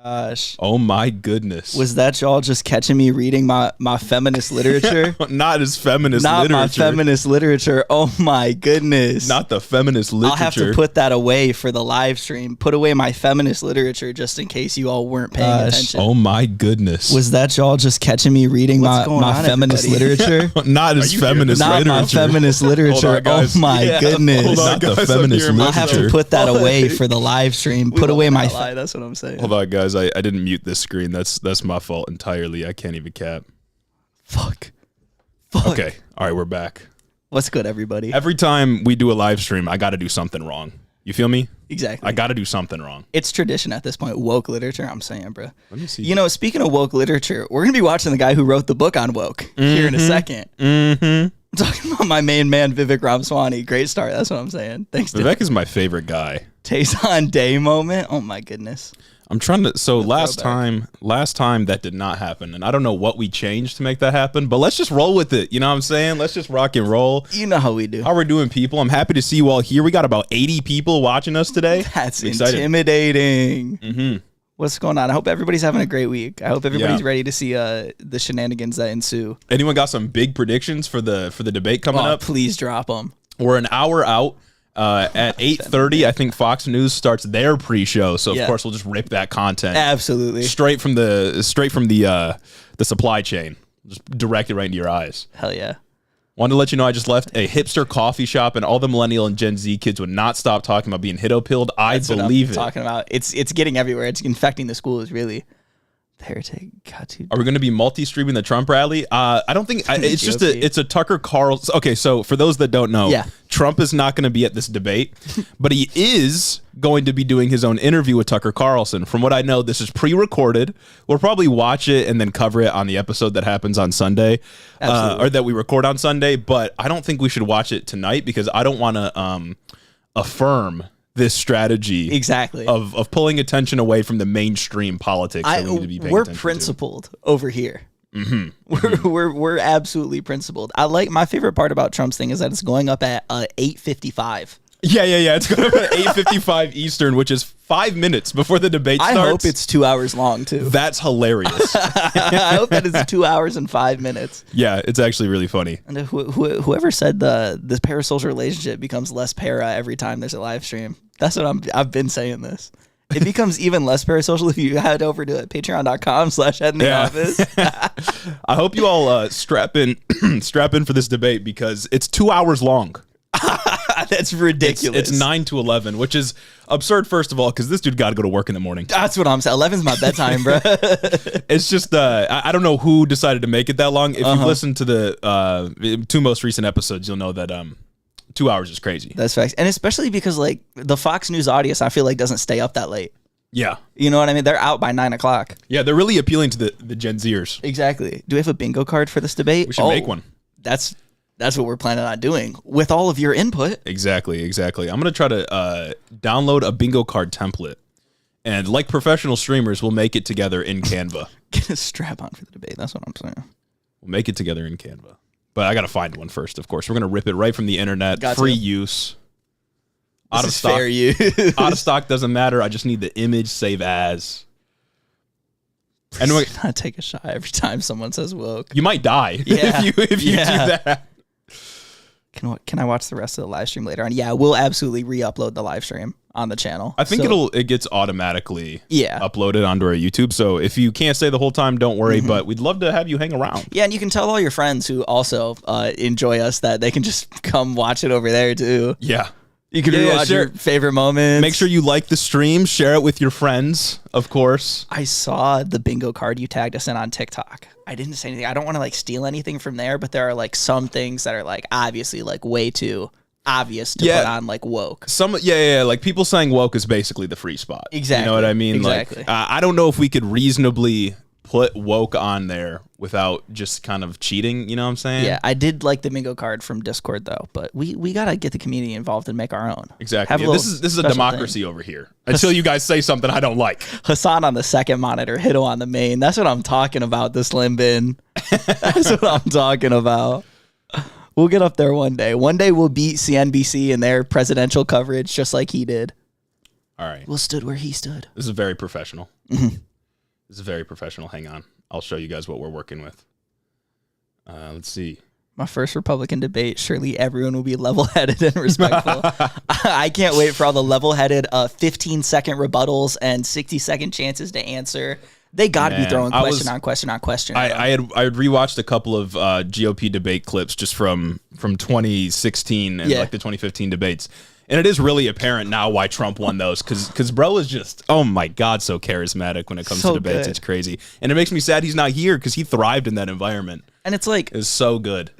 Gosh. Oh my goodness. Was that y'all just catching me reading my feminist literature? Not as feminist Not literature. my feminist literature. Oh my goodness. Not the feminist literature. I'll have to put that away for the live stream. Put away my feminist literature just in case you all weren't paying attention. Oh my goodness. Was that y'all just catching me reading my feminist literature? Not as feminist literature. Not my feminist literature. Oh my goodness. Not the feminist literature. I'll have to put that away for the live stream. Put away my That's what I'm saying. Hold on, guys. I didn't mute this screen. That's my fault entirely. I can't even cap. Fuck. Okay. All right, we're back. What's good, everybody? Every time we do a live stream, I got to do something wrong. You feel me? Exactly. I got to do something wrong. It's tradition at this point. Woke literature. I'm saying, bro. Let me see. You know, speaking of woke literature, we're going to be watching the guy who wrote the book on woke here in a second. Mm-hmm. I'm talking about my main man, Vivek Ramaswamy. Great start. That's what I'm saying. Thanks, Vivek is my favorite guy. Tayson Day moment. Oh, my goodness. I'm trying to. So last time that did not happen, and I don't know what we changed to make that happen. But let's just roll with it. You know what I'm saying? Let's just rock and roll. You know how we do. How we're doing, people. I'm happy to see you all here. We got about 80 people watching us today. That's intimidating. Mm-hmm. What's going on? I hope everybody's having a great week. I hope everybody's ready to see the shenanigans that ensue. Anyone got some big predictions for the debate coming up? Please drop them. We're an hour out. At 8:30, I think Fox News starts their pre-show, so of course we'll just rip that content absolutely straight from the supply chain, just direct it right into your eyes. Hell yeah! Wanted to let you know I just left a hipster coffee shop, and all the millennial and Gen Z kids would not stop talking about being hito-pilled. I believe it. Talking about it's getting everywhere. It's infecting the schools really. Heretic got to. Are we going to be multi-streaming the Trump rally? I don't think it's just it's a Tucker Carlson. Okay, so for those that don't know, Trump is not going to be at this debate, but he is going to be doing his own interview with Tucker Carlson. From what I know, this is pre-recorded. We'll probably watch it and then cover it on the episode that happens on Sunday, or that we record on Sunday. But I don't think we should watch it tonight because I don't want to affirm this strategy of pulling attention away from the mainstream politics that we need to be paying we're attention principled over here. Mm-hmm. We're absolutely principled. I like my favorite part about Trump's thing is that it's going up at 8:55. Yeah. It's going up at 8:55 Eastern, which is 5 minutes before the debate starts. I hope it's 2 hours long too. That's hilarious. I hope that it's 2 hours and 5 minutes. Yeah, it's actually really funny. And whoever said the parasocial relationship becomes less para every time there's a live stream. That's what I've been saying this. It becomes even less parasocial if you head over to patreon.com/headintheoffice. I hope you all strap in for this debate because it's 2 hours long. That's ridiculous. It's 9 to 11, which is absurd, first of all, because this dude got to go to work in the morning. That's what I'm saying. 11's my bedtime, bro. It's just, I don't know who decided to make it that long. If you've listened to the 2 most recent episodes, you'll know that 2 hours is crazy. That's facts. And especially because, like, the Fox News audience, I feel like, doesn't stay up that late. Yeah. You know what I mean? They're out by 9 o'clock. Yeah, they're really appealing to the Gen Zers. Exactly. Do we have a bingo card for this debate? We should make one. That's what we're planning on doing with all of your input. Exactly. I'm going to try to download a bingo card template. And like professional streamers, we'll make it together in Canva. Get a strap on for the debate. That's what I'm saying. We'll make it together in Canva. But I got to find one first, of course. We're going to rip it right from the internet. Free use. Out of stock. Fair use. Out of stock doesn't matter. I just need the image, save as. Anyway, not take a shot every time someone says woke. You might die if you do that. Can I watch the rest of the live stream later on? Yeah, we'll absolutely re-upload the live stream on the channel. I think it gets automatically uploaded onto our YouTube. So if you can't stay the whole time, don't worry. But we'd love to have you hang around. Yeah, and you can tell all your friends who also enjoy us that they can just come watch it over there too. Yeah. You can rewatch your favorite moments. Make sure you like the stream. Share it with your friends, of course. I saw the bingo card you tagged us in on TikTok. I didn't say anything. I don't want to like steal anything from there, but there are like some things that are like obviously like way too obvious to put on like woke. Like people saying woke is basically the free spot. Exactly. You know what I mean? Exactly. Like, I don't know if we could reasonably put woke on there without just kind of cheating, you know what I'm saying? Yeah, I did like the bingo card from Discord though, but we gotta get the community involved and make our own. Exactly. This is a democracy over here. Until you guys say something I don't like. Hassan on the second monitor, Hito on the main. That's what I'm talking about, the slim bin. That's what I'm talking about. We'll get up there one day. One day we'll beat CNBC in their presidential coverage just like he did. All right. We'll stood where he stood. This is very professional. This is very professional. Hang on. I'll show you guys what we're working with. Let's see. My first Republican debate. Surely everyone will be level-headed and respectful. I can't wait for all the level-headed 15-second rebuttals and 60-second chances to answer. They got to be throwing question on question on question. I had rewatched a couple of GOP debate clips just from 2016 and like the 2015 debates. And it is really apparent now why Trump won those, because bro is just, oh my God, so charismatic when it comes to debates. Good. It's crazy. And it makes me sad he's not here because he thrived in that environment. And it's like, it's so good.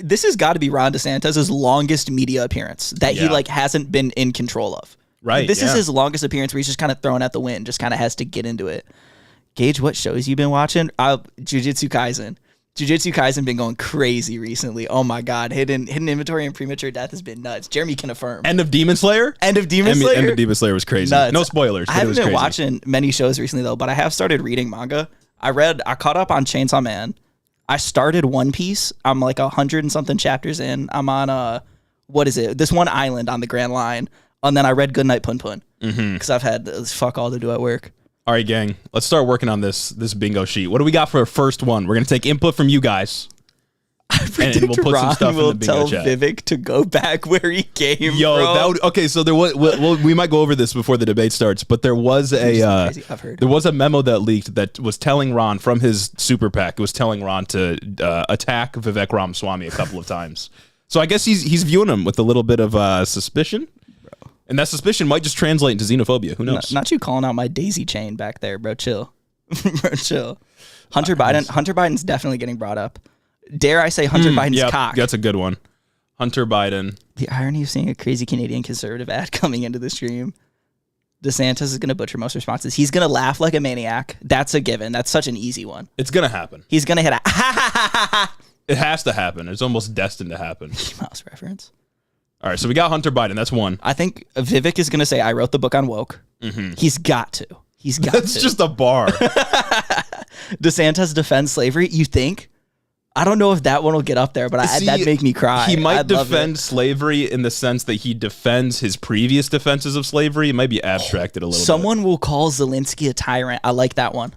This has got to be Ron DeSantis' longest media appearance that he like hasn't been in control of. Right. This is his longest appearance where he's just kind of thrown at the wind, just kind of has to get into it. Gage, what shows you been watching? Jujutsu Kaisen. Jujutsu Kaisen been going crazy recently. Oh my God. Hidden Inventory and Premature Death has been nuts. Jeremy can affirm. End of Demon Slayer? End of Demon Slayer? End of Demon Slayer was crazy. Nuts. No spoilers. I haven't been watching many shows recently though, but I have started reading manga. I caught up on Chainsaw Man. I started One Piece. I'm like 100 and something chapters in. I'm on what is it? This one island on the Grand Line. And then I read Goodnight Pun Pun. Because I've had fuck all to do at work. All right, gang. Let's start working on this bingo sheet. What do we got for our first one? We're gonna take input from you guys. I predict and we'll put some stuff in the bingo chat. Vivek to go back where he came from. Okay. So there was. We might go over this before the debate starts, but there was there was a memo that leaked that was telling Ron from his super PAC. It was telling Ron to attack Vivek Ramaswamy a couple of times. So I guess he's viewing him with a little bit of suspicion. And that suspicion might just translate into xenophobia. Who knows? Not you calling out my daisy chain back there, bro. Chill. Bro, chill. Hunter Biden's definitely getting brought up. Dare I say Hunter Biden's cock? That's a good one. Hunter Biden. The irony of seeing a crazy Canadian conservative ad coming into the stream. DeSantis is going to butcher most responses. He's going to laugh like a maniac. That's a given. That's such an easy one. It's going to happen. He's going to hit a It has to happen. It's almost destined to happen. Mouse reference. All right, so we got Hunter Biden. That's one. I think Vivek is going to say, I wrote the book on woke. He's got to. That's just a bar. DeSantis defends slavery. You think? I don't know if that one will get up there, but that'd make me cry. He might defend slavery in the sense that he defends his previous defenses of slavery. It might be abstracted a little bit. Someone will call Zelensky a tyrant. I like that one.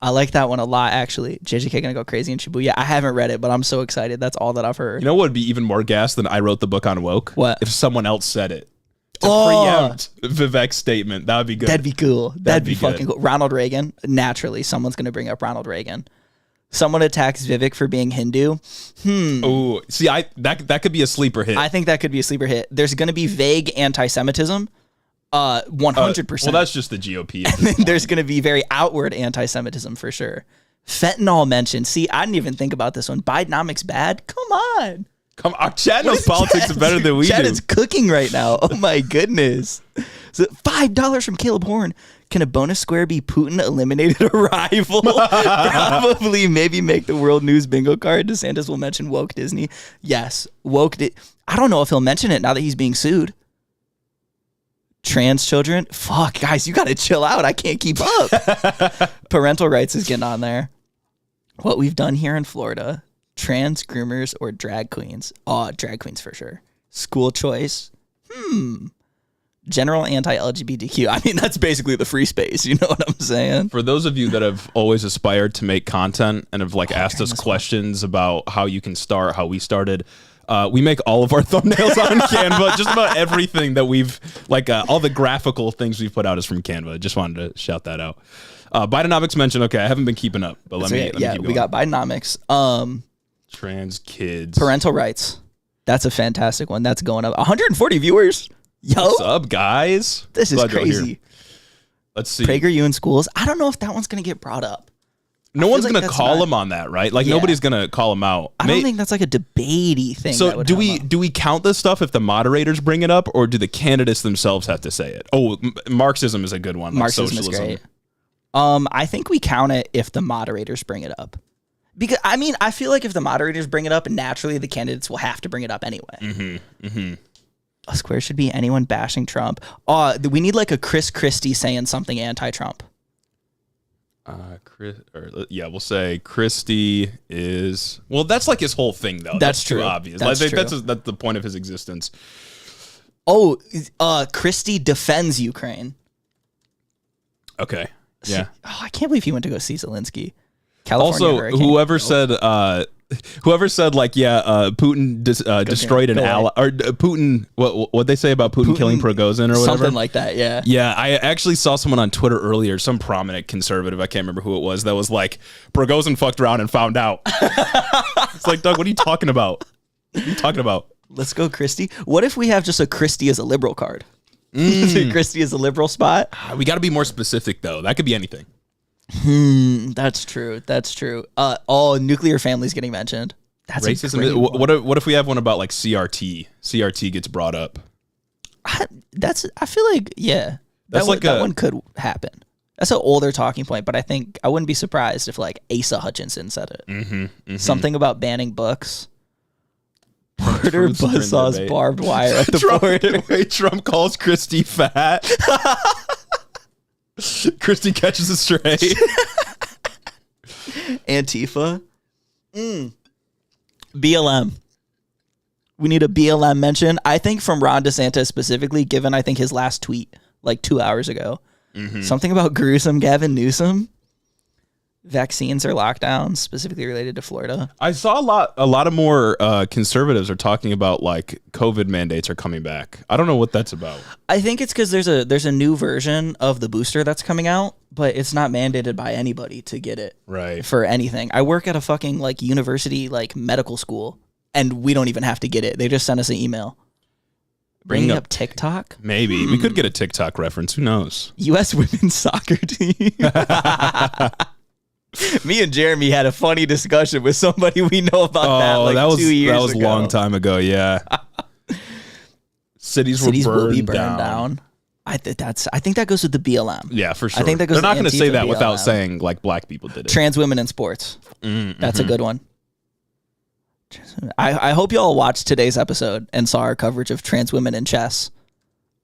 I like that one a lot, actually. JJK gonna go crazy in Shibuya. I haven't read it, but I'm so excited. That's all that I've heard. You know what would be even more gas than I wrote the book on woke? What? If someone else said it. To preempt Vivek's statement. That would be good. That'd be cool. That'd be fucking cool. Ronald Reagan. Naturally, someone's gonna bring up Ronald Reagan. Someone attacks Vivek for being Hindu. Oh, see, that could be a sleeper hit. I think that could be a sleeper hit. There's gonna be vague anti-Semitism. 100%. Well, that's just the GOP. And then there's going to be very outward anti-Semitism for sure. Fentanyl mentioned. See, I didn't even think about this one. Bidenomics bad? Come on. Chad knows politics better than we do. Chad is cooking right now. Oh my goodness. So $5 from Caleb Horn. Can a bonus square be Putin eliminated a rival? Probably maybe make the world news bingo card. DeSantis will mention woke Disney. Yes. Woke. I don't know if he'll mention it now that he's being sued. Trans children? Fuck, guys, you gotta chill out. I can't keep up. Parental rights is getting on there. What we've done here in Florida. Trans groomers or drag queens? Oh, drag queens for sure. School choice? General anti-LGBTQ. I mean, that's basically the free space. You know what I'm saying? For those of you that have always aspired to make content and have asked us questions about how you can start, how we started, we make all of our thumbnails on Canva. Just about everything that we've, all the graphical things we've put out is from Canva. Just wanted to shout that out. Bidenomics mentioned, okay, I haven't been keeping up, but let me keep going. We got Bidenomics. Trans kids. Parental rights. That's a fantastic one. That's going up. 140 viewers. Yo. What's up, guys? This is crazy. Let's see. PragerU in schools. I don't know if that one's going to get brought up. No one's going to call him on that, right? Nobody's going to call him out. I don't think that's a debatey thing. So do we count this stuff if the moderators bring it up, or do the candidates themselves have to say it? Oh, Marxism is a good one. Marxism is great. I think we count it if the moderators bring it up. Because, I mean, I feel like if the moderators bring it up, naturally the candidates will have to bring it up anyway. A square should be anyone bashing Trump. We need a Chris Christie saying something anti-Trump. We'll say Christie is... Well, that's his whole thing, though. That's true. Too obvious. That's true. That's the point of his existence. Oh, Christie defends Ukraine. Okay. Yeah. Oh, I can't believe he went to go see Zelensky. California also, hurricane. whoever said like, Putin destroyed an ally, or Putin, what they say about Putin killing Prigozhin or whatever? Something like that, yeah. Yeah, I actually saw someone on Twitter earlier, some prominent conservative, I can't remember who it was, that was like, Prigozhin fucked around and found out. It's like, Doug, what are you talking about? What are you talking about? Let's go, Christie. What if we have just a Christie as a liberal card? Christie is a liberal spot? We got to be more specific, though. That could be anything. That's true. All nuclear families getting mentioned. That's racism. What if we have one about like CRT? CRT gets brought up. I feel like, yeah, that one could happen. That's an older talking point, but I think I wouldn't be surprised if like Asa Hutchinson said it. Something about banning books. Border buzzsaws barbed wire at the border. Wait, Trump calls Christie fat. Christie catches a stray. Antifa. BLM. We need a BLM mention. I think from Ron DeSantis specifically, given I think his last tweet like 2 hours ago. Something about gruesome Gavin Newsom. Vaccines or lockdowns, specifically related to Florida. I saw a lot of more conservatives are talking about like COVID mandates are coming back. I don't know what that's about. I think it's because there's a new version of the booster that's coming out, but it's not mandated by anybody to get it for anything. I work at a fucking like university like medical school, and we don't even have to get it. They just sent us an email. Bringing up TikTok? Maybe. We could get a TikTok reference. Who knows? U.S. women's soccer team. Me and Jeremy had a funny discussion with somebody we know about that 2 years ago. That was a long time ago, yeah. Cities will be burned down. I think that goes with the BLM. Yeah, for sure. I think that goes. They're not going to say that without saying like black people did it. Trans women in sports. That's a good one. I hope y'all watched today's episode and saw our coverage of trans women in chess.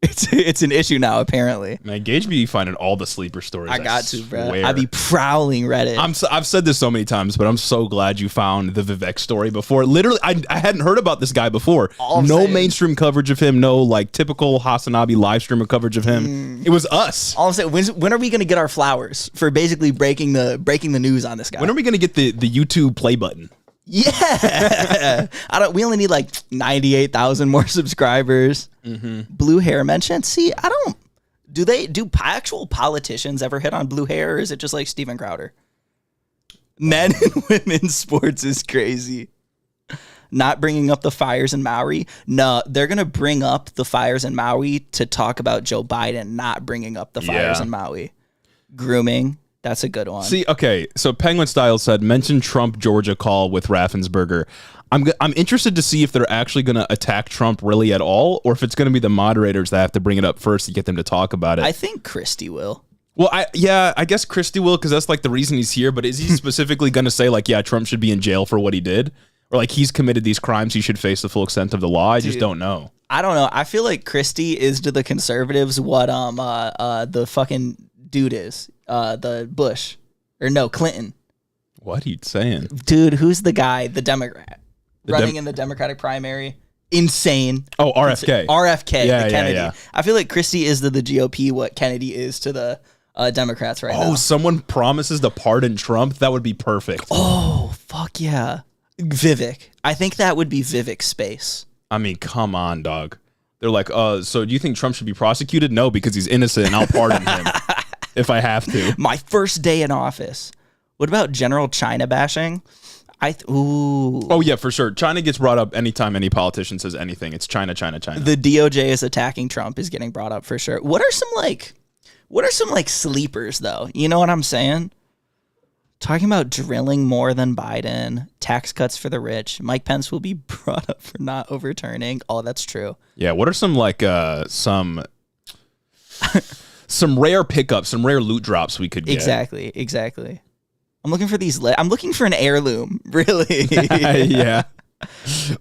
It's an issue now, apparently. Man, Gage be finding all the sleeper stories. I got to, bro. I be prowling Reddit. I've said this so many times, but I'm so glad you found the Vivek story before. Literally, I hadn't heard about this guy before. No mainstream coverage of him. No like typical Hasanabi live streamer coverage of him. It was us. All I'm saying, when are we going to get our flowers for basically breaking the news on this guy? When are we going to get the YouTube play button? Yeah, we only need like 98,000 more subscribers. Blue hair mentioned. See, do actual politicians ever hit on blue hair, or is it just like Steven Crowder? Men and women's sports is crazy. Not bringing up the fires in Maui. No, they're gonna bring up the fires in Maui to talk about Joe Biden not bringing up the fires in Maui. Grooming. That's a good one. See, okay, so Penguin Style said, mention Trump Georgia call with Raffensperger. I'm interested to see if they're actually going to attack Trump really at all, or if it's going to be the moderators that have to bring it up first to get them to talk about it. I think Christie will. Well, I guess Christie will, because that's like the reason he's here, but is he specifically going to say like, yeah, Trump should be in jail for what he did? Or like he's committed these crimes, he should face the full extent of the law? I just don't know. I don't know. I feel like Christie is to the conservatives what the fucking dude is. The Bush. Or no, Clinton. What are you saying? Dude, who's the guy, the Democrat, running in the Democratic primary? Insane. Oh, RFK. RFK, yeah, the Kennedy. Yeah. I feel like Christie is to the GOP what Kennedy is to the Democrats right now. Oh, someone promises to pardon Trump? That would be perfect. Oh, fuck yeah. Vivek. I think that would be Vivek's space. I mean, come on, dog. They're like, so do you think Trump should be prosecuted? No, because he's innocent and I'll pardon him. If I have to. My first day in office. What about general China bashing? Oh, yeah, for sure. China gets brought up anytime any politician says anything. It's China, China, China. The DOJ is attacking Trump is getting brought up for sure. What are some sleepers, though? You know what I'm saying? Talking about drilling more than Biden, tax cuts for the rich. Mike Pence will be brought up for not overturning. Oh, that's true. Yeah, what are some some rare pickups, some rare loot drops we could get? Exactly. I'm looking for these. I'm looking for an heirloom, really. Yeah.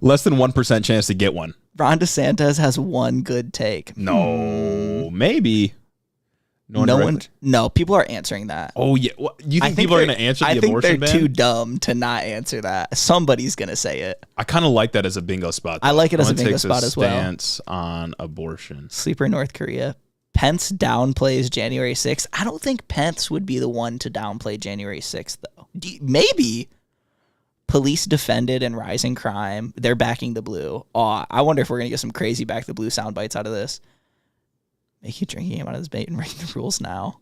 Less than 1% chance to get one. Ron DeSantis has one good take. No, maybe. No, people are answering that. Oh, yeah. You think people are going to answer the abortion ban? I think they're too dumb to not answer that. Somebody's going to say it. I kind of like that as a bingo spot, though. I like it as a bingo spot as well. Stance on abortion. Sleeper North Korea. Pence downplays January 6th. I don't think Pence would be the one to downplay January 6th, though. Maybe. Police defended in rising crime. They're backing the blue. Oh, I wonder if we're going to get some crazy back the blue sound bites out of this. Make you drinking game out of this bait and breaking the rules now.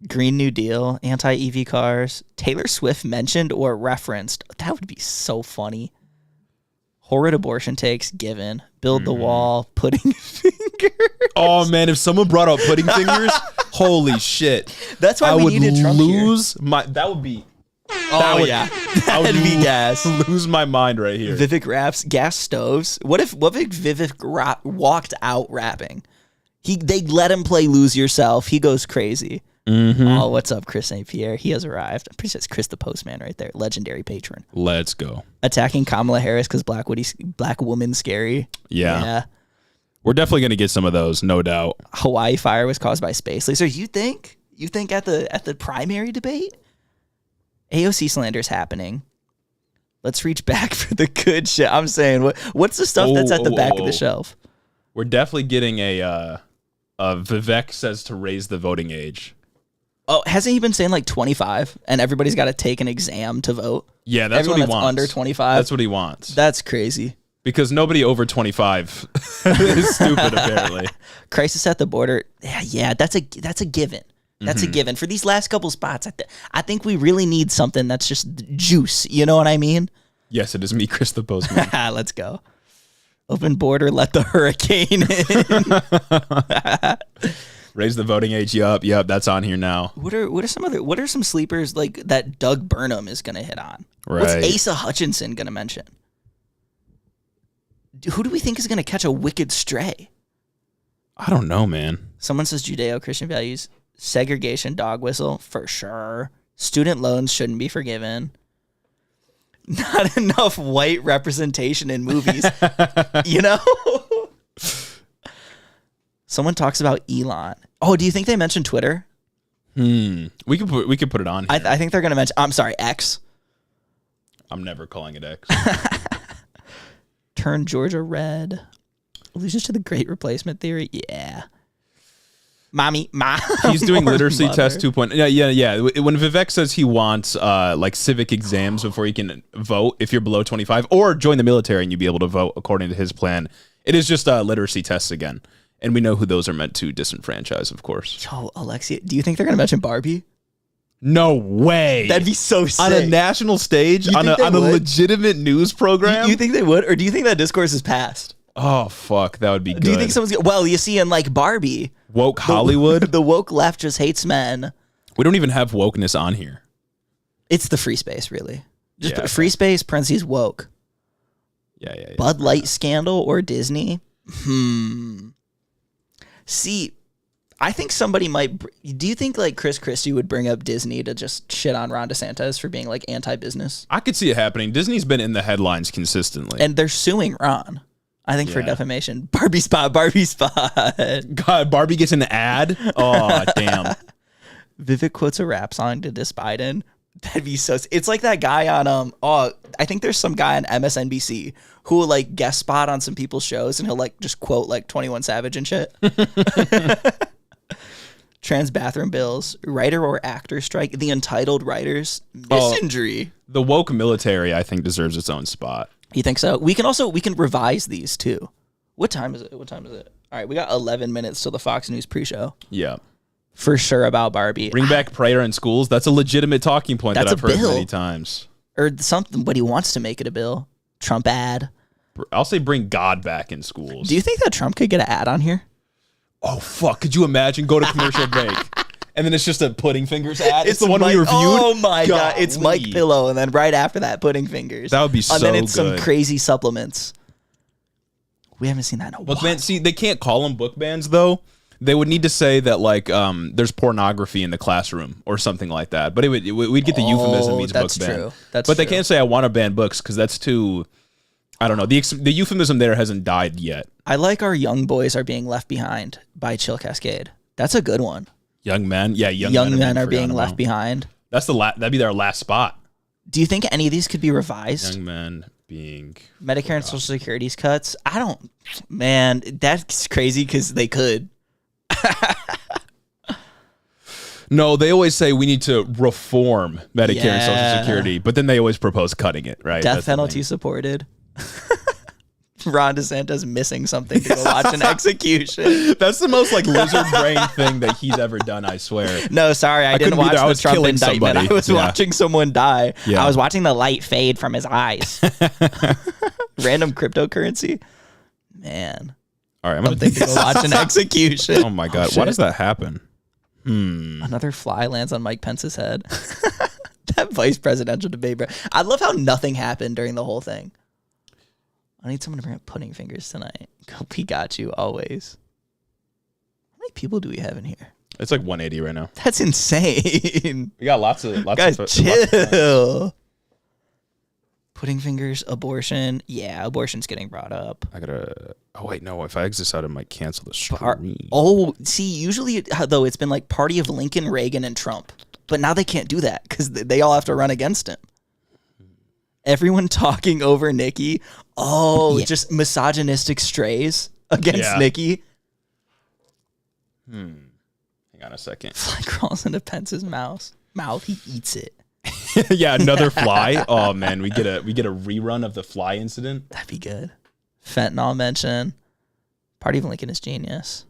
Green New Deal, anti-EV cars. Taylor Swift mentioned or referenced. That would be so funny. Horrid abortion takes given. Build the wall. Pudding fingers. Oh man, if someone brought out pudding fingers, holy shit! That's why we needed Trump lose here. my. That would be. That'd be gas. Lose my mind right here. Vivek raps gas stoves. What if Vivek walked out rapping? They let him play Lose Yourself. He goes crazy. Mm-hmm. Oh, what's up, Chris St. Pierre? He has arrived. I'm pretty sure it's Chris the Postman right there. Legendary patron. Let's go. Attacking Kamala Harris because black woman scary. Yeah. We're definitely going to get some of those, no doubt. Hawaii fire was caused by space laser. You think at the primary debate? AOC slander is happening. Let's reach back for the good shit. I'm saying, what's the stuff that's at the back of the shelf? We're definitely getting a Vivek says to raise the voting age. Oh, hasn't he been saying like 25 and everybody's got to take an exam to vote? Yeah, that's Everyone what he wants. Under 25. That's what he wants. That's crazy. Because nobody over 25 is stupid, apparently. Crisis at the border. Yeah, that's a given. That's a given. For these last couple spots, I think we really need something that's just juice. You know what I mean? Yes, it is me, Chris the Postman. Let's go. Open border, let the hurricane in. Raise the voting age. Yup, that's on here now. What are some sleepers like that Doug Burnham is gonna hit on? Right. What's Asa Hutchinson gonna mention? Who do we think is gonna catch a wicked stray? I don't know, man. Someone says Judeo-Christian values. Segregation, dog whistle, for sure. Student loans shouldn't be forgiven. Not enough white representation in movies. You know? Someone talks about Elon. Oh, do you think they mentioned Twitter? We could put it on here. I think they're going to mention, I'm sorry, X. I'm never calling it X. Turn Georgia red. Allusions to the Great Replacement Theory. Yeah. He's doing literacy test 2.0. Yeah. When Vivek says he wants like civic exams before he can vote, if you're below 25, or join the military and you'd be able to vote according to his plan, it is just literacy tests again. And we know who those are meant to disenfranchise, of course. Yo, Alexia, do you think they're going to mention Barbie? No way. That'd be so sick. On a national stage, on a legitimate news program? You think they would? Or do you think that discourse is passed? Oh, fuck. That would be good. Do you think someone's going to... Well, you see in like Barbie... Woke Hollywood? The woke left just hates men. We don't even have wokeness on here. It's the free space, really. Just put free space, parentheses, woke. Yeah. Bud Light scandal or Disney? See, I think somebody might... Do you think like Chris Christie would bring up Disney to just shit on Ron DeSantis for being like anti-business? I could see it happening. Disney's been in the headlines consistently. And they're suing Ron. I think for defamation. Barbie spot. God, Barbie gets an ad? Oh, damn. Vivek quotes a rap song to diss Biden. That'd be so... It's like that guy on... I think there's some guy on MSNBC who will like guest spot on some people's shows and he'll like just quote like 21 Savage and shit. Trans bathroom bills. Writer or actor strike. The entitled writers. Misandry. The woke military, I think, deserves its own spot. You think so? We can revise these too. What time is it? All right, we got 11 minutes till the Fox News pre-show. Yeah. For sure about Barbie. Bring back prayer in schools. That's a legitimate talking point that I've heard many times. Or something, but he wants to make it a bill. Trump ad. I'll say bring God back in schools. Do you think that Trump could get an ad on here? Oh, fuck. Could you imagine? Go to commercial break. And then it's just a pudding fingers ad. It's the one we reviewed. Oh my God. It's Mike Pillow. And then right after that, pudding fingers. That would be so good. And then it's some crazy supplements. We haven't seen that in a while. Book band. See, they can't call them book bands, though. They would need to say that, like, there's pornography in the classroom or something like that. But we'd get the euphemism means book ban. That's true. They can't say I want to ban books because that's too... I don't know. The euphemism there hasn't died yet. I like our young boys are being left behind by Chill Cascade. That's a good one. Young men? Yeah, young men are being left behind. That'd be their last spot. Do you think any of these could be revised? Young men being Medicare and Social Security's cuts. I don't. Man, that's crazy because they could. No, they always say we need to reform Medicare and Social Security, but then they always propose cutting it, right? Death penalty supported. Ron DeSantis missing something to go watch an execution. That's the most like lizard brain thing that he's ever done, I swear. No, sorry, I didn't watch the Trump indictment. Somebody. I was watching someone die. Yeah. I was watching the light fade from his eyes. Random cryptocurrency. Man. All right, I'm going to go watch an execution. Oh my God, why does that happen? Another fly lands on Mike Pence's head. That vice presidential debate, bro. I love how nothing happened during the whole thing. I need someone to bring up pudding fingers tonight. We got you always. How many people do we have in here? It's like 180 right now. That's insane. We got lots guys, chill. Pudding fingers, abortion. Yeah, abortion's getting brought up. I gotta. Oh wait, no. If I exit this out, it might cancel the stream. See, usually though it's been like party of Lincoln, Reagan, and Trump, but now they can't do that because they all have to run against him. Everyone talking over Nikki. Oh, yeah. Just misogynistic strays against Nikki. Hang on a second. Fly crawls into Pence's mouth. He eats it. Yeah, another fly. Oh man, we get a rerun of the fly incident. That'd be good. Fentanyl mention. Party of Lincoln is genius.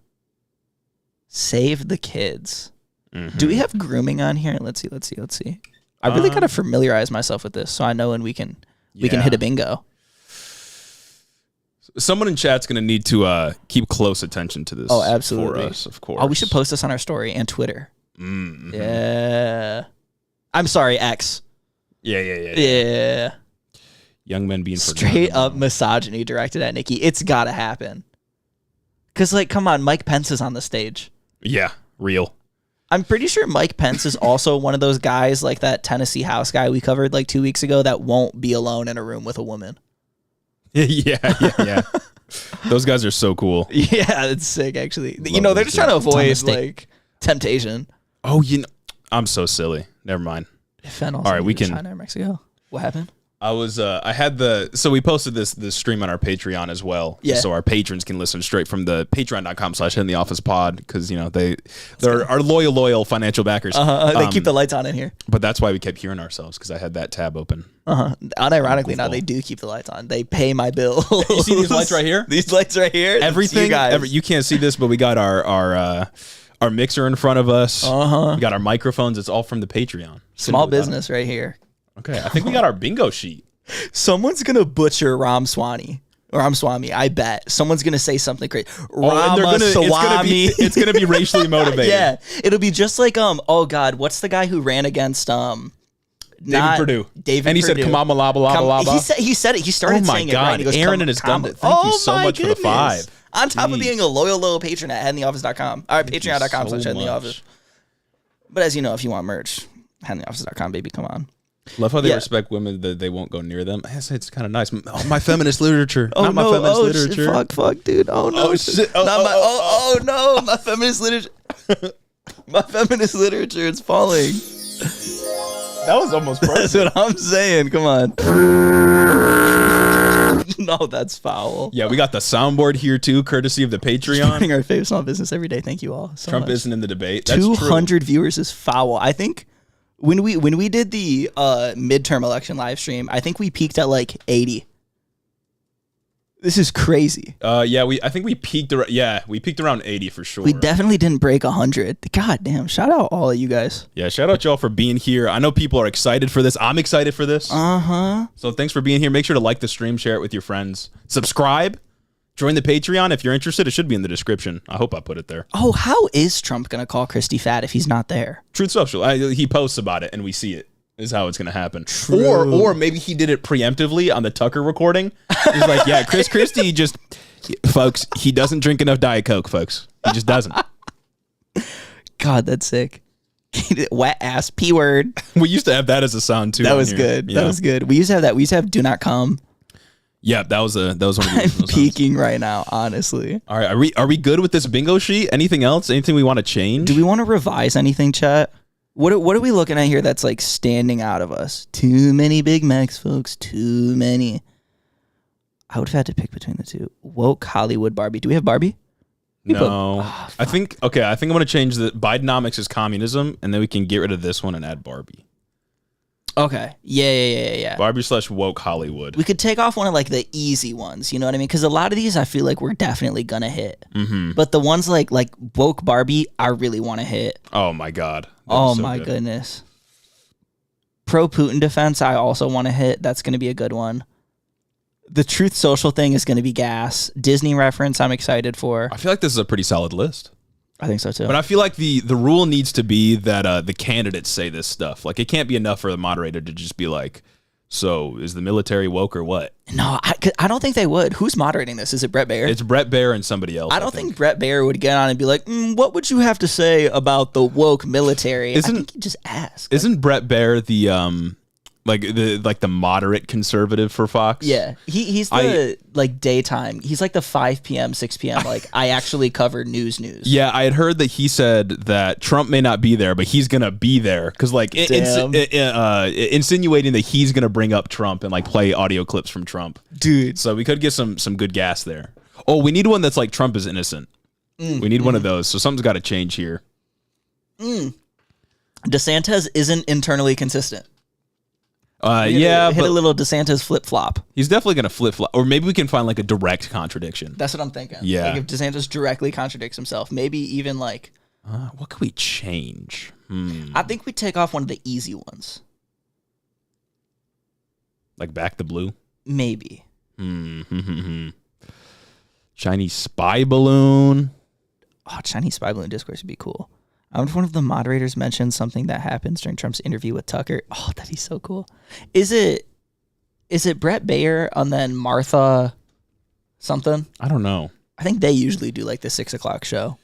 Save the kids. Mm-hmm. Do we have grooming on here? Let's see. I really gotta familiarize myself with this so I know when we can hit a bingo. Someone in chat's gonna need to keep close attention to this. Oh, absolutely. For us, of course. Oh, we should post this on our story and Twitter. Mm-hmm. Yeah. I'm sorry, X. Yeah. Young men being straight up misogyny directed at Nikki. It's gotta happen. Cause like, come on, Mike Pence is on the stage. Yeah, real. I'm pretty sure Mike Pence is also one of those guys like that Tennessee House guy we covered like 2 weeks ago that won't be alone in a room with a woman. Yeah. Those guys are so cool. Yeah, it's sick actually. They're just trying to avoid like temptation. Oh, I'm so silly. Never mind. All right, we can. China or Mexico. What happened? So we posted this stream on our Patreon as well. Yeah. So our patrons can listen straight from the patreon.com/intheofficepod because, they're our loyal financial backers. They keep the lights on in here. But that's why we kept hearing ourselves because I had that tab open. Unironically, now they do keep the lights on. They pay my bill. You see these lights right here? These lights right here? Everything. You can't see this, but we got our mixer in front of us. We got our microphones. It's all from the Patreon. Small business right here. Okay, I think we got our bingo sheet. Someone's going to butcher Ramaswamy. I bet. Someone's going to say something crazy. It's going to be racially motivated. Yeah. It'll be just like, oh God, what's the guy who ran against David Perdue. And he said, "Kamama laba laba laba." He said it. He started saying it. Oh my God, Aaron and his gun. Thank you so much for the 5. On top of being a loyal patron at headintheoffice.com. All right, patreon.com/headintheoffice. But as you know, if you want merch, headintheoffice.com, baby, come on. Love how they respect women that they won't go near them. It's kind of nice. Oh, my feminist literature. Not my feminist literature. Shit, fuck, dude. Oh no. Oh shit. No. My feminist literature. My feminist literature is falling. That was almost perfect. That's what I'm saying. Come on. No, that's foul. Yeah, we got the soundboard here too, courtesy of the Patreon. Supporting our favorite small business every day. Thank you all so Trump much. isn't in the debate. That's 200 viewers is foul. I think when we did the midterm election live stream, I think we peaked at like 80. This is crazy. I think we peaked around 80 for sure. We definitely didn't break 100. God damn, shout out all of you guys. Yeah, shout out y'all for being here. I know people are excited for this. I'm excited for this. So thanks for being here. Make sure to like the stream, share it with your friends. Subscribe. Join the Patreon if you're interested. It should be in the description. I hope I put it there. Oh, how is Trump going to call Christy fat if he's not there? Truth Social. He posts about it and we see it. Is how it's going to happen. Or maybe he did it preemptively on the Tucker recording. He's like, yeah, Chris Christie folks, he doesn't drink enough Diet Coke, folks. He just doesn't. God, that's sick. Wet ass P word. We used to have that as a sound too. That was good. Yeah. That was good. We used to have that. We used to have do not come. Yeah, that was one of the I'm peaking right now, honestly. All right, are we good with this bingo sheet? Anything else? Anything we want to change? Do we want to revise anything, chat? What are we looking at here that's like standing out of us? Too many Big Macs, folks. Too many. I would have had to pick between the two. Woke Hollywood Barbie. Do we have Barbie? No. I think I'm going to change the Bidenomics is communism, and then we can get rid of this one and add Barbie. Okay. Yeah. Barbie / woke Hollywood. We could take off one of like the easy ones, you know what I mean? Because a lot of these I feel like we're definitely going to hit. Mm-hmm. But the ones like woke Barbie, I really want to hit. Oh, my God. Oh, so my goodness. Pro-Putin defense, I also want to hit. That's going to be a good one. The Truth Social thing is going to be gas. Disney reference, I'm excited for. I feel like this is a pretty solid list. I think so too. But I feel like the rule needs to be that the candidates say this stuff. Like, it can't be enough for the moderator to just be like, so is the military woke or what? No, I don't think they would. Who's moderating this? Is it Brett Baer? It's Brett Baer and somebody else. I don't think Brett Baer would get on and be like, what would you have to say about the woke military? I think he'd just ask. Isn't Brett Baer the the moderate conservative for Fox? Yeah, he's the daytime. He's like the 5 p.m., 6 p.m. Like I actually cover news. Yeah, I had heard that he said that Trump may not be there, but he's gonna be there because insinuating that he's gonna bring up Trump and like play audio clips from Trump, dude. So we could get some good gas there. Oh, we need one that's like Trump is innocent. We need one of those. So something's got to change here. DeSantis isn't internally consistent. Hit a little DeSantis flip flop. He's definitely gonna flip flop, or maybe we can find like a direct contradiction. That's what I'm thinking. Yeah, like if DeSantis directly contradicts himself, maybe even like. What could we change? I think we take off one of the easy ones. Like back the blue. Maybe. Chinese spy balloon. Oh, Chinese spy balloon discourse would be cool. I wonder if one of the moderators mentioned something that happens during Trump's interview with Tucker. Oh, that'd be so cool. Is it Brett Baer and then Martha something? I don't know. I think they usually do like the 6 o'clock show.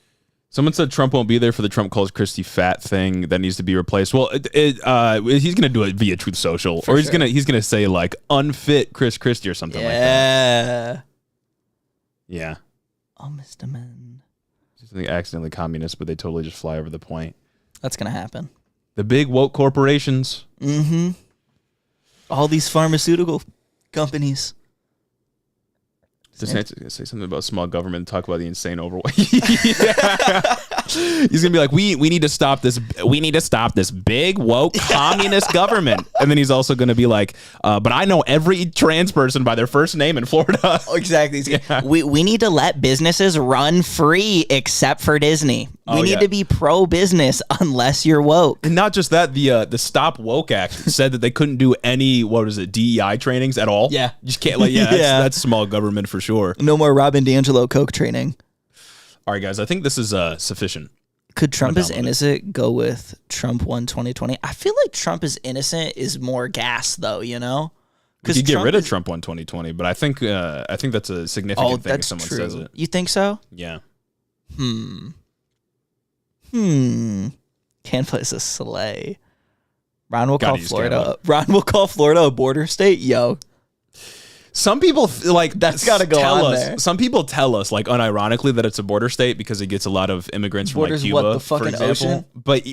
Someone said Trump won't be there for the Trump calls Christie fat thing that needs to be replaced. Well, he's going to do it via Truth Social, or he's gonna say like unfit Chris Christie or something like that. Yeah. Oh, Mr. Man. Something accidentally communist, but they totally just fly over the point. That's gonna happen. The big woke corporations. Mm-hmm. All these pharmaceutical companies. DeSantis is gonna say something about small government and talk about the insane overweight. He's gonna be like, we need to stop this. We need to stop this big woke communist government. And then he's also gonna be like, but I know every trans person by their first name in Florida. Oh, exactly. Yeah. We need to let businesses run free except for Disney. We need to be pro-business unless you're woke. And not just that, the Stop Woke Act said that they couldn't do any DEI trainings at all. Yeah, you just can't. Like, that's small government for sure. No more Robin DiAngelo Coke training. All right, guys, I think this is sufficient. Could Trump is innocent go with Trump won 2020? I feel like Trump is innocent is more gas, though, you know? Because you get rid of Trump won 2020, but I think that's a significant thing if someone says it. You think so? Yeah. Can't place a sleigh. Ron will call Florida a border state. Yo. Some people like that's got to go on there. Some people tell us, like unironically, that it's a border state because it gets a lot of immigrants from like Cuba, what, the fucking for example. Ocean? But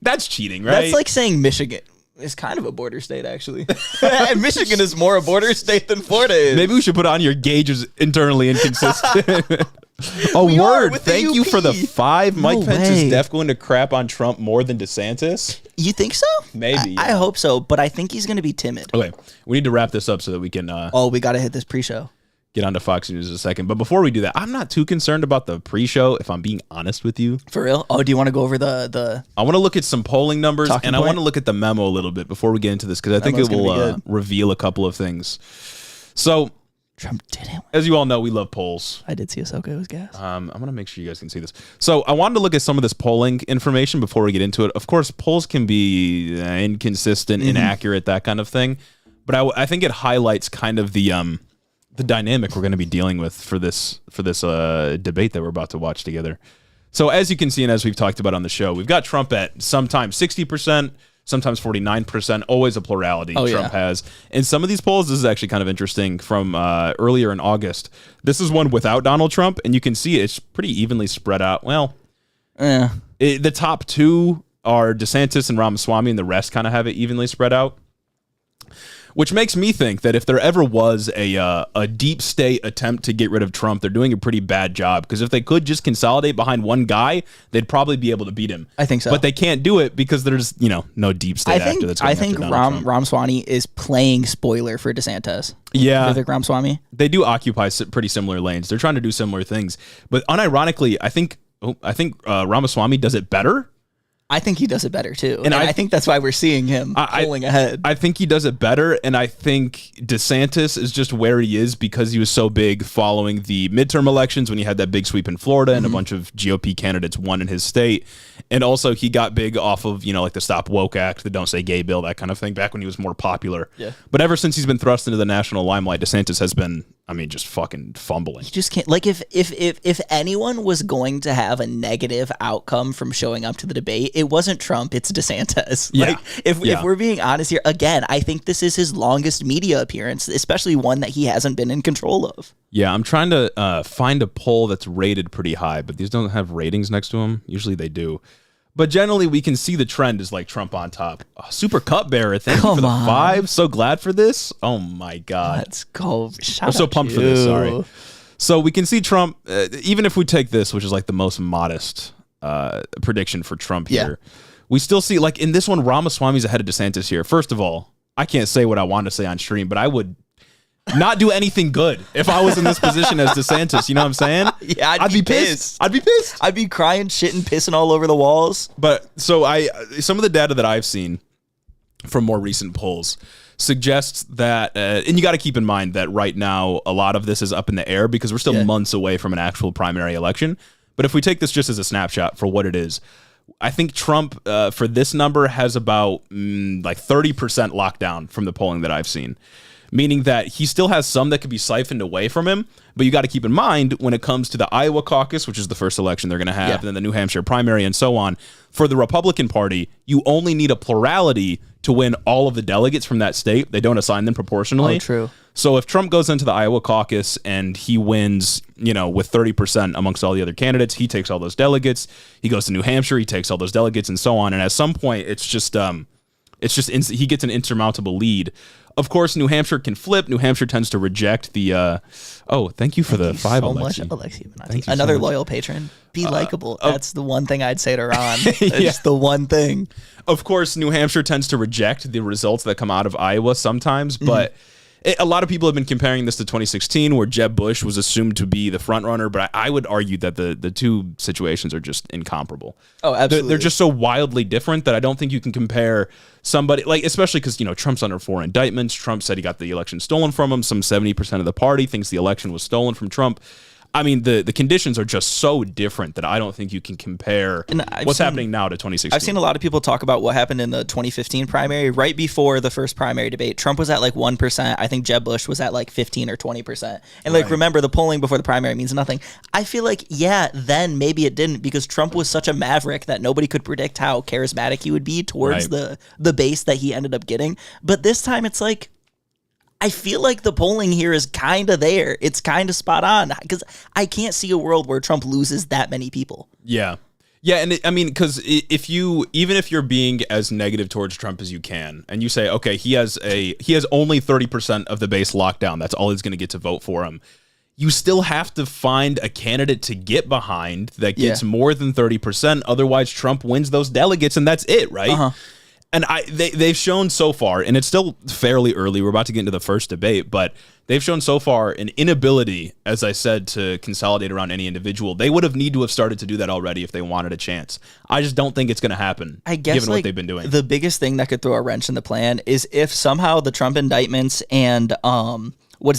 that's cheating, right? That's like saying Michigan is kind of a border state, actually. And Michigan is more a border state than Florida is. Maybe we should put on your gauges internally inconsistent. Thank you for the 5. Mike Pence is definitely going to crap on Trump more than DeSantis. You think so? Maybe. I hope so, but I think he's going to be timid. Okay, we need to wrap this up so that we can. We got to hit this pre-show. Get onto Fox News in a second, but before we do that, I'm not too concerned about the pre-show. If I'm being honest with you, for real. Oh, do you want to go over the? I want to look at some polling numbers, and I want to look at the memo a little bit before we get into this because I think it will reveal a couple of things. So. Trump didn't. As you all know, we love polls. I did see Ahsoka. It was gas. I'm going to make sure you guys can see this. So I wanted to look at some of this polling information before we get into it. Of course, polls can be inconsistent, inaccurate, that kind of thing. But I think it highlights kind of the dynamic we're going to be dealing with for this debate that we're about to watch together. So as you can see, and as we've talked about on the show, we've got Trump at sometimes 60%. Sometimes 49%, always a plurality Trump has. And some of these polls, this is actually kind of interesting from earlier in August. This is one without Donald Trump, and you can see it's pretty evenly spread out. Well, the top 2 are DeSantis and Ramaswamy, and the rest kind of have it evenly spread out. Which makes me think that if there ever was a deep state attempt to get rid of Trump, they're doing a pretty bad job. Because if they could just consolidate behind one guy, they'd probably be able to beat him. I think so. But they can't do it because there's, no deep state actor that's going I think Ramaswamy is playing spoiler for DeSantis. Yeah. Vivek Ramaswamy. They do occupy pretty similar lanes. They're trying to do similar things. But unironically, I think Ramaswamy does it better. I think he does it better too, and I think that's why we're seeing him pulling ahead. I think he does it better, and I think DeSantis is just where he is because he was so big following the midterm elections when he had that big sweep in Florida and a bunch of GOP candidates won in his state, and also he got big off of like the Stop Woke Act, the Don't Say Gay bill, that kind of thing back when he was more popular. Yeah. But ever since he's been thrust into the national limelight, DeSantis has been, just fucking fumbling. He just can't. Like if anyone was going to have a negative outcome from showing up to the debate, it wasn't Trump, it's DeSantis. Yeah. Like if we're being honest here, again, I think this is his longest media appearance, especially one that he hasn't been in control of. Yeah, I'm trying to find a poll that's rated pretty high, but these don't have ratings next to them. Usually they do. But generally, we can see the trend is like Trump on top. Oh, Super Cupbearer, thank you for the 5. So glad for this. Oh my God. Let's go. I'm so pumped for this. Sorry. So we can see Trump, even if we take this, which is like the most modest prediction for Trump here, we still see, like in this one, Ramaswamy's ahead of DeSantis here. First of all, I can't say what I want to say on stream, but I would not do anything good if I was in this position as DeSantis. You know what I'm saying? Yeah, I'd be pissed. I'd be pissed. I'd be crying, shitting, pissing all over the walls. But so some of the data that I've seen from more recent polls suggests that, and you got to keep in mind that right now a lot of this is up in the air because we're still months away from an actual primary election. But if we take this just as a snapshot for what it is, I think Trump for this number has about like 30% locked down from the polling that I've seen. Meaning that he still has some that could be siphoned away from him. But you got to keep in mind when it comes to the Iowa caucus, which is the first election they're going to have, and then the New Hampshire primary and so on. For the Republican Party, you only need a plurality to win all of the delegates from that state. They don't assign them proportionally. Oh, true. So if Trump goes into the Iowa caucus and he wins, with 30% amongst all the other candidates, he takes all those delegates. He goes to New Hampshire, he takes all those delegates and so on. And at some point, it's just he gets an insurmountable lead. Of course, New Hampshire can flip. New Hampshire tends to reject the. Thank you for the 5, Alexi. Another loyal patron. Be likable. That's the one thing I'd say to Ron. It's the one thing. Of course, New Hampshire tends to reject the results that come out of Iowa sometimes, but a lot of people have been comparing this to 2016, where Jeb Bush was assumed to be the front runner. But I would argue that the two situations are just incomparable. Oh, absolutely. They're just so wildly different that I don't think you can compare somebody, like, especially because, Trump's under 4 indictments. Trump said he got the election stolen from him. Some 70% of the party thinks the election was stolen from Trump. I mean, the conditions are just so different that I don't think you can compare what's happening now to 2016. I've seen a lot of people talk about what happened in the 2015 primary. Right before the first primary debate, Trump was at like 1%. I think Jeb Bush was at like 15 or 20%. And remember, the polling before the primary means nothing. I feel like, then maybe it didn't, because Trump was such a maverick that nobody could predict how charismatic he would be towards the base that he ended up getting. But this time it's like, I feel like the polling here is kind of there. It's kind of spot on, because I can't see a world where Trump loses that many people. Yeah. Yeah, and because even if you're being as negative towards Trump as you can, and you say, okay, he has only 30% of the base locked down, that's all he's going to get to vote for him, you still have to find a candidate to get behind that gets more than 30%. Otherwise, Trump wins those delegates, and that's it, right? Uh-huh. And they've shown so far, and it's still fairly early, we're about to get into the first debate, but they've shown so far an inability, as I said, to consolidate around any individual. They would have need to have started to do that already if they wanted a chance. I just don't think it's going to happen, given what they've been doing. The biggest thing that could throw a wrench in the plan is if somehow the Trump indictments and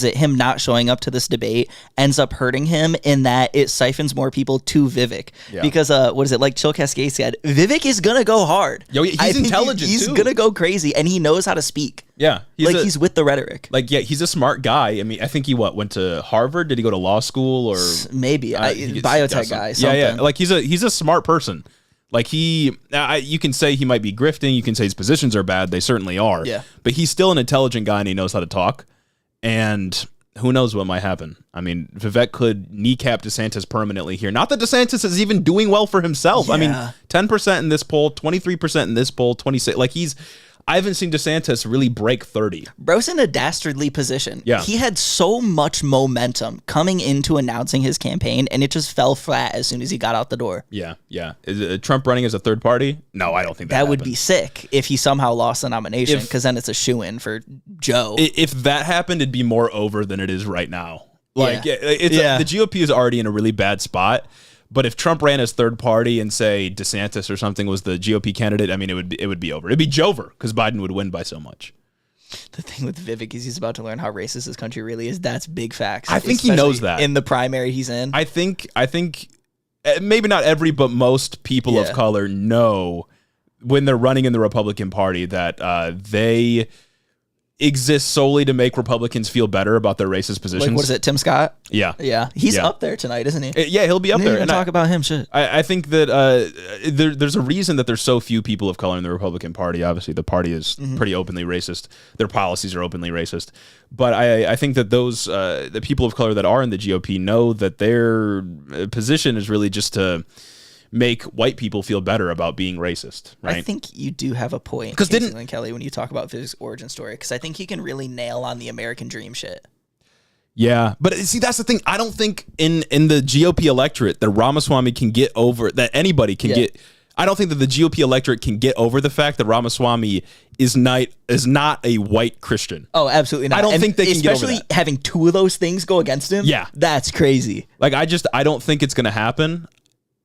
him not showing up to this debate ends up hurting him in that it siphons more people to Vivek. Yeah. Because, like Chill Cascade said, Vivek is going to go hard. Yo, he's intelligent, He's going to go crazy, and he knows how to speak. Yeah. He's with the rhetoric. He's a smart guy. I mean, I think he went to Harvard? Did he go to law school? Or maybe. Biotech guy. Something. Yeah. Like, he's a smart person. Like, you can say he might be grifting. You can say his positions are bad. They certainly are. Yeah. But he's still an intelligent guy, and he knows how to talk. And who knows what might happen? I mean, Vivek could kneecap DeSantis permanently here. Not that DeSantis is even doing well for himself. Yeah. I mean, 10% in this poll, 23% in this poll, 26. Like I haven't seen DeSantis really break 30. Bro's in a dastardly position. Yeah. He had so much momentum coming into announcing his campaign, and it just fell flat as soon as he got out the door. Yeah. Is Trump running as a third party? No, I don't think that would be sick if he somehow lost the nomination, because then it's a shoo-in for Joe. If that happened, it'd be more over than it is right now. Like, the GOP is already in a really bad spot. But if Trump ran as third party and say DeSantis or something was the GOP candidate, I mean, it would be over. It'd be Jover because Biden would win by so much. The thing with Vivek is he's about to learn how racist this country really is. That's big facts. I think he knows that in the primary he's in. I think maybe not every, but most people of color know when they're running in the Republican Party that they exist solely to make Republicans feel better about their racist positions. Like, what is it, Tim Scott? Yeah. He's up there tonight, isn't he? Yeah, he'll be up there. And talk about him, shit. I think that there's a reason that there's so few people of color in the Republican Party. Obviously, the party is pretty openly racist. Their policies are openly racist. But I think that those the people of color that are in the GOP know that their position is really just to make white people feel better about being racist, right? I think you do have a point, because Kelly, when you talk about Vivek's origin story, because I think he can really nail on the American dream shit. Yeah, but see, that's the thing. I don't think in the GOP electorate that Ramaswamy can get over, that anybody can get. I don't think that the GOP electorate can get over the fact that Ramaswamy is not a white Christian. Oh, absolutely not. I don't think they can get over that. Especially having two of those things go against him. Yeah, that's crazy. Like, I don't think it's going to happen.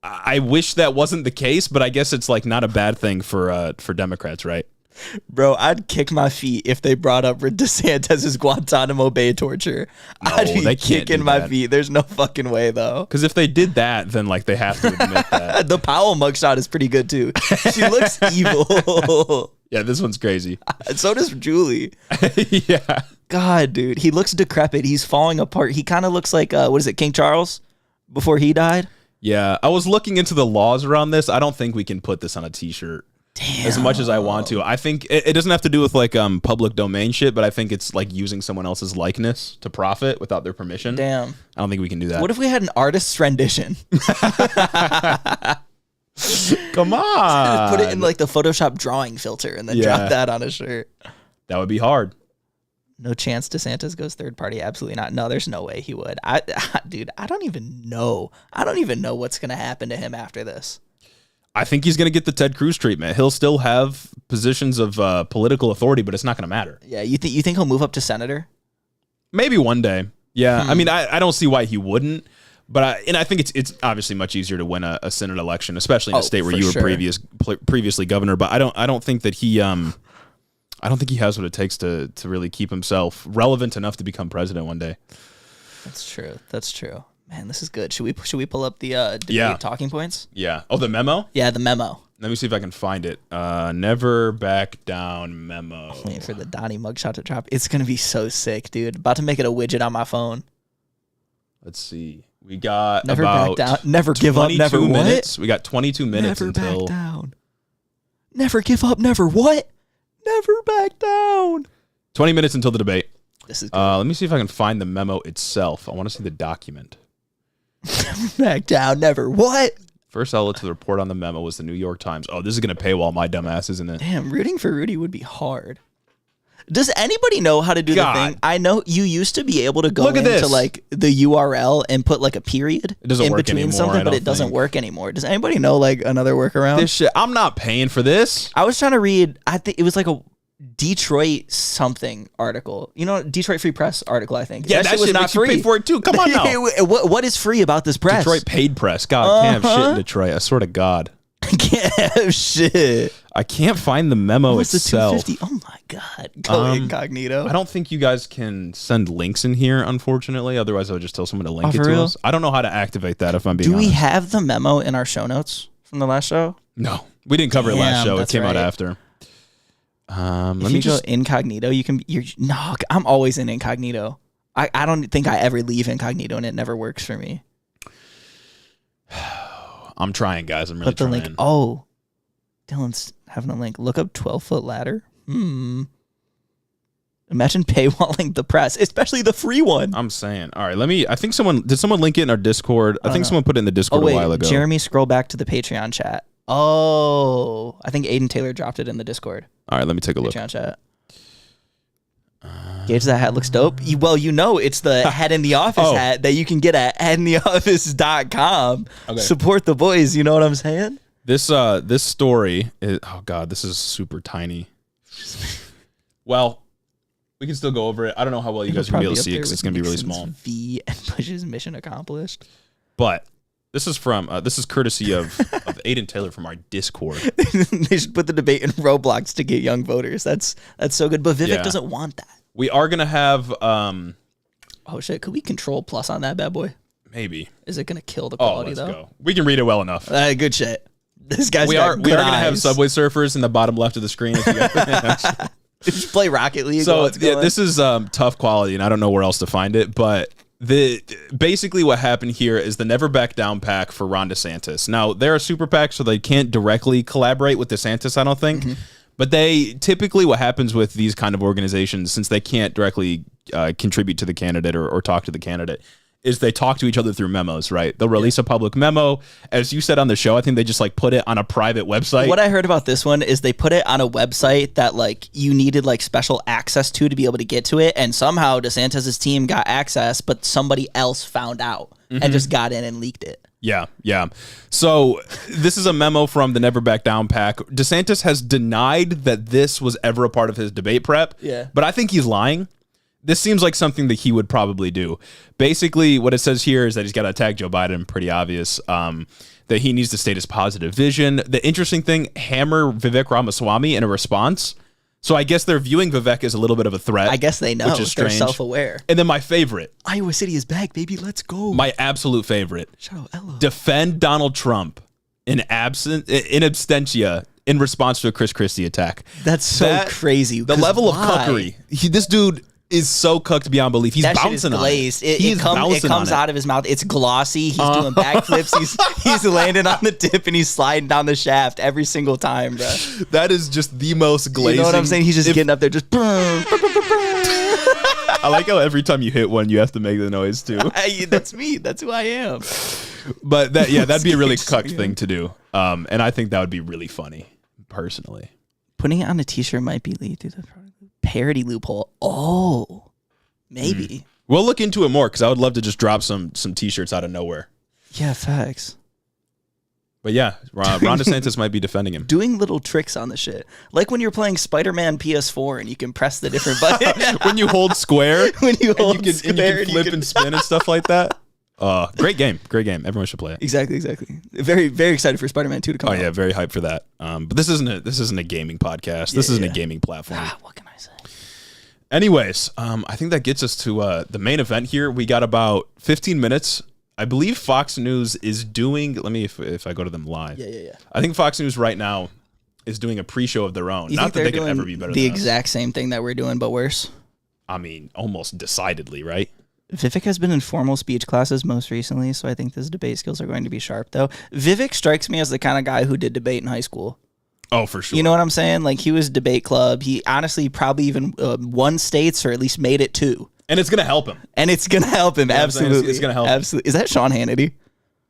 I wish that wasn't the case, but I guess it's like not a bad thing for Democrats, right? Bro, I'd kick my feet if they brought up DeSantis' Guantanamo Bay torture. No, I'd be kicking my feet. There's no fucking way, though. Because if they did that, then like they have to admit that. The Powell mugshot is pretty good, too. She looks evil. Yeah, this one's crazy. So does Julie. Yeah. God, dude. He looks decrepit. He's falling apart. He kind of looks like, King Charles before he died? Yeah, I was looking into the laws around this. I don't think we can put this on a t-shirt. Damn. As much as I want to. I think it doesn't have to do with like public domain shit, but I think it's like using someone else's likeness to profit without their permission. Damn. I don't think we can do that. What if we had an artist's rendition? Come on. Put it in like the Photoshop drawing filter and then drop that on a shirt. That would be hard. No chance DeSantis goes third party. Absolutely not. No, there's no way he would. Dude, I don't even know. I don't even know what's going to happen to him after this. I think he's going to get the Ted Cruz treatment. He'll still have positions of political authority, but it's not going to matter. Yeah, you think he'll move up to senator? Maybe one day. Yeah, I mean, I don't see why he wouldn't. But I think it's obviously much easier to win a Senate election, especially in a state where you were previously governor. But I don't think that he I don't think he has what it takes to really keep himself relevant enough to become president one day. That's true. Man, this is good. Should we pull up the debate talking points? Yeah. Oh, the memo? Yeah, the memo. Let me see if I can find it. Never back down memo. Waiting for the Donnie mugshot to drop. It's gonna be so sick, dude. About to make it a widget on my phone. Let's see. We got never about back down. Never give up. Never minutes. What? We got 22 minutes never until. Back down. Never give up. Never what? Never back down. 20 minutes until the debate. This is good. Let me see if I can find the memo itself. I want to see the document. Never back down. Never what? First outlet to the report on the memo was the New York Times. Oh, this is going to paywall my dumb ass, isn't it? Damn, rooting for Rudy would be hard. Does anybody know how to do the thing? I know you used to be able to go into like the URL and put like a period in between something, but it doesn't work anymore. Does anybody know like another workaround? This shit, I'm not paying for this. I was trying to read, I think it was like a Detroit something article. You know, Detroit Free Press artitle, I think. Yeah, that shit was not free. You pay for it too. Come on now. What is free about this press? Detroit paid press. God, can't have shit in Detroit. I swear to God. I can't have shit. I can't find the memo itself. The 250? Oh my God. Go incognito. I don't think you guys can send links in here, unfortunately. Otherwise, I would just tell someone to link it to us. I don't know how to activate that, if I'm being honest. Do we have the memo in our show notes from the last show? No. We didn't cover it last show. It came out after. Let me go incognito. No, I'm always in incognito. I don't think I ever leave incognito, and it never works for me. I'm trying, guys. I'm really trying. Link. Oh, Dylan's having a link. Look up 12-foot ladder. Oh, Imagine paywalling the press, especially the free one. I'm saying. All right, I think did someone link it in our Discord? I think someone put it in the Discord a while ago. Jeremy, scroll back to the Patreon chat. Oh, I think Aiden Taylor dropped it in the Discord. All right, let me take a look. Patreon chat. Gage, that hat looks dope. It's the Head in the Office hat that you can get at headintheoffice.com. Okay. Support the boys, you know what I'm saying? This story is, oh God, this is super tiny. Well, we can still go over it. I don't know how well you guys are going to be able to see it because it's going to be really small. V and Bush's mission accomplished. But this is courtesy of Aiden Taylor from our Discord. They should put the debate in Roblox to get young voters. That's so good. But Vivek doesn't want that. We are going to have... oh, shit. Could we control plus on that bad boy? Maybe. Is it going to kill the quality, though? Go. We can read it well enough. Good shit. This guy's we are going to have Subway Surfers in the bottom left of the screen. If you guys just play Rocket League. So this is tough quality, and I don't know where else to find it, but... basically what happened here is the Never Back Down pack for Ron DeSantis. Now, they're a super PAC, so they can't directly collaborate with DeSantis, I don't think. Mm-hmm. But they typically what happens with these kind of organizations, since they can't directly contribute to the candidate or talk to the candidate, is they talk to each other through memos, right? They'll release a public memo. As you said on the show, I think they just put it on a private website. What I heard about this one is they put it on a website that you needed special access to be able to get to it. And somehow DeSantis' team got access, but somebody else found out and just got in and leaked it. Yeah. So this is a memo from the Never Back Down PAC. DeSantis has denied that this was ever a part of his debate prep. Yeah. But I think he's lying. This seems like something that he would probably do. Basically, what it says here is that he's got to attack Joe Biden. Pretty obvious. That he needs to state his positive vision. The interesting thing, hammer Vivek Ramaswamy in a response. So I guess they're viewing Vivek as a little bit of a threat. I guess they know. Which is strange. They're self-aware. And then my favorite. Iowa City is back, baby. Let's go. My absolute favorite. Shout out Ella. Defend Donald Trump in absentia in response to a Chris Christie attack. That's so crazy. The level of cuckery. This dude is so cooked beyond belief. He's bouncing on it. It comes out of his mouth. It's glossy. He's doing backflips. He's landing on the tip and he's sliding down the shaft every single time, bro. That is just the most glazing. You know what I'm saying? He's just getting up there, just. I like how every time you hit one, you have to make the noise too. That's me. That's who I am. But that'd be a really cucked thing to do. And I think that would be really funny, personally. Putting it on a t-shirt might be lead to the parody loophole. Oh, maybe. We'll look into it more because I would love to just drop some t-shirts out of nowhere. Yeah, facts. But yeah, Ron DeSantis might be defending him. Doing little tricks on the shit. Like when you're playing Spider-Man PS4 and you can press the different buttons. When you hold square. And you can flip and spin and stuff like that. Great game. Everyone should play it. Exactly. Very, very excited for Spider-Man 2 to come out. Oh yeah, very hyped for that. But this isn't a gaming podcast. This isn't a gaming platform. What can I say? Anyways, I think that gets us to the main event here. We got about 15 minutes. I believe Fox News is doing. Let me if I go to them live. Yeah. I think Fox News right now is doing a pre-show of their own. You Not that they can ever be better. The than exact us. same thing that we're doing, but worse. I mean, almost decidedly, right? Vivek has been in formal speech classes most recently, so I think his debate skills are going to be sharp, though. Vivek strikes me as the kind of guy who did debate in high school. Oh, for sure. You know what I'm saying? He was debate club. He honestly probably even won states or at least made it 2. And it's going to help him. Absolutely. It's going to help. Absolutely. Is that Sean Hannity?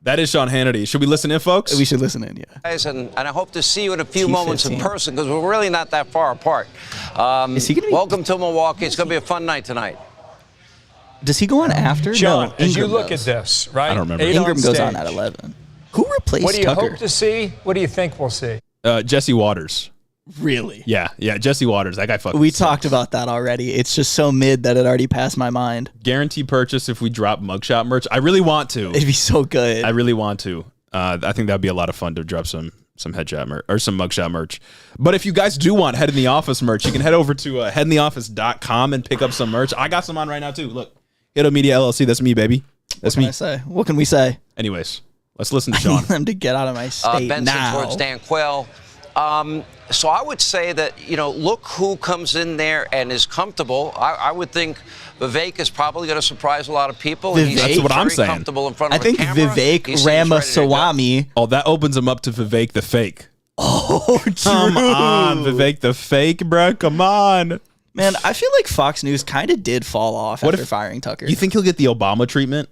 That is Sean Hannity. Should we listen in, folks? We should listen in, yeah. Guys, and I hope to see you in a few moments in person because we're really not that far apart. Is he gonna be... Welcome to Milwaukee. It's going to be a fun night tonight. Does he go on after? John, no, as you look at this, right? I don't remember. Ingram goes on at 11. Who replaced Tucker? What do you hope to see? What do you think we'll see? Jesse Waters. Really? Yeah, Jesse Waters. That guy fucking We talked about that already. It's just so mid that it already passed my mind. Guaranteed purchase if we drop mugshot merch. I really want to. It'd be so good. I really want to. I think that'd be a lot of fun to drop some headshot merch or some mugshot merch. But if you guys do want Head in the Office merch, you can head over to headintheoffice.com and pick up some merch. I got some on right now too. Look, Hito Media LLC. That's me, baby. That's me. What can we say? Anyways, let's listen to Sean. I need them to get out of my state Benson now. towards Dan Quayle. So I would say that, look who comes in there and is comfortable. I would think Vivek is probably going to surprise a lot of people. Vivek? That's what I'm saying. Comfortable in front I of think a camera. Vivek Ramaswamy. Oh, that opens him up to Vivek the fake. Oh, true. Come on, Vivek the fake, bro. Come on. Man, I feel like Fox News kind of did fall off after firing Tucker. You think he'll get the Obama treatment?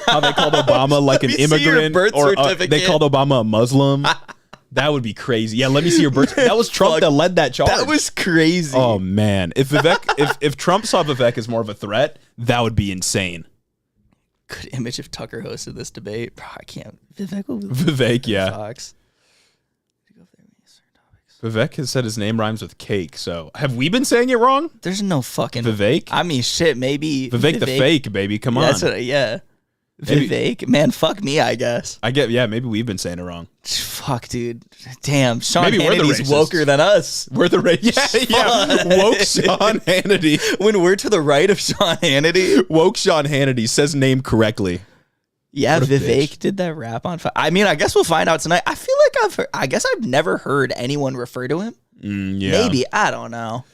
How they called Obama like an immigrant, or they called Obama a Muslim? That would be crazy. Yeah, let me see your birth. That was Trump that led that charge. That was crazy. Oh man, if Trump saw Vivek as more of a threat, that would be insane. Good image if Tucker hosted this debate. Bro, I can't. Vivek, yeah. Fox. Vivek has said his name rhymes with cake, so have we been saying it wrong? There's no fucking Vivek. I mean, shit, maybe Vivek the fake, baby. Come on. Vivek. Man, fuck me, I guess. Maybe we've been saying it wrong. Fuck, dude. Damn, Sean Maybe Hannity's woker than us. We're the racist. Yeah. Woke Sean Hannity. When we're to the right of Sean Hannity. Woke Sean Hannity says name correctly. Yeah, Vivek did that rap on. I mean, I guess we'll find out tonight. I feel like I've never heard anyone refer to him. Yeah. Maybe, I don't know.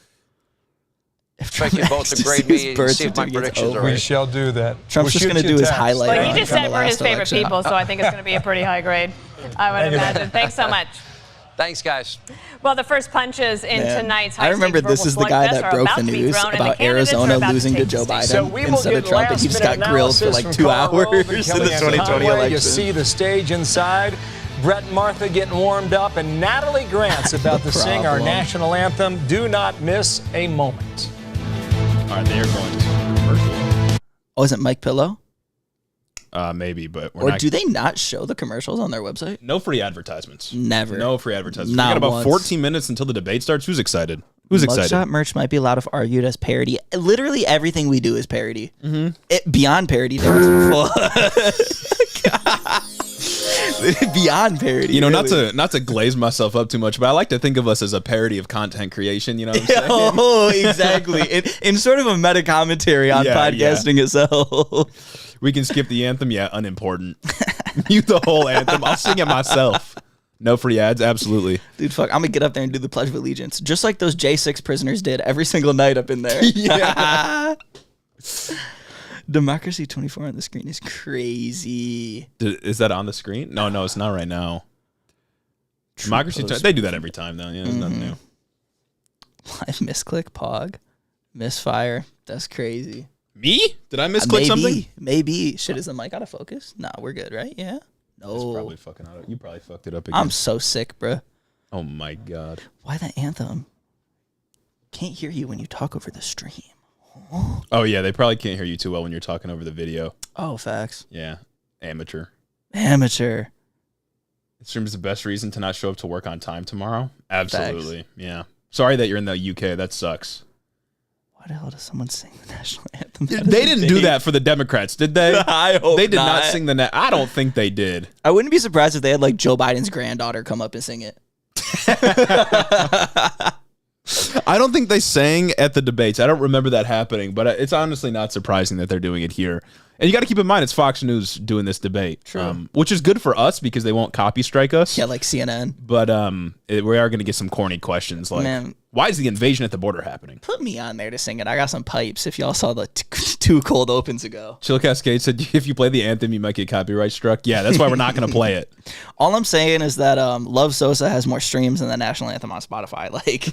If Trump you both degrade me and see if my predictions are right. We shall do that. Trump's just going to do his highlight. Well, he just said we're his favorite people, so I think it's going to be a pretty high grade, I would imagine. Thanks so much. Thanks, guys. Well, the first punches in tonight's I remember this is the guy that broke the news about Arizona losing to Joe Biden so instead of Trump, and he just got grilled for like 2 hours in the 2020 election. You see the stage inside. Brett and Martha getting warmed up, and Natalie Grant's about to sing our national anthem. Do not miss a moment. All right, they're going to commercial. Oh, is it Mike Pillow? Maybe, but we're do they not show the commercials on their website? No free advertisements. Never. No free advertisements. Not we got about once. 14 minutes until the debate starts. Who's excited? Who's excited? Mugshot merch might be allowed if argued as parody. Literally everything we do is parody. Beyond parody. Beyond parody. You know, not to glaze myself up too much, but I like to think of us as a parody of content creation. You know what I'm saying? Oh, exactly. in sort of a meta commentary on podcasting itself. We can skip the anthem. Yeah, unimportant. Mute the whole anthem. I'll sing it myself. No free ads. Absolutely. Dude, fuck. I'm going to get up there and do the Pledge of Allegiance. Just like those J6 prisoners did every single night up in there. Yeah. Democracy 24 on the screen is crazy. Is that on the screen? No, it's not right now. Democracy. They do that every time, though. Yeah, there's nothing new. Live misclick, Pog. Misfire. That's crazy. Me? Did I misclick something? Maybe. Shit, is the mic out of focus? Nah, we're good, right? Yeah. No. It's probably fucking out. You probably fucked it up again. I'm so sick, bro. Oh my god. Why the anthem? Can't hear you when you talk over the stream. Oh yeah, they probably can't hear you too well when you're talking over the video. Oh, facts. Yeah. Amateur. This stream is the best reason to not show up to work on time tomorrow. Absolutely. Facts. Yeah. Sorry that you're in the UK. That sucks. Why the hell does someone sing the national anthem? They didn't do that for the Democrats, did they? I hope they did not sing the I don't think they did. I wouldn't be surprised if they had like Joe Biden's granddaughter come up and sing it. I don't think they sang at the debates. I don't remember that happening, but it's honestly not surprising that they're doing it here. And you got to keep in mind, it's Fox News doing this debate, which is good for us because they won't copy strike us. Yeah, like CNN. But we are going to get some corny questions like, why is the invasion at the border happening? Put me on there to sing it. I got some pipes if y'all saw the 2 cold opens ago. Chill Cascade said, if you play the anthem, you might get copyright struck. Yeah, that's why we're not going to play it. All I'm saying is that Love Sosa has more streams than the national anthem on Spotify. Like,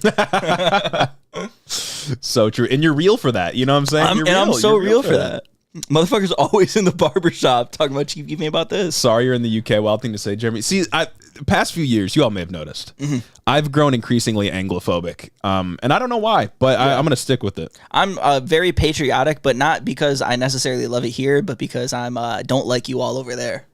so true. And you're real for that. You know what I'm saying? I'm so real for that. Motherfuckers always in the barbershop talking about Chief. Give me about this. Sorry, you're in the UK. Wild thing to say, Jeremy. See, past few years, you all may have noticed, I've grown increasingly Anglophobic, and I don't know why, but I'm going to stick with it. I'm very patriotic, but not because I necessarily love it here, but because I'm don't like you all over there.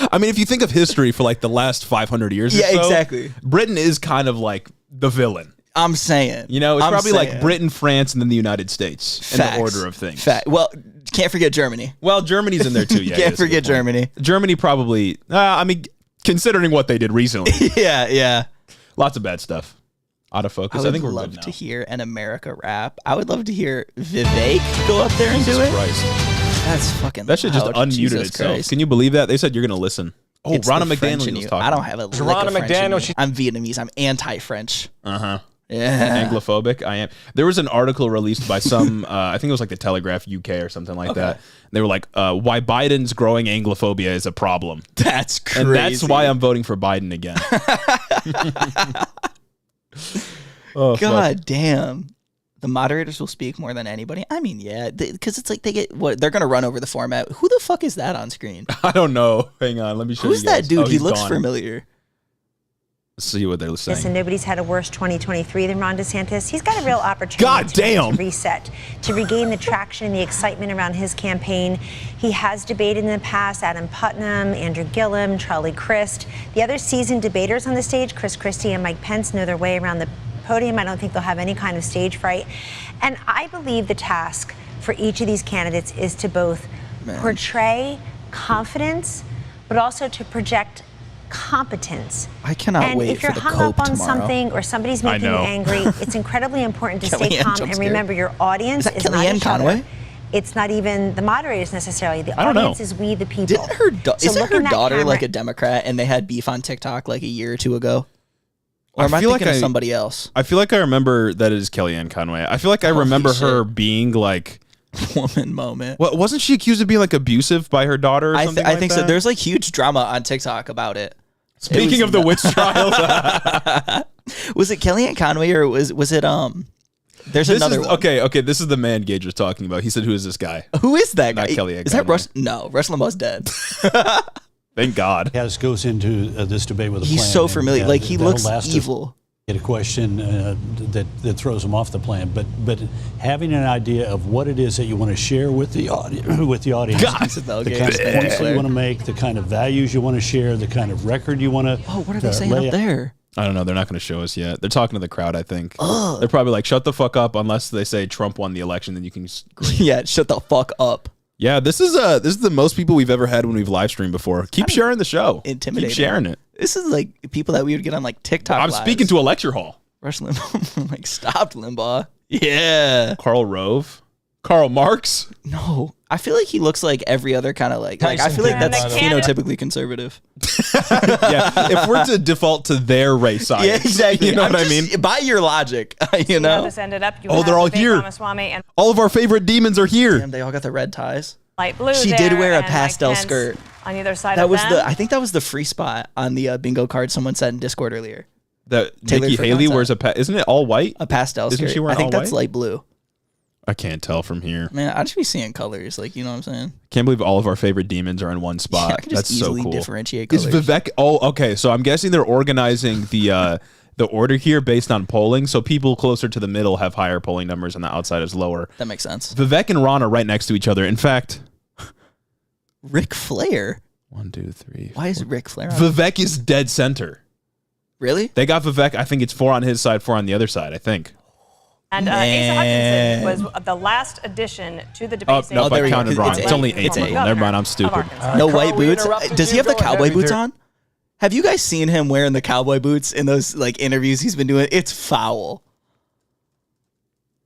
I mean, if you think of history for like the last 500 years, or so, exactly. Britain is kind of like the villain. I'm saying. You know, it's probably like Britain, France, and then the United States in the order of things. Well, can't forget Germany. Well, Germany's in there too. Yeah, can't forget Germany. Germany probably, I mean, considering what they did recently. Yeah. Lots of bad stuff. Out of focus. I think we're good now. I would love to hear an America rap. I would love to hear Vivek go up there and do it. Christ. That's fucking That should just unmuted itself. Christ. Can you believe that? They said you're going to listen. Oh, Ronna McDaniel was talking. I don't have a Ronna McDaniel. I'm Vietnamese. I'm anti-French. Uh-huh. Yeah. Anglophobic. I am. There was an article released by some, I think it was like the Telegraph UK or something like that. They were like, why Biden's growing Anglophobia is a problem. That's crazy. And that's why I'm voting for Biden again. Oh, God damn. The moderators will speak more than anybody. I mean, yeah, because it's like they're going to run over the format. Who the fuck is that on screen? I don't know. Hang on, let me show you. Who's that dude? Oh, he looks familiar. Let's see what they're saying. And nobody's had a worse 2023 than Ron DeSantis. He's got a real opportunity to reset, to regain the traction and the excitement around his campaign. He has debated in the past Adam Putnam, Andrew Gillum, Charlie Crist. The other seasoned debaters on the stage, Chris Christie and Mike Pence, know their way around the podium. I don't think they'll have any kind of stage fright. And I believe the task for each of these candidates is to both portray confidence, but also to project competence. I cannot wait for the And if you're hung up on something or somebody's making you angry, it's incredibly important to stay calm and remember your audience is not each other. It's not even the moderators necessarily. The audience is we the people. Isn't her daughter like a Democrat and they had beef on TikTok like a year or two ago? Or am I thinking of somebody else? I feel like I remember that it is Kellyanne Conway. I feel like I remember her being like woman moment. What wasn't she accused of being like abusive by her daughter or something I think so. There's like huge drama on TikTok about it. Speaking of the witch trials, was it Kellyanne Conway or was it there's another one. Okay, this is the man Gage was talking about. He said, "Who is this guy?" Who is that guy? Not Kellyanne is Conway. that Rush? No, Rush Limbaugh's dead. Thank God. Goes into this debate with a plan. He's so familiar. Like he looks evil. Get a question that throws him off the plan, but having an idea of what it is that you want to share with the audience, God, the kind of points that you want to make, the kind of values you want to share, the kind of record you want to. Oh, what are they saying up there? I don't know. They're not going to show us yet. They're talking to the crowd, I think. They're probably like, shut the fuck up unless they say Trump won the election, then you can scream. Yeah, shut the fuck up. Yeah, this is the most people we've ever had when we've live streamed before. Keep sharing the show. Intimidating. Keep sharing it. This is like people that we would get on like TikTok. I'm speaking to a lecture hall. Rush Limbaugh like stopped Limbaugh. Yeah. Karl Rove. Karl Marx. No. I feel like he looks like every other kind of like I feel like that's phenotypically conservative. Yeah. If we're to default to their race science. Yeah, exactly. You know what I mean? By your logic, you know. This ended up, they're all here. And all of our favorite demons are here. Damn, they all got the red ties. Light blue. She did wear a pastel skirt on either side. That of was them. I think that was the free spot on the bingo card someone said in Discord earlier. That Nikki Haley wears isn't it all white? A pastel skirt. She wearing I think all that's white? light blue. I can't tell from here. Man, I just be seeing colors, like, you know what I'm saying? Can't believe all of our favorite demons are in one spot. Yeah, I can just That's so easily cool. differentiate colors. Is Vivek? Oh, okay. So I'm guessing they're organizing the order here based on polling. So people closer to the middle have higher polling numbers, and the outside is lower. That makes sense. Vivek and Ron are right next to each other. In fact, Ric Flair. 1, 2, 3. Why is Ric Flair on? Vivek is dead center. Really? They got Vivek. I think it's 4 on his side, 4 on the other side. I think. And Asa Hutchinson was the last addition to the debate. No, I counted wrong. It's only 8. Never mind. I'm stupid. No white boots. Does he have the cowboy boots on? Have you guys seen him wearing the cowboy boots in those like interviews he's been doing? It's foul.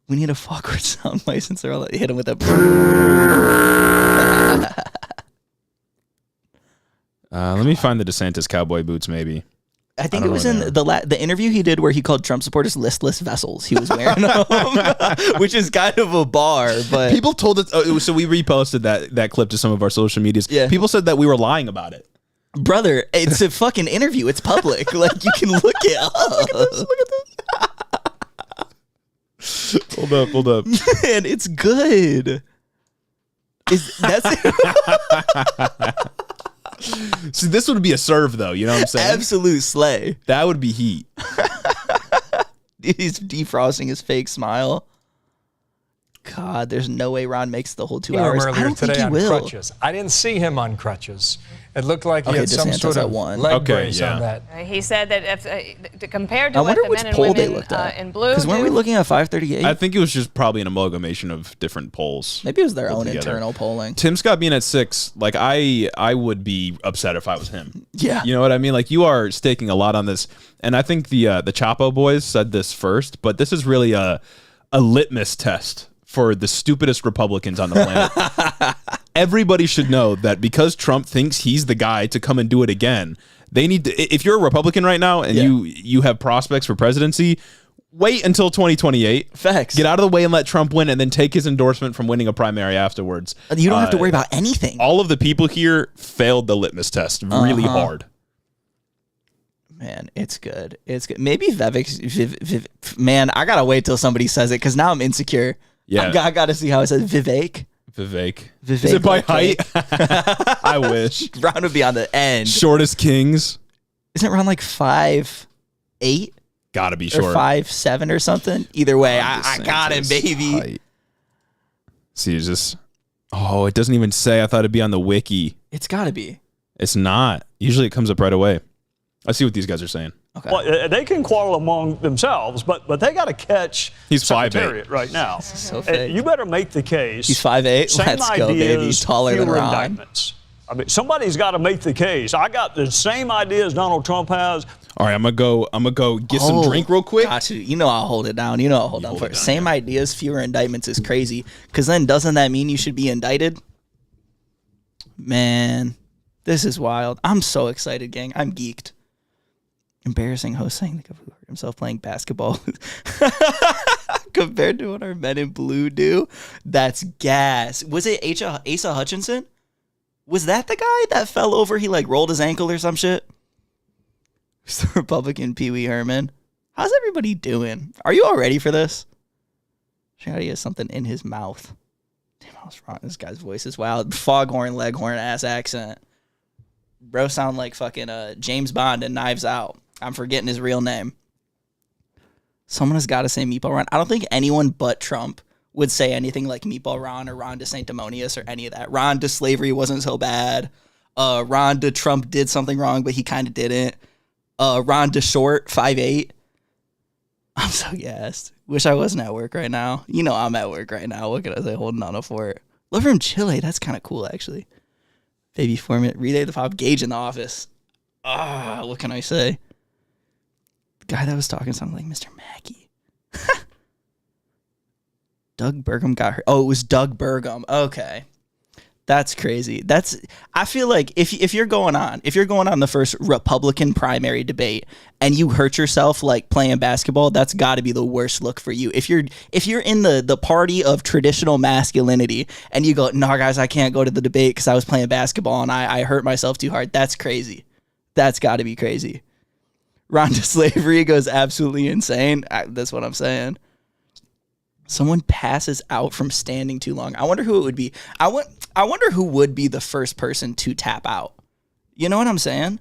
We need a Foghorn sound license or I'll hit him with a. Let me find the DeSantis cowboy boots, maybe. I think it was in the interview he did where he called Trump supporters listless vessels. He was wearing them, which is kind of a bar. But people told us. So we reposted that clip to some of our social medias. Yeah. People said that we were lying about it. Brother, it's a fucking interview. It's public. Like you can look it up. Look at this. Hold up. And it's good. See, this would be a serve, though. You know what I'm saying? Absolute slay. That would be heat. He's defrosting his fake smile. God, there's no way Ron makes the whole 2 hours. I don't think he will. Crutches. I didn't see him on crutches. It looked like he had some DeSantis sort of leg brace on that. He said that if compared to I wonder what the which men and poll they women looked at. in blue Because weren't we looking at 538? I think it was just probably an amalgamation of different polls. Maybe it was their own internal polling. Tim Scott being at 6, like I would be upset if I was him. Yeah. You know what I mean? Like you are staking a lot on this. And I think the Chapo boys said this first, but this is really a litmus test for the stupidest Republicans on the planet. Everybody should know that because Trump thinks he's the guy to come and do it again, they need to, if you're a Republican right now and you have prospects for presidency, wait until 2028. Facts. Get out of the way and let Trump win and then take his endorsement from winning a primary afterwards. You don't have to worry about anything. All of the people here failed the litmus test really hard. Man, it's good. It's good. Maybe Vivek. Man, I gotta wait till somebody says it because now I'm insecure. Yeah, I gotta see how it says Vivek. Vivek. Is it by height? I wish. Ron would be on the end. Shortest kings. Isn't Ron like 5'8"? Gotta be short. Or 5'7" or something. Either way, I got him, baby. Height. See, it's just. Oh, it doesn't even say. I thought it'd be on the wiki. It's gotta be. It's not. Usually it comes up right away. Let's see what these guys are saying. Okay. Well, they can quarrel among themselves, but they got to catch. He's 5'8" right now. So fake. You better make the case. He's 5'8". Let's go, baby. Taller than Ron. Indictments. I mean, somebody's got to make the case. I got the same ideas Donald Trump has. All right, I'm gonna go get some drink real quick. Got you. You know I'll hold it down. I'll hold down for it. Same ideas, fewer indictments is crazy. Because then doesn't that mean you should be indicted? Man, this is wild. I'm so excited, gang. I'm geeked. Embarrassing host saying the guy who hurt himself playing basketball compared to what our men in blue do. That's gas. Was it Asa Hutchinson? Was that the guy that fell over? He like rolled his ankle or some shit. It's the Republican Pee Wee Herman. How's everybody doing? Are you all ready for this? He has something in his mouth. Damn, I was wrong. This guy's voice is wild. Foghorn, leghorn ass accent. Bro sound like fucking James Bond and Knives Out. I'm forgetting his real name. Someone has got to say Meatball Ron. I don't think anyone but Trump would say anything like Meatball Ron or Ron DeSanctimonious or any of that. Ron to slavery wasn't so bad. Ron to Trump did something wrong, but he kind of didn't. Ron to short, 5'8". I'm so gassed. Wish I wasn't at work right now. I'm at work right now. What can I say? Holding on a fort. Love from Chile. That's kind of cool, actually. Baby Foreman. Relay the Pop. Gage in the office. What can I say? Guy that was talking sounded like Mr. Mackey. Doug Burgum got hurt. Oh, it was Doug Burgum. Okay. That's crazy. I feel like if you're going on the first Republican primary debate and you hurt yourself like playing basketball, that's got to be the worst look for you. If you're in the party of traditional masculinity and you go, "No, guys, I can't go to the debate because I was playing basketball and I hurt myself too hard." That's crazy. That's got to be crazy. Ron to slavery goes absolutely insane. That's what I'm saying. Someone passes out from standing too long. I wonder who it would be. I wonder who would be the first person to tap out. You know what I'm saying?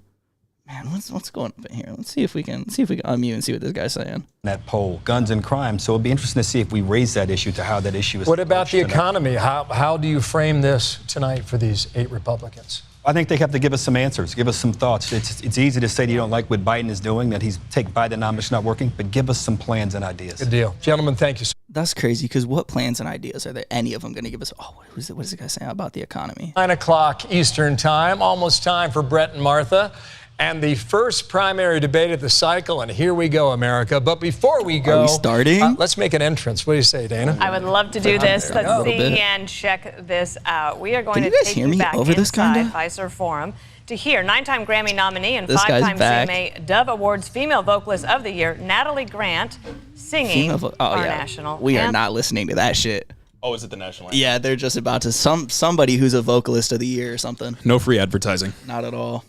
Man, what's going on here? Let's see if we can unmute and see what this guy's saying. That poll, guns and crime. So it'll be interesting to see if we raise that issue to how that issue is. What about the economy? How do you frame this tonight for these 8 Republicans? I think they have to give us some answers, give us some thoughts. It's easy to say you don't like what Biden is doing, that he's Bidenomics not working, but give us some plans and ideas. Good deal. Gentlemen, thank you. That's crazy, because what plans and ideas are there? Any of them going to give us? Oh, what is the guy saying about the economy? 9 o'clock Eastern time, almost time for Brett and Martha. And the first primary debate of the cycle, and here we go, America. But before we go, are we starting? Let's make an entrance. What do you say, Dana? I would love to do this. Let's see and check this out. We are going to take you back over this inside Pfizer Forum to hear 9-time Grammy nominee and 5-time CMA Dove Awards Female Vocalist of the Year, Natalie Grant, singing our national We anthem. are not listening to that shit. Oh, is it the national anthem? Yeah, they're just about to somebody who's a vocalist of the year or something. No free advertising. Not at all.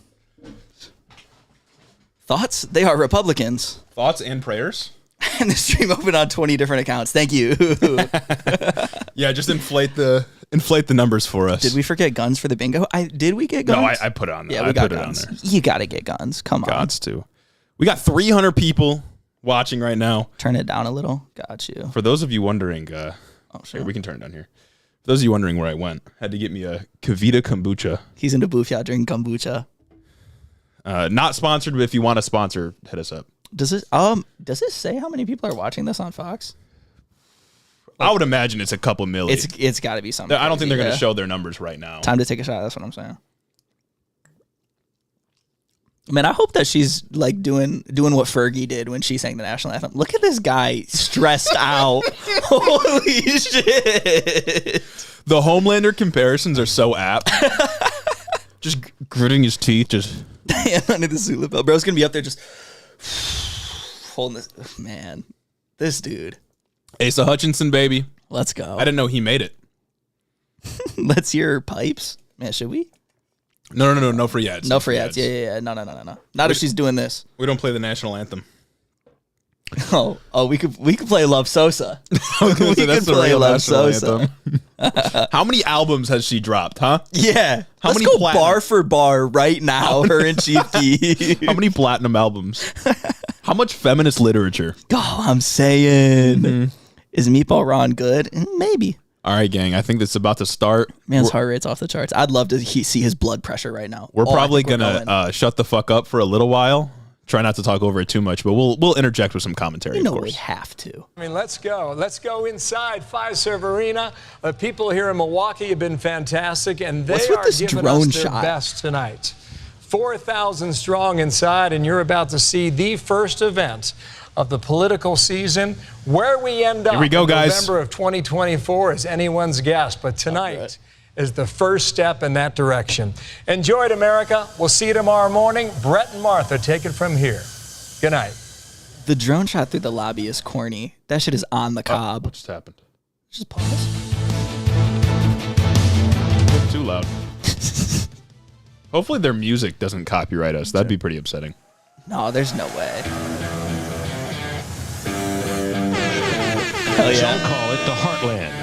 Thoughts? They are Republicans. Thoughts and prayers? And the stream opened on 20 different accounts. Thank you. Yeah, just inflate the numbers for us. Did we forget guns for the bingo? Did we get guns? No, I put it on there. Yeah, we got guns. On there. You got to get guns. Come on. Gots to. We got 300 people watching right now. Turn it down a little. Got you. For those of you wondering, sure, we can turn it down here. For those of you wondering where I went, had to get me a Kavita kombucha. He's into booth drinking kombucha. Not sponsored, but if you want to sponsor, hit us up. Does it say how many people are watching this on Fox? I would imagine it's a couple million. It's got to be something. I don't think they're going to show their numbers right now. Time to take a shot. That's what I'm saying. Man, I hope that she's like doing what Fergie did when she sang the national anthem. Look at this guy stressed out. Holy shit! The Homelander comparisons are so apt. Just gritting his teeth, just under the suit lapel. Bro's gonna be up there just holding this. Man, this dude. Asa Hutchinson, baby. Let's go. I didn't know he made it. Let's hear pipes. Man, should we? No free ads. No free ads. Yeah. No. Not if she's doing this. We don't play the national anthem. Oh, we could play Love Sosa. We could play Love Sosa. How many albums has she dropped, huh? Yeah. Let's go bar for bar right now, her and Chief Keef. How many platinum albums? How much feminist literature? Oh, I'm saying. Is Meatball Ron good? Maybe. All right, gang. I think this is about to start. Man's heart rate's off the charts. I'd love to see his blood pressure right now. We're probably going to shut the fuck up for a little while. Try not to talk over it too much, but we'll interject with some commentary, of course. we have to. I mean, let's go. Let's go inside Fiserv Arena. People here in Milwaukee have been fantastic, and they are giving us their best tonight. 4,000 strong inside, and you're about to see the first event of the political season. Where we end up in November of 2024 is anyone's guess, but tonight is the first step in that direction. Enjoy it, America. We'll see you tomorrow morning. Brett and Martha take it from here. Good night. The drone shot through the lobby is corny. That shit is on the cob. What just happened? Just pause. Too loud. Hopefully their music doesn't copyright us. That'd be pretty upsetting. No, there's no way. Hell yeah. Some call it the Heartland.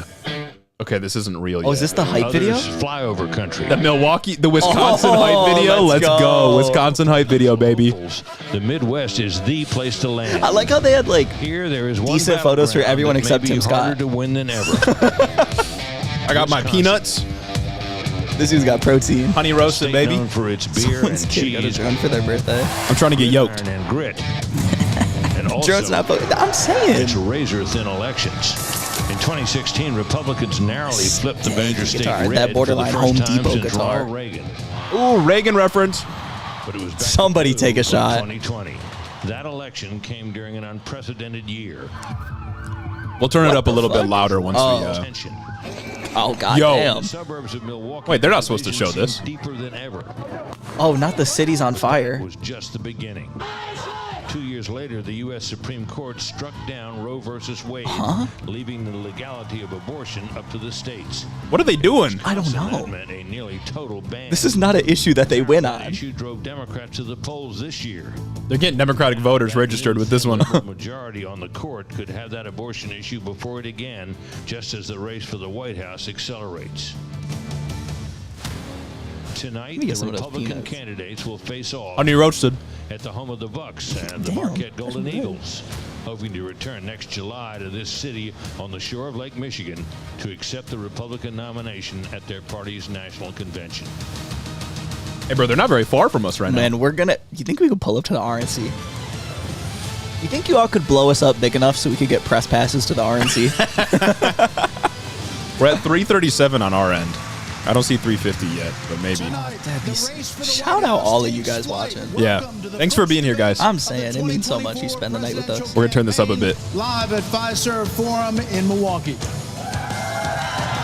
Okay, this isn't real yet. Oh, is this the hype video? Flyover country. The Wisconsin hype video? Let's go. Wisconsin hype video, baby. The Midwest is the place to land. I like how they had here there is decent photos for everyone except Tim Scott. Harder to win than ever. I got my peanuts. This dude's got protein. Honey roasted, baby. Known for its beer and cheese. Got a drone for their birthday. I'm trying to get yoked. And grit. And also, drone's not. I'm saying it's razor thin elections. In 2016, Republicans narrowly flipped the major state red that borderline for the first Home time Depot since guitar. Ronald Reagan. Ooh, Reagan reference. But it was somebody take a shot. 2020. That election came during an unprecedented year. We'll turn it up a little bit louder once we. Oh goddamn! The suburbs of Milwaukee. Wait, they're not supposed to show this. Deeper than ever. Oh, not the city's on fire. It was just the beginning. 2 years later, the U.S. Supreme Court struck down Roe versus Wade, leaving the legality of abortion up to the states. What are they doing? I don't know. That meant a nearly total ban. This is not an issue that they win on. The issue drove Democrats to the polls this year. They're getting Democratic voters registered with this one. The majority on the court could have that abortion issue before it again, just as the race for the White House accelerates. Tonight, the Republican candidates will face off honey roasted at the home of the Bucks and the Marquette Golden Eagles, hoping to return next July to this city on the shore of Lake Michigan to accept the Republican nomination at their party's national convention. Hey, bro, they're not very far from us right now. Man, you think we could pull up to the RNC? You think you all could blow us up big enough so we could get press passes to the RNC? We're at 337 on our end. I don't see 350 yet, but maybe. Shout out all of you guys watching. Yeah. Thanks for being here, guys. I'm saying, it means so much you spend the night with us. We're going to turn this up a bit. Live at Fiserv Forum in Milwaukee.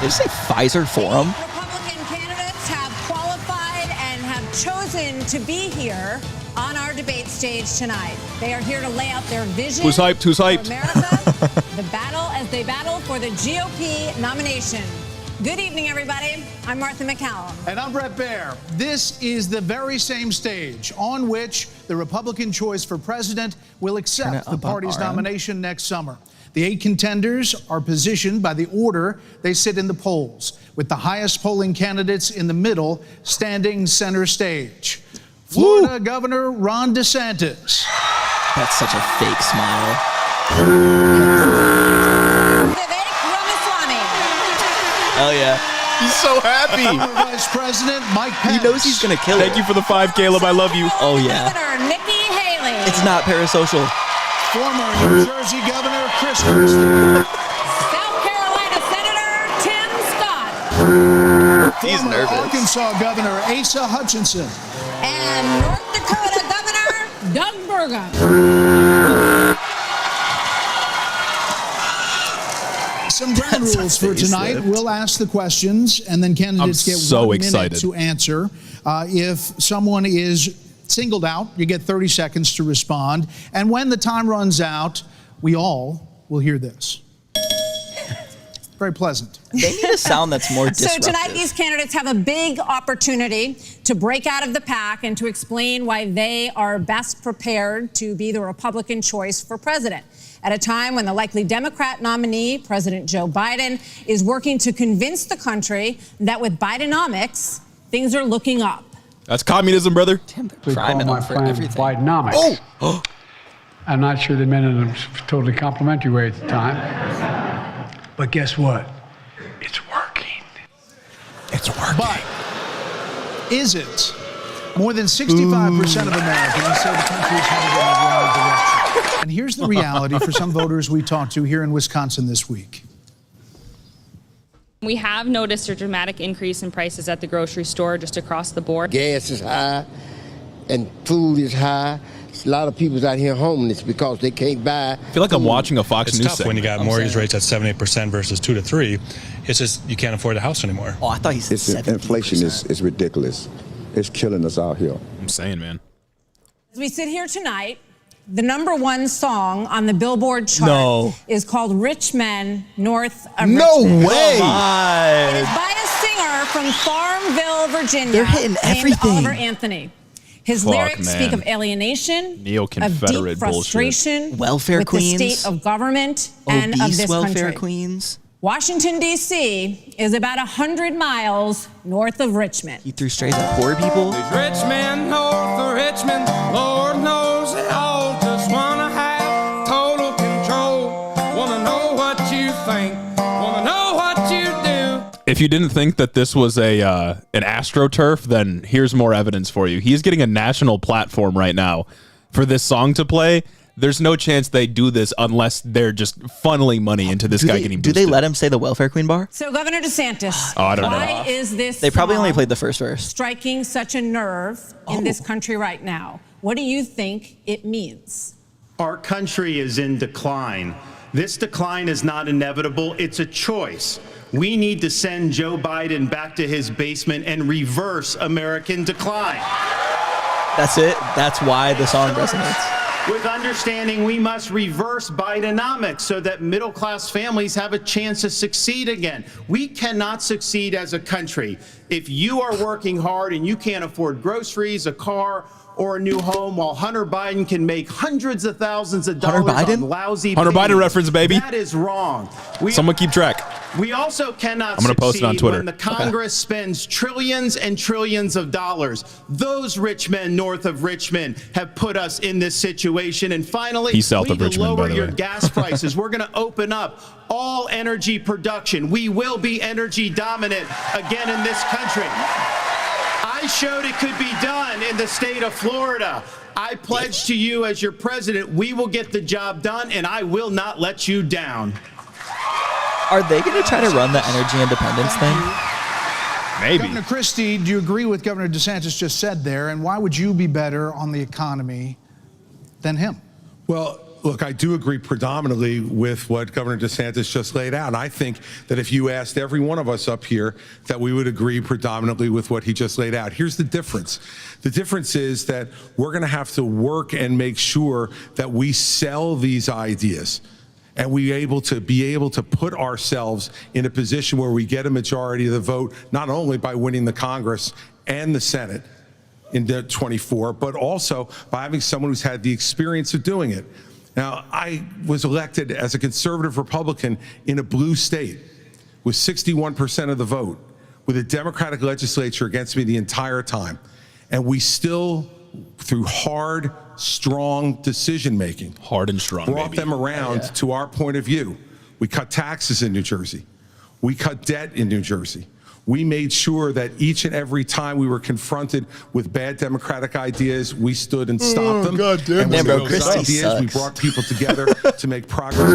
Did you say Pfizer Forum? Republican candidates have qualified and have chosen to be here on our debate stage tonight. They are here to lay out their vision. Who's hyped? Who's hyped? For America, the battle as they battle for the GOP nomination. Good evening, everybody. I'm Martha McCallum. And I'm Brett Baer. This is the very same stage on which the Republican choice for president will accept the party's nomination next summer. The 8 contenders are positioned by the order they sit in the polls, with the highest polling candidates in the middle standing center stage. Florida Governor Ron DeSantis. That's such a fake smile. Oh yeah. He's so happy. Former Vice President Mike Pence. He knows he's going to kill it. Thank you for the 5, Caleb. I love you. Oh yeah. Governor Nikki Haley. It's not parasocial. Former New Jersey Governor Chris Christie. South Carolina Senator Tim Scott. He's Former nervous. Arkansas Governor Asa Hutchinson. And North Dakota Governor Doug Burgum. Some ground rules for tonight. We'll ask the questions, and then candidates get 1 minute to answer. If someone is singled out, you get 30 seconds to respond. And when the time runs out, we all will hear this. very pleasant. They need a sound that's more disruptive. So tonight, these candidates have a big opportunity to break out of the pack and to explain why they are best prepared to be the Republican choice for president. At a time when the likely Democrat nominee, President Joe Biden, is working to convince the country that with Bidenomics, things are looking up. That's communism, brother. We call my plan Bidenomics. Oh. I'm not sure they meant it in a totally complimentary way at the time. But guess what? It's working. It's working. But is it? More than 65% of Americans say the country is headed in the wrong direction. And here's the reality for some voters we talked to here in Wisconsin this week. We have noticed a dramatic increase in prices at the grocery store just across the board. Gas is high and food is high. A lot of people's out here homeless because they can't buy. I feel like I'm watching a Fox News segment. It's tough when you got mortgage rates at 7-8% versus 2 to 3. It's just you can't afford a house anymore. Oh, I thought he said 70%. Inflation is ridiculous. It's killing us out here. I'm saying, man. As we sit here tonight, the #1 song on the Billboard chart is called Rich Men North of Richmond. No way! It is by a singer from Farmville, Virginia. They're hitting everything. Named Oliver Anthony. His lyrics speak of alienation, Neo-Confederate of deep frustration, bullshit. Welfare with queens, the state of government, and of this welfare country. Queens. Washington, D.C. is about 100 miles north of Richmond. He threw strays at poor people. Rich men north of Richmond, Lord knows they all just want to have total control. Want to know what you think, want to know what you do. If you didn't think that this was an AstroTurf, then here's more evidence for you. He's getting a national platform right now for this song to play. There's no chance they do this unless they're just funneling money into this guy getting boosted. Do they let him say the welfare queen bar? So Governor Desantis, I don't know. why is this They probably song only played the first verse. striking such a nerve in this country right now? What do you think it means? Our country is in decline. This decline is not inevitable. It's a choice. We need to send Joe Biden back to his basement and reverse American decline. That's it. That's why the song resonates. With understanding we must reverse Bidenomics so that middle-class families have a chance to succeed again. We cannot succeed as a country if you are working hard and you can't afford groceries, a car, or a new home, while Hunter Biden can make hundreds of thousands of dollars on lousy Hunter pennies. Biden reference, baby. That is wrong. Someone keep track. We also cannot I'm gonna post it on Twitter. when the Congress spends trillions and trillions of dollars. Those rich men north of Richmond have put us in this situation. And finally, He's south we of need Richmond, to by lower the your way. gas prices. We're going to open up all energy production. We will be energy dominant again in this country. I showed it could be done in the state of Florida. I pledge to you as your president, we will get the job done, and I will not let you down. Are they going to try to run the energy independence thing? Maybe. Governor Christie, do you agree with Governor DeSantis just said there? And why would you be better on the economy than him? Well, look, I do agree predominantly with what Governor DeSantis just laid out. I think that if you asked every one of us up here, that we would agree predominantly with what he just laid out. Here's the difference. The difference is that we're going to have to work and make sure that we sell these ideas. And be able to put ourselves in a position where we get a majority of the vote, not only by winning the Congress and the Senate in 24, but also by having someone who's had the experience of doing it. Now, I was elected as a conservative Republican in a blue state with 61% of the vote, with a Democratic legislature against me the entire time. And we still, through hard, strong decision-making, hard and strong, brought them around to our point of view. We cut taxes in New Jersey. We cut debt in New Jersey. We made sure that each and every time we were confronted with bad Democratic ideas, we stood and stopped them. God damn. And with Bro, those Christie ideas, sucks. we brought people together to make progress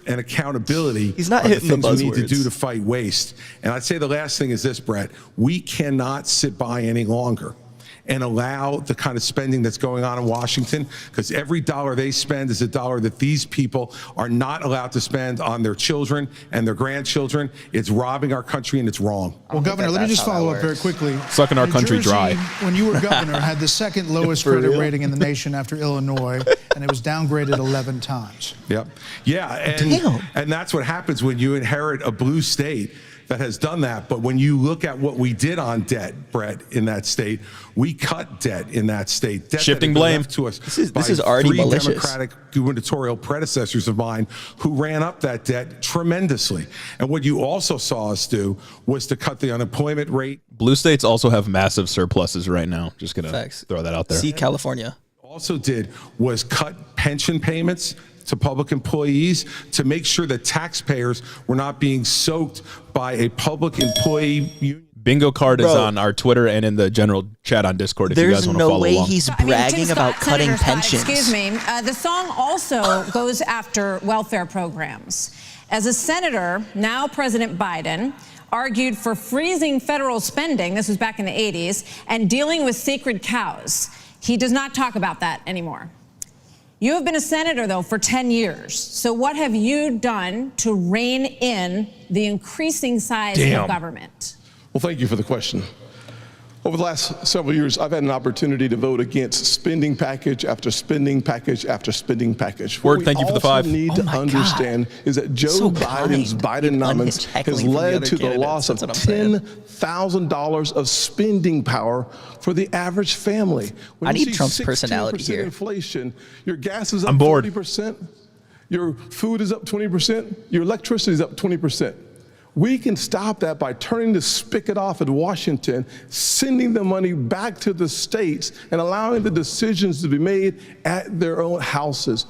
and accountability. He's not are hitting the things we need to buzzwords. do to fight waste. And I'd say the last thing is this, Brett. We cannot sit by any longer and allow the kind of spending that's going on in Washington, because every dollar they spend is a dollar that these people are not allowed to spend on their children and their grandchildren. It's robbing our country, and it's wrong. Well, Governor, let me just follow up very quickly. Sucking our country dry. When you were governor, had the second lowest credit rating in the nation after Illinois, and it was downgraded 11 times. Yep. Yeah, and that's what happens when you inherit a blue state that has done that. But when you look at what we did on debt, Brett, in that state, we cut debt in that state. Debt Shifting blame to us. This is already three malicious. Democratic gubernatorial predecessors of mine who ran up that debt tremendously. And what you also saw us do was to cut the unemployment rate. Blue states also have massive surpluses right now. Just going to throw that out there. See California. Also did was cut pension payments to public employees to make sure that taxpayers were not being soaked by a public employee union. Bingo card is on our Twitter and in the general chat on Discord if you guys want to follow along. There's no way he's bragging about cutting pensions. Excuse me. The song also goes after welfare programs. As a senator, now President Biden argued for freezing federal spending, this was back in the 80s, and dealing with sacred cows. He does not talk about that anymore. You have been a senator, though, for 10 years. So what have you done to rein in the increasing size of government? Well, thank you for the question. Over the last several years, I've had an opportunity to vote against spending package after spending package after spending package. Word, thank you for the 5. What we also need to understand is that Joe Biden's Bidenomics has led to the loss of $10,000 of spending power for the average family. When I need you see Trump's personality 16% here. Inflation, your gas is up I'm bored. 40%, your food is up 20%, your electricity is up 20%. We can stop that by turning the spigot off at Washington, sending the money back to the states, and allowing the decisions to be made at their own houses.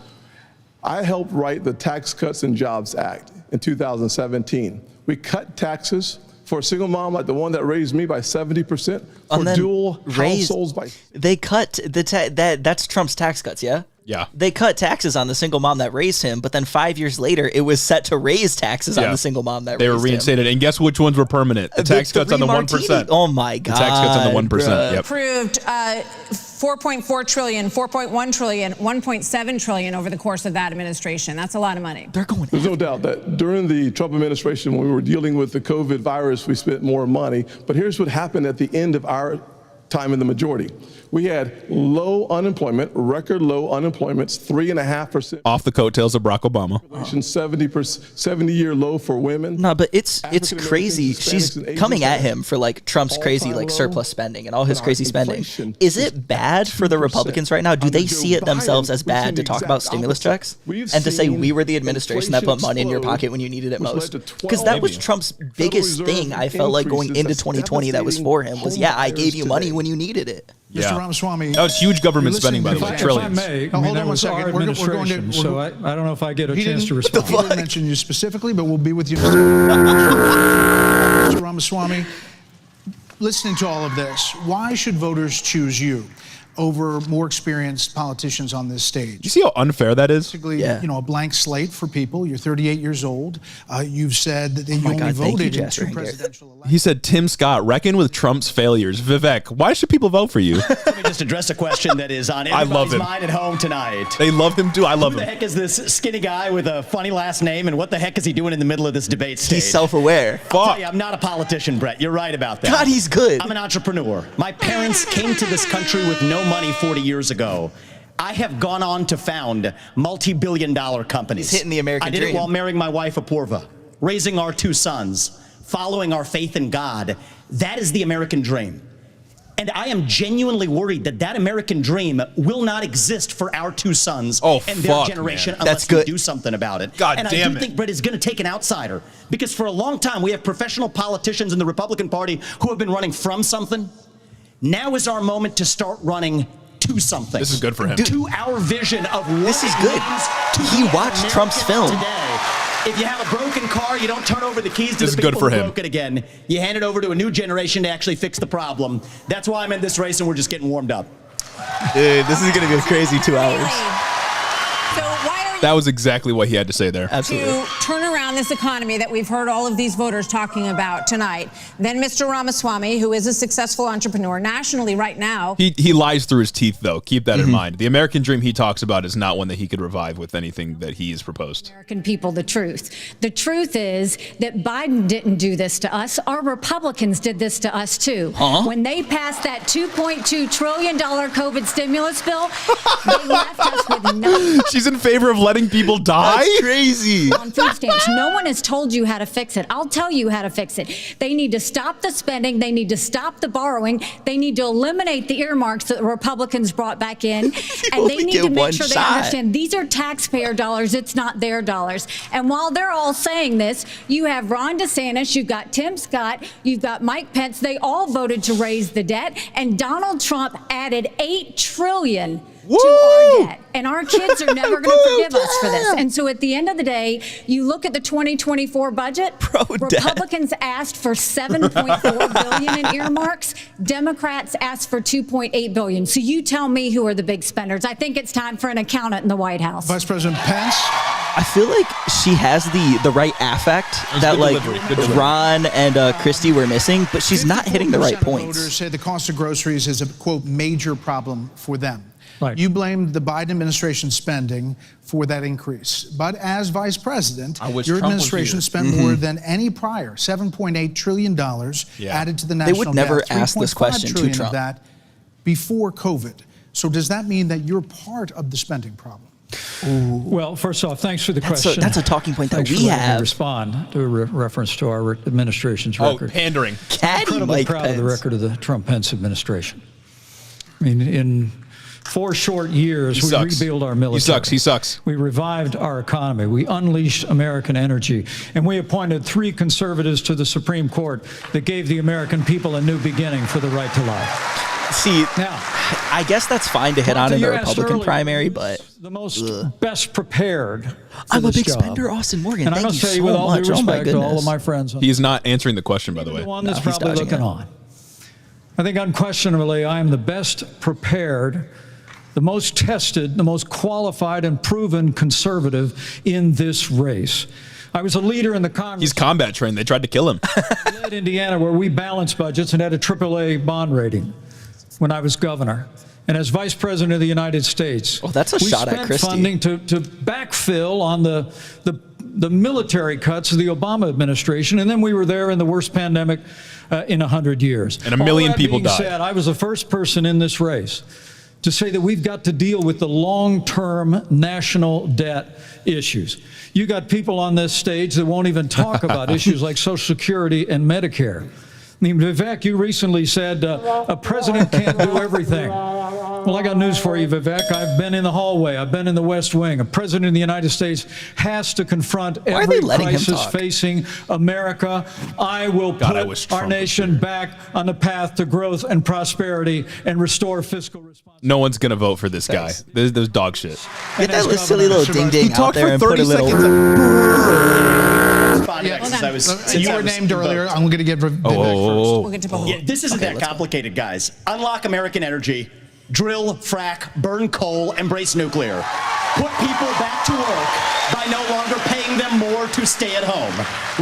I helped write the Tax Cuts and Jobs Act in 2017. We cut taxes for a single mom like the one that raised me by 70%, for dual households by... They cut that's Trump's tax cuts, yeah? Yeah. They cut taxes on the single mom that raised him, but then 5 years later, it was set to raise taxes on the single mom that raised him. They were reinstated. And guess which ones were permanent? The tax cuts on the 1%. Oh, my God. The tax cuts on the 1%. Yep. Approved 4.4 trillion, 4.1 trillion, 1.7 trillion over the course of that administration. That's a lot of money. There's no doubt that during the Trump administration, when we were dealing with the COVID virus, we spent more money. But here's what happened at the end of our time in the majority. We had low unemployment, record low unemployments, 3.5%. Off the coattails of Barack Obama. 70-year low for women. No, but it's crazy. She's coming at him for like Trump's crazy like surplus spending and all his crazy spending. Is it bad for the Republicans right now? Do they see it themselves as bad to talk about stimulus checks and to say we were the administration that put money in your pocket when you needed it most? Because that was Trump's biggest thing. I felt like going into 2020 that was for him was, I gave you money when you needed it. Mr. Ramaswamy, that was huge government spending, by the way, trillions. If I may, hold on one second. We're going to, so I don't know if I get a chance to respond. He didn't mention you specifically, but we'll be with you. Mr. Ramaswamy, listening to all of this, why should voters choose you over more experienced politicians on this stage? You see how unfair that is? Basically, a blank slate for people. You're 38 years old. You've said that you only voted in 2 presidential elections. He said, Tim Scott, reckon with Trump's failures. Vivek, why should people vote for you? Let me just address a question that is on everybody's mind at home tonight. They love him too. I love him. Who the heck is this skinny guy with a funny last name, and what the heck is he doing in the middle of this debate stage? He's self-aware. I'll tell you, I'm not a politician, Brett. You're right about that. God, he's good. I'm an entrepreneur. My parents came to this country with no money 40 years ago. I have gone on to found multi-billion-dollar companies. He's hitting the American dream. I did it while marrying my wife, Apurva, raising our 2 sons, following our faith in God. That is the American dream. And I am genuinely worried that that American dream will not exist for our 2 sons and their generation unless we do something about it. And I do think Brett is going to take an outsider, because for a long time we have professional politicians in the Republican Party who have been running from something. Now is our moment to start running to something. This is good for him. To our vision of what this is good. He watched Trump's film. Today. If you have a broken car, you don't turn over the keys to the people who broke it again. You hand it over to a new generation to actually fix the problem. That's why I'm in this race, and we're just getting warmed up. Dude, this is going to be a crazy 2 hours. So why are you that was exactly what he had to say there. Absolutely. to turn around around this economy that we've heard all of these voters talking about tonight. Then Mr. Ramaswamy, who is a successful entrepreneur nationally right now. He lies through his teeth, though. Keep that in mind. The American dream he talks about is not one that he could revive with anything that he has proposed. American people the truth. The truth is that Biden didn't do this to us. Our Republicans did this to us, too. When they passed that $2.2 trillion COVID stimulus bill, they left us with nothing. She's in favor of letting people die? That's crazy. On food stamps. No one has told you how to fix it. I'll tell you how to fix it. They need to stop the spending. They need to stop the borrowing. They need to eliminate the earmarks that the Republicans brought back in. And they need to make sure they understand these are taxpayer dollars. It's not their dollars. And while they're all saying this, you have Ron DeSantis, you've got Tim Scott, you've got Mike Pence. They all voted to raise the debt. And Donald Trump added $8 trillion to our debt. And our kids are never going to forgive us for this. And so at the end of the day, you look at the 2024 budget, Republicans asked for $7.4 billion in earmarks. Democrats asked for $2.8 billion. So you tell me who are the big spenders. I think it's time for an accountant in the White House. Vice President Pence. I feel like she has the right affect that like Ron and Christie were missing, but she's not hitting the right points. Voters say the cost of groceries is a, quote, major problem for them. Right. You blamed the Biden administration spending for that increase. But as vice president, your administration spent more than any prior, $7.8 trillion added to the national debt. They would never ask this question to Trump. Of that before COVID. So does that mean that you're part of the spending problem? Ooh. Well, first off, thanks for the question. That's a talking point that we have. Respond to a reference to our administration's record. Pandering. I'm incredibly proud of the record of the Trump-Pence administration. I mean, in 4 short years, we rebuilt our military. He sucks. We revived our economy. We unleashed American energy. And we appointed 3 conservatives to the Supreme Court that gave the American people a new beginning for the right to life. See, now, I guess that's fine to hit on in the Republican primary, but the most best prepared. I'm a big spender, Austin Morgan. And Thank I must tell you, with all due respect to all of my friends, he is not answering the question, by the way. The one that's probably looking on. I think unquestionably, I am the best prepared, the most tested, the most qualified and proven conservative in this race. I was a leader in the Congress. He's combat trained. They tried to kill him. Led Indiana, where we balanced budgets and had a AAA bond rating when I was governor. And as vice president of the United States, that's a shot at Christie. Funding to backfill on the military cuts of the Obama administration. And then we were there in the worst pandemic in 100 years. And a million people died. Said, I was the first person in this race to say that we've got to deal with the long-term national debt issues. You got people on this stage that won't even talk about issues like Social Security and Medicare. I mean, Vivek, you recently said a president can't do everything. Well, I got news for you, Vivek. I've been in the hallway. I've been in the West Wing. A president of the United States has to confront every crisis facing America. I will put our nation back on the path to growth and prosperity and restore fiscal responsibility. No one's going to vote for this guy. There's dog shit. Get that silly little ding-ding out there and put a little... You were named earlier. I'm going to get Vivek This isn't that complicated, guys. Unlock American energy, drill, frack, burn coal, embrace nuclear. Put people back to work by no longer paying them more to stay at home.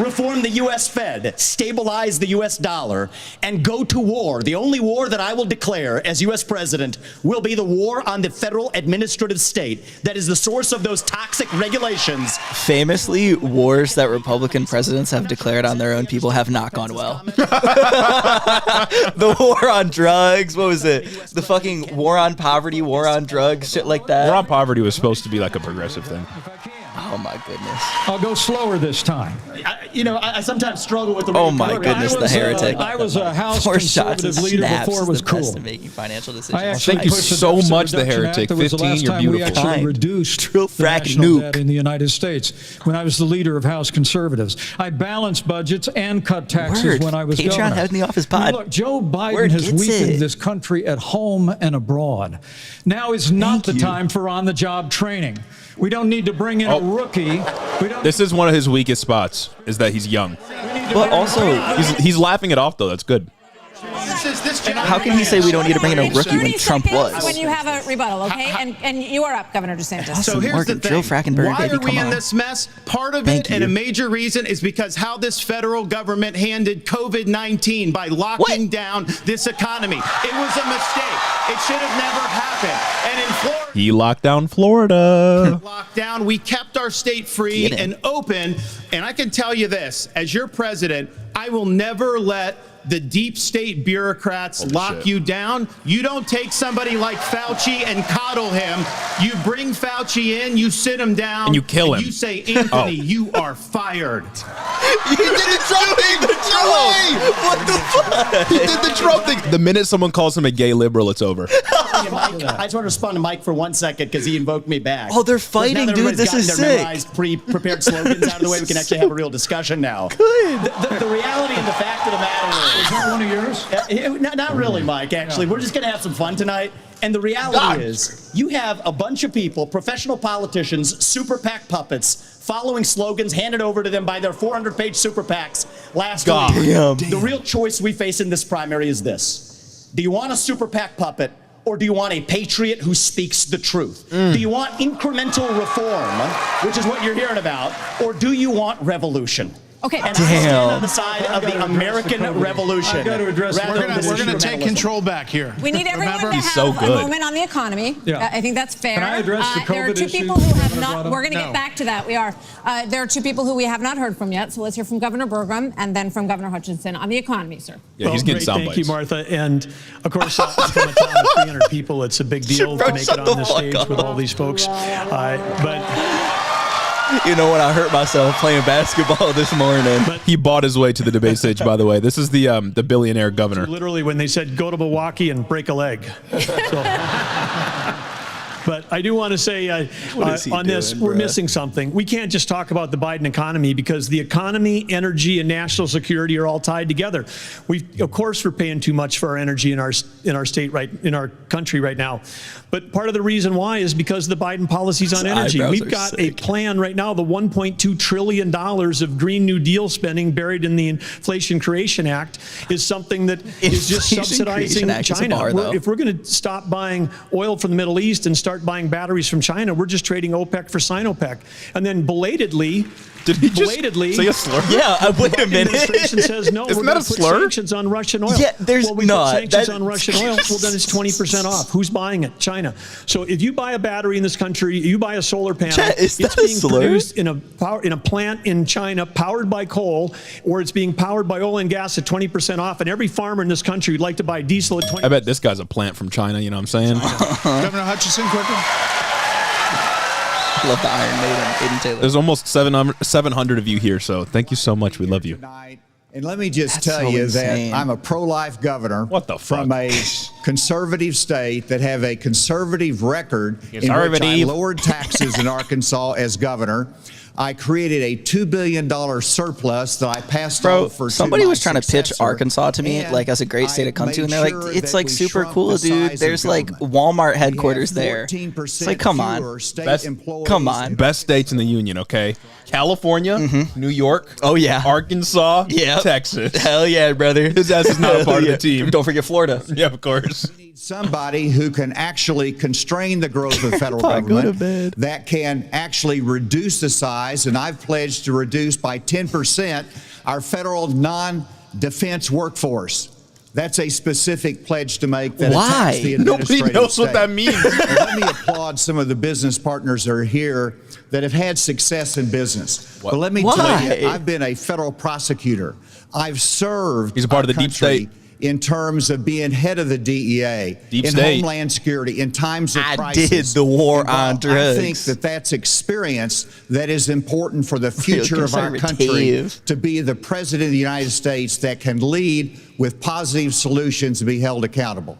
Reform the U.S. Fed, stabilize the U.S. dollar, and go to war. The only war that I will declare as U.S. president will be the war on the federal administrative state that is the source of those toxic regulations. Famously, wars that Republican presidents have declared on their own people have not gone well. The war on drugs, what was it? The fucking war on poverty, war on drugs, shit like that. War on poverty was supposed to be like a progressive thing. Oh my goodness. I'll go slower this time. I sometimes struggle with the. Oh my goodness, the heretic. I was a House conservative leader before it was cool. Making financial decisions. Thank you so much, the heretic. 15, you're beautiful. We actually reduced the national debt in the United States when I was the leader of House conservatives. I balanced budgets and cut taxes when I was governor. Patreon had me off his pod. Look, Joe Biden has weakened this country at home and abroad. Now is not the time for on-the-job training. We don't need to bring in a rookie. This is one of his weakest spots, is that he's young. But also, he's laughing it off, though. That's good. This is How can he say we don't need to bring in a rookie when Trump was? When you have a rebuttal, okay? And you are up, Governor DeSantis. So here's the thing. Why are we in this mess? Part of it, and a major reason, is because how this federal government handled COVID-19 by locking down this economy. It was a mistake. It should have never happened. And in Florida, he locked down Florida. Lockdown. We kept our state free and open. And I can tell you this, as your president, I will never let the deep state bureaucrats lock you down. You don't take somebody like Fauci and coddle him. You bring Fauci in, you sit him down, and you kill him. You say, Anthony, you are fired. He did the Trump thing. What the fuck? He did the Trump thing. The minute someone calls him a gay liberal, it's over. I just want to respond to Mike for 1 second because he invoked me back. Oh, they're fighting, dude. This is sick. Memorized, pre-prepared slogans out of the way. We can actually have a real discussion now. Good. The reality and the fact of the matter is that one of yours? Not really, Mike. Actually, we're just going to have some fun tonight. And the reality is, you have a bunch of people, professional politicians, super PAC puppets, following slogans handed over to them by their 400-page super PACs last week. The real choice we face in this primary is this. Do you want a super PAC puppet, or do you want a patriot who speaks the truth? Do you want incremental reform, which is what you're hearing about, or do you want revolution? Okay. And I stand on the side of the American Revolution. I've got to address we're going to take control back here. We need everyone to have a moment on the economy. Yeah. I think that's fair. Can I address the COVID there are two issues people who have that not. We're going to get back to that. We are. There are two people who we have not heard from yet. So let's hear from Governor Burgum and then from Governor Hutchinson on the economy, sir. Yeah, he's getting sound Thank you, Martha. And of course, from a town of 300 people, it's a big deal to make it on this stage with all these folks. You know what? I hurt myself playing basketball this morning. But he bought his way to the debate stage, by the way. This is the billionaire governor. Literally, when they said, go to Milwaukee and break a leg. But I do want to say on this, we're missing something. We can't just talk about the Biden economy because the economy, energy, and national security are all tied together. Of course, we're paying too much for our energy in our state, in our country right now. But part of the reason why is because of the Biden policies on energy. We've got a plan right now, the $1.2 trillion of Green New Deal spending buried in the Inflation Creation Act is something that is just subsidizing China. If we're going to stop buying oil from the Middle East and start buying batteries from China, we're just trading OPEC for Sinopec. And then belatedly, did he just say a slur? Yeah, wait a minute. The administration says no. Isn't we're that going a to put slur? sanctions on Russian oil. Yeah, there's put sanctions on Russian oil. Well, then it's 20% off. Who's buying it? China. So if you buy a battery in this country, you buy a solar panel, it's being produced in a plant in China powered by coal, or it's being powered by oil and gas at 20% off. And every farmer in this country would like to buy diesel at 20%. I bet this guy's a plant from China. You know what I'm saying? Governor Hutchinson, quickly. Love the Iron Maiden, Aiden Taylor. There's almost 700 of you here, so thank you so much. We love you. And let me just tell you that I'm a pro-life governor from a conservative state that have a conservative record in which I lowered taxes in Arkansas as governor. I created a $2 billion surplus that I passed on for somebody was trying to pitch Arkansas to me like as a great state to come to, and they're like, it's like super cool, dude. There's like Walmart headquarters there. It's like, come on. Come on. Best states in the union, okay? California, New York, Arkansas, Texas. Hell yeah, brother. His ass is not a part of the team. Don't forget Florida. Yeah, of course. Somebody who can actually constrain the growth of the federal government, that can actually reduce the size, and I've pledged to reduce by 10% our federal non-defense workforce. That's a specific pledge to make that attacks the administrative Nobody knows state. what that means. Let me applaud some of the business partners that are here that have had success in business. But let me tell you, I've been a federal prosecutor. I've served He's a part of the deep state. In terms of being head of the DEA, in Homeland Security, in times of crisis. I did the war on drugs. I think that that's experience that is important for the future of our country to be the president of the United States that can lead with positive solutions and be held accountable.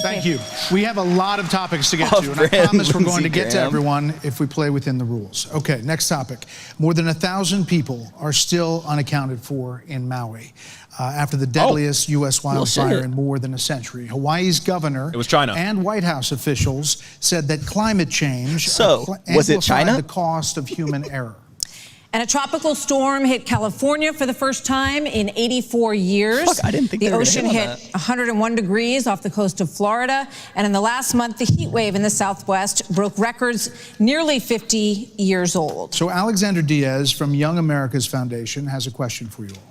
Thank you. We have a lot of topics to get to, and I promise we're going to get to everyone if we play within the rules. Okay, next topic. More than 1,000 people are still unaccounted for in Maui after the deadliest U.S. wildfire in more than a century. Hawaii's governor and White House officials said that climate change was it China? the cost of human error. And a tropical storm hit California for the first time in 84 years. Fuck, I didn't think the they were ocean gonna hit hit on 101 degrees off the coast of Florida. And in the last month, the heat wave in the Southwest broke records nearly 50 years old. So Alexander Diaz from Young America's Foundation has a question for you all.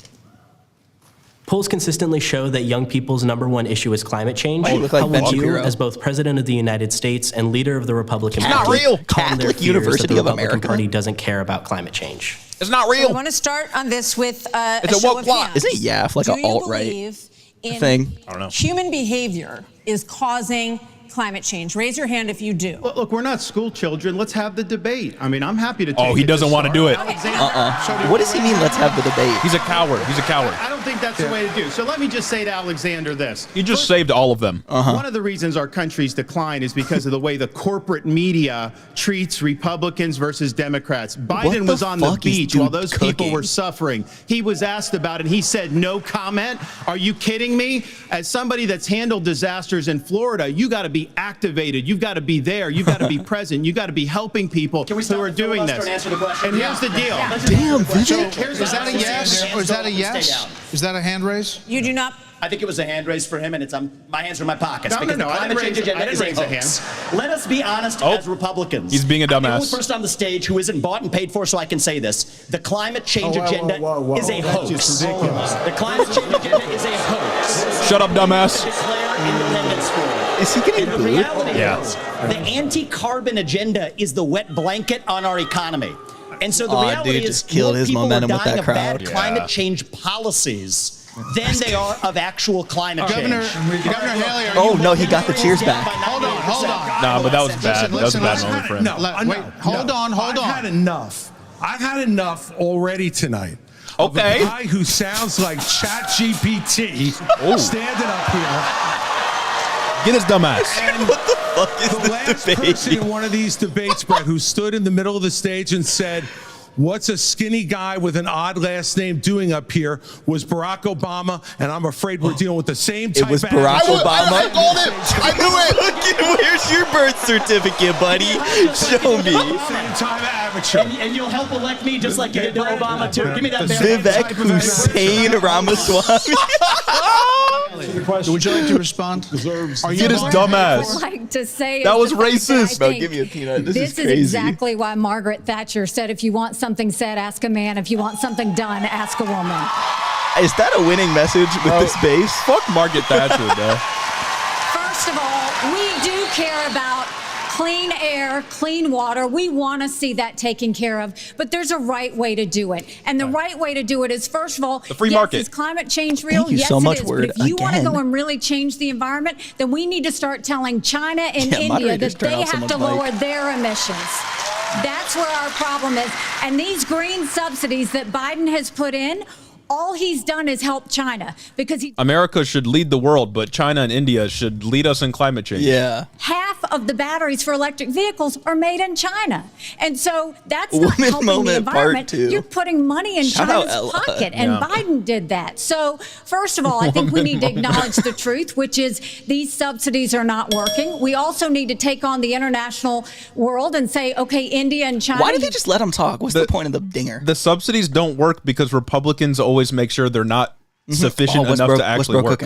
Polls consistently show that young people's #1 issue is climate change. You look like How Ben would you, Shapiro. as both President of the United States and leader of the Republican It's not Party, real. calm their Catholic fears University that the of Republican America? Party doesn't care about climate change? It's not So real. I want to start on this with a It's a show woke of plot. hands. Isn't YAF like Do an you alt-right believe in thing? I don't know. human behavior is causing climate change? Raise your hand if you do. Look, we're not school children. Let's have the debate. I mean, I'm happy to take Oh, he doesn't want to do it. What does he mean, let's have the debate? He's a coward. He's a coward. I don't think that's the way to do. So let me just say to Alexander this. You just saved all of them. One of the reasons our country's decline is because of the way the corporate media treats Republicans versus Democrats. Biden the was on the fuck is beach dude while those people cooking? were suffering. He was asked about it. He said, no comment. Are you kidding me? As somebody that's handled disasters in Florida, you got to be activated. You've got to be there. You've got to be present. You've got to be helping people who are doing this. And here's the deal. Damn, Vivek. Is that a yes or is that a yes? Is that a hand raise? You do not. I think it was a hand raise for him, and it's my hands are in my pockets No, because no, the I climate didn't change raise- I agenda didn't is a raise a hoax. Let us be honest Oh. as Republicans. He's being a I'm the only dumbass. person on the stage who isn't bought and paid for, so I can say this. The climate change agenda is a That's hoax. just ridiculous. The climate change agenda is a hoax. Shut up, dumbass. Declare independence for it. Is he getting And the booed? reality Yeah. is, the anti-carbon agenda is the wet blanket on our economy. And so the Aw, reality dude, is just killed more his people momentum are with dying that of bad crowd. climate Yeah. change policies than they are of actual climate Governor change. Haley, are Oh, you no, he got the cheers back. Hold on. Nah, but that was bad. That was a bad moment for him. Wait, hold on. I've had enough. I've had enough already tonight. Okay. Of a guy who sounds like ChatGPT standing up here. Get his dumbass. What the fuck is The this last debate? person in one of these debates, Brett, who stood in the middle of the stage and said, "What's a skinny guy with an odd last name doing up here?" was Barack Obama, and I'm afraid we're dealing with the same type It was of Barack attitude. Obama. I called it. I knew it. Where's your birth certificate, buddy? Show me. Same time amateur. And you'll help elect me just like you did to Obama, too. Give me that Vivek Hussein Ramaswamy. Would you like to respond? Are you Get his I dumbass. would like to say That is was the fact that I racist. No, think give me a peanut. This is is crazy. exactly why Margaret Thatcher said, if you want something said, ask a man. If you want something done, ask a woman. Is that a winning message with this base? Fuck Margaret Thatcher, though. First of all, we do care about clean air, clean water. We want to see that taken care of, but there's a right way to do it. And the right way to do it is, first of all, The free yes, market. is climate change real? Thank you Yes, so much, it is. Word, But if you want to again. go and really change the environment, then we need to start telling China and Yeah, India moderators that turn they off have to someone's mic. lower their emissions. That's where our problem is. And these green subsidies that Biden has put in, all he's done is help China because America should lead the world, but China and India should lead us in climate change. Yeah. half of the batteries for electric vehicles are made in China. And so that's not Woman helping the moment part environment. two. You're putting money in Shout out China's Ella. pocket. And Yeah. Biden did that. So first of all, I think we need to acknowledge the truth, which is these subsidies are not working. We also need to take on the international world and say, okay, India and China. Why did they just let him talk? What's the point of the dinger? The subsidies don't work because Republicans always make sure they're not sufficient enough to actually work.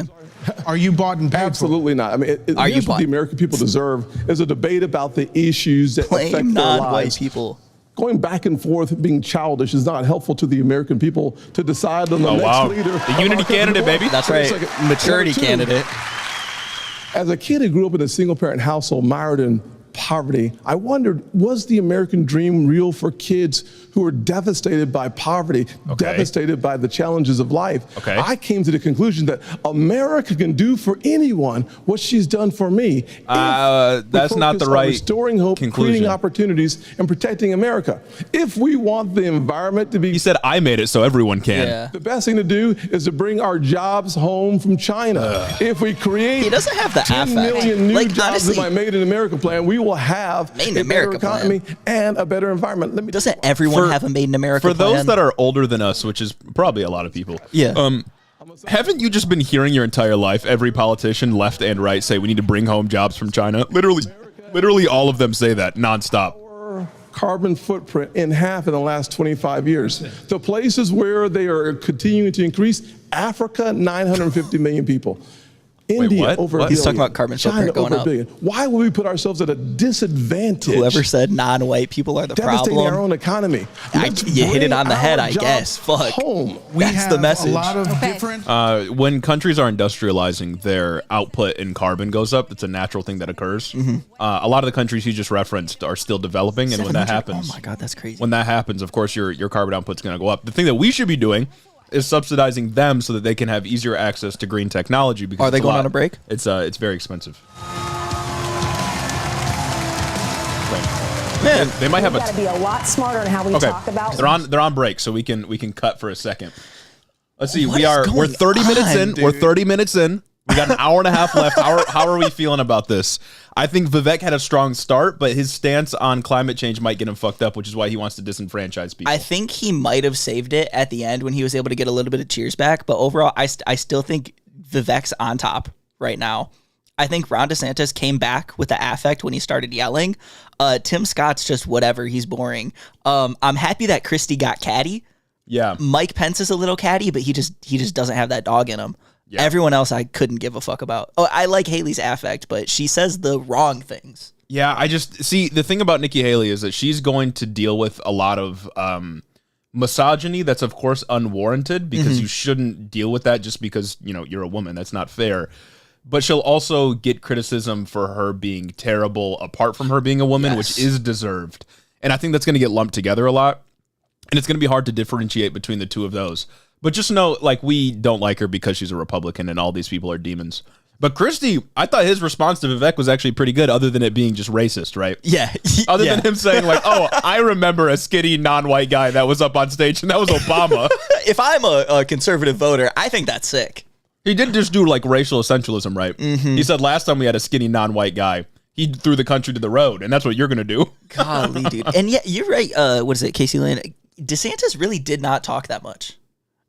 Are you bought and paid Absolutely not. I mean, Are you here's what bought? the American people deserve is a debate about the issues that Blame affect their non-white lives. people. Going back and forth, being childish is not helpful to the American people to decide on the Oh, next wow. leader. The of our unity country. candidate, baby. That's Wait a right. second. Maturity Number two, candidate. As a kid who grew up in a single-parent household mired in poverty, I wondered, was the American dream real for kids who were devastated by poverty, devastated by the challenges of life? Okay. I came to the conclusion that America can do for anyone what she's done for me. That's not the right restoring hope, conclusion. creating opportunities, and protecting America. If we want the environment to be, He said, I made it so everyone can. the best thing to do is to bring our jobs home from China. If we create He doesn't have the 10 affect. million new Like, jobs honestly, in my Made in America plan, we will have Made in a better America plan. economy and a better environment. Let me Doesn't everyone have a Made in America For plan? those that are older than us, which is probably a lot of people. Yeah. Haven't you just been hearing your entire life every politician, left and right, say we need to bring home jobs from China? Literally all of them say that nonstop. carbon footprint in half in the last 25 years. The places where they are continuing to increase, Africa, 950 million people. India, over a billion. He's talking about carbon footprint China, going over up. $1 billion. Why would we put ourselves at a disadvantage? Whoever said non-white people are the Devastating problem. our own economy. You hit it on the head, I guess. Fuck. Home. That's the message. A lot of different. When countries are industrializing, their output in carbon goes up. It's a natural thing that occurs. A lot of the countries you just referenced are still developing, and when that happens, oh my god, that's crazy. When that happens, of course, your carbon output's going to go up. The thing that we should be doing is subsidizing them so that they can have easier access to green technology. Because are they going on a break? It's very expensive. Man, they might have We've got to be a lot smarter in how we talk about. They're on break, so we can cut for a second. Let's see. What We're 30 minutes in. dude? We're 30 minutes in. We got an hour and a half left. How are we feeling about this? I think Vivek had a strong start, but his stance on climate change might get him fucked up, which is why he wants to disenfranchise people. I think he might have saved it at the end when he was able to get a little bit of cheers back. But overall, I still think Vivek's on top right now. I think Ron DeSantis came back with the affect when he started yelling. Tim Scott's just whatever. He's boring. I'm happy that Christie got catty. Yeah. Mike Pence is a little catty, but he just doesn't have that dog in him. Yeah. Everyone else I couldn't give a fuck about. Oh, I like Haley's affect, but she says the wrong things. Yeah, I just see the thing about Nikki Haley is that she's going to deal with a lot of misogyny that's of course unwarranted because you shouldn't deal with that just because, you're a woman. That's not fair. But she'll also get criticism for her being terrible apart from her being a woman, which is deserved. And I think that's going to get lumped together a lot. And it's going to be hard to differentiate between the two of those. But just know, we don't like her because she's a Republican and all these people are demons. But Christie, I thought his response to Vivek was actually pretty good, other than it being just racist, right? Yeah. Other than him saying, oh, I remember a skinny non-white guy that was up on stage, and that was Obama. If I'm a conservative voter, I think that's sick. He did just do, racial essentialism, right? He said last time we had a skinny non-white guy, he threw the country to the road, and that's what you're going to do. Golly, dude. And yeah, you're right. What is it, Casey Lane? DeSantis really did not talk that much.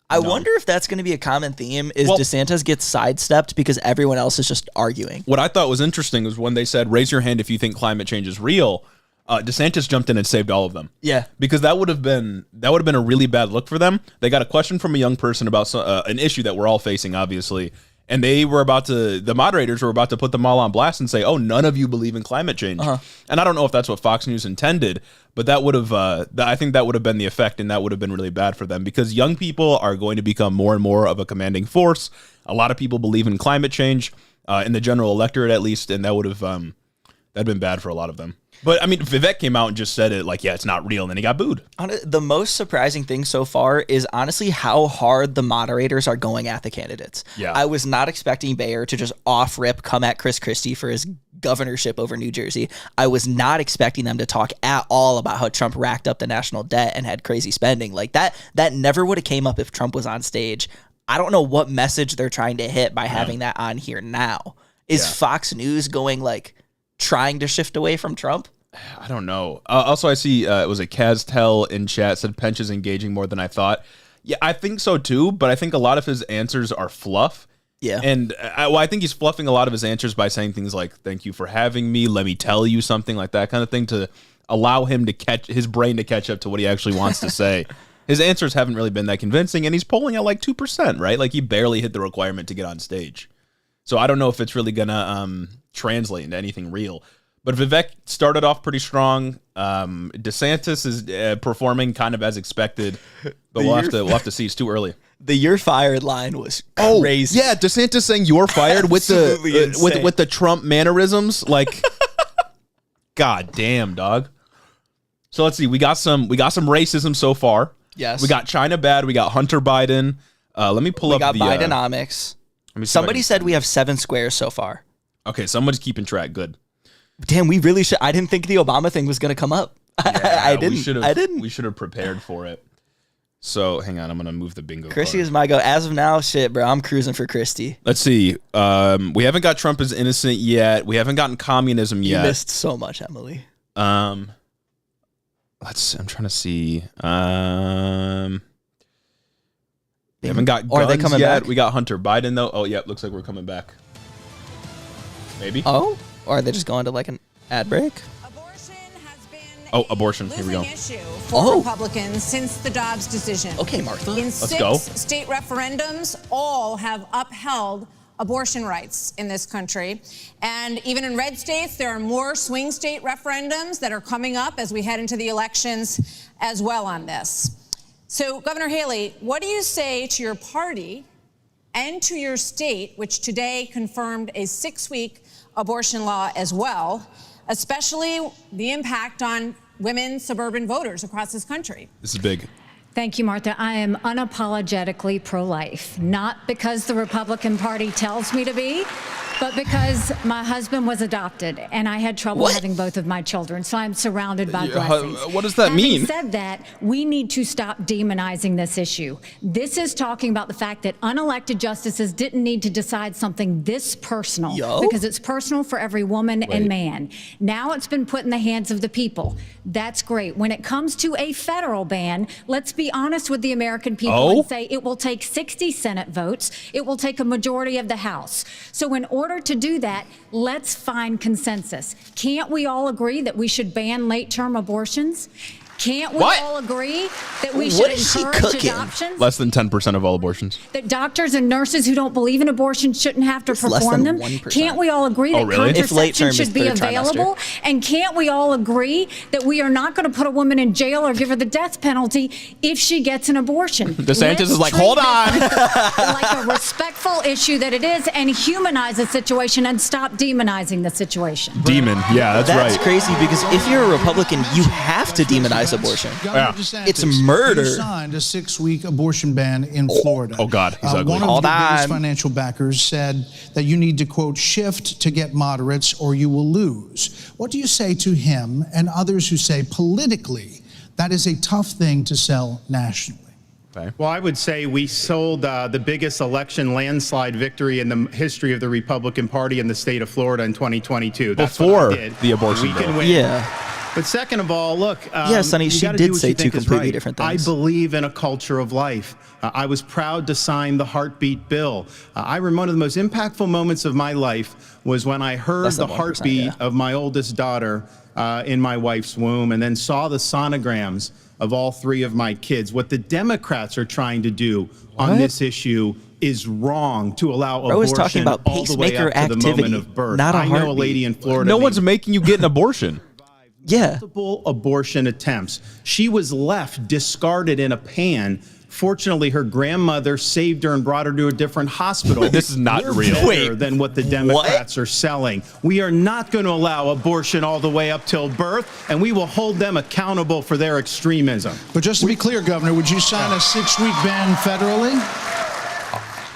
I wonder if that's going to be a common theme, is DeSantis gets sidestepped because everyone else is just arguing. What I thought was interesting was when they said, raise your hand if you think climate change is real, DeSantis jumped in and saved all of them. Yeah. Because that would have been a really bad look for them. They got a question from a young person about an issue that we're all facing, obviously. And the moderators were about to put them all on blast and say, oh, none of you believe in climate change. And I don't know if that's what Fox News intended, but that would have, I think that would have been the effect, and that would have been really bad for them because young people are going to become more and more of a commanding force. A lot of people believe in climate change, in the general electorate at least, and that would have, that'd been bad for a lot of them. But, I mean, Vivek came out and just said it yeah, it's not real, and then he got booed. The most surprising thing so far is honestly how hard the moderators are going at the candidates. Yeah. I was not expecting Bayer to just off-rip come at Chris Christie for his governorship over New Jersey. I was not expecting them to talk at all about how Trump racked up the national debt and had crazy spending. That never would have came up if Trump was on stage. I don't know what message they're trying to hit by having that on here now. Is Fox News going trying to shift away from Trump? I don't know. Also, I see it was a Castel in chat said Pence is engaging more than I thought. Yeah, I think so too, but I think a lot of his answers are fluff. Yeah. And I think he's fluffing a lot of his answers by saying things like, thank you for having me, let me tell you something, like that kind of thing, to allow him to his brain to catch up to what he actually wants to say. His answers haven't really been that convincing, and he's polling at 2%, right? He barely hit the requirement to get on stage. So I don't know if it's really going to translate into anything real. But Vivek started off pretty strong. DeSantis is performing kind of as expected, but we'll have to see. It's too early. The "you're fired" line was crazy. Yeah, DeSantis saying "you're fired" with the with the Trump mannerisms, God damn, dog. So let's see. We got some racism so far. Yes. We got China bad. We got Hunter Biden. Let me pull up. We got Bidenomics. Somebody said we have 7 squares so far. Okay, somebody's keeping track. Good. Damn, we really should. I didn't think the Obama thing was going to come up. Yeah, I didn't. We should have prepared for it. So hang on, I'm going to move the bingo. Christie is my go. As of now, shit, bro, I'm cruising for Christie. Let's see. We haven't got Trump as innocent yet. We haven't gotten communism yet. You missed so much, Emily. I'm trying to see. We haven't got guns are they coming yet. back? We got Hunter Biden though. Oh yeah, looks like we're coming back. Maybe. Oh, or are they just going to an ad break? Abortion has been Oh, abortion. Here we go. Issue for Republicans since the Dobbs decision. Okay, Martha. In Let's go. 6 state referendums, all have upheld abortion rights in this country. And even in red states, there are more swing state referendums that are coming up as we head into the elections as well on this. So, Governor Haley, what do you say to your party and to your state, which today confirmed a 6-week abortion law as well, especially the impact on women suburban voters across this country? This is big. Thank you, Martha. I am unapologetically pro-life, not because the Republican Party tells me to be, but because my husband was adopted and I had trouble having both of my children, so I'm surrounded by blessings. What does that mean? Having said that, we need to stop demonizing this issue. This is talking about the fact that unelected justices didn't need to decide something this personal because it's personal for every woman and man. Now it's been put in the hands of the people. That's great. When it comes to a federal ban, let's be honest with the American people and say it will take 60 Senate votes. It will take a majority of the House. So in order to do that, let's find consensus. Can't we all agree that we should ban late-term abortions? Can't we all agree that we should encourage adoptions? Less than 10% of all abortions. That doctors and nurses who don't believe in abortion shouldn't have to perform them? 1%. Can't we all agree that contraception should be available? Trimester. And can't we all agree that we are not going to put a woman in jail or give her the death penalty if she gets an abortion? DeSantis is like, hold on. Like a respectful issue that it is, and humanize the situation and stop demonizing the situation. Demon. Yeah, that's right. That's crazy because if you're a Republican, you have to demonize abortion. DeSantis, It's murder. You signed a 6-week abortion ban in Florida. Oh God, he's ugly. One of the biggest financial backers said that you need to, quote, shift to get moderates or you will lose. What do you say to him and others who say politically that is a tough thing to sell nationally? Well, I would say we sold the biggest election landslide victory in the history of the Republican Party in the state of Florida in 2022. That's Before what I did. the abortion We can bill. win. Yeah. But second of all, look. Sonny, you she gotta did do what say you two think is completely right. different things. I believe in a culture of life. I was proud to sign the heartbeat bill. I remember one of the most impactful moments of my life was when I heard the heartbeat of my oldest daughter in my wife's womb, and then saw the sonograms of all 3 of my kids. What the Democrats are trying to do on this issue is wrong, to allow abortion talking about all the way up to the moment of birth. not a I know a heartbeat. lady in Florida. No one's making you get an abortion. Multiple abortion attempts. She was left discarded in a pan. Fortunately, her grandmother saved her and brought her to a different hospital. This is not We're real. better than what the Democrats are selling. We are not going to allow abortion all the way up till birth, and we will hold them accountable for their extremism. But just to be clear, Governor, would you sign a 6-week ban federally?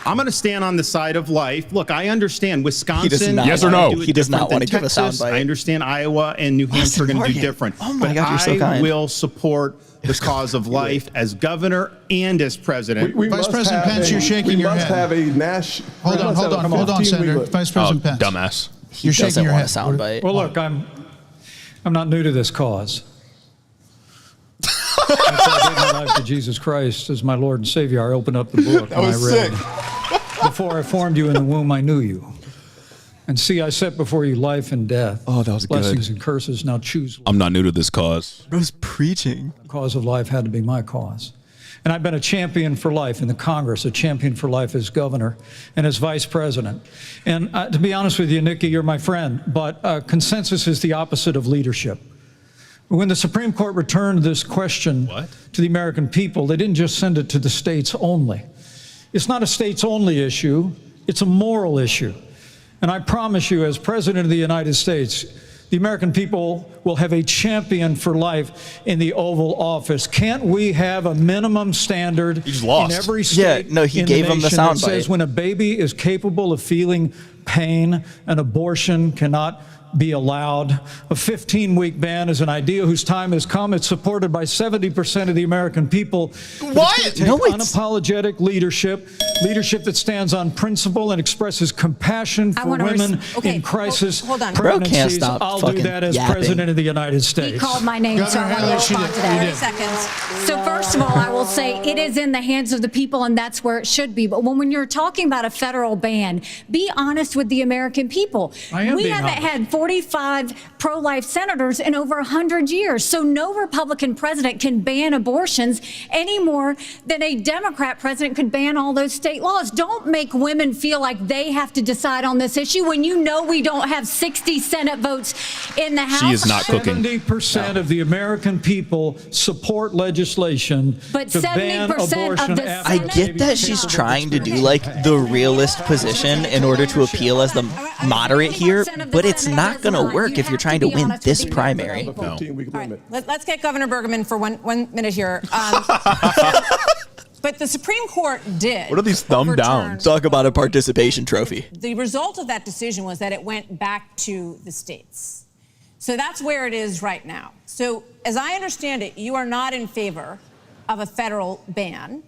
I'm going to stand on the side of life. Look, I understand Wisconsin. Yes or no? He does not want to give a soundbite. I understand Iowa and New Hampshire are going to do different. Oh my God, you're so I kind. will support the cause of life as governor and as president. Vice President Pence, you're shaking your head. We must have a national. Hold on, Senator. Vice President Pence. Dumbass. He You're shaking doesn't your want head. a soundbite. Well, look, I'm not new to this cause. After I gave my life to Jesus Christ as my Lord and Savior, I opened up the book and I read, "Before I formed you in the womb, I knew you. And see, I set before you life and death. Oh, that was blessings good. and curses. Now choose." I'm not new to this cause. I was preaching. The cause of life had to be my cause. And I've been a champion for life in the Congress, a champion for life as governor and as vice president. And to be honest with you, Nikki, you're my friend, but consensus is the opposite of leadership. When the Supreme Court returned this question to the American people, they didn't just send it to the states only. It's not a states only issue, it's a moral issue. And I promise you, as President of the United States, the American people will have a champion for life in the Oval Office. Can't we have a minimum standard in every state? Yeah, no, he in gave the him the nation that soundbite. says when a baby is capable of feeling pain, an abortion cannot be allowed. A 15-week ban is an idea whose time has come. It's supported by 70% of the American people. What? It's gonna take unapologetic leadership that stands on principle and expresses compassion for women in crisis hold on. Bro can't pregnancies. stop I'll do fucking that as yapping. President of the United States. He called my name, so I want to respond to that. 30 seconds. So first of all, I will say it is in the hands of the people, and that's where it should be. But when you're talking about a federal ban, be honest with the American people. We haven't had 45 pro-life senators in over 100 years. So no Republican president can ban abortions any more than a Democrat president could ban all those state laws. Don't make women feel like they have to decide on this issue when you know we don't have 60 Senate votes in the House. She is not cooking. 70% of the American people support legislation but to ban 70% abortion. of the after I get that she's trying to do like the realist position in order to appeal as the moderate here, but it's not going to work if you're trying to win this primary. All right, let's get Governor Bergman for one minute here. But the Supreme Court did. What are these thumb downs? Talk about a participation trophy. The result of that decision was that it went back to the states. So that's where it is right now. So as I understand it, you are not in favor of a federal ban.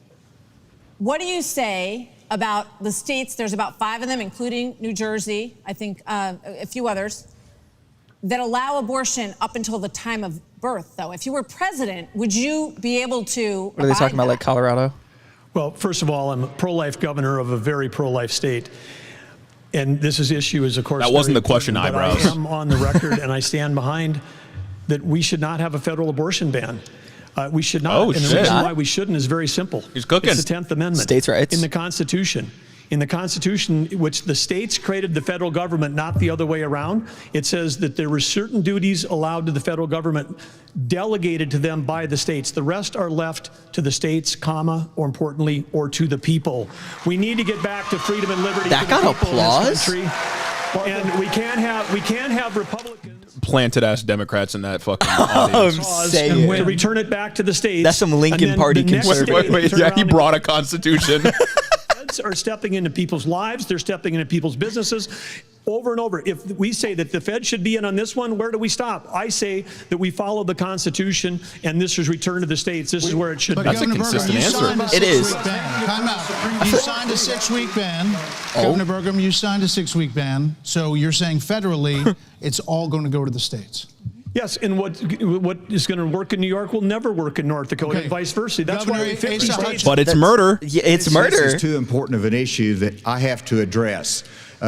What do you say about the states? There's about 5 of them, including New Jersey, I think a few others, that allow abortion up until the time of birth, though. If you were president, would you be able to? What are they talking about, like Colorado? Well, first of all, I'm a pro-life governor of a very pro-life state. And this issue is, of course, that wasn't the question, but eyebrows. I am on the record, and I stand behind that we should not have a federal abortion ban. We should not. Oh, and the reason why we shouldn't is very simple. He's cooking. It's the 10th Amendment. States' rights. In the Constitution. In the Constitution, which the states created the federal government, not the other way around, it says that there were certain duties allowed to the federal government delegated to them by the states. The rest are left to the states, comma, or importantly, or to the people. We need to get back to freedom and liberty. That got applause? And we can't have Republicans planted ass Democrats in that fucking audience. To return it back to the states. That's some Lincoln Party conservative. Wait, yeah, he brought a constitution. Are stepping into people's lives. They're stepping into people's businesses over and over. If we say that the Fed should be in on this one, where do we stop? I say that we follow the Constitution, and this is returned to the states. This is where it should be. That's a consistent answer. It is. Time out. You signed a 6-week ban. Governor Burgum, you signed a 6-week ban. So you're saying federally, it's all going to go to the states. Yes, and what is going to work in New York will never work in North Dakota, and vice versa. That's Governor why 50 states. But it's murder. Yeah, it's murder. This is too important of an issue that I have to address.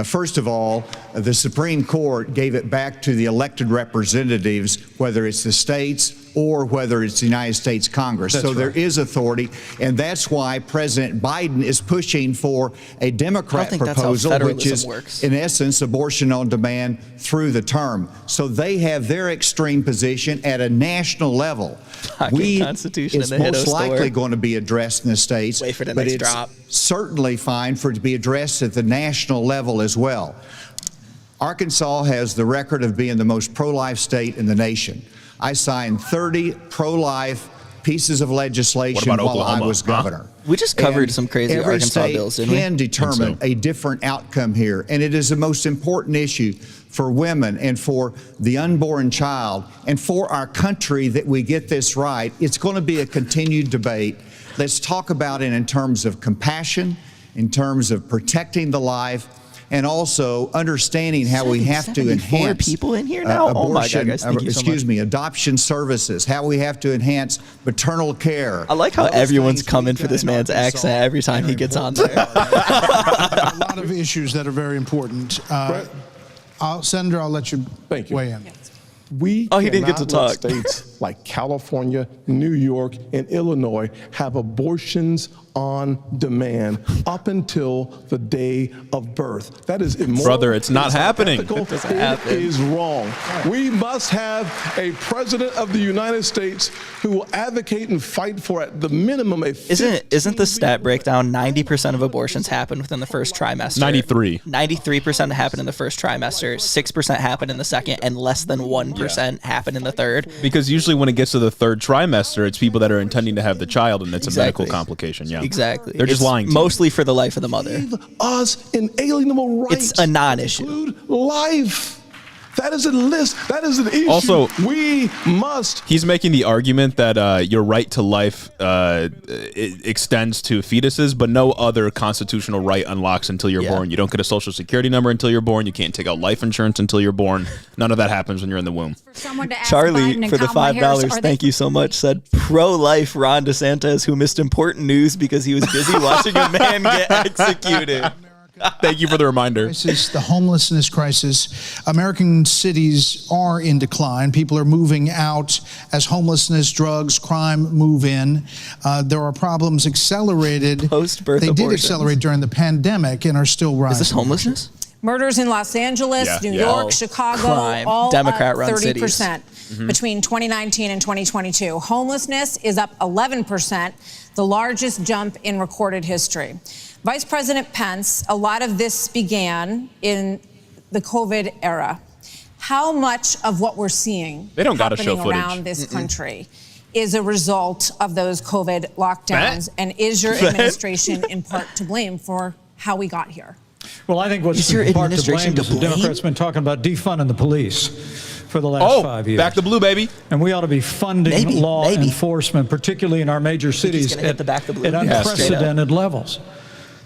First of all, the Supreme Court gave it back to the elected representatives, whether it's the states or whether it's the United States Congress. So there is authority, and that's why President Biden is pushing for a Democrat proposal, which is, in essence, abortion on demand through the term. So they have their extreme position at a national level. It's most likely going to be addressed in the states, Wait for the but next it's drop. certainly fine for it to be addressed at the national level as well. Arkansas has the record of being the most pro-life state in the nation. I signed 30 pro-life pieces of legislation while Oklahoma? I was governor. We just covered some crazy every Arkansas state bills, didn't we? can determine a different outcome here, and it is the most important issue for women and for the unborn child and for our country that we get this right. It's going to be a continued debate. Let's talk about it in terms of compassion, in terms of protecting the life, and also understanding how we have to enhance people in here now. abortion, Oh my God, guys, thank you so much. adoption services, how we have to enhance maternal care. I like how everyone's coming for this man's accent every time he gets on there. A lot of issues that are very important. Senator, I'll let you weigh in. We he didn't get to cannot let talk. states like California, New York, and Illinois have abortions on demand up until the day of birth. That is immoral. Brother, it's not happening. It doesn't happen. is wrong. We must have a president of the United States who will advocate and fight for, at the minimum, a Isn't the stat breakdown 90% of abortions happen within the first trimester? 93% happen in the first trimester, 6% happen in the second, and less than 1% happen in the third. Because usually when it gets to the third trimester, it's people that are intending to have the child, and it's a medical complication. Yeah, exactly. They're just lying to mostly for the life of the mother. Give us inalienable rights. It's a non-issue. Include life. That is a list. That is an issue. Also, we must. He's making the argument that your right to life it extends to fetuses, but no other constitutional right unlocks until you're born. You don't get a social security number until you're born. You can't take out life insurance until you're born. None of that happens when you're in the womb. Charlie, for the $5, thank you so much, said pro-life Ron DeSantis, who missed important news because he was busy watching a man get executed. Thank you for the reminder. The homelessness crisis. American cities are in decline. People are moving out as homelessness, drugs, crime move in. There are problems accelerated. Post-birth They did abortions. accelerate during the pandemic and are still rising. Is this homelessness? Murders in Los Angeles, New York, Chicago, Crime. all Democrat-run up 30% cities. between 2019 and 2022. Homelessness is up 11%, the largest jump in recorded history. Vice President Pence, a lot of this began in the COVID era. How much of what we're seeing They don't gotta show happening footage. around this country is a result of those COVID lockdowns? And is your administration in part to blame for how we got here? Well, I think what's in part to blame is the Democrats been talking about defunding the police for the last 5 years. Back to blue, baby. And we ought to be funding law enforcement, particularly in our major cities, at unprecedented levels.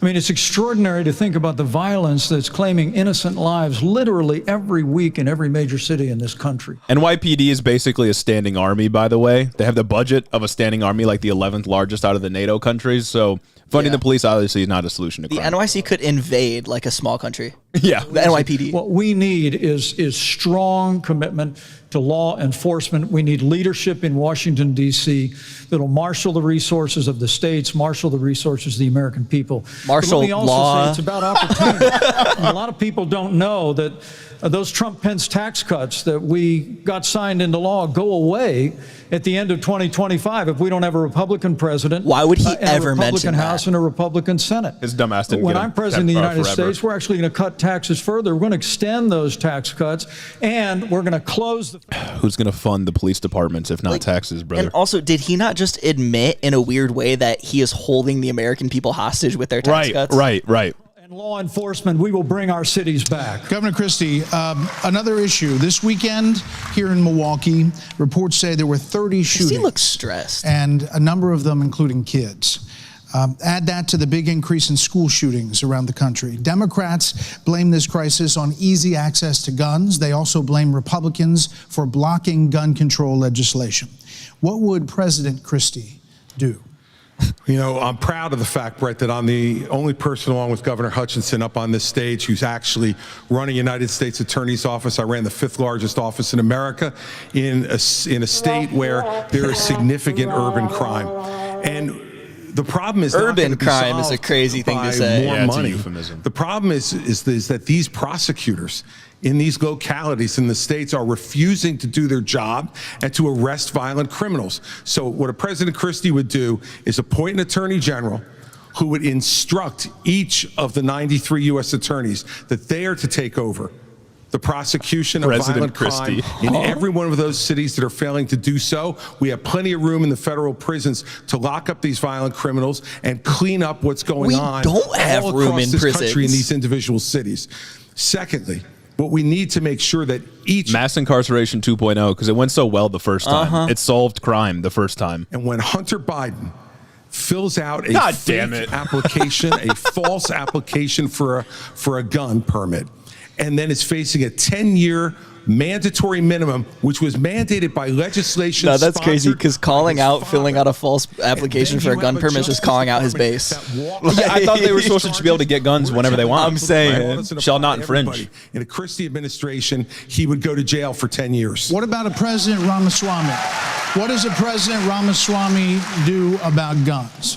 I mean, it's extraordinary to think about the violence that's claiming innocent lives literally every week in every major city in this country. NYPD is basically a standing army, by the way. They have the budget of a standing army, like the 11th largest out of the NATO countries. So funding the police obviously is not a solution to The crime. NYC could invade like a small country. Yeah. The NYPD. What we need is strong commitment to law enforcement. We need leadership in Washington, D.C. that'll marshal the resources of the states, marshal the resources of the American people. Marshal But let me also law. say it's about opportunity. A lot of people don't know that those Trump-Pence tax cuts that we got signed into law go away at the end of 2025 if we don't have a Republican president. Why would he and ever a mention Republican House that? and a Republican Senate. His dumbass didn't When get I'm him president of the United forever. States, we're actually going to cut taxes further. We're going to extend those tax cuts, and we're going to close the... Who's going to fund the police departments if not taxes, brother? And also, did he not just admit in a weird way that he is holding the American people hostage with their tax cuts? Right. And law enforcement, we will bring our cities back. Governor Christie, another issue. This weekend here in Milwaukee, reports say there were 30 shootings. He looks stressed. And a number of them including kids. Add that to the big increase in school shootings around the country. Democrats blame this crisis on easy access to guns. They also blame Republicans for blocking gun control legislation. What would President Christie do? You know, I'm proud of the fact, Brett, that I'm the only person along with Governor Hutchinson up on this stage who's actually running United States Attorney's Office. I ran the 5th largest office in America in a state where there is significant urban crime. And the problem is urban crime is a crazy thing to say. More Yeah, it's a money. euphemism. The problem is that these prosecutors in these localities in the states are refusing to do their job and to arrest violent criminals. So what a President Christie would do is appoint an attorney general who would instruct each of the 93 U.S. attorneys that they are to take over the prosecution of President violent crime in every one of those cities that are failing to do so. We have plenty of room in the federal prisons to lock up these violent criminals and clean up what's going on don't have all room across in this prisons. country in these individual cities. Secondly, what we need to make sure that each Mass incarceration 2.0, because it went so well the first time. It solved crime the first time. and when Hunter Biden fills out a God fake damn it. application, a false application for a gun permit, and then is facing a 10-year mandatory minimum, which was mandated by legislation. No, that's crazy sponsored because calling out filling out a false application for a gun permit is just calling out his base. I thought they were supposed to be able to get guns whenever they want. I'm saying, shall not infringe. In a Christie administration, he would go to jail for 10 years. What about a President Ramaswamy? What does a President Ramaswamy do about guns?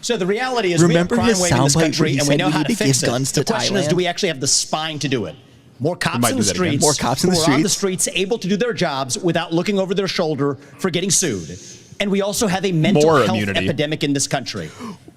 So the reality is Remember we have his crime wave in this soundbite where country he and we said know we how need to to fix give it. guns The to question is, Thailand? do we actually have the spine to do it? More cops might in do the that again. streets. More cops in the who are on the streets. streets able to do their jobs without looking over their shoulder for getting sued. And we also have a mental More health immunity. epidemic in this country.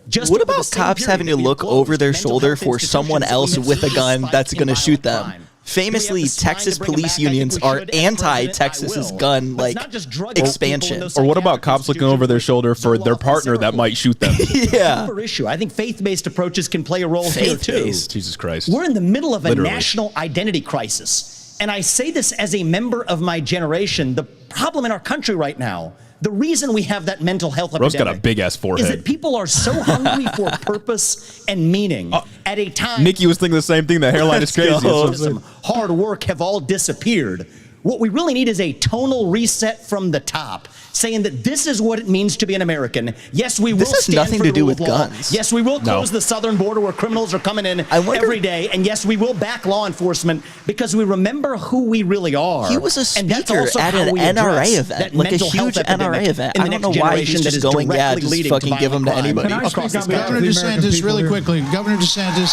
Just What over the about same cops period having to that we look have over closed their mental shoulder health for someone institutions, else we have with a seen gun spike that's in going to shoot violent them? crime. Famously, Do we have the spine Texas to bring it police back? I think unions we are should, as president, I anti-Texas's will. gun But it's like not just drug people in expansion. those Or what about psychiatric cops looking over their shoulder for their partner that might shoot them? Yeah. Deeper issue. I think faith-based approaches can play a role here too. Faith-based. Jesus Christ. We're in the middle of a Literally. national identity crisis. And I say this as a member of my generation. The problem in our country right now, the reason we have that mental health Bro's epidemic got a big ass is forehead. that people are so hungry for purpose and meaning at a time Nikki was thinking the same thing. The hairline is crazy. some hard work have all disappeared. What we really need is a tonal reset from the top, saying that this is what it means to be an American. Yes, we will This has stand nothing for to the do rule with of law. guns. Yes, we will close the southern border where criminals are coming in every day. And yes, we will back law enforcement because we remember who we really are. He was a and that's speaker also at how an we address NRA event, that like a mental huge health epidemic NRA event. in I the don't next know why generation he's that just is going, yeah, directly just leading fucking give them to violent crime anybody. Can I across speak this on behalf country. of Governor the American DeSantis, people really here? quickly. Governor DeSantis.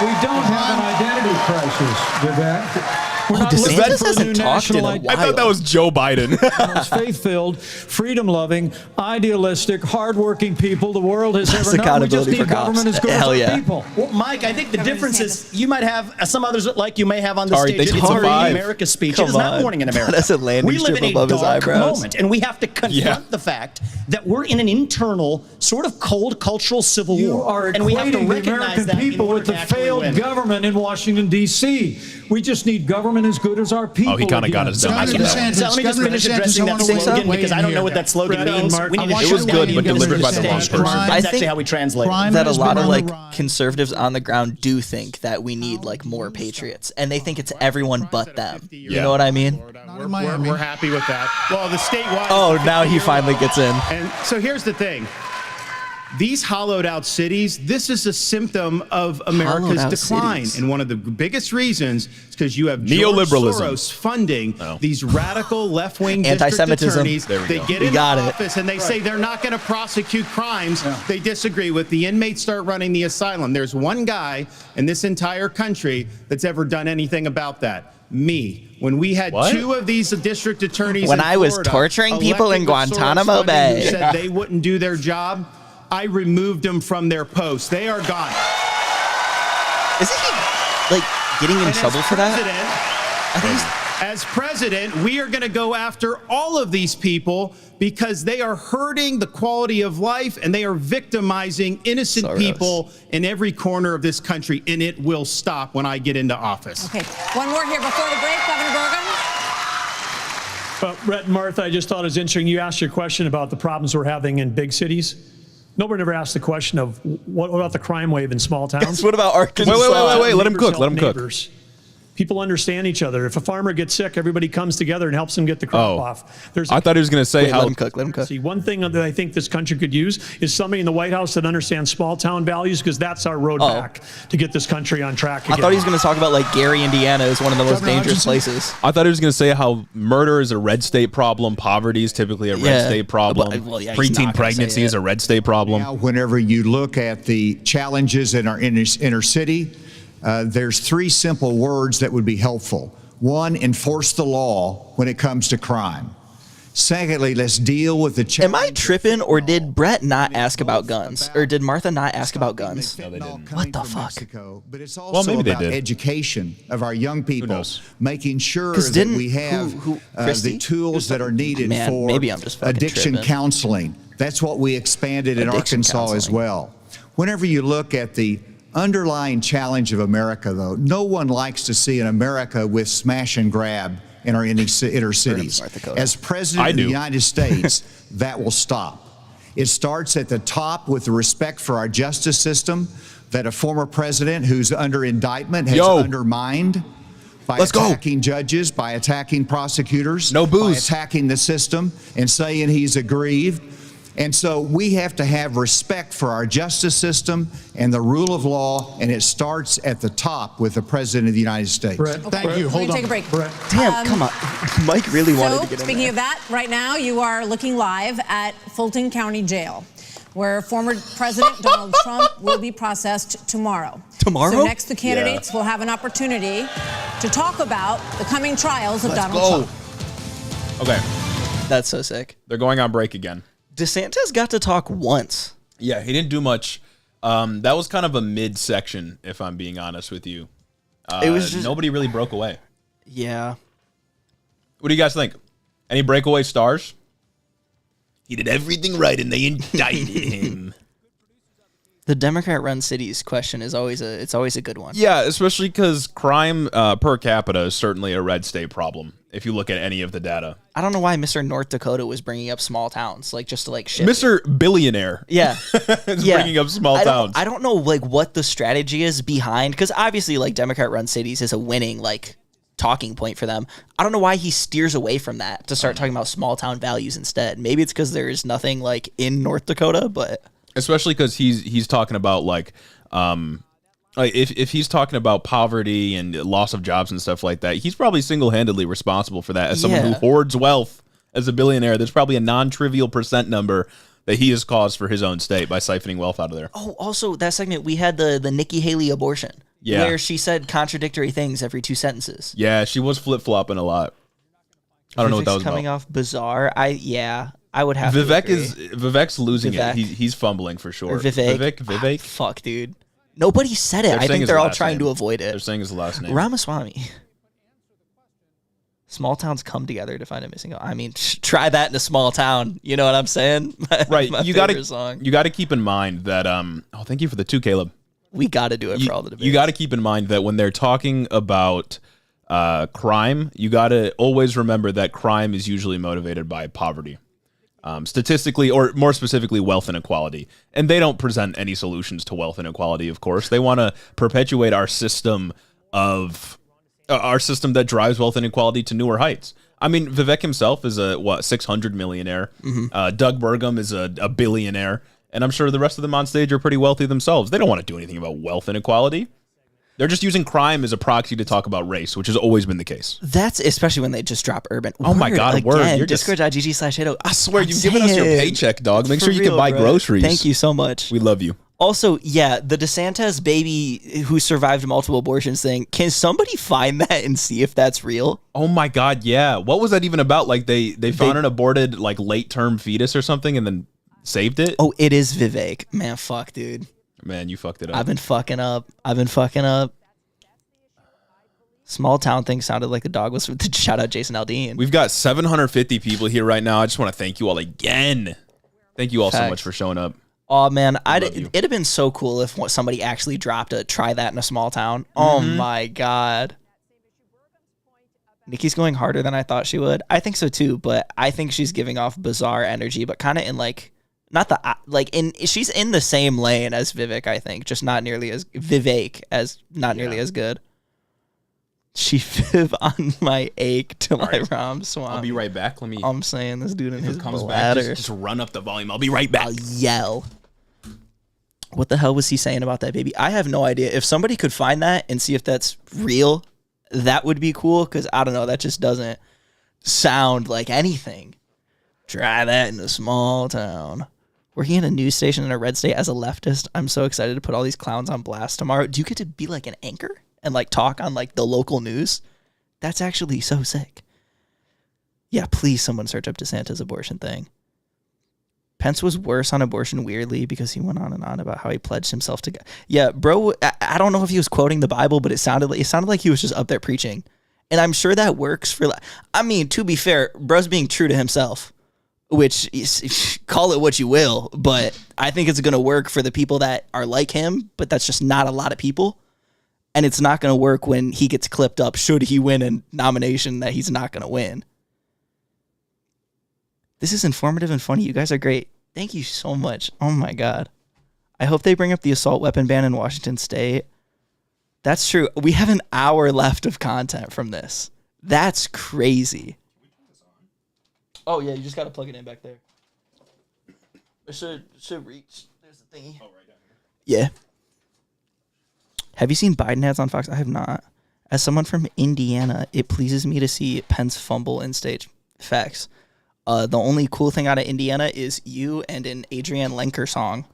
We don't have an identity crisis, Vivek. We're not DeSantis looking for a hasn't new talked in national a identity. I thought that was Joe Biden. Most faith-filled, freedom-loving, idealistic, hardworking people the world has That's ever known. We just accountability need for cops. government as good Hell as yeah. our people. Well, Mike, I think the difference is you might have some others like you may have on the Tari, stage. thank you It's for a the vibe. America speech. Come it is not on. morning in America. That's a landing we live strip in a above his dark eyebrows. moment, and we have to confront the fact that we're in an internal, sort of cold cultural civil You war, are and we have to equating the recognize American that people in order with the to actually failed win. government in Washington, D.C. We just need government as good as our people. Oh, he kind of got us Governor done. DeSantis, let me just finish addressing that slogan because I don't know what that slogan means. We need to It was good, but delivered by the wrong person. That's I actually think how we translate it. that a lot of like conservatives on the ground do think that we need like more patriots, and they think it's everyone but them. You know what I mean? We're happy with that. Well, the statewide. Oh, now he finally gets in. And so here's the thing. These hollowed out cities, this is a symptom of America's Hollowed out decline. cities. And one of the biggest reasons is because you have Neoliberalism. George Soros funding these radical left-wing district Anti-Semitism. attorneys. There we They go. get We into got it. office and they say they're not going to prosecute crimes they disagree with. The inmates start running the asylum. There's one guy in this entire country that's ever done anything about that. Me. When we had two of these district attorneys When in I was Florida torturing people in elected with Soros Guantanamo funding Bay. who said they wouldn't do their job, I removed them from their posts. They are gone. Isn't he like getting in trouble for that? I think he's As president, we are going to go after all of these people because they are hurting the quality of life and they are victimizing innocent Soros. people in every corner of this country, and it will stop when I get into office. Okay, one more here before the break, Governor Bergen. Brett and Martha, I just thought it was interesting. You asked your question about the problems we're having in big cities. Nobody ever asked the question of what about the crime wave in small towns? What about Arkansas? Wait. Let him Neighbors cook. Let him help cook. neighbors. People understand each other. If a farmer gets sick, everybody comes together and helps him get the crop off. I thought he was going to say Wait, how. let him cook. Let him cook. See, one thing that I think this country could use is somebody in the White House that understands small town values, because that's our road back to get this country on track again. I thought he was going to talk about like Gary, Indiana is one of the most dangerous places. I thought he was going to say how murder is a red state problem, poverty is typically a red state problem, Well, yeah, he's preteen not gonna say pregnancy it. is a red state problem. Now, whenever you look at the challenges in our inner city, there's three simple words that would be helpful. One, enforce the law when it comes to crime. Secondly, let's deal with the Am I tripping, or did Brett not ask about guns? Or did Martha not ask about guns? No, they didn't. What the fuck? But it's also maybe they about did. education of our young people, knows? making sure 'Cause that didn't- we have Christie? the tools that are needed Man, for maybe I'm just fucking addiction tripping. counseling. That's what we expanded in Addiction Arkansas as counseling. well. Whenever you look at the underlying challenge of America, though, no one likes to see an America with smash and grab in our inner cities. North Dakota. As president I of the do. United States, that will stop. It starts at the top with the respect for our justice system that a former president who's under indictment has undermined by attacking judges, by attacking prosecutors, No booze. by attacking the system and saying he's aggrieved. And so we have to have respect for our justice system and the rule of law, and it starts at the top with the President of the United States. Brett, Thank you. We're Hold going to on. take a break. Damn, come on. Mike really wanted to get in Speaking there. of that, right now you are looking live at Fulton County Jail, where former President Donald Trump will be processed tomorrow. Tomorrow? So next, the candidates will have an opportunity to talk about the coming trials of Donald Trump. Okay, That's so sick. they're going on break again. DeSantis got to talk once. Yeah, he didn't do much. That was kind of a mid-section, if I'm being honest with you. It was just nobody really broke away. Yeah. What do you guys think? Any breakaway stars? He did everything right, and they indicted him. The Democrat-run cities question is always a good one. Yeah, especially because crime per capita is certainly a red state problem. If you look at any of the data, I don't know why Mr. North Dakota was bringing up small towns, like just to like shit. Mr. Billionaire, Yeah, is bringing up small towns. I don't know like what the strategy is behind, because obviously like Democrat-run cities is a winning like talking point for them. I don't know why he steers away from that to start talking about small town values instead. Maybe it's because there's nothing like in North Dakota, but especially because he's talking about like if he's talking about poverty and loss of jobs and stuff like that, he's probably single-handedly responsible for that. As someone who hoards wealth as a billionaire, there's probably a non-trivial percent number that he has caused for his own state by siphoning wealth out of there. Oh, also that segment we had the Nikki Haley abortion, where she said contradictory things every 2 sentences. Yeah, she was flip-flopping a lot. I don't know what that was coming about. off bizarre. I would have Vivek's losing it. He's fumbling for sure. Vivek. Fuck, dude. Nobody said it. I think they're all trying to avoid it. They're saying his last name. Ramaswamy. Small towns come together to find a missing. I mean, try that in a small town. You know what I'm saying? Right. You got to keep in mind that. Thank you for the 2, Caleb. We got to do it for all the debates. You got to keep in mind that when they're talking about crime, you got to always remember that crime is usually motivated by poverty. Statistically, or more specifically, wealth inequality. And they don't present any solutions to wealth inequality, of course. They want to perpetuate our system that drives wealth inequality to newer heights. I mean, Vivek himself is a 600 millionaire. Mm-hmm. Doug Burgum is a billionaire. And I'm sure the rest of them on stage are pretty wealthy themselves. They don't want to do anything about wealth inequality. They're just using crime as a proxy to talk about race, which has always been the case. That's especially when they just drop urban. Oh my God, word. You're Discord.gg/Hado. I swear, you've given us your paycheck, dog. Make sure you can buy groceries. Thank you so much. We love you. Also, yeah, the Desantis baby who survived multiple abortions thing, can somebody find that and see if that's real? Oh my God, yeah. What was that even about? Like they found an aborted like late-term fetus or something and then saved it? Oh, it is Vivek. Man, fuck, dude. Man, you fucked it up. I've been fucking up. Small town thing sounded like the dog was with the shout out Jason Aldean. We've got 750 people here right now. I just want to thank you all again. Thank you all so much for showing up. Oh man, it'd have been so cool if somebody actually dropped a try that in a small town. Oh my God. Nikki's going harder than I thought she would. I think so too, but I think she's giving off bizarre energy, but kind of in like, she's in the same lane as Vivek, I think, just not nearly as nearly as good. She fiv on my ache to my Ram Swami. I'll be right back. I'm saying this dude in his bladder. Back, just run up the volume. I'll be right back. I'll yell. What the hell was he saying about that baby? I have no idea. If somebody could find that and see if that's real, that would be cool, because I don't know, that just doesn't sound like anything. Try that in a small town. Working in a news station in a red state as a leftist, I'm so excited to put all these clowns on blast tomorrow. Do you get to be like an anchor and like talk on like the local news? That's actually so sick. Yeah, please someone search up DeSantis' abortion thing. Pence was worse on abortion weirdly because he went on and on about how he pledged himself to God. Yeah, bro, I don't know if he was quoting the Bible, but it sounded like he was just up there preaching. And I'm sure that works for, I mean, to be fair, bro's being true to himself, which is, call it what you will, but I think it's going to work for the people that are like him, but that's just not a lot of people. And it's not going to work when he gets clipped up should he win a nomination that he's not going to win. This is informative and funny. You guys are great. Thank you so much. Oh my God. I hope they bring up the assault weapon ban in Washington State. That's true. We have an hour left of content from this. That's crazy. Oh yeah, you just got to plug it in back there. It should reach. There's the thingy. Oh, right down here. Yeah. Have you seen Biden ads on Fox? I have not. As someone from Indiana, it pleases me to see Pence fumble in stage. Facts. The only cool thing out of Indiana is you and an Adrienne Lenker song.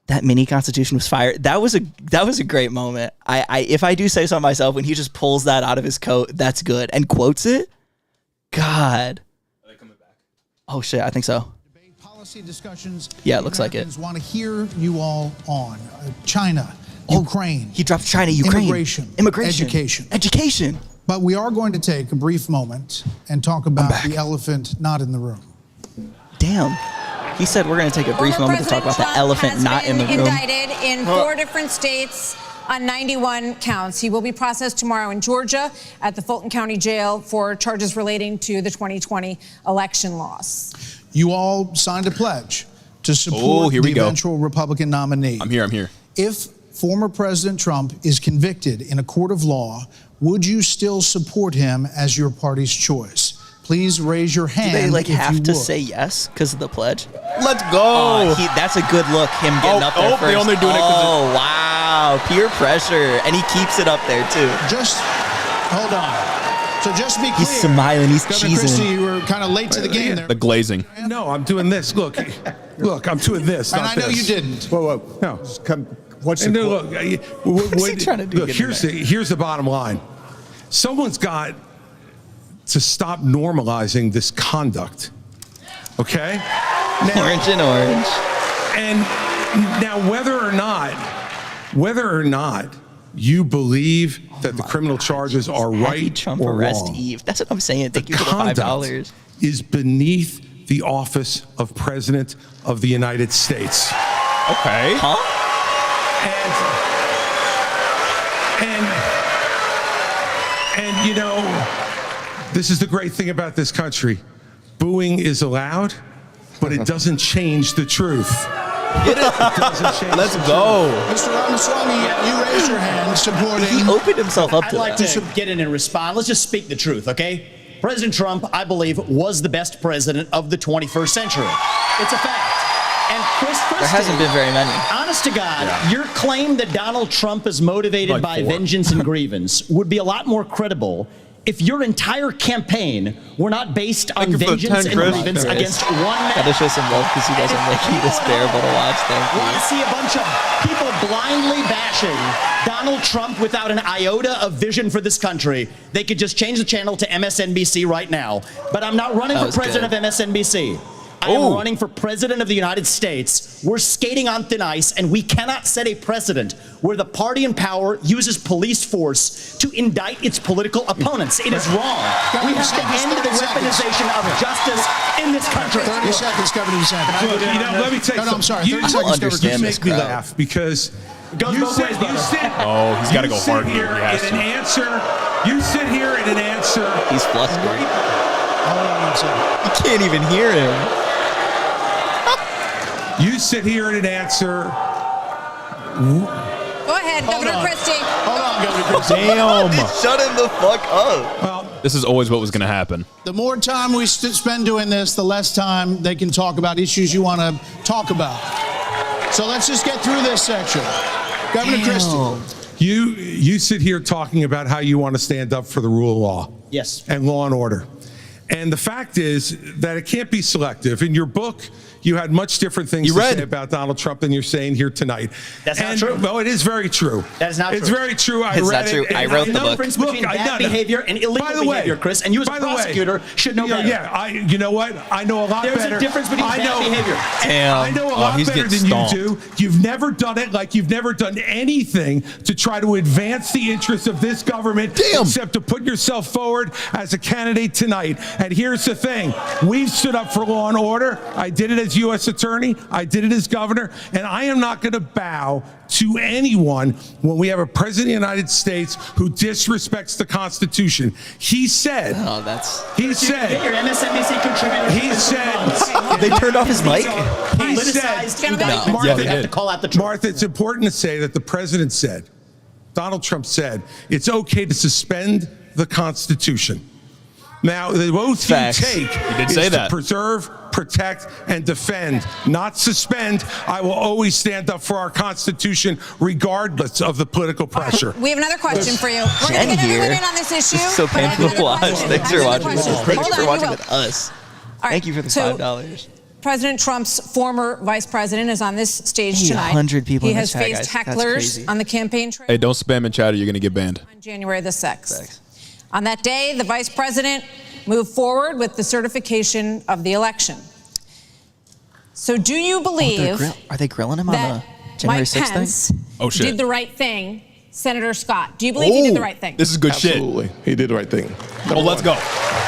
That mini constitution was fire. That was a great moment. I if I do say so myself, when he just pulls that out of his coat, that's good. And quotes it. God. Are they coming back? Oh shit, I think so. Debate policy discussions. Yeah, it looks like it. Want to hear you all on China, Ukraine. He dropped China, Ukraine. Immigration. Education. But we are going to take a brief moment and talk about the elephant not in the room. Damn. He said we're going to take a brief moment to talk about the elephant not in the room. Indicted in 4 different states on 91 counts. He will be processed tomorrow in Georgia at the Fulton County Jail for charges relating to the 2020 election loss. You all signed a pledge to support the eventual Republican nominee. I'm here. If former President Trump is convicted in a court of law, would you still support him as your party's choice? Please raise your hand. Do they like if have you to would. say yes because of the pledge? Let's go. That's a good look. Him getting up there first. They only doing it 'cause wow, peer pressure, and he keeps it up there too. Just hold on. So just to be clear, He's smiling. He's Governor cheesing. Christie, you were kind of late to the game there. The glazing. No, I'm doing this. Look, I'm doing this. And not I know this. you didn't. Whoa. No. What's the Look, What's he trying to do? Look, here's the bottom line. Someone's got to stop normalizing this conduct. Okay? Now, Orange and orange. And now whether or not you believe that the criminal charges are right Trump or arrest wrong, Eve. That's what I'm saying. Thank you for the conduct $5. is beneath the office of President of the United States. Okay. Huh? And you know, this is the great thing about this country. Booing is allowed, but it doesn't change the truth. It doesn't change. Let's go. Mr. Ramaswamy, you raised your hand supporting. He opened himself up I'd to like that. to get in and respond. Let's just speak the truth, okay? President Trump, I believe, was the best president of the 21st century. It's a fact. And Chris Christie, There hasn't been very many. honest to God, your claim that Donald Trump is motivated by vengeance and grievance would be a lot more credible if your entire campaign were not based on vengeance and grievance against one man. Gotta show some love because you guys are making this bearable to watch. Thank Want you. to see a bunch of people blindly bashing Donald Trump without an iota of vision for this country? They could just change the channel to MSNBC right now. But I'm not running for president of MSNBC. I am running for president of the United States. We're skating on thin ice, and we cannot set a precedent where the party in power uses police force to indict its political opponents. It is wrong. We have to end the weaponization of justice in this country. 30 seconds, Governor DeSantis. Look, you know, let me tell you No, I'm sorry. You 30 seconds, Governor. you make me laugh because Goes both ways, brother. Oh, he's got to go hard here. He has to. You sit here in an answer. He's flustered. Hold on one second. You can't even hear him. You sit here in an answer. Go ahead, Governor Christie. Hold on, Governor Christie. Damn. Shut him the fuck up. Well, This is always what was going to happen. the more time we spend doing this, the less time they can talk about issues you want to talk about. So let's just get through this section. Governor Christie. You sit here talking about how you want to stand up for the rule of law. Yes. And law and order. And the fact is that it can't be selective. In your book, you had much different things to say about Donald Trump than you're saying here tonight. That's not true. Well, it is very true. That is not true. It's very true. I It's read not true. it. I wrote the book. Difference between bad behavior and illegal behavior, Chris. And you as a prosecutor should know better. Yeah, you know what? I know a lot better. There's a difference between bad behavior. Damn. I know a lot better than you do. You've never done it like you've never done anything to try to advance the interests of this government except to put yourself forward as a candidate tonight. And here's the thing. We've stood up for law and order. I did it as U.S. attorney. I did it as governor. And I am not going to bow to anyone when we have a president of the United States who disrespects the Constitution. He said. Oh, that's. He said. Get your MSNBC contributor. He said. They turned off his mic. He said. Martha, Martha, you have to call out the truth. Martha, it's important to say that the president said, Donald Trump said, it's okay to suspend the Constitution. Now, the oath you take is to preserve, protect, and defend, not suspend. I will always stand up for our Constitution, regardless of the political pressure. We have another question for you. We're going to get everyone in on this issue. This is so but I have painful to another watch. question. Thanks for watching this. Thanks for watching with with us. right, Thank you for the so- $5. President Trump's former vice president is on this stage Hey, tonight. 100 people He in has this chat, faced guys. That's hecklers crazy. on the campaign trail Hey, don't spam and chatter. You're going to get banned. on January the 6th. On that day, the vice president moved forward with the certification of the election. So do you believe Are they grilling him on that the January Mike 6th Pence thing? Oh, shit. did the right thing, Senator Scott? Do you believe he did the right thing? This is good Absolutely. He did the right thing. Oh, let's go.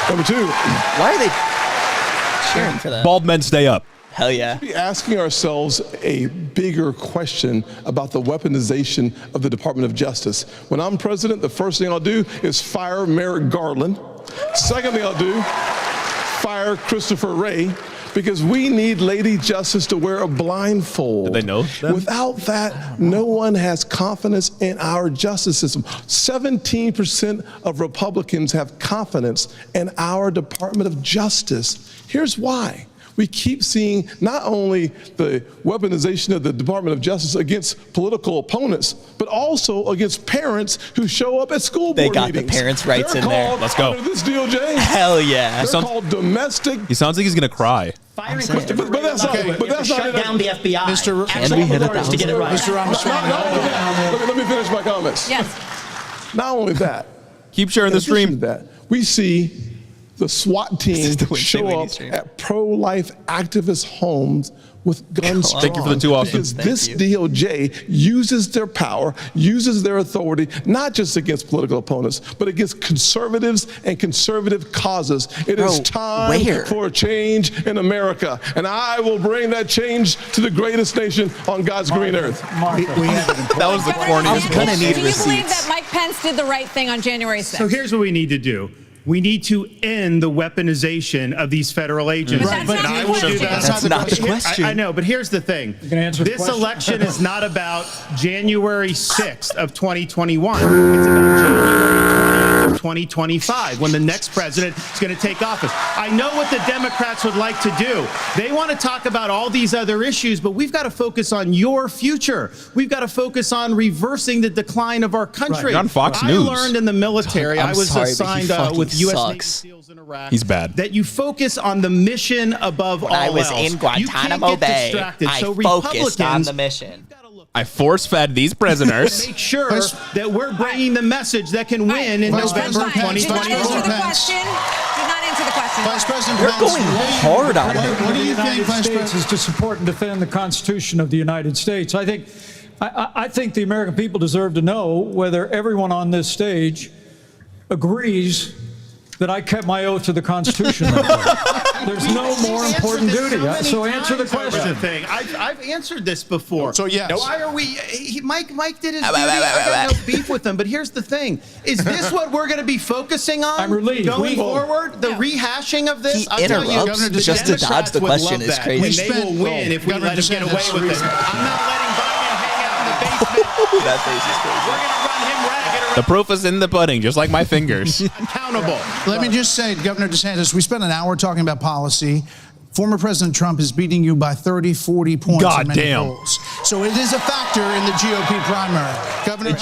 Number two. Why are they cheering for that? Bald men stay up. Hell yeah. Be asking ourselves a bigger question about the weaponization of the Department of Justice. When I'm president, the first thing I'll do is fire Merrick Garland. Second thing I'll do, fire Christopher Wray, because we need Lady Justice to wear a blindfold. Did they know that? Without that, no one has confidence in our justice system. 17% of Republicans have confidence in our Department of Justice. Here's why. We keep seeing not only the weaponization of the Department of Justice against political opponents, but also against parents who show up at school board meetings. They got the parents' rights in there. Let's go. Under this DOJ. Hell yeah. They're called domestic. He sounds like he's going to cry. Firing But that's not. But that's not. Shut down the FBI. Can we hit it to get it right. Mr. Ramaswamy, Let me finish my comments. Yes. Not only that. Keep sharing the stream. That we see the SWAT team show up at pro-life activist homes with guns drawn. Thank you for the 2 officers. Because this DOJ uses their power, uses their authority, not just against political opponents, but against conservatives and conservative causes. It is time for a change in America, and I will bring that change to the greatest nation on God's green earth. That was the corniest. I'm gonna need Do you believe receipts. that Mike Pence did the right thing on January 6th? So here's what we need to do. We need to end the weaponization of these federal agents. But that's not the question. That's not the question. I know, but here's the thing. This election is not about January 6th of 2021. It's about January 2025, when the next president is going to take office. I know what the Democrats would like to do. They want to talk about all these other issues, but we've got to focus on your future. We've got to focus on reversing the decline of our country. You're on Fox News. I learned in the military, I was assigned with U.S. Navy SEALs in Iraq. He's bad. That you focus on the mission above all else. I was in Guantanamo Bay. I focused on the mission. I force-fed these prisoners. Make sure that we're bringing the message that can win in November 2024. Did not answer the question. Did not answer the question. Vice President They're Pence, going hard on it. what do you think, Vice States President? is to support and defend the Constitution of the United States. I think the American people deserve to know whether everyone on this stage agrees that I kept my oath to the Constitution. There's no more important duty. So answer the question. I've answered this before. So yes. Why are we? Mike did his duty. I got no beef with him. But here's the thing: is this what we're going to be focusing on? I'm relieved. Going forward, the rehashing of this. He interrupts just to dodge the question is crazy. And they will win if we let him get away with it. I'm not letting Biden hang out in the basement. That face is crazy. We're going to run him ragged around. The proof is in the pudding, just like my fingers. Accountable. Let me just say, Governor DeSantis, we spent an hour talking about policy. Former President Trump is beating you by 30, 40 points in many polls. So it is a factor in the GOP primary. Governor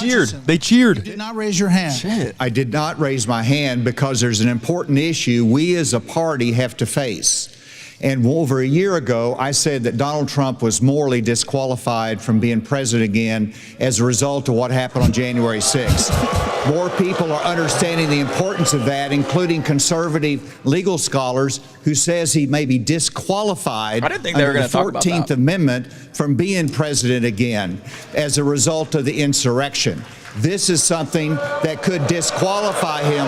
They cheered. You did not raise your hand. Shit. I did not raise my hand because there's an important issue we as a party have to face. And over a year ago, I said that Donald Trump was morally disqualified from being president again as a result of what happened on January 6th. More people are understanding the importance of that, including conservative legal scholars who says he may be disqualified I didn't think they were under the gonna talk about 14th that. Amendment from being president again as a result of the insurrection. This is something that could disqualify him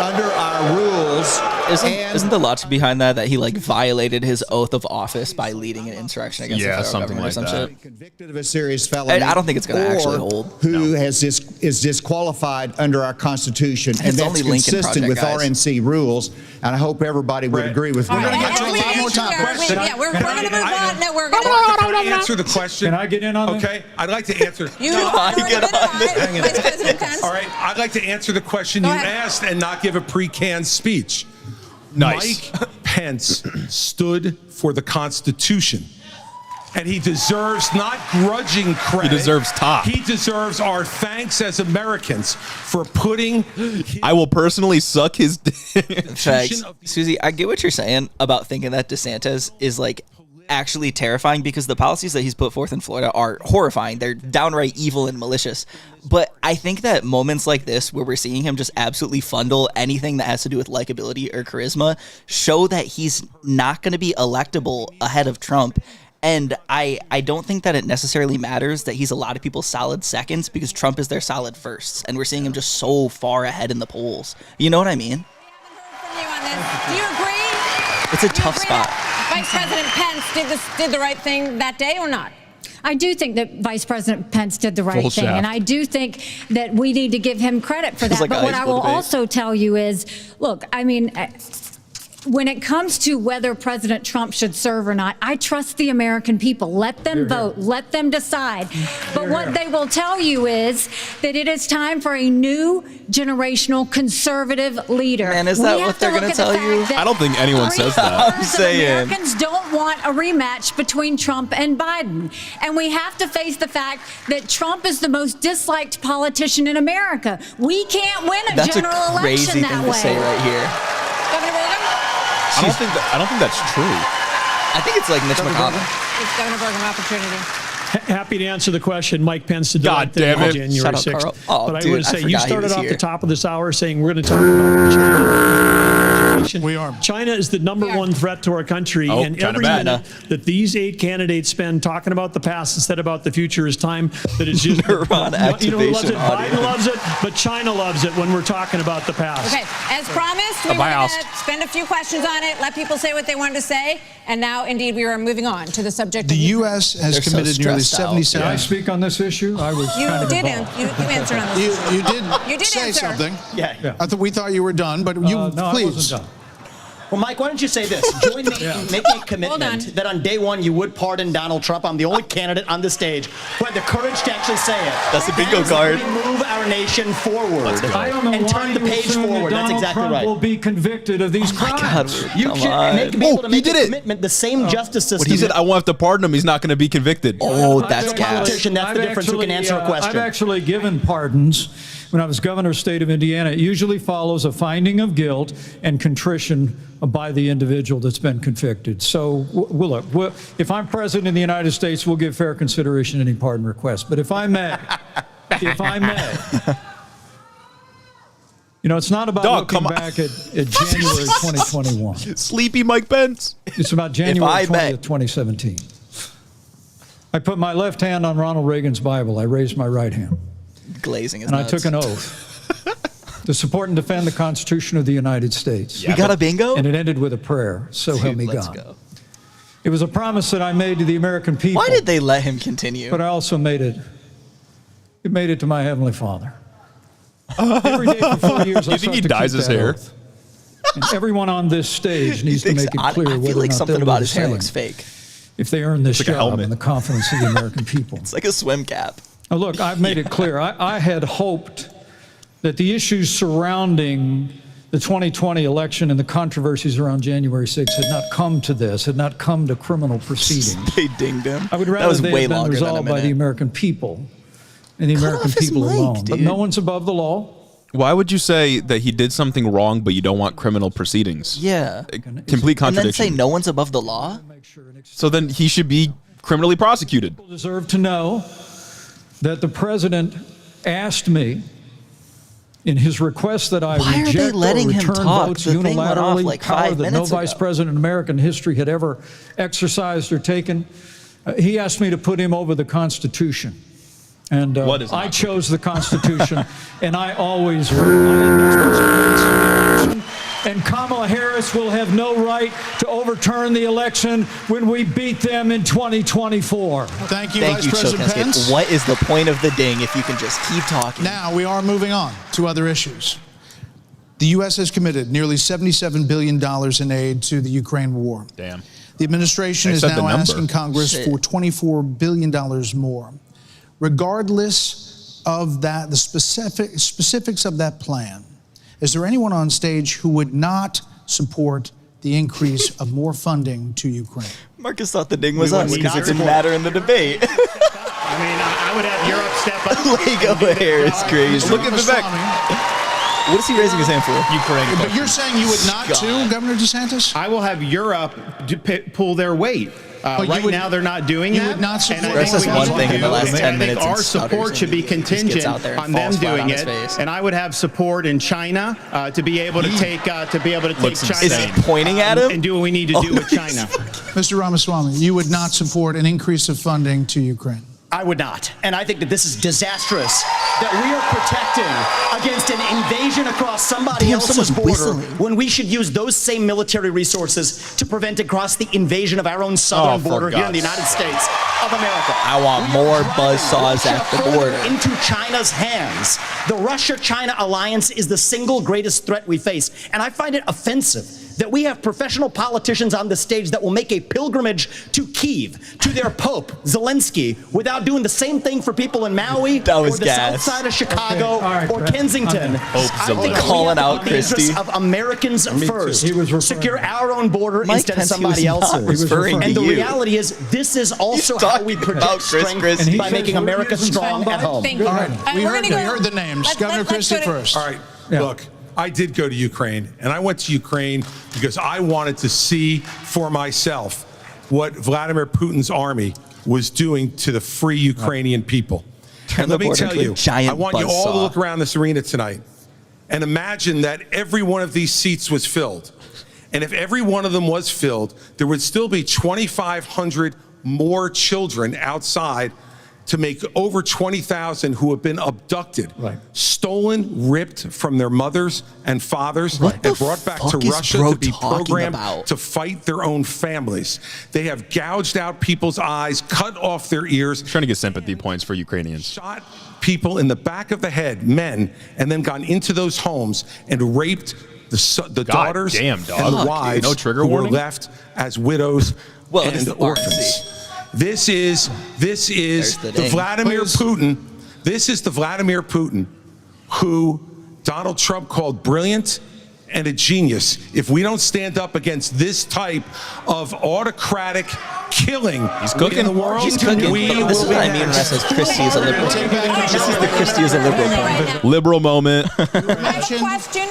under our rules. Isn't the logic behind that he like violated his oath of office by leading an insurrection against the federal something government like or some that. shit? Convicted of a serious felony. I don't think it's going to actually or hold. Who is disqualified under our Constitution, and It's that's only Lincoln consistent with Project, guys. RNC rules. And I hope everybody would agree with me. We're going to a lot more time. we're going to move on. No, we're going Can I answer the question? Can I get in on that? Okay, I'd like to answer. You Vice President Pence. All right, I'd like to answer the question Go you ahead. asked and not give a pre-canned speech. Nice. Mike Pence stood for the Constitution. And he deserves not grudging credit. He deserves top. He deserves our thanks as Americans for putting. I will personally suck his dick. Facts. Susie, I get what you're saying about thinking that DeSantis is like actually terrifying because the policies that he's put forth in Florida are horrifying. They're downright evil and malicious. But I think that moments like this where we're seeing him just absolutely fundle anything that has to do with likability or charisma show that he's not going to be electable ahead of Trump. And I don't think that it necessarily matters that he's a lot of people's solid seconds because Trump is their solid firsts. And we're seeing him just so far ahead in the polls. You know what I mean? From you on this. Do you agree? It's a tough spot. Vice President Pence did the right thing that day or not? I do think that Vice President Pence did the right thing, and I do think that we need to give him credit for that. like But what I will debate. also tell you is, look, I mean, when it comes to whether President Trump should serve or not, I trust the American people. Let them vote. Let them decide. But what they will tell you is that it is time for a new generational conservative leader. Man, is that what they're going to tell you? I don't think anyone says that. I'm saying. Americans don't want a rematch between Trump and Biden. And we have to face the fact that Trump is the most disliked politician in America. We can't win a general election that way. That's a crazy thing to say right here. Governor Burgum? I don't think that's true. I think it's like Mitch McConnell. It's Governor Burgum opportunity. Happy to answer the question. Mike Pence to do God damn it. January Shout out 6th. Carl. Oh, but I dude, would say you started off here. the top of this hour saying we're going to talk about education. We are. China is the number one threat to our country, and China every bad. minute that these 8 candidates spend talking about the past instead about the future is time that is just Neuron you know who loves activation it? audio. Biden loves it, but China loves it when we're talking about the past. Okay, as promised, we were going to spend a few questions on it, let people say what they wanted to say, and now, indeed, we are moving on to the subject. The U.S. has committed nearly 77. Can I speak on this issue? I was You kind of did involved. you answered on this. You did say answer. something. Yeah. We thought you were done, but you No, I please. wasn't done. Well, Mike, why don't you say this? Join me in making a commitment that on day one you would pardon Donald Trump. I'm the only candidate on the stage who had the courage to actually say it. That's the bingo That is card. how we move our nation forward I don't know and why turn the you page assume that forward. That's Donald exactly Trump right. will be convicted of these crimes. God, You come should on. make people to make he did a it. commitment. The same justice system. He said, I won't have to pardon him. He's not going to be convicted. Oh, that's As a politician, that's the difference. Who can answer a question? I've actually given pardons when I was governor of the state of Indiana. It usually follows a finding of guilt and contrition by the individual that's been convicted. So, look, if I'm president of the United States, we'll give fair consideration to any pardon request. But if I may, you know, it's not about looking back at January 2021. Sleepy Mike Pence. It's about January 20th, 2017. I put my left hand on Ronald Reagan's Bible. I raised my right hand. Glazing his And I nuts. took an oath to support and defend the Constitution of the United States. We got a bingo? And it ended with a prayer. So help me let's God. go. It was a promise that I made to the American people. Why did they let him continue? But I also made it to my Heavenly Father. Every day for 4 years, I You think he sought to dyes keep his that hair? oath. And everyone on this stage needs to make it clear I whether feel or like not something they'll about do his the hair same looks fake. if they earn this It's like a job helmet. and the confidence of the American people. It's like a swim cap. Now, look, I've made it clear. I had hoped that the issues surrounding the 2020 election and the controversies around January 6th had not come to this, had not come to criminal proceedings. They dinged him. I would That rather was they way had been longer than a resolved by the minute. American people and the Cut American off his people mic, alone. But dude. no one's above the law. Why would you say that he did something wrong, but you don't want criminal proceedings? Yeah. Complete And then contradiction. say no one's above the law? So then he should be criminally prosecuted. People deserve to know that the president asked me in his request that I Why are they reject letting or him return talk? votes The thing went off unilaterally, like power 5 that no minutes vice ago. president in American history had ever exercised or taken. He asked me to put him over the Constitution. And What is I not chose the Constitution, and I always will. And Kamala Harris will have no right to overturn the election when we beat them in 2024. Thank you, Thank Vice you, President Chokinski. Pence. What is the point of the ding if you can just keep talking? Now we are moving on to other issues. The U.S. has committed nearly $77 billion in aid to the Ukraine war. Damn. The administration I is said the now number. asking Congress for $24 billion more. Regardless of that, the specifics of that plan, is there anyone on stage who would not support the increase of more funding to Ukraine? Marcus thought the ding was us would because not it didn't support matter in the debate. I mean, I would have Europe step up. Lego hair is crazy. Look at Vivek. What is he raising his hand for? Ukraine. But you're saying you would not too, Governor DeSantis? I will have Europe pull their weight. But you Right would- now, they're not doing you that. would not support And I That's think just we one need thing to in the do- last 10 and I think minutes our and support stutters should be and just gets contingent out there and on them falls flat doing on his it. face. And I would have support in China to be able to take Looks China. Is he pointing at him? And do what we need to do with China. Mr. Ramaswamy, you would not support an increase of funding to Ukraine? I would not. And I think that this is disastrous, that we are protecting against an invasion across somebody Damn, else's someone's border whistling. when we should use those same military resources to prevent across the invasion of our own southern for border here in the God's United States of America. I want We are more driving buzzsaws Russia at the further border. into China's hands. The Russia-China alliance is the single greatest threat we face. And I find it offensive that we have professional politicians on the stage that will make a pilgrimage to Kyiv, to their Pope, Zelensky, without doing the same thing for people in Maui or the south side of Chicago or Kensington. I think calling out Christie. of Americans first. Secure our own border Mike instead Pence, of somebody else's. And the reality is, this is also how we project strength by making America strong at home. All right, we heard the names. Governor Christie first. All right, look, I did go to Ukraine, and I went to Ukraine because I wanted to see for myself what Vladimir Putin's army was doing to the free Ukrainian people. And let me tell you, I want you all to look around this arena tonight and imagine that every one of these seats was filled. And if every one of them was filled, there would still be 2,500 more children outside to make over 20,000 who have been abducted, stolen, ripped from their mothers and fathers, and brought back to Russia to be programmed to fight their own families. They have gouged out people's eyes, cut off their ears. Trying to get sympathy points for Ukrainians. Shot people in the back of the head, men, and then gone into those homes and raped the daughters and the wives who were left as widows and orphans. This is the Vladimir Putin. This is the Vladimir Putin who Donald Trump called brilliant and a genius. If we don't stand up against this type of autocratic killing in the world, this is what I mean when I says Christie is a liberal. This is the Christie is a liberal point. Liberal moment.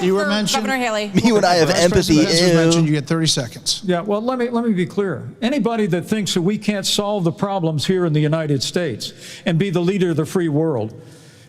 You were mentioned. Governor Haley. Me when I have empathy. You get 30 seconds. Yeah, well, let me be clear. Anybody that thinks that we can't solve the problems here in the United States and be the leader of the free world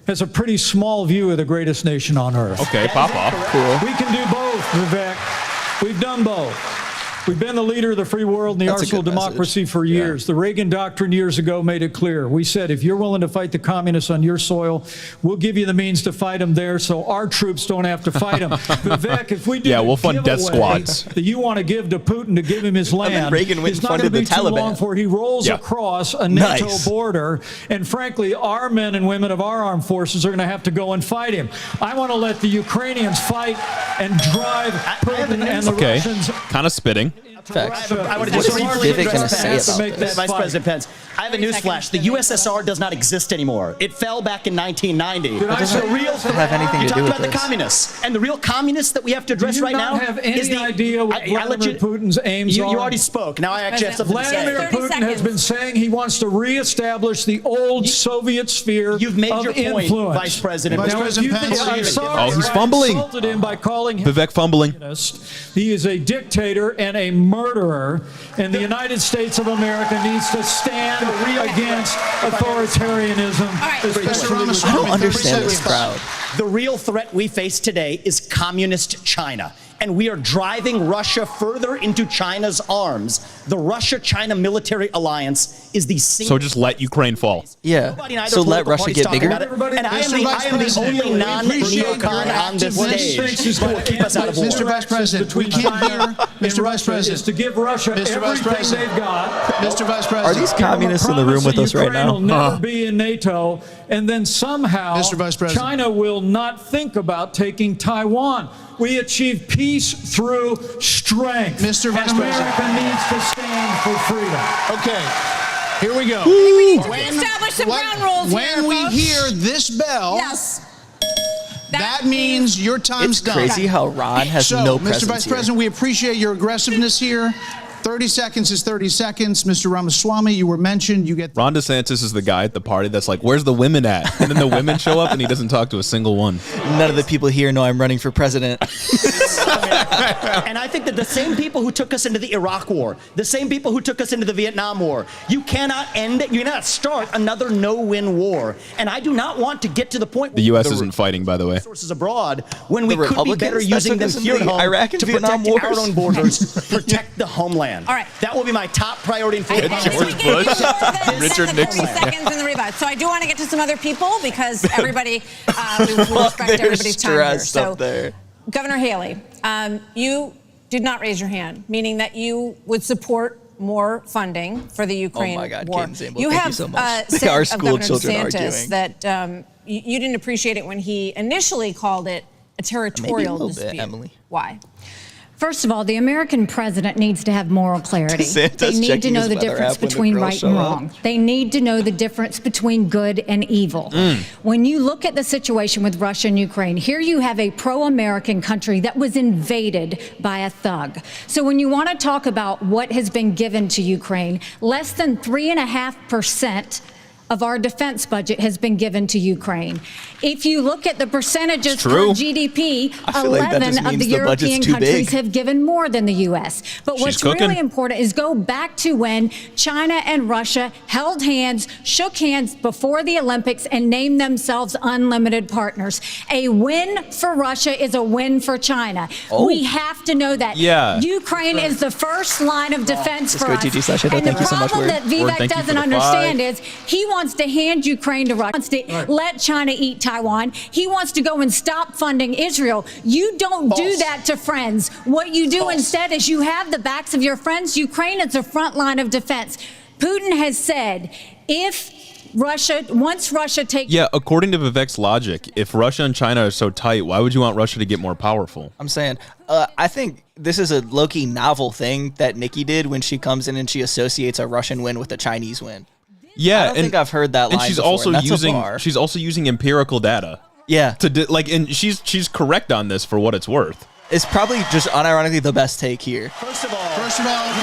has a pretty small view of the greatest nation on earth. Okay, pop off. Cool. We can do both, Vivek. We've done both. We've been the leader of the free world and the arsenal of democracy for years. The Reagan Doctrine years ago made it clear. We said, if you're willing to fight the communists on your soil, we'll give you the means to fight them there so our troops don't have to fight them. Vivek, if we do we'll fund death squads that you want to give to Putin to give him his land, Reagan went it's not going to be too long before he rolls across a NATO border. And frankly, our men and women of our armed forces are going to have to go and fight him. I want to let the Ukrainians fight and drive Putin and the Russians. Kind of spitting. I want to just Vice President Pence. I have a newsflash. The USSR does not exist anymore. It fell back in 1990. That doesn't have anything to do with this. You talked about the communists, and the real communists that we have to address right now have any idea what Vladimir Putin's aims are? You already spoke. Now I actually have something to say. Vladimir Putin has been saying he wants to reestablish the old Soviet sphere You've made of your point, influence. Vice President. Vice President Pence. I'm sorry, he's fumbling. I insulted him by calling him Vivek fumbling. He is a dictator and a murderer, and the United States of America needs to stand against authoritarianism. I don't understand this crowd. The real threat we face today is communist China. And we are driving Russia further into China's arms. The Russia-China military alliance is the single... So just let Ukraine fall. Yeah. So let Russia get bigger? And I am the only non-neocon on this stage who will keep us out of war. Mr. Vice President, we can't hear. Mr. Vice President. Is to give Russia everything they've got. Mr. Vice President. Are these communists in the room with us right now? Will never be in NATO, and then somehow Mr. Vice President. China will not think about taking Taiwan. We achieve peace through strength. Mr. Vice America President. needs to stand for freedom. Okay, here we go. We need to establish some ground rules When we hear this bell, that means your time's done. It's crazy how Ron has no presence Mr. Vice President, we appreciate your aggressiveness here. 30 seconds is 30 seconds. Mr. Ramaswamy, you were mentioned. You get Ron DeSantis is the guy at the party that's like, where's the women at? And then the women show up and he doesn't talk to a single one. None of the people here know I'm running for president. And I think that the same people who took us into the Iraq War, the same people who took us into the Vietnam War, you cannot start another no-win war. And I do not want to get to the point where the U.S. isn't fighting, by the way. Resources abroad when we could be better using them here at home to protect our own borders, protect the homeland. All right. That will be my top priority in foreign policy. George Bush, Richard Nixon. 30 seconds in the rebut. So I do want to get to some other people because everybody, we respect everybody's time here. So, Governor Haley, you did not raise your hand, meaning that you would support more funding for the Ukraine war. You have so much. Said our Governor school children DeSantis that you didn't appreciate it when he initially called it a territorial dispute. Emily. Why? First of all, the American president needs to have moral clarity. DeSantis They need to checking know his the weather difference app when the between girls right show and up. wrong. They need to know the difference between good and evil. When you look at the situation with Russia and Ukraine, here you have a pro-American country that was invaded by a thug. So when you want to talk about what has been given to Ukraine, less than 3.5% of our defense budget has been given to Ukraine. If you look at the percentages per GDP, I feel like that just 11 of means the the budget's European too countries big. have given more than the U.S. But She's what's cooking. really important is go back to when China and Russia held hands, shook hands before the Olympics, and named themselves unlimited partners. A win for Russia is a win for China. Oh. We have to know that. Yeah. Ukraine is the first line of defense for us. GG/Heather. And the Thank you so much, problem Word. that Word, Vivek thank you doesn't for the understand 5. is he wants to hand Ukraine to Russia, wants to let China eat Taiwan. He wants to go and stop funding Israel. You don't do that to friends. What you do instead is you have the backs of your friends. Ukraine is the front line of defense. Putin has said, once Russia takes... Yeah, according to Vivek's logic, if Russia and China are so tight, why would you want Russia to get more powerful? I'm saying, I think this is a low-key novel thing that Nikki did when she comes in and she associates a Russian win with a Chinese win. Yeah, I don't think I've heard that line and she's before, also and that's a using bar. she's also using empirical data. Yeah, and she's correct on this for what it's worth. It's probably just unironically the best take here. First of all,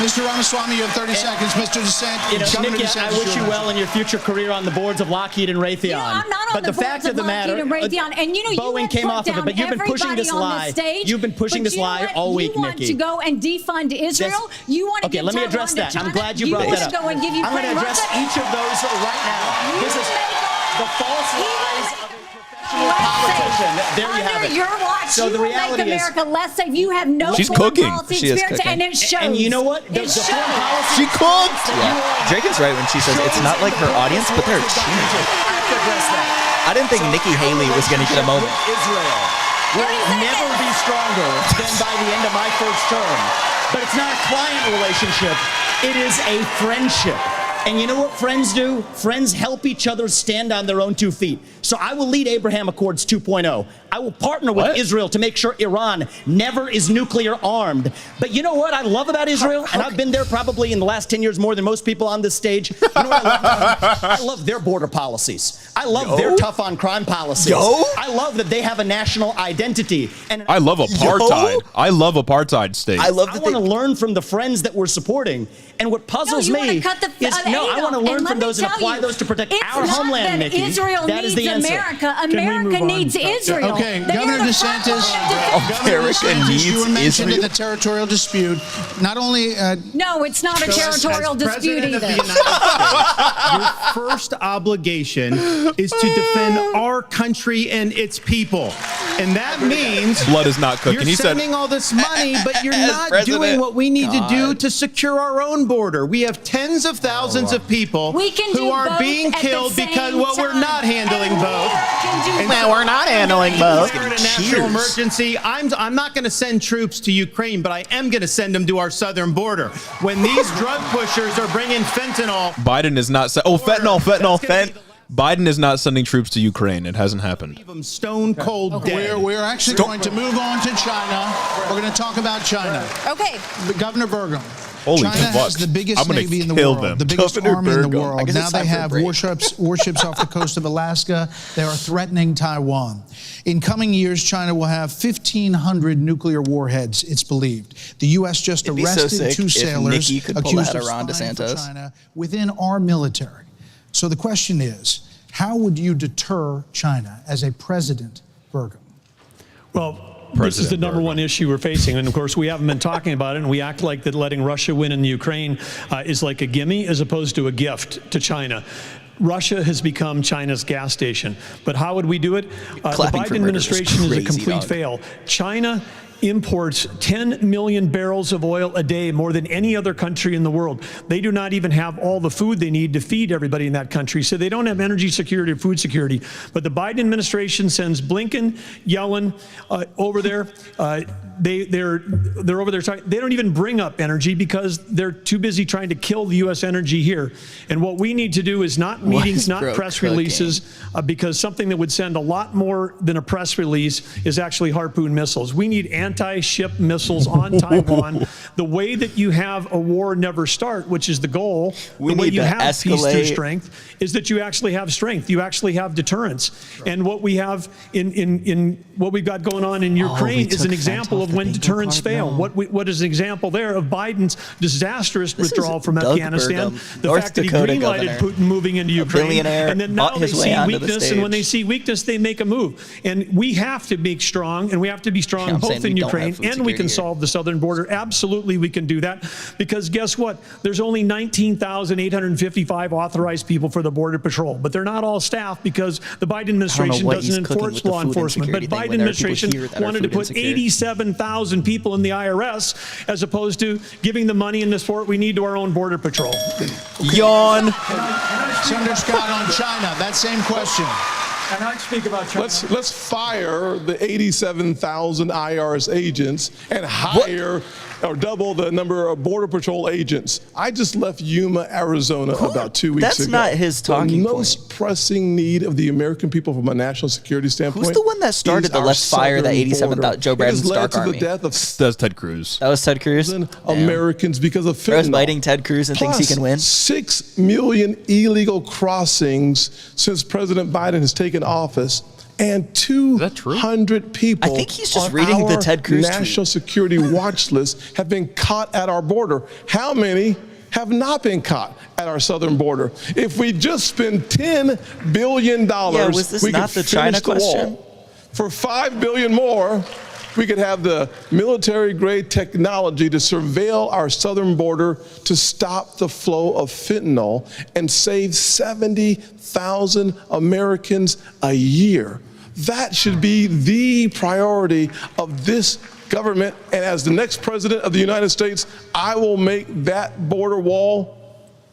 Mr. Ramaswamy, you have 30 seconds. Mr. DeSantis, Nikki, I wish you well in your future career on the boards of Lockheed and Raytheon. I'm not on but the fact of the matter, and Raytheon, and you Boeing came off of it, but you've been pushing this lie. You've been pushing this lie all week, You want Nikki. to go and defund Israel? You want to Okay, give let me Taiwan address to that. China? I'm glad you brought that up. Go and give I'm going to address each of those right now. This is the false lies of a professional politician. There you have it. Your watch, So the you will reality make is, America less safe. You have no She's foreign cooking. policy She is experience, cooking. and it shows. and you know what? It shows. She cooked. Yeah. Draken's right when she says it's not like her audience, but they're cheering. I have to address that. I didn't think Nikki Haley was going to get a moment. Israel will never be stronger than by the end of my first term. But it's not a client relationship. It is a friendship. And you know what friends do? Friends help each other stand on their own 2 feet. So I will lead Abraham Accords 2.0. I will partner with Israel to make sure Iran never is nuclear armed. But you know what I love about Israel? And I've been there probably in the last 10 years more than most people on this stage. You know what I love? I love their border policies. I love their tough on crime policies. I love that they have a national identity. And I love apartheid. I love apartheid states. I want to learn from the friends that we're supporting. And what puzzles me is I want to learn from those and apply those to protect our homeland, Nikki. Israel that is needs the answer. America. America needs Israel. Okay, They Governor are the DeSantis, you were mentioned in the territorial dispute. Not only No, it's not a territorial dispute President of either. the United States, your first obligation is to defend our country and its people. And that means blood is not cooking. You're He said sending all this money, but you're not president. doing what we need to do to secure our own border. We have tens of thousands of people We can who do are both being at the killed same because we're time. not handling both. Well, we're not handling both. We're in a national emergency. I'm not going to send troops to Ukraine, but I am going to send them to our southern border. When these drug pushers are bringing fentanyl, Biden is not. Fentanyl. Biden is not sending troops to Ukraine. It hasn't happened. stone cold dead. we're actually going to move on to China. We're going to talk about China. Okay. Governor Burgum. Holy China fuck. has the biggest I'm gonna navy in the kill world, them. the biggest Governor army in the Burgum. world. I guess Now it's they time for a have break. warships off the coast of Alaska. They are threatening Taiwan. In coming years, China will have 1,500 nuclear warheads, it's believed. The U.S. just It'd be so arrested sick 2 if sailors Nikki could pull accused that of around spying for DeSantis. China within our military. So the question is, how would you deter China as a president, Burgum? Well, this is the number one issue we're facing. And of course, we haven't been talking about it. And we act like that letting Russia win in the Ukraine is like a gimme as opposed to a gift to China. Russia has become China's gas station. But how would we do it? The Clapping for Biden murder is administration is a crazy, complete dog. fail. China imports 10 million barrels of oil a day, more than any other country in the world. They do not even have all the food they need to feed everybody in that country. So they don't have energy security or food security. But the Biden administration sends Blinken, Yellen over there. They're over there talking. They don't even bring up energy because they're too busy trying to kill the U.S. energy here. And what we need to do is not meetings, not press releases, because something that would send a lot more than a press release is actually Harpoon missiles. We need anti-ship missiles on Taiwan. The way that you have a war never start, which is the goal, the way you have peace through strength, is that you actually have strength. You actually have deterrence. And what we have in what we've got going on in Ukraine is an example of when deterrence fail. What is an example there of Biden's disastrous withdrawal from Afghanistan, the fact that he greenlighted Putin moving into Ukraine, and then now they see weakness, and when they see weakness, they make a move. And we have to be strong, and we have to be strong both in Ukraine, and we can solve the southern border. Absolutely, we can do that, because guess what? There's only 19,855 authorized people for the Border Patrol, but they're not all staff because the Biden administration doesn't enforce law enforcement. But Biden administration wanted to put 87,000 people in the IRS as opposed to giving the money and the support we need to our own Border Patrol. Yawn. Senator Scott, on China, that same question. And I speak about China. Let's fire the 87,000 IRS agents and hire or double the number of Border Patrol agents. I just left Yuma, Arizona about 2 weeks ago. That's not his talking point. The most pressing need of the American people from a national security standpoint. Who's the one that started the let's fire the 87,000 Joe Biden's dark army? The death of That's Ted Cruz. That was Ted Cruz? Americans because of fentanyl. Bro's biting Ted Cruz and thinks he can win. 6 million illegal crossings since President Biden has taken office, and 200 people I think he's just reading the Ted Cruz national security watch list have been caught at our border. How many have not been caught at our southern border? If we just spend $10 billion, was this we not could the China finish the question? wall. For $5 billion more, we could have the military-grade technology to surveil our southern border to stop the flow of fentanyl and save 70,000 Americans a year. That should be the priority of this government. And as the next president of the United States, I will make that border wall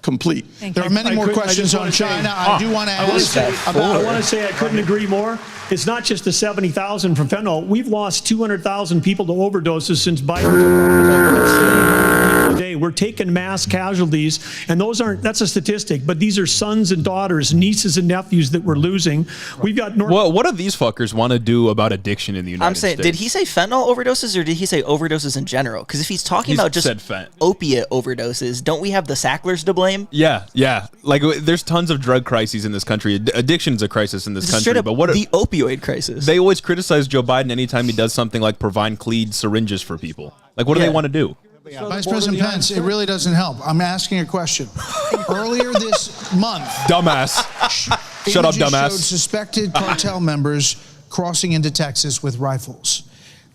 complete. There are many more questions on China. I do want to ask I want to say I couldn't agree more. It's not just the 70,000 from fentanyl. We've lost 200,000 people to overdoses since Biden. We're taking mass casualties, and that's a statistic, but these are sons and daughters, nieces and nephews that we're losing. We've got what do these fuckers want to do about addiction in the United States? Did he say fentanyl overdoses, or did he say overdoses in general? Because if he's talking about just opiate overdoses, don't we have the Sacklers to blame? Yeah. Like, there's tons of drug crises in this country. Addiction is a crisis in this country. But what the opioid crisis? They always criticize Joe Biden anytime he does something like provide clean syringes for people. Like, what do they want to do? Vice President Pence, it really doesn't help. I'm asking a question. Earlier this month, dumbass. Shut up, dumbass. Showed suspected cartel members crossing into Texas with rifles.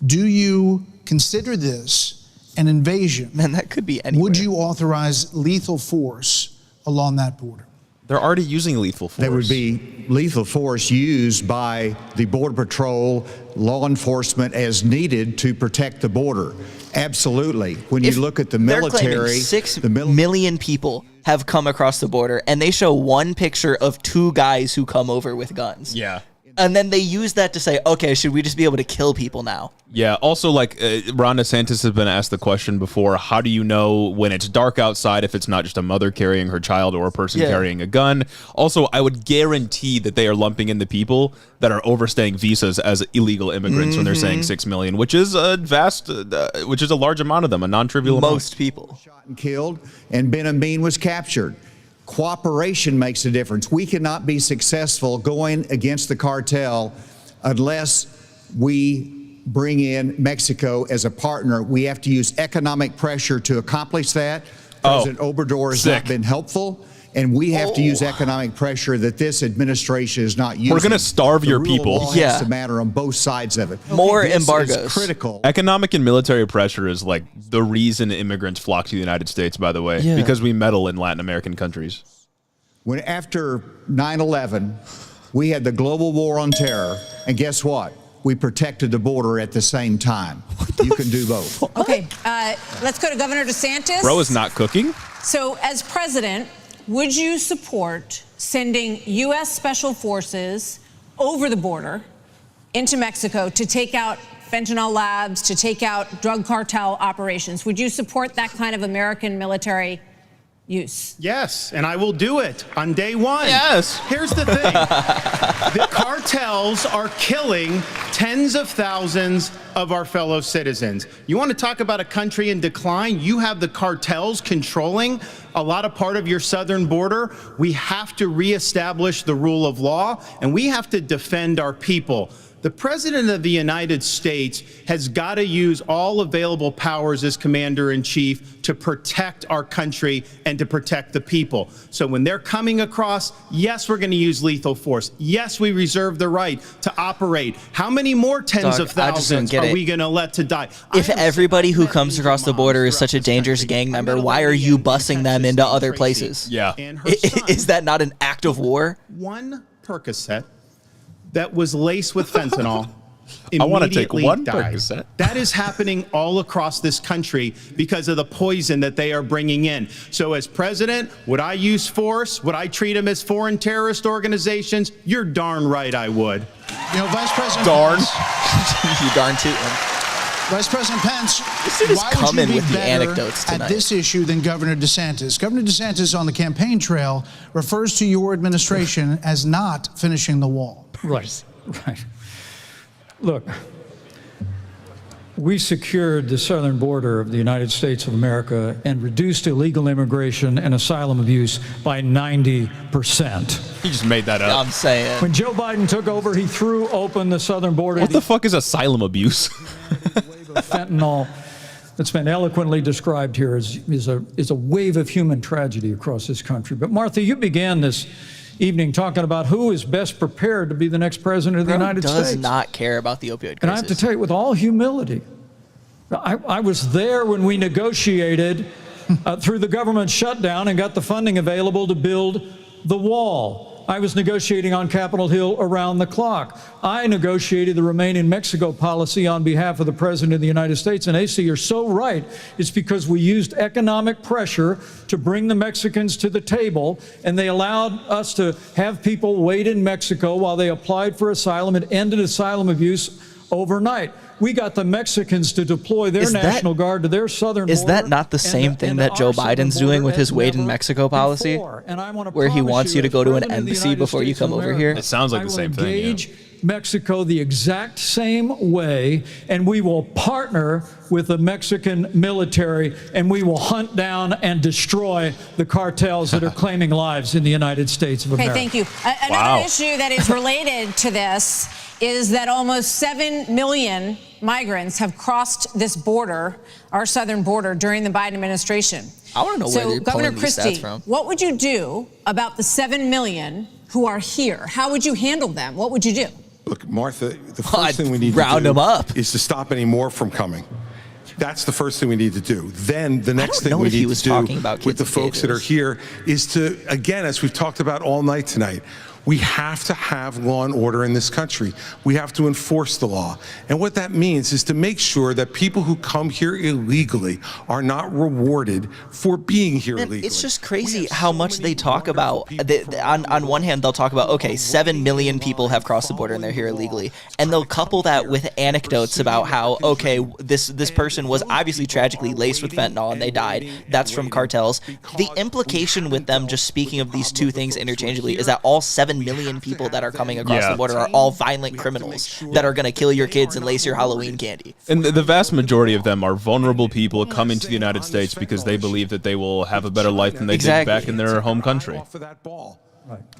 Do you consider this an invasion? Man, that could be anywhere. Would you authorize lethal force along that border? They're already using lethal force. There would be lethal force used by the Border Patrol, law enforcement as needed to protect the border. Absolutely. When you look at the military, 6 million people have come across the border, and they show one picture of 2 guys who come over with guns. Yeah. And then they use that to say, okay, should we just be able to kill people now? Yeah. Also, like, Ron DeSantis has been asked the question before, how do you know when it's dark outside if it's not just a mother carrying her child or a person carrying a gun? Also, I would guarantee that they are lumping in the people that are overstaying visas as illegal immigrants when they're saying 6 million, which is a which is a large amount of them, a non-trivial amount. Most people. Shot and killed, and Ben Amin was captured. Cooperation makes a difference. We cannot be successful going against the cartel unless we bring in Mexico as a partner. We have to use economic pressure to accomplish that. President Obrador has not been helpful, and we have to use economic pressure that this administration is not using. We're going to starve your people. The rule of law has to matter on both sides of it. More This embargoes. is critical. Economic and military pressure is like the reason immigrants flock to the United States, by the way, because we meddle in Latin American countries. When after 9/11, we had the global war on terror, and guess what? We protected the border at the same time. You can do both. Okay, let's go to Governor DeSantis. Bro is not cooking. So, as president, would you support sending U.S. Special Forces over the border into Mexico to take out fentanyl labs, to take out drug cartel operations? Would you support that kind of American military use? Yes, and I will do it on day one. Yes. Here's the thing. The cartels are killing tens of thousands of our fellow citizens. You want to talk about a country in decline? You have the cartels controlling a lot of part of your southern border. We have to reestablish the rule of law, and we have to defend our people. The President of the United States has got to use all available powers as Commander-in-Chief to protect our country and to protect the people. So when they're coming across, yes, we're going to use lethal force. Yes, we reserve the right to operate. How many more tens of thousands are we going to let to die? If everybody who comes across the border is such a dangerous gang member, why are you busing them into other places? Yeah. Is that not an act of war? One Percocet that was laced with fentanyl. I want to take one died. Percocet. That is happening all across this country because of the poison that they are bringing in. So as president, would I use force? Would I treat them as foreign terrorist organizations? You're darn right I would. You know, Vice President Darn. Pence, You darn tootin'. Vice President Pence, is why would you coming be with the better anecdotes at tonight. this issue than Governor DeSantis? Governor DeSantis on the campaign trail refers to your administration as not finishing the wall. Right. Look, we secured the southern border of the United States of America and reduced illegal immigration and asylum abuse by 90%. He just made that up. I'm saying. When Joe Biden took over, he threw open the southern border. What the fuck is asylum abuse? Fentanyl that's been eloquently described here is a wave of human tragedy across this country. But Martha, you began this evening talking about who is best prepared to be the next president of the United States. Does not care about the opioid crisis. And I have to tell you, with all humility, I was there when we negotiated through the government shutdown and got the funding available to build the wall. I was negotiating on Capitol Hill around the clock. I negotiated the Remain in Mexico policy on behalf of the President of the United States. And AC, you're so right. It's because we used economic pressure to bring the Mexicans to the table, and they allowed us to have people wait in Mexico while they applied for asylum. It ended asylum abuse overnight. We got the Mexicans to deploy their National Guard to their southern border. Is that not the same thing that Joe Biden's doing with his Wait in Mexico policy, where he wants you to go to an embassy before you come over here? It sounds like the same thing. Engage Mexico the exact same way, and we will partner with the Mexican military, and we will hunt down and destroy the cartels that are claiming lives in the United States of America. Okay, thank you. Another issue that is related to this is that almost 7 million migrants have crossed this border, our southern border, during the Biden administration. I want to know where you're Governor pulling these Christie, stats from. what would you do about the 7 million who are here? How would you handle them? What would you do? Look, Martha, the first thing we need round to them do up. is to stop any more from coming. That's the first thing we need to do. Then the next thing we need to do with the folks that are here is to, again, as we've talked about all night tonight, we have to have law and order in this country. We have to enforce the law. And what that means is to make sure that people who come here illegally are not rewarded for being here illegally. It's just crazy how much they talk about. On one hand, they'll talk about, okay, 7 million people have crossed the border and they're here illegally. And they'll couple that with anecdotes about how, okay, this person was obviously tragically laced with fentanyl and they died. That's from cartels. The implication with them just speaking of these two things interchangeably is that all 7 million people that are coming across the border are all violent criminals that are going to kill your kids and lace your Halloween candy. And the vast majority of them are vulnerable people coming to the United States because they believe that they will have a better life than they did back in their home country.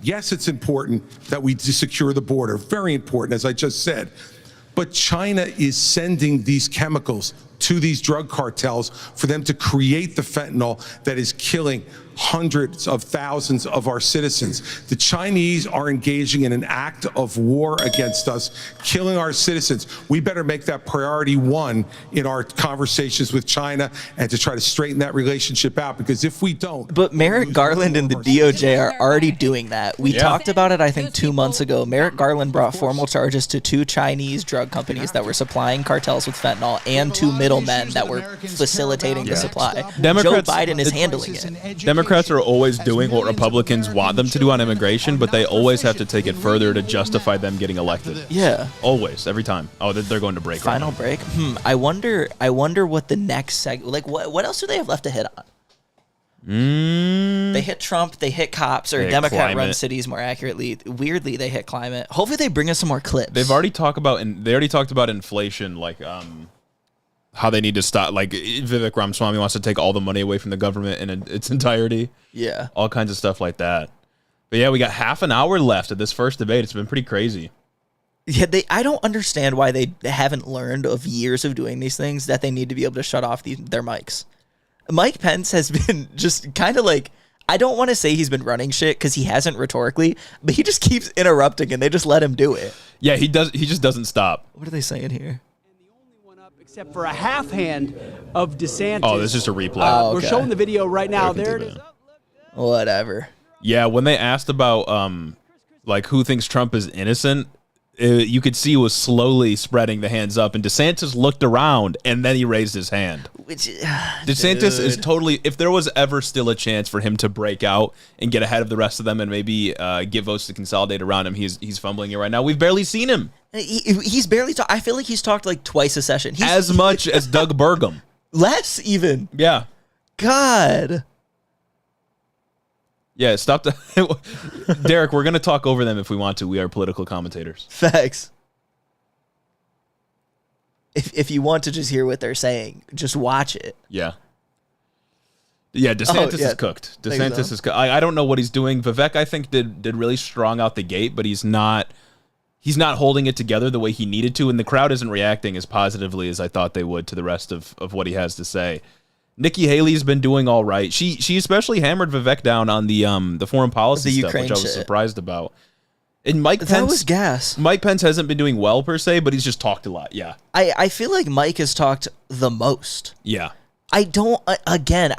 Yes, it's important that we secure the border. Very important, as I just said. But China is sending these chemicals to these drug cartels for them to create the fentanyl that is killing hundreds of thousands of our citizens. The Chinese are engaging in an act of war against us, killing our citizens. We better make that priority one in our conversations with China and to try to straighten that relationship out, because if we don't... But Merrick Garland and the DOJ are already doing that. We talked about it, I think, 2 months ago. Merrick Garland brought formal charges to 2 Chinese drug companies that were supplying cartels with fentanyl and 2 middlemen that were facilitating the supply. Joe Biden is handling it. Democrats are always doing what Republicans want them to do on immigration, but they always have to take it further to justify them getting elected. Yeah. Always, every time. Oh, they're going to break. Final break? I wonder what the next segment, like what else do they have left to hit on? They hit Trump, they hit cops, or Democrat-run climate. cities more accurately. Weirdly, they hit climate. Hopefully, they bring us some more clips. They've already talked about inflation, like how they need to stop. Like Vivek Ramaswamy wants to take all the money away from the government in its entirety. Yeah, all kinds of stuff like that. But yeah, we got half an hour left of this first debate. It's been pretty crazy. Yeah, I don't understand why they haven't learned of years of doing these things that they need to be able to shut off their mics. Mike Pence has been just kind of like, I don't want to say he's been running shit because he hasn't rhetorically, but he just keeps interrupting and they just let him do it. Yeah, he does. He just doesn't stop. What are they saying here? Except for a half hand of DeSantis. Oh, this is just a replay. We're showing the video right now. There it is. Whatever. Yeah, when they asked about like who thinks Trump is innocent, you could see he was slowly spreading the hands up, and DeSantis looked around and then he raised his hand. DeSantis is totally, if there was ever still a chance for him to break out and get ahead of the rest of them and maybe get votes to consolidate around him, he's fumbling it right now. We've barely seen him. He's barely talked. I feel like he's talked like twice a session. As much as Doug Burgum. Less even. Yeah. God. Yeah, stop. Derek, we're going to talk over them if we want to. We are political commentators. Facts. If you want to just hear what they're saying, just watch it. Yeah. Yeah, DeSantis is cooked. DeSantis is cooked. I don't know what he's doing. Vivek, I think, did really strong out the gate, but he's not holding it together the way he needed to, and the crowd isn't reacting as positively as I thought they would to the rest of what he has to say. Nikki Haley's been doing all right. She especially hammered Vivek down on the foreign policy stuff, Ukraine which I was shit. surprised about. And Mike Pence, that was gas. Mike Pence hasn't been doing well per se, but he's just talked a lot. Yeah. I feel like Mike has talked the most. Yeah. I don't, again,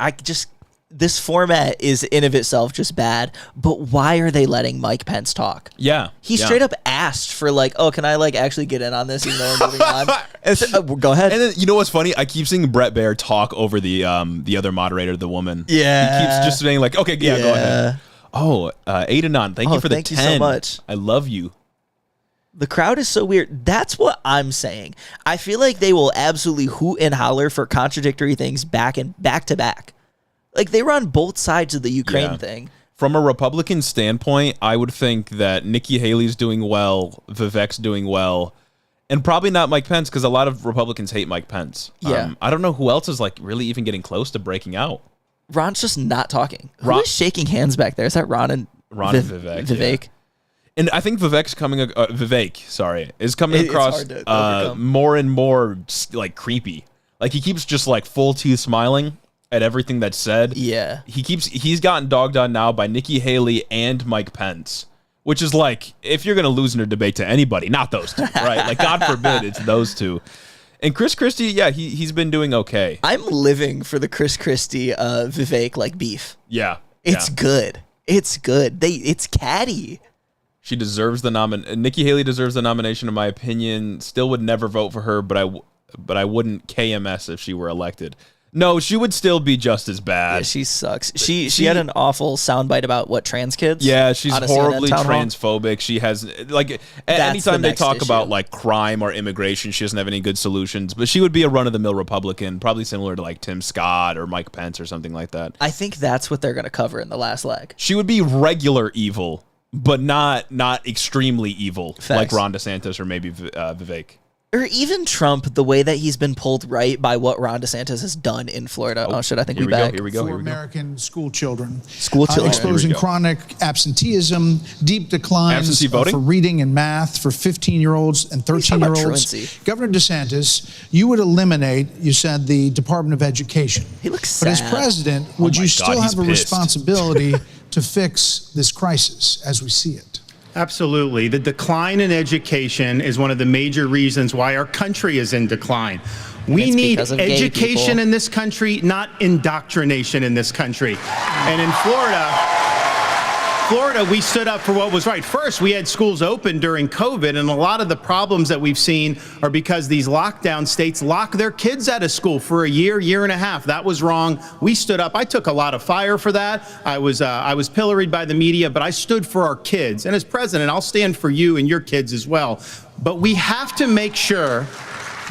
this format is in of itself just bad, but why are they letting Mike Pence talk? Yeah. He straight up asked for like, oh, can I like actually get in on this even though we're moving on? And so, go ahead. And then, you know what's funny? I keep seeing Brett Baer talk over the other moderator, the woman. Yeah. He keeps just saying like, okay, yeah. Go ahead. Oh, Aiden, thank you for the 10. Thank you so much. I love you. The crowd is so weird. That's what I'm saying. I feel like they will absolutely hoot and holler for contradictory things back to back. Like, they were on both sides of the Ukraine thing. From a Republican standpoint, I would think that Nikki Haley's doing well, Vivek's doing well, and probably not Mike Pence, because a lot of Republicans hate Mike Pence. Yeah. I don't know who else is like really even getting close to breaking out. Ron's just not talking. Who is shaking hands back there? Is that Ron and Vivek? Vivek? Yeah. And I think Vivek is coming across more and more like creepy. Like, he keeps just like full teeth smiling at everything that's said. Yeah. He's gotten dogged on now by Nikki Haley and Mike Pence, which is like, if you're going to lose in a debate to anybody, not those two, right? Like, God forbid it's those two. And Chris Christie, yeah, he's been doing okay. I'm living for the Chris Christie Vivek like beef. Yeah. It's good. It's good. It's catty. She deserves the Nikki Haley deserves the nomination, in my opinion. Still would never vote for her, but I wouldn't KMS if she were elected. No, she would still be just as bad. Yeah, she sucks. She had an awful soundbite about what trans kids. Yeah, she's horribly transphobic. She has like anytime they talk about like crime or immigration, she doesn't have any good solutions. But she would be a run-of-the-mill Republican, probably similar to like Tim Scott or Mike Pence or something like that. I think that's what they're going to cover in the last leg. She would be regular evil, but not extremely evil. Facts. Like Ron DeSantis or maybe Vivek. Or even Trump, the way that he's been pulled right by what Ron DeSantis has done in Florida. Oh, shit, I think here we back. Here we go. For American school children. Children. Exposing chronic absenteeism, deep declines for reading and math for 15-year-olds and 13-year-olds. Governor DeSantis, you would eliminate, you said, the Department of Education. He looks sad. But as president, would you still have a responsibility to fix this crisis as we see it? Absolutely. The decline in education is one of the major reasons why our country is in decline. We need education in this country, not indoctrination in this country. And in Florida, we stood up for what was right. First, we had schools open during COVID, and a lot of the problems that we've seen are because these lockdown states lock their kids out of school for a year and a half. That was wrong. We stood up. I took a lot of fire for that. I was pilloried by the media, but I stood for our kids. And as president, I'll stand for you and your kids as well. But we have to make sure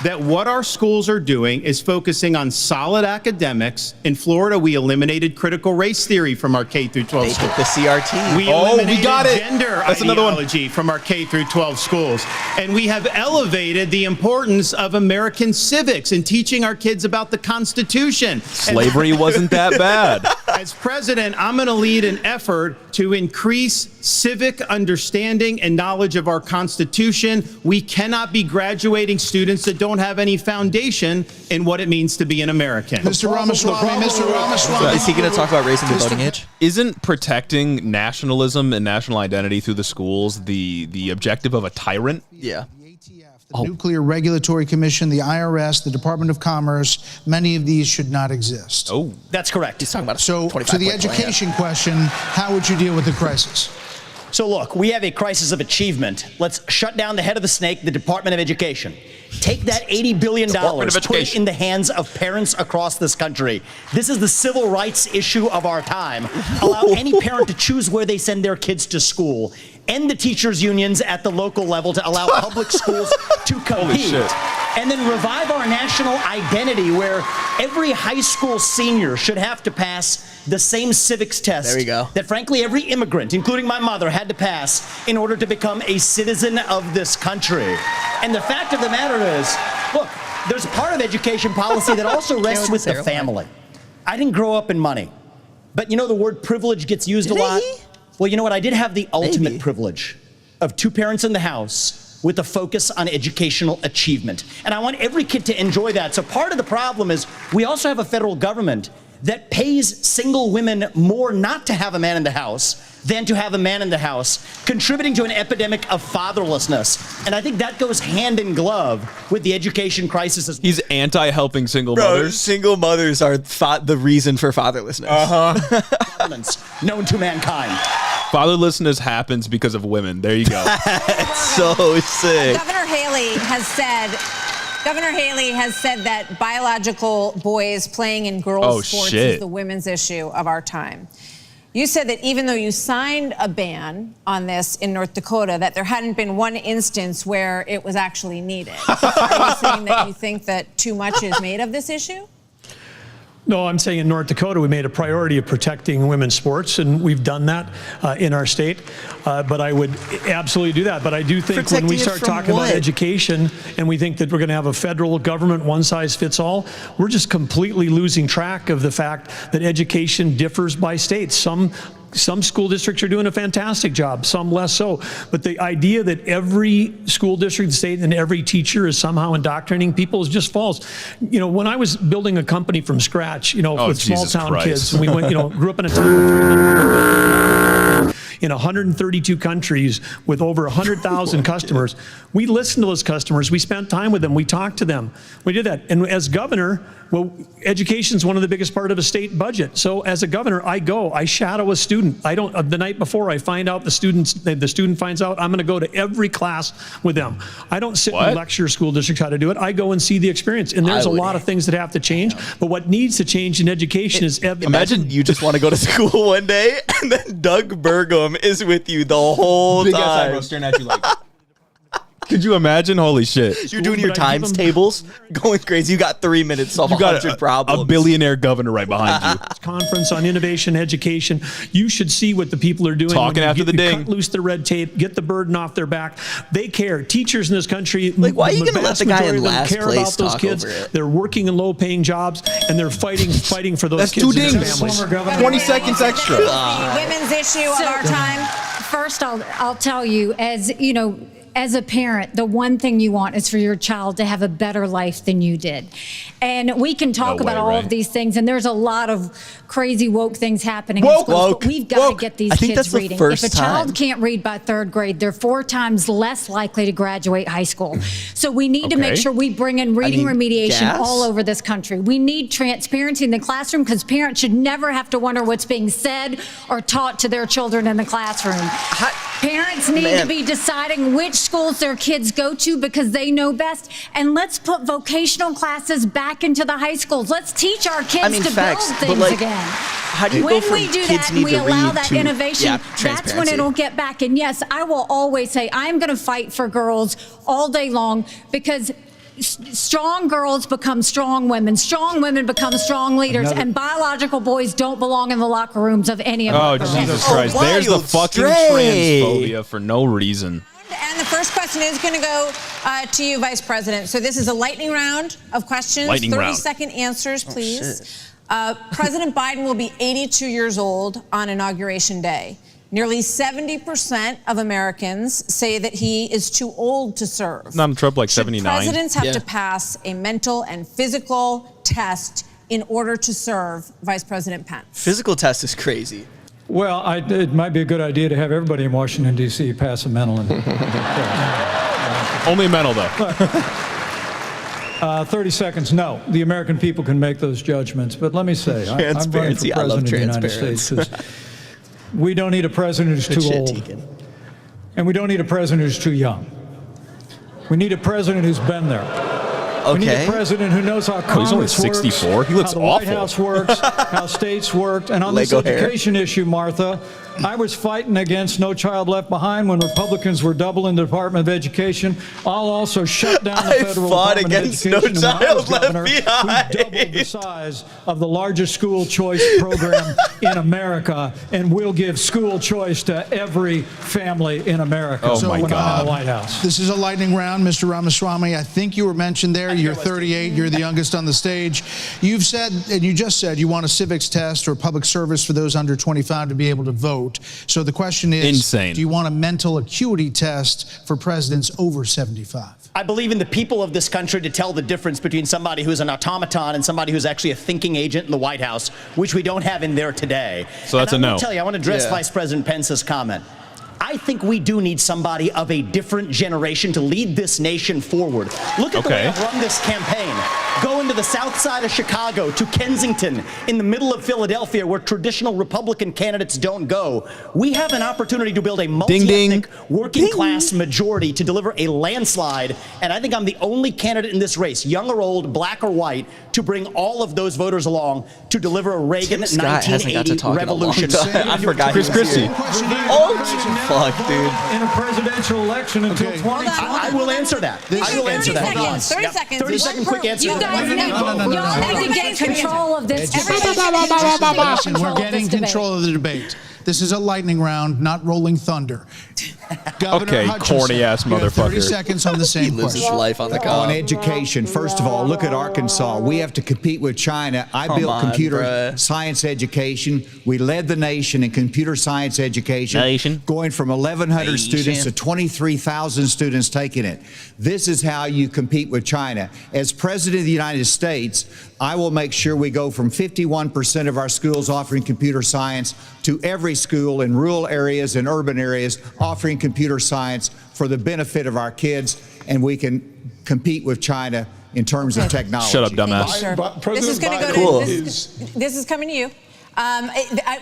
that what our schools are doing is focusing on solid academics. In Florida, we eliminated critical race theory from our K through 12 schools. The CRT. We eliminated gender ideology from our K through 12 schools. And we have elevated the importance of American civics and teaching our kids about the Constitution. Slavery wasn't that bad. As president, I'm going to lead an effort to increase civic understanding and knowledge of our Constitution. We cannot be graduating students that don't have any foundation in what it means to be an American. Mr. Ramaswamy, Is he going to talk about raising the voting age? Isn't protecting nationalism and national identity through the schools the objective of a tyrant? Yeah. The Nuclear Regulatory Commission, the IRS, the Department of Commerce, many of these should not exist. Oh, that's correct. He's talking about So, to the education question, how would you deal with the crisis? So look, we have a crisis of achievement. Let's shut down the head of the snake, the Department of Education. Take that $80 billion, put it in the hands of parents across this country. This is the civil rights issue of our time. Allow any parent to choose where they send their kids to school. End the teachers' unions at the local level to allow public schools to compete. And then revive our national identity where every high school senior should have to pass the same civics test There we go. that frankly every immigrant, including my mother, had to pass in order to become a citizen of this country. And the fact of the matter is, look, there's a part of education policy that also rests with the family. I didn't grow up in money, but you know the word privilege gets used a lot? Well, you know what? I did have the ultimate privilege of two parents in the house with a focus on educational achievement. And I want every kid to enjoy that. So part of the problem is we also have a federal government that pays single women more not to have a man in the house than to have a man in the house, contributing to an epidemic of fatherlessness. And I think that goes hand in glove with the education crisis as well. He's anti-helping single mothers. Single mothers are the reason for fatherlessness. Governments known to mankind. Fatherlessness happens because of women. There you go. It's so sick. Governor Haley has said that biological boys playing in girls' sports is the women's issue of our time. You said that even though you signed a ban on this in North Dakota, that there hadn't been one instance where it was actually needed. Are you saying that you think that too much is made of this issue? No, I'm saying in North Dakota, we made a priority of protecting women's sports, and we've done that in our state. But I would absolutely do that. But I do think when we start talking about education and we think that we're going to have a federal government one-size-fits-all, we're just completely losing track of the fact that education differs by states. Some school districts are doing a fantastic job, some less so. But the idea that every school district in the state and every teacher is somehow indoctrinating people is just false. You know, when I was building a company from scratch, you know, with small town kids, and we went, you know, grew up in a town in 132 countries with over 100,000 customers. We listened to those customers. We spent time with them. We talked to them. We did that. And as governor, well, education is one of the biggest part of a state budget. So as a governor, I shadow a student. I don't, the night before I find out the student finds out, I'm going to go to every class with them. I don't sit and lecture school districts how to do it. I go and see the experience. And there's a lot of things that have to change. But what needs to change in education is imagine you just want to go to school one day and then Doug Burgum is with you the whole Big time. ass eyebrow staring at you like. Could you imagine? Holy shit. You're doing your times tables, going crazy. You got 3 minutes to solve 100 problems. A billionaire governor right behind you. Conference on innovation education. You should see what the people are doing. Talking after the ding. Cut loose the red tape, get the burden off their back. They care. Teachers in this country, like, why are you going to let the guy in last care place about those kids. They're working in low-paying jobs, and they're fighting for those kids and their families. 20 seconds extra. Women's issue of our time. First, I'll tell you, as you know, as a parent, the one thing you want is for your child to have a better life than you did. And we can talk about all of these things, and there's a lot of crazy woke things happening in schools, but we've got to get these kids reading. If a child can't read by 3rd grade, they're 4 times less likely to graduate high school. So we need to make sure we bring in reading remediation all over this country. We need transparency in the classroom because parents should never have to wonder what's being said or taught to their children in the classroom. Parents need to be deciding which schools their kids go to because they know best. And let's put vocational classes back into the high schools. Let's teach our kids to build things again. How do you when go from we do kids that need and we to allow read that to, innovation, that's when transparency? it'll get back. And yes, I will always say I'm going to fight for girls all day long because strong girls become strong women become strong leaders, and biological boys don't belong in the locker rooms of any of Oh, us. Jesus Christ. There's the fucking transphobia for no reason. And the first question is going to go to you, Vice President. So this is a lightning round of questions. 30-second answers, please. President Biden will be 82 years old on Inauguration Day. Nearly 70% of Americans say that he is too old to serve. Donald Trump, like 79. Presidents have to pass a mental and physical test in order to serve, Vice President Pence. Physical test is crazy. Well, it might be a good idea to have everybody in Washington, D.C. pass a mental and Only mental, though. 30 seconds, no. The American people can make those judgments. But let me say, I'm running for president of the United States. 'Cause we don't need a president who's too old. And we don't need a president who's too young. We need a president who's been there. We need a president who knows how Congress he's only 64. works, He looks how the awful. White House works, how states worked. And on this education issue, Martha, I was fighting against No Child Left Behind when Republicans were doubling the Department of Education. I'll also shut down the federal Department of Education. No Child Left Behind. We doubled the size of the largest school choice program in America, and we'll give school choice to every family in America. Oh, my when I'm God. in the White House. This is a lightning round, Mr. Ramaswamy. I think you were mentioned there. You're 38. You're the youngest on the stage. You've said, and you just said, you want a civics test or public service for those under 25 to be able to vote. So the question is, insane. Do you want a mental acuity test for presidents over 75? I believe in the people of this country to tell the difference between somebody who's an automaton and somebody who's actually a thinking agent in the White House, which we don't have in there today. So that's and a no. I tell you, I want to address Vice President Pence's comment. I think we do need somebody of a different generation to lead this nation forward. Look at the way I've run this campaign. Go into the south side of Chicago, to Kensington, in the middle of Philadelphia, where traditional Republican candidates don't go. We have an opportunity to build a multi-ethnic, working-class majority to deliver a landslide, and I think I'm the only candidate in this race, young or old, black or white, to bring all of those voters along to deliver a Reagan 1980 revolution. I forgot. Chris Christie. Fuck, dude. In a presidential election until 2020. I will answer that. I will answer that. 30 seconds. 30 second quick answer. You guys need to get control of this. We're getting control of the debate. This is a lightning round, not rolling thunder. Governor Hutchinson, corny ass you have 30 motherfucker. seconds on the same He lives his question. life on the On cob. education, first of all, look at Arkansas. We have to compete with China. I built computer science education. We led the nation in computer science education, going from 1,100 students to 23,000 students taking it. This is how you compete with China. As President of the United States, I will make sure we go from 51% of our schools offering computer science to every school in rural areas and urban areas offering computer science for the benefit of our kids, and we can compete with China in terms of technology. Shut up, dumbass. This is going to go to this is coming to you.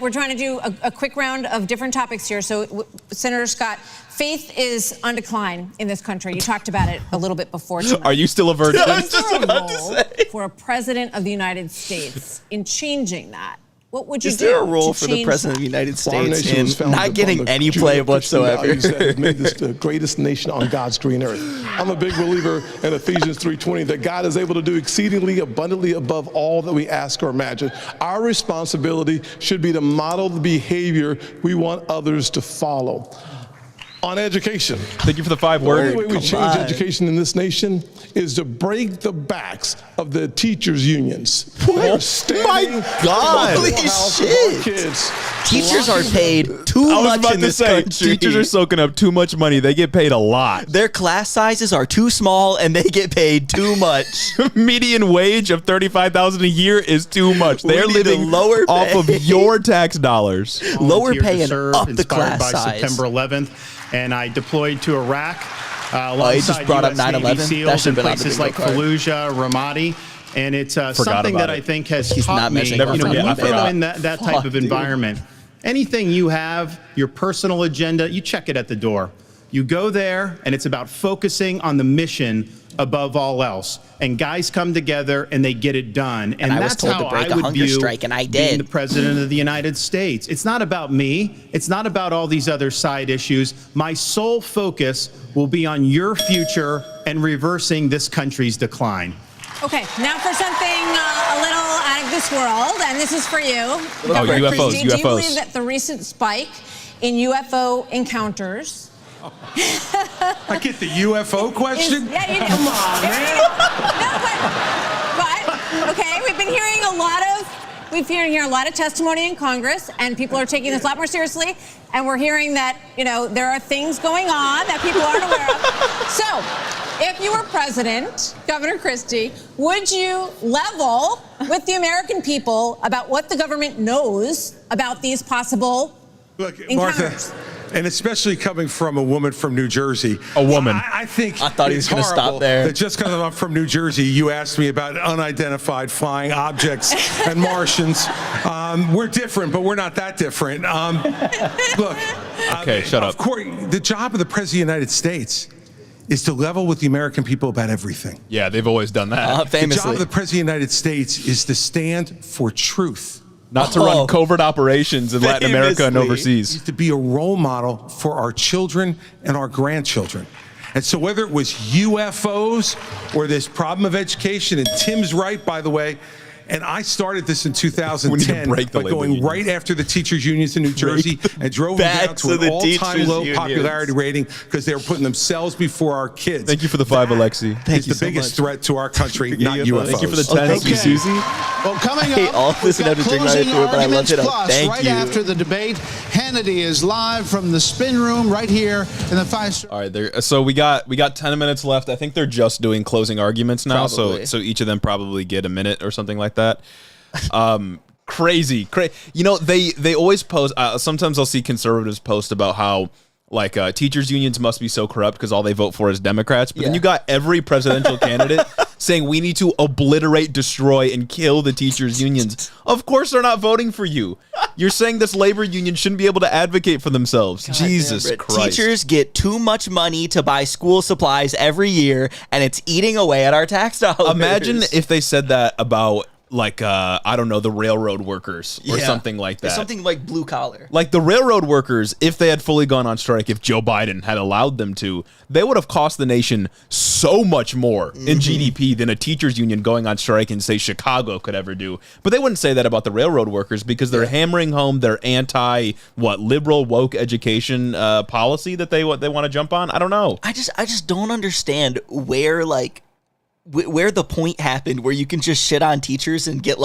We're trying to do a quick round of different topics here. So, Senator Scott, faith is on decline in this country. You talked about it a little bit before tonight. Are you still a virgin? I was just about to say. For a president of the United States in changing that, what would you do? Is there a role for the change president of the that? United States in not getting any play whatsoever? That has made this the greatest nation on God's green earth. I'm a big believer in Ephesians 3:20 that God is able to do exceedingly abundantly above all that we ask or imagine. Our responsibility should be to model the behavior we want others to follow. On education. Thank you for the 5 words. The only way we change education in this nation is to break the backs of the teachers' unions. My God! Holy shit! Kids. Teachers are paid too much in this country. Teachers are soaking up too much money. They get paid a lot. Their class sizes are too small, and they get paid too much. Median wage of $35,000 a year is too much. They're living lower off of your tax dollars. Lower pay and serve, up the inspired class by size. September 11th, and I deployed to Iraq he alongside just brought up US Navy 9/11? That SEALs in should've been on the places bingo like card. Fallujah, Ramadi, and it's something that I think has He's taught not me. mentioning You know, Never when forget. you've I been forgot. in that type Fuck, of dude. environment, anything you have, your personal agenda, you check it at the door. You go there, and it's about focusing on the mission above all else. And guys come together and they get it done. And I was that's told how to break I a would hunger view strike, and I being did. the president of the United States. It's not about me. It's not about all these other side issues. My sole focus will be on your future and reversing this country's decline. Okay, now for something a little out of this world, and this is for you. Governor UFOs, Christie, do you believe that the recent spike in UFO encounters... I get the UFO question? Yeah, you do. Come on, man. But, okay, we've been hearing a lot of testimony in Congress, and people are taking this a lot more seriously, and we're hearing that, there are things going on that people aren't aware of. So, if you were president, Governor Christie, would you level with the American people about what the government knows about these possible encounters? Martha, and especially coming from a woman from New Jersey. A woman. I think I thought he was going to stop there. That just because I'm from New Jersey, you asked me about unidentified flying objects and Martians. We're different, but we're not that different. Look. Okay, shut up. Of course, the job of the President of the United States is to level with the American people about everything. Yeah, they've always done that. The job of the President of the United States is to stand for truth. Not to run covert operations in Latin America and overseas. Is to be a role model for our children and our grandchildren. And so whether it was UFOs or this problem of education, and Tim's right, by the way, and I started this in 2010 by going right after the teachers' unions in New Jersey and drove them down to an all-time low popularity rating because they were putting themselves before our kids. Thank you for the 5, Alexi. It's the biggest threat to our country, not UFOs. Thank you for the 10, Susie. Well, coming hate up, all this we've and got have to drink my way closing through it, but I loved arguments it. plus Thank right you. after the debate. Hannity is live from the spin room right here in the 5-star. All right, so we got 10 minutes left. I think they're just doing closing arguments now, so each of them probably get a minute or something like that. Crazy. They always post. Sometimes I'll see conservatives post about how teachers unions must be so corrupt because all they vote for is Democrats. But then you got every presidential candidate saying we need to obliterate, destroy, and kill the teachers unions. Of course they're not voting for you. You're saying this labor union shouldn't be able to advocate for themselves. God, Jesus Christ. Teachers get too much money to buy school supplies every year, and it's eating away at our tax dollars. Imagine if they said that about I don't know, the railroad workers or something like that. It's something like blue collar. Like the railroad workers, if they had fully gone on strike, if Joe Biden had allowed them to, they would have cost the nation so much more in GDP than a teachers union going on strike in, say, Chicago could ever do. But they wouldn't say that about the railroad workers because they're hammering home their liberal woke education policy that they want to jump on. I don't know. I just don't understand where the point happened where you can just shit on teachers and get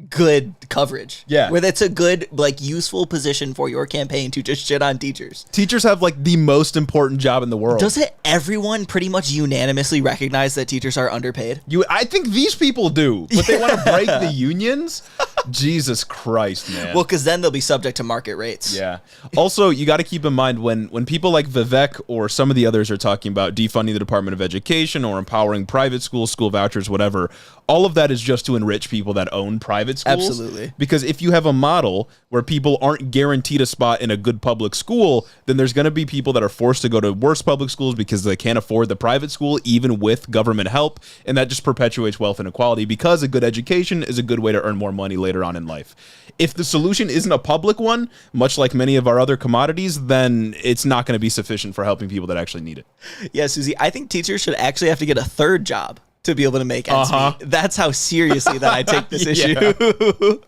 good coverage. Yeah. Where that's a good, useful position for your campaign to just shit on teachers. Teachers have the most important job in the world. Doesn't everyone pretty much unanimously recognize that teachers are underpaid? I think these people do, but they want to break the unions? Jesus Christ, man. Well, because then they'll be subject to market rates. Yeah. Also, you got to keep in mind when people like Vivek or some of the others are talking about defunding the Department of Education or empowering private schools, school vouchers, whatever, all of that is just to enrich people that own private schools. Absolutely. Because if you have a model where people aren't guaranteed a spot in a good public school, then there's going to be people that are forced to go to worse public schools because they can't afford the private school, even with government help. And that just perpetuates wealth inequality because a good education is a good way to earn more money later on in life. If the solution isn't a public one, much like many of our other commodities, then it's not going to be sufficient for helping people that actually need it. Yeah, Susie, I think teachers should actually have to get a third job to be able to make ends meet. That's how seriously that I take this issue.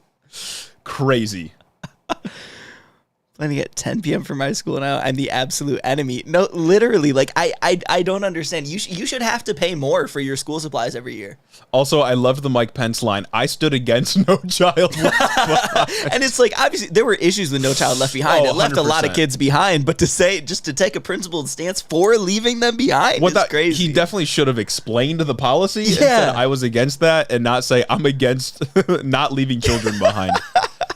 Crazy. Planning at 10 p.m. for my school now. I'm the absolute enemy. No, literally, I don't understand. You should have to pay more for your school supplies every year. Also, I loved the Mike Pence line. I stood against No Child Left Behind. And it's obviously, there were issues with No Child Left Behind. It left 100%. a lot of kids behind, but to take a principled stance for leaving them behind is crazy. He definitely should have explained the policy and Yeah. said, I was against that, and not say, I'm against not leaving children behind.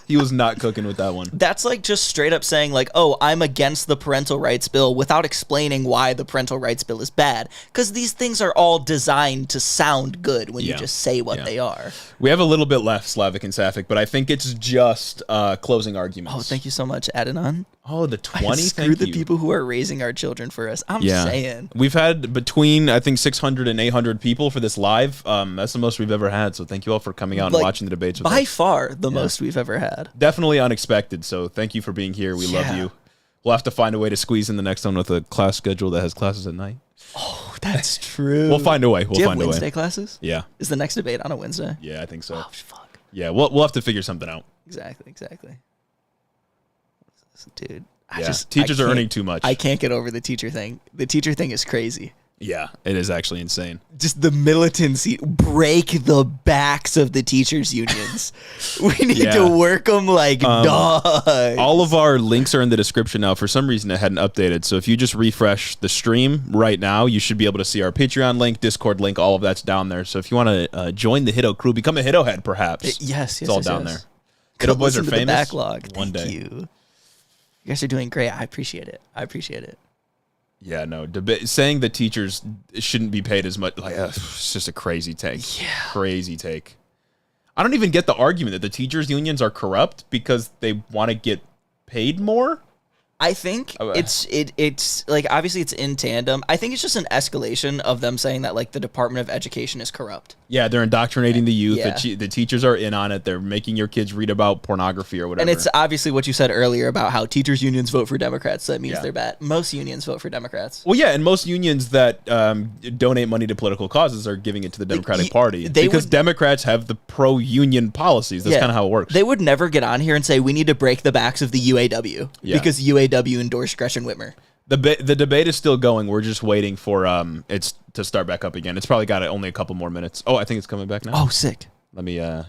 He was not cooking with that one. That's just straight up saying oh, I'm against the parental rights bill without explaining why the parental rights bill is bad. Because these things are all designed to sound good when you just say what they are. We have a little bit left, Slavic and Sapphic, but I think it's just closing arguments. Oh, thank you so much, Adnan. Oh, the 20? Screw the people who are raising our children for us. I'm saying. We've had between, I think, 600 and 800 people for this live. That's the most we've ever had. So thank you all for coming out and watching the debates with us. By far the most we've ever had. Definitely unexpected. So thank you for being here. We love you. We'll have to find a way to squeeze in the next one with a class schedule that has classes at night. Oh, that's true. We'll find a way. Do you have Wednesday classes? Yeah. Is the next debate on a Wednesday? Yeah, I think so. Oh, fuck. Yeah, we'll have to figure something out. Exactly. Dude, teachers are earning too much. I can't get over the teacher thing. The teacher thing is crazy. Yeah, it is actually insane. Just the militancy, break the backs of the teachers' unions. We need to work them like dogs. All of our links are in the description now. For some reason, it hadn't updated. So if you just refresh the stream right now, you should be able to see our Patreon link, Discord link, all of that's down there. So if you want to join the Hiddo crew, become a Hiddo head, perhaps. Yes, it's all down there. Hiddo boys are famous. Backlog. One day. You guys are doing great. I appreciate it. Yeah, no, saying that teachers shouldn't be paid as much, it's just a crazy take. Yeah. Crazy take. I don't even get the argument that the teachers' unions are corrupt because they want to get paid more. I think it's like, obviously it's in tandem. I think it's just an escalation of them saying that like the Department of Education is corrupt. Yeah, they're indoctrinating the youth. Yeah. The teachers are in on it. They're making your kids read about pornography or whatever. And it's obviously what you said earlier about how teachers unions vote for Democrats. So that means they're bad. Most unions vote for Democrats. Well, yeah, and most unions that donate money to political causes are giving it to the Democratic Party because Democrats have the pro-union policies. That's kind of how it works. They would never get on here and say we need to break the backs of the UAW because UAW endorsed Gretchen Whitmer. The debate is still going. We're just waiting for it to start back up again. It's probably got only a couple more minutes. Oh, I think it's coming back now. Oh, sick. Let me A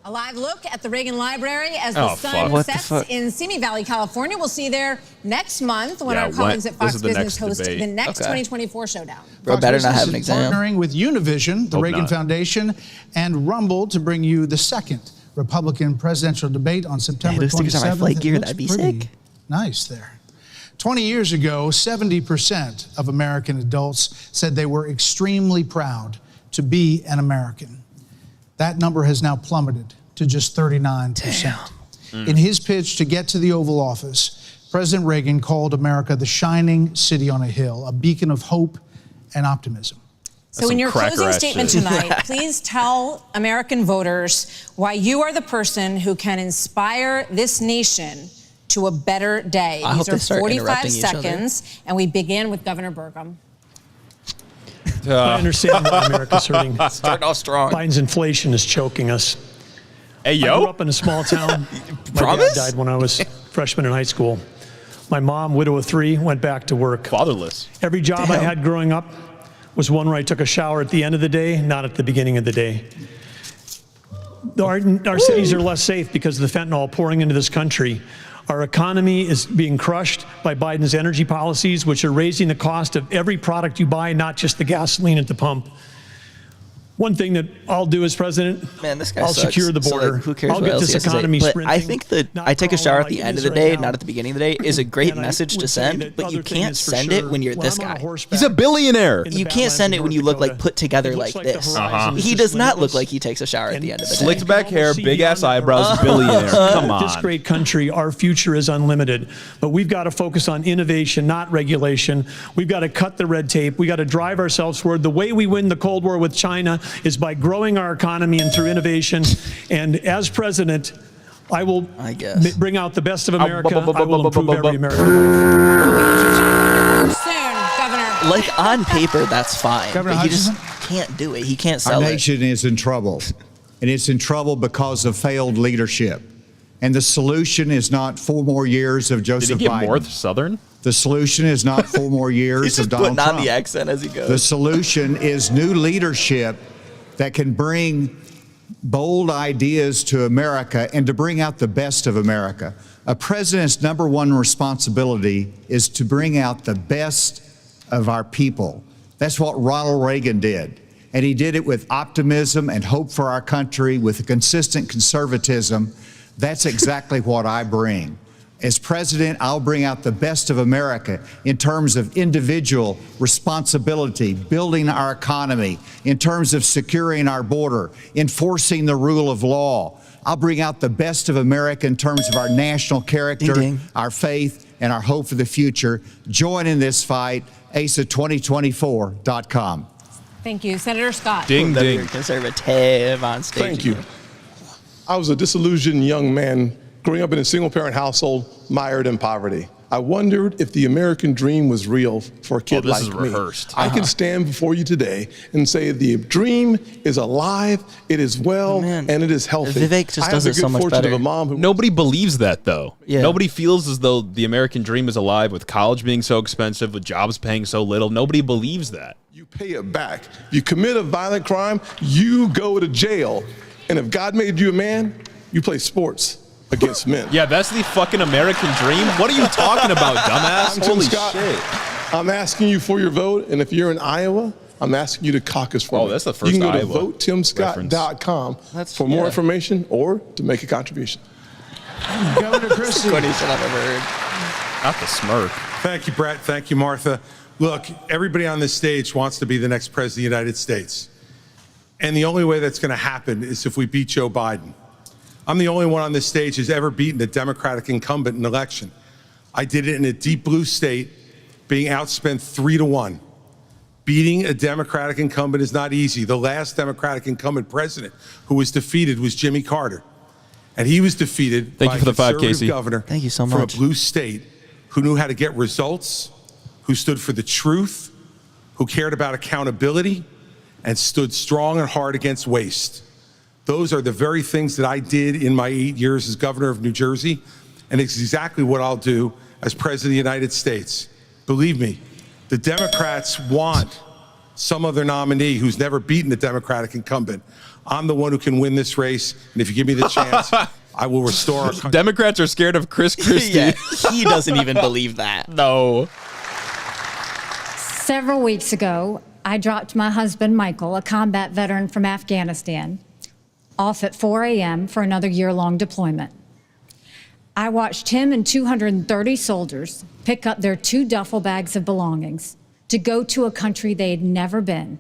live look at the Reagan Library as the sun sets in Simi Valley, California. We'll see you there next month when our colleagues at Fox Business host the next 2024 showdown. Bro, better not have an exam. Partnering with Univision, the Reagan Foundation, and Rumble to bring you the second Republican presidential debate on September 27th. My flight gear, that'd be sick. Nice there. 20 years ago, 70% of American adults said they were extremely proud to be an American. That number has now plummeted to just 39%. In his pitch to get to the Oval Office, President Reagan called America the shining city on a hill, a beacon of hope and optimism. So in your closing statement tonight, please tell American voters why you are the person who can inspire this nation to a better day. These are 45 seconds, and we begin with Governor Burgum. I understand why America's hurting. Starting off strong. Biden's inflation is choking us. Hey, yo. I grew up in a small town. My dad died when I was freshman in high school. My mom, widow of 3, went back to work. Fatherless. Every job I had growing up was one where I took a shower at the end of the day, not at the beginning of the day. Our cities are less safe because of the fentanyl pouring into this country. Our economy is being crushed by Biden's energy policies, which are raising the cost of every product you buy, not just the gasoline at the pump. One thing that I'll do as president, I'll secure the border. So, like, who cares I'll what get else this he has economy to say. sprinting. But I think that I take a shower at the end of the day, not at the beginning of the day, is a great message to send, but you can't send it when you're this guy. He's a billionaire. You can't send it when you look like put together like this. He does not look like he takes a shower at the end of the day. Slicked back hair, big ass eyebrows, billionaire. Come on. This great country, our future is unlimited. But we've got to focus on innovation, not regulation. We've got to cut the red tape. We've got to drive ourselves forward. The way we win the Cold War with China is by growing our economy and through innovation. And as president, I will bring out the best of America. I will improve every American. Soon, Governor. Like on paper, that's fine. Governor but he just Hutchinson? can't do it. He can't sell Our it. nation is in trouble, and it's in trouble because of failed leadership. And the solution is not 4 more years of Joseph Did he get Biden. more Southern? The solution is not 4 more years of Donald Trump. He's just putting on the accent as he goes. The solution is new leadership that can bring bold ideas to America and to bring out the best of America. A president's #1 responsibility is to bring out the best of our people. That's what Ronald Reagan did. And he did it with optimism and hope for our country, with a consistent conservatism. That's exactly what I bring. As president, I'll bring out the best of America in terms of individual responsibility, building our economy, in terms of securing our border, enforcing the rule of law. I'll bring out the best of America in terms of our national character, our faith, and our hope for the future. Join in this fight, asa2024.com. Thank you. Senator Scott. Ding, ding. Conservative on stage. Thank you. I was a disillusioned young man growing up in a single-parent household, mired in poverty. I wondered if the American dream was real for a kid this like is me. rehearsed. I can stand before you today and say the dream is alive, it is well, and it is healthy. Vivek just does it so much fortune better. Of a mom who Nobody believes that, though. Yeah. Nobody feels as though the American dream is alive with college being so expensive, with jobs paying so little. Nobody believes that. you pay it back. If you commit a violent crime, you go to jail. And if God made you a man, you play sports against men. Yeah, that's the fucking American dream. What are you talking about, dumbass? I'm Tim Holy Scott. shit. I'm asking you for your vote, and if you're in Iowa, I'm asking you to caucus for me. That's the first You can go Iowa to votetimscott.com for more information or to make a contribution. Governor Christie. Funniest shit I've ever heard. Not the smirk. Thank you, Brett. Thank you, Martha. Look, everybody on this stage wants to be the next president of the United States. And the only way that's going to happen is if we beat Joe Biden. I'm the only one on this stage who's ever beaten a Democratic incumbent in an election. I did it in a deep blue state, being outspent 3-1. Beating a Democratic incumbent is not easy. The last Democratic incumbent president who was defeated was Jimmy Carter. And he was defeated by a conservative governor Thank you so from a much. blue state who knew how to get results, who stood for the truth, who cared about accountability, and stood strong and hard against waste. Those are the very things that I did in my 8 years as governor of New Jersey, and it's exactly what I'll do as president of the United States. Believe me, the Democrats want some other nominee who's never beaten a Democratic incumbent. I'm the one who can win this race, and if you give me the chance, I will restore our country. Democrats are scared of Chris Christie. Yeah, he doesn't even believe that. No. Several weeks ago, I dropped my husband, Michael, a combat veteran from Afghanistan, off at 4 a.m. for another year-long deployment. I watched him and 230 soldiers pick up their 2 duffel bags of belongings to go to a country they had never been,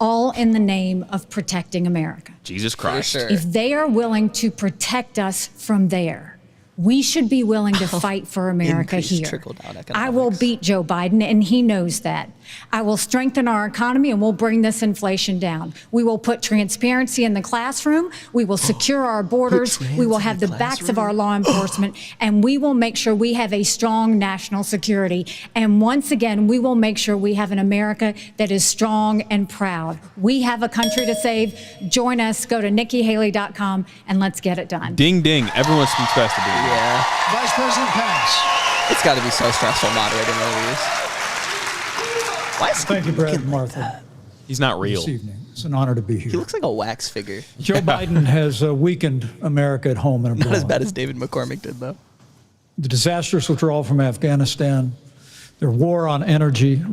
all in the name of protecting America. Jesus Christ. Sure. If they are willing to protect us from there, we should be willing to fight for America Increased here. trickle-down economics. I will beat Joe Biden, and he knows that. I will strengthen our economy, and we'll bring this inflation down. We will put transparency in the classroom. We will secure our borders. We will have the backs of our law enforcement, and we will make sure we have a strong national security. And once again, we will make sure we have an America that is strong and proud. We have a country to save. Join us. Go to NikkiHaley.com, and let's get it done. Ding, ding. Everyone speaks fast to be. Yeah. Vice President Pence. It's got to be so stressful moderating one of these. Why is Thank you, Brad and Martha. He's not real. This evening. It's an honor to be here. He looks like a wax figure. Joe Biden has weakened America at home and abroad. Not as bad as David McCormick did, though. The disastrous withdrawal from Afghanistan, their war on energy,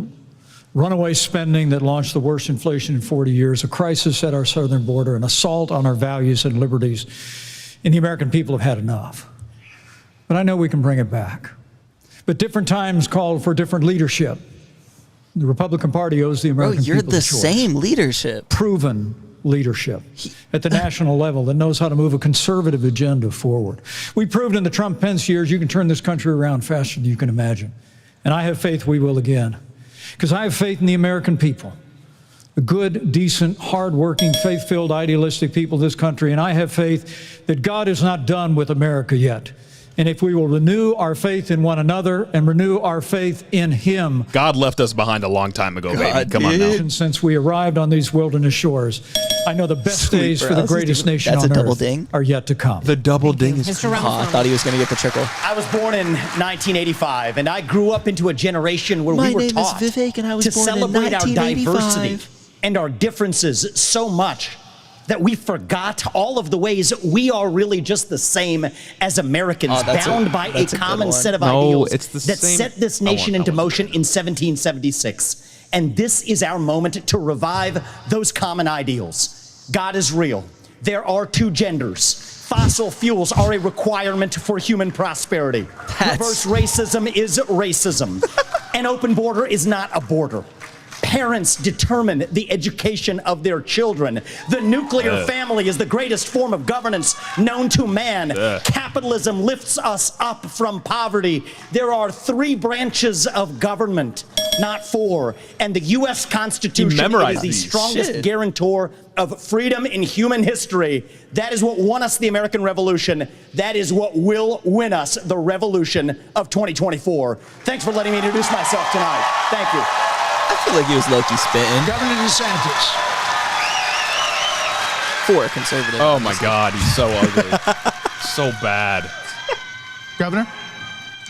runaway spending that launched the worst inflation in 40 years, a crisis at our southern border, an assault on our values and liberties, and the American people have had enough. But I know we can bring it back. But different times call for different leadership. The Republican Party owes the American people you're the a choice. same leadership. Proven leadership at the national level that knows how to move a conservative agenda forward. We proved in the Trump-Pence years you can turn this country around faster than you can imagine. And I have faith we will again. Because I have faith in the American people. The good, decent, hardworking, faith-filled, idealistic people of this country. And I have faith that God is not done with America yet. And if we will renew our faith in one another and renew our faith in Him. God left us behind a long time ago, baby. Come on now. Since we arrived on these wilderness shores, I know the best days for the greatest nation on earth are yet to come. The double ding is Mr. I thought he was going to get the trickle. I was born in 1985, and I grew up into a generation where we were taught Vivek, and I was to born in celebrate our 1985. diversity and our differences so much that we forgot all of the ways we are really just the same as Americans, bound by a common set of ideals that set this nation into motion in 1776. And this is our moment to revive those common ideals. God is real. There are 2 genders. Fossil fuels are a requirement for human prosperity. Reverse racism is racism. An open border is not a border. parents determine the education of their children. The nuclear family is the greatest form of governance known to man. Capitalism lifts us up from poverty. There are 3 branches of government, not 4. And the U.S. Constitution is the strongest guarantor of freedom in human history. That is what won us the American Revolution. That is what will win us the revolution of 2024. Thanks for letting me introduce myself tonight. Thank you. I feel like he was low-key spitting. Governor DeSantis. For a conservative. Oh, my God. He's so ugly. So bad. Governor?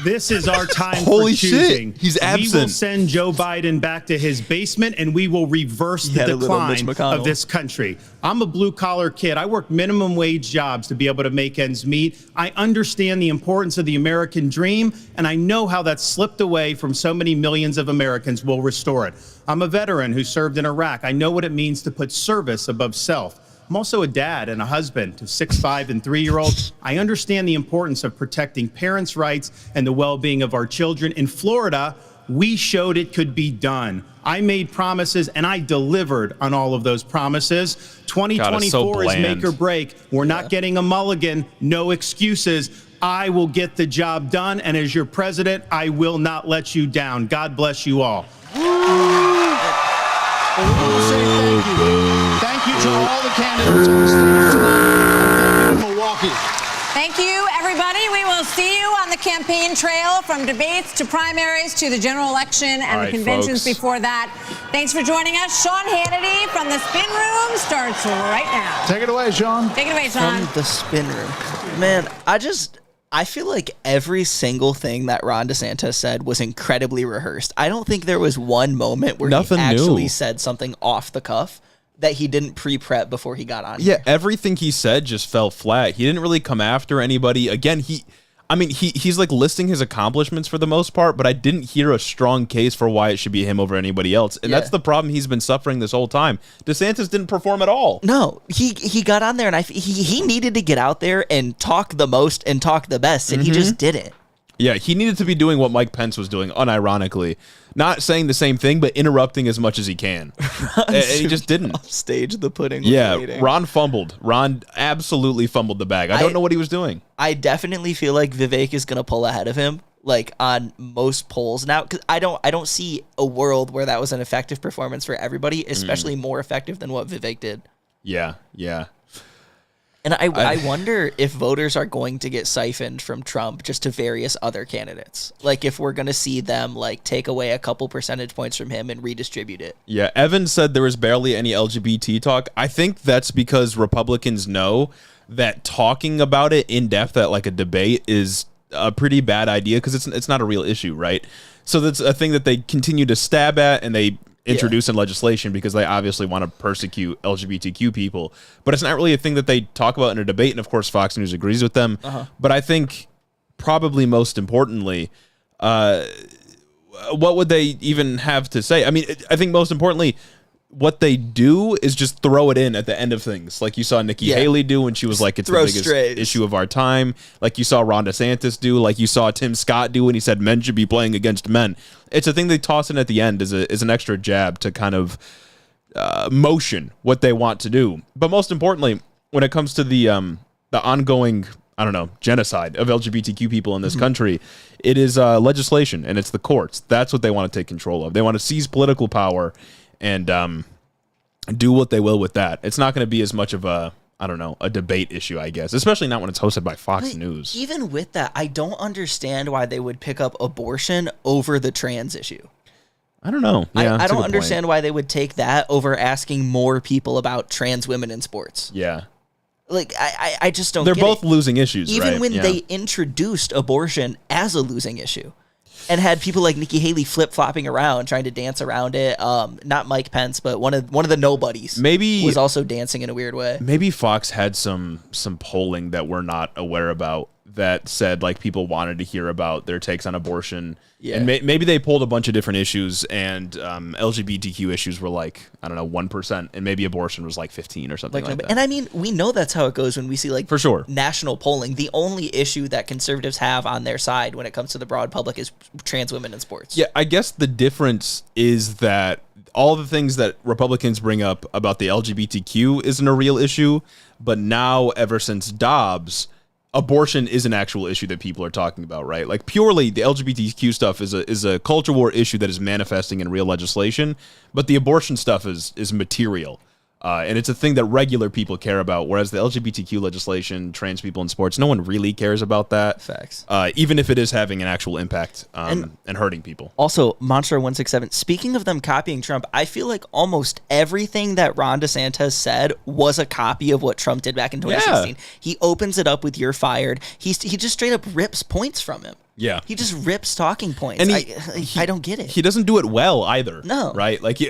This is our time Holy for choosing. shit, he's absent. We will send Joe Biden back to his basement, and we will reverse the decline of this country. I'm a blue-collar kid. I work minimum wage jobs to be able to make ends meet. I understand the importance of the American dream, and I know how that's slipped away from so many millions of Americans. We'll restore it. I'm a veteran who served in Iraq. I know what it means to put service above self. I'm also a dad and a husband to 6, 5, and 3-year-olds. I understand the importance of protecting parents' rights and the well-being of our children. In Florida, we showed it could be done. I made promises, and I delivered on all of those promises. 2024 is make or break. We're not getting a mulligan. No excuses. I will get the job done, and as your president, I will not let you down. God bless you all. Thank you to all the candidates on stage tonight in Milwaukee. Thank you, everybody. We will see you on the campaign trail, from debates to primaries to the general election and the conventions before that. Thanks for joining us. Sean Hannity from the Spin Room starts right now. Take it away, Sean. Take it away, Sean. From the Spin Room. Man, I feel like every single thing that Ron DeSantis said was incredibly rehearsed. I don't think there was one moment where he actually said something off the cuff that he didn't pre-prep before he got on here. Everything he said just fell flat. He didn't really come after anybody. Again, he's like listing his accomplishments for the most part, but I didn't hear a strong case for why it should be him over anybody else. And that's the problem he's been suffering this whole time. DeSantis didn't perform at all. No, he got on there, and he needed to get out there and talk the most and talk the best, and he just didn't. Yeah, he needed to be doing what Mike Pence was doing, unironically. Not saying the same thing, but interrupting as much as he can. And he just didn't. Offstage the pudding. Yeah, Ron fumbled. Ron absolutely fumbled the bag. I don't know what he was doing. I definitely feel like Vivek is going to pull ahead of him, like on most polls now, because I don't see a world where that was an effective performance for everybody, especially more effective than what Vivek did. Yeah. And I wonder if voters are going to get siphoned from Trump just to various other candidates. Like if we're going to see them like take away a couple percentage points from him and redistribute it. Yeah, Evan said there was barely any LGBT talk. I think that's because Republicans know that talking about it in depth at like a debate is a pretty bad idea because it's not a real issue, right? So that's a thing that they continue to stab at, and they introduce in legislation because they obviously want to persecute LGBTQ people, but it's not really a thing that they talk about in a debate. And of course, Fox News agrees with them. But I think probably most importantly, what would they even have to say? I mean, I think most importantly, what they do is just throw it in at the end of things, like you saw Nikki Haley do when she was like, it's the biggest issue of our time. Like you saw Ron DeSantis do, like you saw Tim Scott do when he said men should be playing against men. It's a thing they toss in at the end as an extra jab to kind of motion what they want to do. But most importantly, when it comes to the ongoing, I don't know, genocide of LGBTQ people in this country, it is legislation and it's the courts. That's what they want to take control of. They want to seize political power and do what they will with that. It's not going to be as much of a debate issue, I guess, especially not when it's hosted by Fox News. Even with that, I don't understand why they would pick up abortion over the trans issue. I don't know. Yeah, I don't understand why they would take that over asking more people about trans women in sports. Yeah. Like, I just don't They're get both it. losing issues, Even right? when they introduced abortion as a losing issue. And had people like Nikki Haley flip-flopping around, trying to dance around it. Not Mike Pence, but one of the nobodies. Maybe was also dancing in a weird way. Maybe Fox had some polling that we're not aware about that said like people wanted to hear about their takes on abortion. Yeah. And maybe they pulled a bunch of different issues, and LGBTQ issues were like, I don't know, 1%, and maybe abortion was like 15 or something like that. And I mean, we know that's how it goes when we see like for sure national polling. The only issue that conservatives have on their side when it comes to the broad public is trans women in sports. Yeah, I guess the difference is that all the things that Republicans bring up about the LGBTQ isn't a real issue, but now ever since Dobbs, abortion is an actual issue that people are talking about, right? Like purely the LGBTQ stuff is a culture war issue that is manifesting in real legislation, but the abortion stuff is material. And it's a thing that regular people care about, whereas the LGBTQ legislation, trans people in sports, no one really cares about that. Facts. Even if it is having an actual impact and hurting people. Also, Monster167, speaking of them copying Trump, I feel like almost everything that Ron DeSantis said was a copy of what Trump did back in 2016. Yeah. He opens it up with "you're fired." He just straight up rips points from him. Yeah. He just rips talking points. And I don't get it. He doesn't do it well either. No. Right? Like,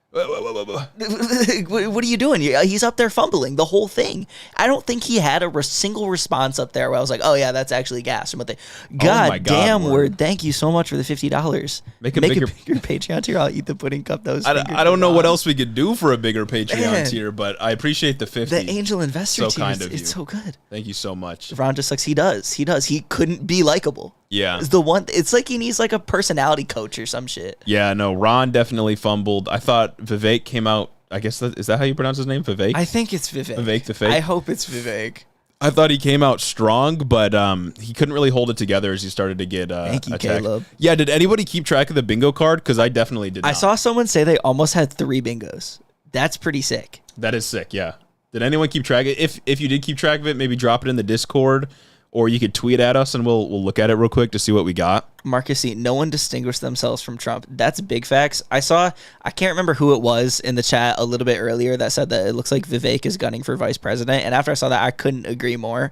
what are you doing? He's up there fumbling the whole thing. I don't think he had a single response up there where I was like, oh yeah, that's actually gas. But God damn word. Thank you so much for the $50. Make a bigger Patreon tier. I'll eat the pudding cup. I don't know what else we could do for a bigger Patreon tier, but I appreciate the 50. The angel investor tier is so good. Thank you so much. Ron just sucks. He does. He couldn't be likable. Yeah. It's like he needs like a personality coach or some shit. Yeah, no, Ron definitely fumbled. I thought Vivek came out, I guess, is that how you pronounce his name? Vivek? I think it's Vivek. Vivek the Fake? I hope it's Vivek. I thought he came out strong, but he couldn't really hold it together as he started to get Thank you, attacked. Caleb. Yeah, did anybody keep track of the bingo card? Because I definitely did not. I saw someone say they almost had 3 bingos. That's pretty sick. That is sick, yeah. Did anyone keep track of it? If you did keep track of it, maybe drop it in the Discord, or you could tweet at us and we'll look at it real quick to see what we got. Marcus C., no one distinguished themselves from Trump. That's big facts. I can't remember who it was in the chat a little bit earlier that said that it looks like Vivek is gunning for vice president. And after I saw that, I couldn't agree more.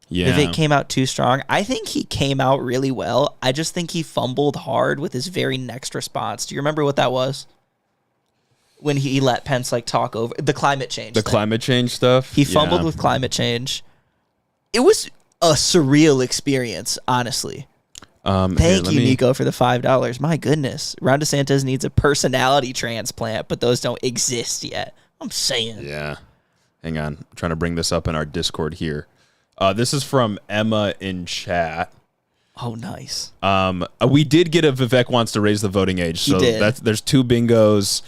Yeah. Vivek came out too strong. I think he came out really well. I just think he fumbled hard with his very next response. Do you remember what that was? When he let Pence like talk over the climate change. Climate change stuff? He fumbled with climate change. It was a surreal experience, honestly. Thank you, Nico, for the $5. My goodness. Ron DeSantis needs a personality transplant, but those don't exist yet. I'm saying. Yeah. Hang on. I'm trying to bring this up in our Discord here. This is from Emma in chat. Oh, nice. We did get a Vivek wants to raise the voting age. So there's 2 bingos.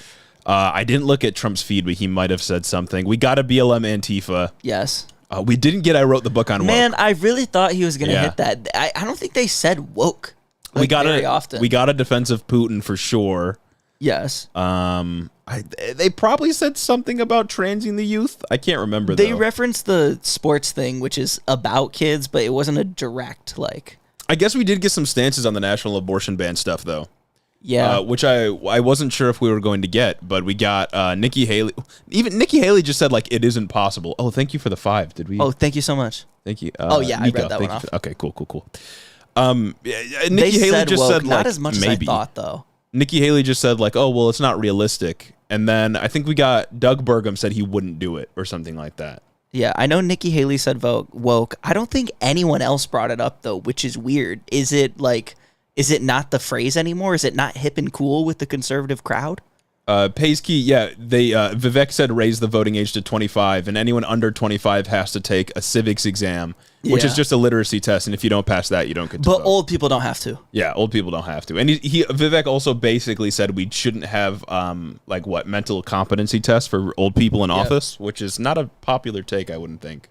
I didn't look at Trump's feed, but he might have said something. We got a BLM Antifa. Yes. We didn't get I wrote the book on woke. Man, I really thought he was going to hit that. I don't think they said woke very often. We got a defense of Putin for sure. Yes. They probably said something about transing the youth. I can't remember, They referenced the sports thing, which is about kids, but it wasn't a direct, like... I guess we did get some stances on the national abortion ban stuff, though. Yeah. Which I wasn't sure if we were going to get, but we got Nikki Haley. Even Nikki Haley just said, like, it isn't possible. Oh, thank you for the 5. Did we? Oh, thank you so much. Thank you. Nico, I read that one off. Okay, cool. Nikki Haley just said, not like, as much maybe. as I thought, though. Nikki Haley just said, like, oh, well, it's not realistic. And then I think we got Doug Burgum said he wouldn't do it or something like that. Yeah, I know Nikki Haley said woke. I don't think anyone else brought it up, though, which is weird. Is it not the phrase anymore? Is it not hip and cool with the conservative crowd? Paskey, yeah, Vivek said raise the voting age to 25, and anyone under 25 has to take a civics exam, which is just a literacy test, and if you don't pass that, you don't get to vote. But old people don't have to. Yeah, old people don't have to. And Vivek also basically said we shouldn't have mental competency tests for old people in office, which is not a popular take, I wouldn't think.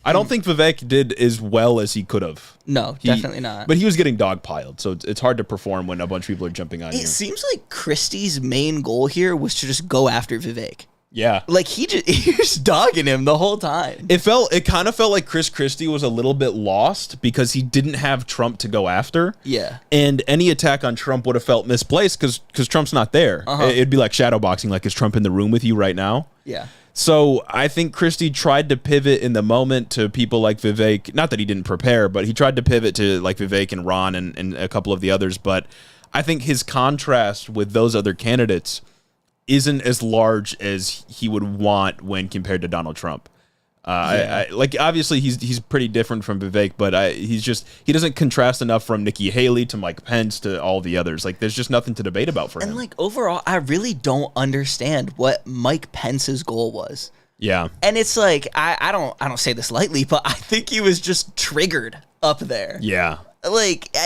I don't think Vivek did as well as he could have. No, definitely not. But he was getting dogpiled, so it's hard to perform when a bunch of people are jumping on you. It seems like Christie's main goal here was to just go after Vivek. Yeah. Like, he just dogging him the whole time. It kind of felt like Chris Christie was a little bit lost because he didn't have Trump to go after. Yeah. And any attack on Trump would have felt misplaced because Trump's not there. It'd be like shadowboxing, like, is Trump in the room with you right now? Yeah. So I think Christie tried to pivot in the moment to people like Vivek. Not that he didn't prepare, but he tried to pivot to like Vivek and Ron and a couple of the others. But I think his contrast with those other candidates isn't as large as he would want when compared to Donald Trump. Like obviously he's pretty different from Vivek, but he doesn't contrast enough from Nikki Haley to Mike Pence to all the others. Like there's just nothing to debate about for him. And like overall, I really don't understand what Mike Pence's goal was. Yeah. And it's like I don't say this lightly, but I think he was just triggered up there. Yeah. Like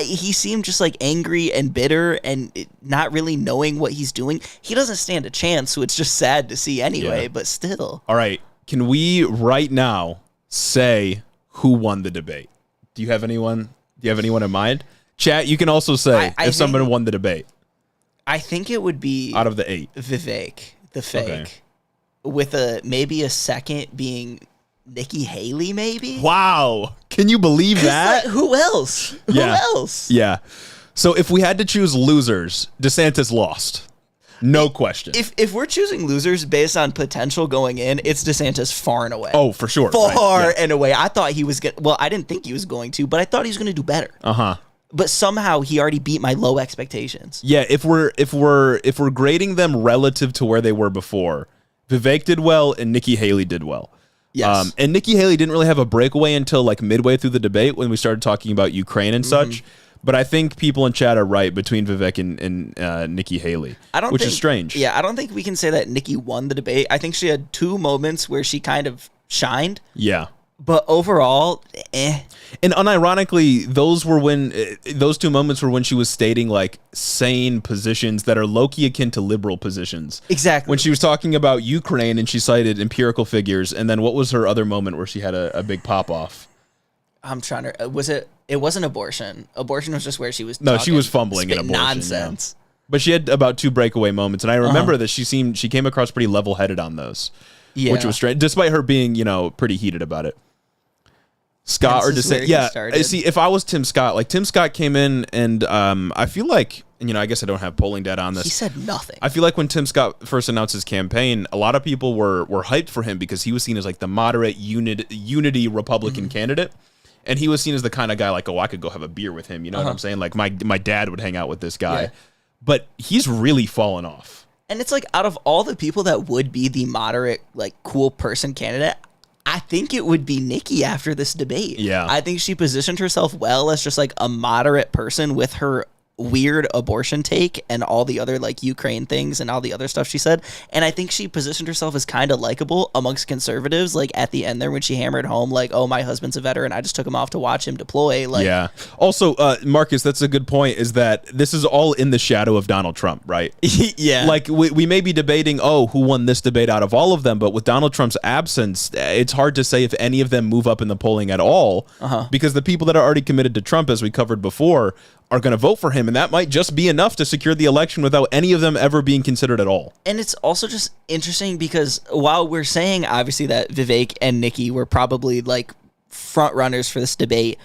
he seemed just like angry and bitter and not really knowing what he's doing. He doesn't stand a chance, so it's just sad to see anyway, but still. All right. Can we right now say who won the debate? Do you have anyone in mind? Chat, you can also say if someone won the debate. I think it would be out of the 8. Vivek, the fake. With maybe a second being Nikki Haley, maybe? Wow. Can you believe that? Like, who else? Who else? Yeah. So if we had to choose losers, DeSantis lost. No question. If we're choosing losers based on potential going in, it's DeSantis far and away. Oh, for sure. Far and away. I thought he was I didn't think he was going to, but I thought he was going to do better. Uh-huh. But somehow he already beat my low expectations. Yeah, if we're grading them relative to where they were before, Vivek did well and Nikki Haley did well. Yes. And Nikki Haley didn't really have a breakaway until like midway through the debate when we started talking about Ukraine and such. But I think people in chat are right between Vivek and Nikki Haley, which is strange. Yeah, I don't think we can say that Nikki won the debate. I think she had 2 moments where she kind of shined. Yeah. But overall, And unironically, those 2 moments were when she was stating like sane positions that are low-key akin to liberal positions. Exactly. When she was talking about Ukraine and she cited empirical figures, and then what was her other moment where she had a big pop-off? I'm trying to. It wasn't abortion. Abortion was just where she was. No, she was fumbling in abortion. Nonsense. Yeah. But she had about 2 breakaway moments, and I remember that she came across pretty level-headed on those, which was strange, despite her being pretty heated about it. Scott or DeSantis. See, if I was Tim Scott, like Tim Scott came in, and I feel like I guess I don't have polling data on this. He said nothing. I feel like when Tim Scott first announced his campaign, a lot of people were hyped for him because he was seen as like the moderate unity Republican candidate. And he was seen as the kind of guy like, oh, I could go have a beer with him. You know what I'm saying? Like my dad would hang out with this guy. Yeah. But he's really fallen off. And it's like out of all the people that would be the moderate, like cool person candidate, I think it would be Nikki after this debate. Yeah. I think she positioned herself well as just like a moderate person with her weird abortion take and all the other like Ukraine things and all the other stuff she said. And I think she positioned herself as kind of likable amongst conservatives, like at the end there when she hammered home like, oh, my husband's a veteran, I just took him off to watch him deploy. Like, yeah. Also, Marcus, that's a good point, is that this is all in the shadow of Donald Trump, right? Yeah. Like we may be debating, who won this debate out of all of them, but with Donald Trump's absence, it's hard to say if any of them move up in the polling at all, because the people that are already committed to Trump, as we covered before, are going to vote for him, and that might just be enough to secure the election without any of them ever being considered at all. And it's also just interesting because while we're saying obviously that Vivek and Nikki were probably like front runners for this debate,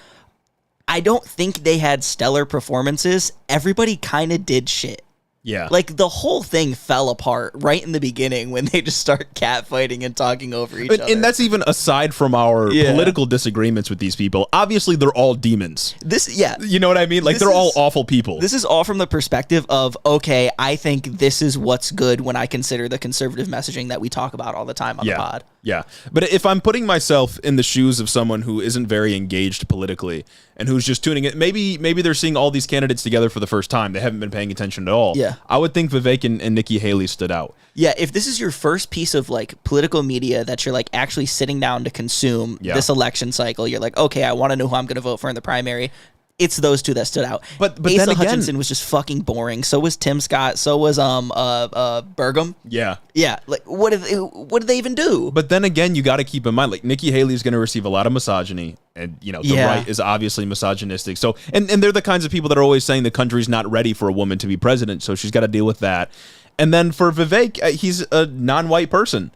I don't think they had stellar performances. Everybody kind of did shit. Yeah. Like the whole thing fell apart right in the beginning when they just start catfighting and talking over each other. And that's even aside from our political disagreements with these people. Obviously, they're all demons. You know what I mean? Like they're all awful people. This is all from the perspective of, okay, I think this is what's good when I consider the conservative messaging that we talk about all the time on the pod. Yeah. But if I'm putting myself in the shoes of someone who isn't very engaged politically and who's just tuning in, maybe they're seeing all these candidates together for the first time. They haven't been paying attention at all. Yeah. I would think Vivek and Nikki Haley stood out. Yeah, if this is your first piece of like political media that you're like actually sitting down to consume this election cycle, you're like, okay, I want to know who I'm going to vote for in the primary. It's those 2 that stood out. But Asa then again, Hutchinson was just fucking boring. So was Tim Scott. So was Burgum. Yeah. Yeah. Like what did they even do? But then again, you got to keep in mind, like Nikki Haley is going to receive a lot of misogyny, and the right is obviously misogynistic. So and they're the kinds of people that are always saying the country's not ready for a woman to be president. So she's got to deal with that. And then for Vivek, he's a non-white person.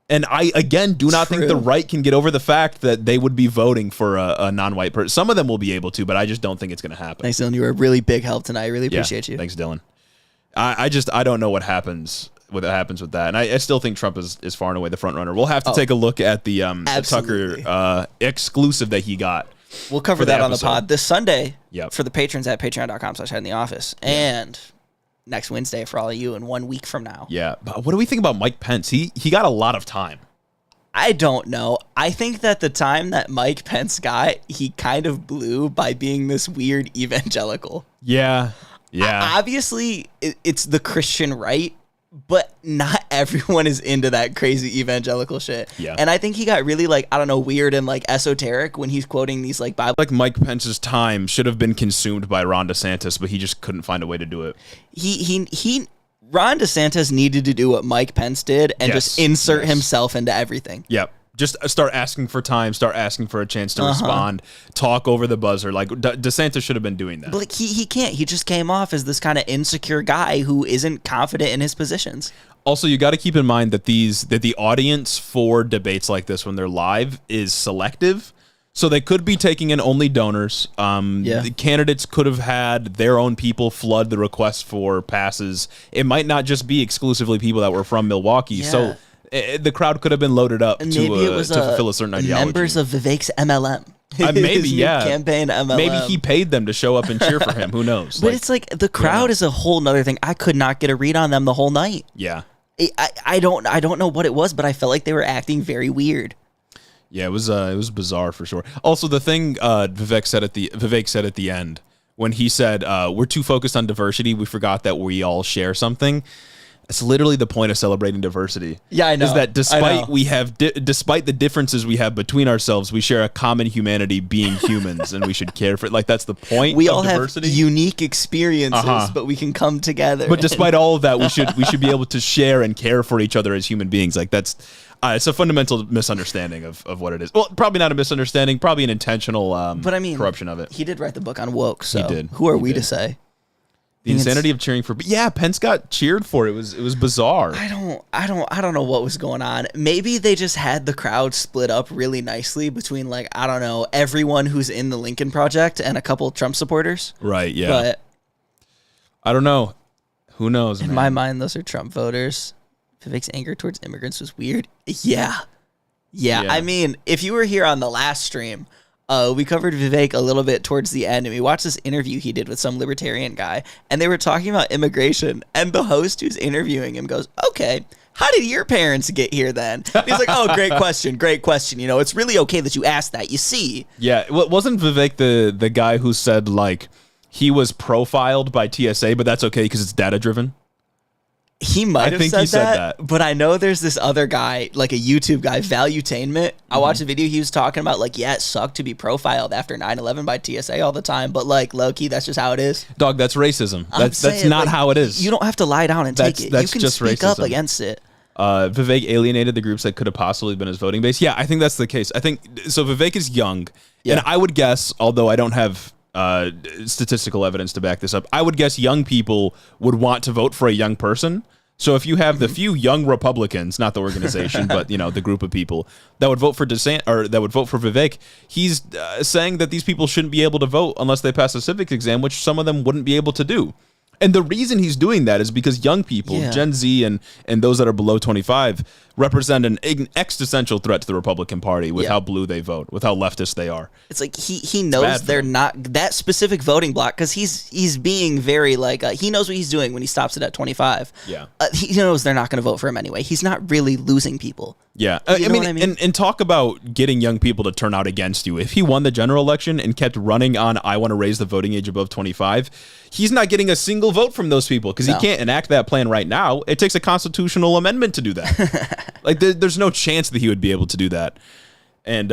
And I, again, do not think the right can get over the fact that they would be voting for a non-white person. Some of them will be able to, but I just don't think it's going to happen. Thanks, Dylan. You were a really big help tonight. I really appreciate you. Thanks, Dylan. I don't know what happens with that. And I still think Trump is far and away the front runner. We'll have to take a look at the Tucker exclusive that he got. We'll cover that on the pod this Sunday for the patrons at patreon.com/headintheoffice. And next Wednesday for all of you in 1 week from now. Yeah. But what do we think about Mike Pence? He got a lot of time. I don't know. I think that the time that Mike Pence got, he kind of blew by being this weird evangelical. Yeah. Obviously, it's the Christian right, but not everyone is into that crazy evangelical shit. Yeah. And I think he got really, like, I don't know, weird and, like, esoteric when he's quoting these, like, Bible. Like Mike Pence's time should have been consumed by Ron DeSantis, but he just couldn't find a way to do it. Ron DeSantis needed to do what Mike Pence did and just insert himself into everything. Yep. Just start asking for time, start asking for a chance to respond, talk over the buzzer. Like, DeSantis should have been doing that. But like, he can't. He just came off as this kind of insecure guy who isn't confident in his positions. Also, you got to keep in mind that the audience for debates like this when they're live is selective. So they could be taking in only donors. The candidates could have had their own people flood the requests for passes. It might not just be exclusively people that were from Milwaukee. Yeah. So the crowd could have been loaded up And to fulfill a certain ideology. Members of Vivek's MLM. Maybe, yeah. Campaign MLM. Maybe he paid them to show up and cheer for him. Who knows? But it's like the crowd is a whole nother thing. I could not get a read on them the whole night. Yeah. I don't know what it was, but I felt like they were acting very weird. Yeah, it was bizarre for sure. Also, the thing Vivek said at the end when he said we're too focused on diversity, we forgot that we all share something. It's literally the point of celebrating diversity. Yeah, I know. Is that despite the differences we have between ourselves, we share a common humanity, being humans, and we should care for it. Like, that's the point. We of all diversity. have unique experiences, but we can come together. But despite all of that, we should be able to share and care for each other as human beings. Like, that's it's a fundamental misunderstanding of what it is. Well, probably not a misunderstanding, probably an intentional but I mean, corruption of it. He did write the book on woke, so he did. Who are we to say? The insanity of cheering for, but yeah, Pence got cheered for. It was bizarre. I don't know what was going on. Maybe they just had the crowd split up really nicely between, like, I don't know, everyone who's in the Lincoln Project and a couple Trump supporters. Right, yeah. But I don't know. Who knows? In my mind, those are Trump voters. Vivek's anger towards immigrants was weird. Yeah. I mean, if you were here on the last stream, we covered Vivek a little bit towards the end, and we watched this interview he did with some libertarian guy, and they were talking about immigration, and the host who's interviewing him goes, okay, how did your parents get here then? And he's like, oh, great question. You know, it's really okay that you asked that, you see. Yeah, wasn't Vivek the guy who said, like, he was profiled by TSA, but that's okay because it's data-driven? He might have said that, but I know there's this other guy, like a YouTube guy, Valuetainment. I watched a video he was talking about, like, yeah, it sucked to be profiled after 9/11 by TSA all the time, but, like, low-key, that's just how it is. Dog, that's racism. That's not like, how it is. You don't have to lie down and take it. You can just speak racism. up against it. Vivek alienated the groups that could have possibly been his voting base. Yeah, I think that's the case. I think so. Vivek is young, and I would guess, although I don't have statistical evidence to back this up, I would guess young people would want to vote for a young person. So if you have the few young Republicans, not the organization, but the group of people that would vote for that would vote for Vivek, he's saying that these people shouldn't be able to vote unless they pass a civics exam, which some of them wouldn't be able to do. And the reason he's doing that is because young people, Gen Z and those that are below 25, represent an existential threat to the Republican Party with how blue they vote, with how leftist they are. It's like he knows they're not that specific voting block because he's being very like he knows what he's doing when he stops it at 25. Yeah, he knows they're not going to vote for him anyway. He's not really losing people. Yeah, I mean? And talk about getting young people to turn out against you. If he won the general election and kept running on, I want to raise the voting age above 25, he's not getting a single vote from those people because he can't enact that plan right now. It takes a constitutional amendment to do that. Like, there's no chance that he would be able to do that. And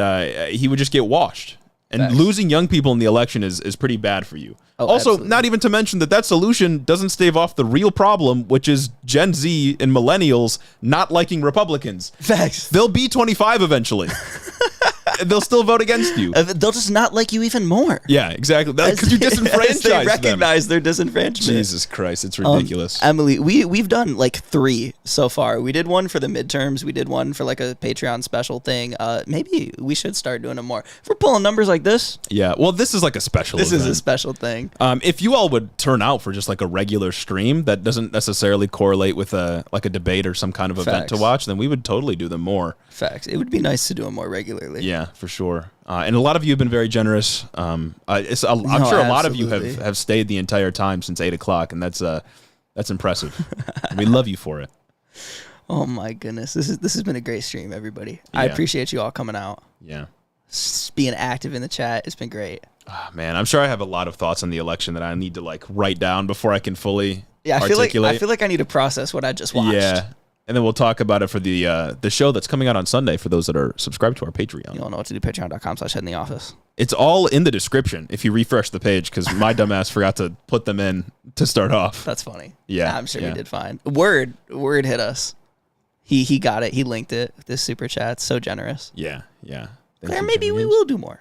he would just get washed. And losing young people in the election is pretty bad for you. Oh, also, absolutely. not even to mention that solution doesn't stave off the real problem, which is Gen Z and millennials not liking Republicans. Facts. They'll be 25 eventually. They'll still vote against you. They'll just not like you even more. Yeah, exactly. Because you disenfranchise them. They recognize their disenfranchisement. Jesus Christ, it's ridiculous. Emily, we've done like 3 so far. We did one for the midterms. We did one for like a Patreon special thing. Maybe we should start doing them more. If we're pulling numbers like this. Yeah, well, this is like a special This event. is a special thing. If you all would turn out for just like a regular stream that doesn't necessarily correlate with a debate or some kind of event to watch, then we would totally do them more. Facts. It would be nice to do them more regularly. Yeah, for sure. And a lot of you have been very generous. I'm sure a lot of you have stayed the entire time since 8 o'clock, and that's impressive. We love you for it. Oh my goodness, this has been a great stream, everybody. Yeah. I appreciate you all coming out. Yeah, being active in the chat. It's been great. Oh, man, I'm sure I have a lot of thoughts on the election that I need to like write down before I can fully articulate. I feel like I need to process what I just watched. Yeah. And then we'll talk about it for the show that's coming out on Sunday for those that are subscribed to our Patreon. You don't know what to do. Patreon.com/headintheoffice. It's all in the description if you refresh the page, because my dumbass forgot to put them in to start off. That's funny. Yeah. I'm sure he did fine. Word hit us. He got it. He linked it. This super chat. So generous. Yeah. Claire, maybe we will do more.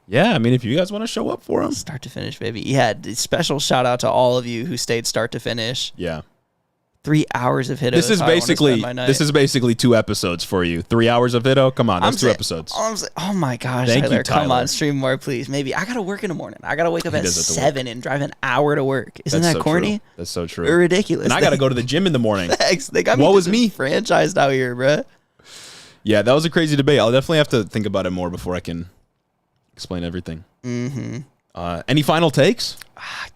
Yeah, I mean, if you guys want to show up for them. Start to finish, baby. Yeah, special shout out to all of you who stayed start to finish. Yeah. 3 hours of Hiddo. This is basically 2 episodes for you. 3 hours of Hiddo? Come on, that's 2 episodes. Oh my gosh, Thank Tyler, you, Tyler. come on, stream more, please. Maybe. I got to work in the morning. I got to wake up at 7 and drive an hour to work. Isn't that corny? True. That's so true. We're ridiculous. And I got to go to the gym in the morning. Thanks. They got me franchised out here, bruh. Yeah, that was a crazy debate. I'll definitely have to think about it more before I can explain everything. Mm-hmm. Any final takes?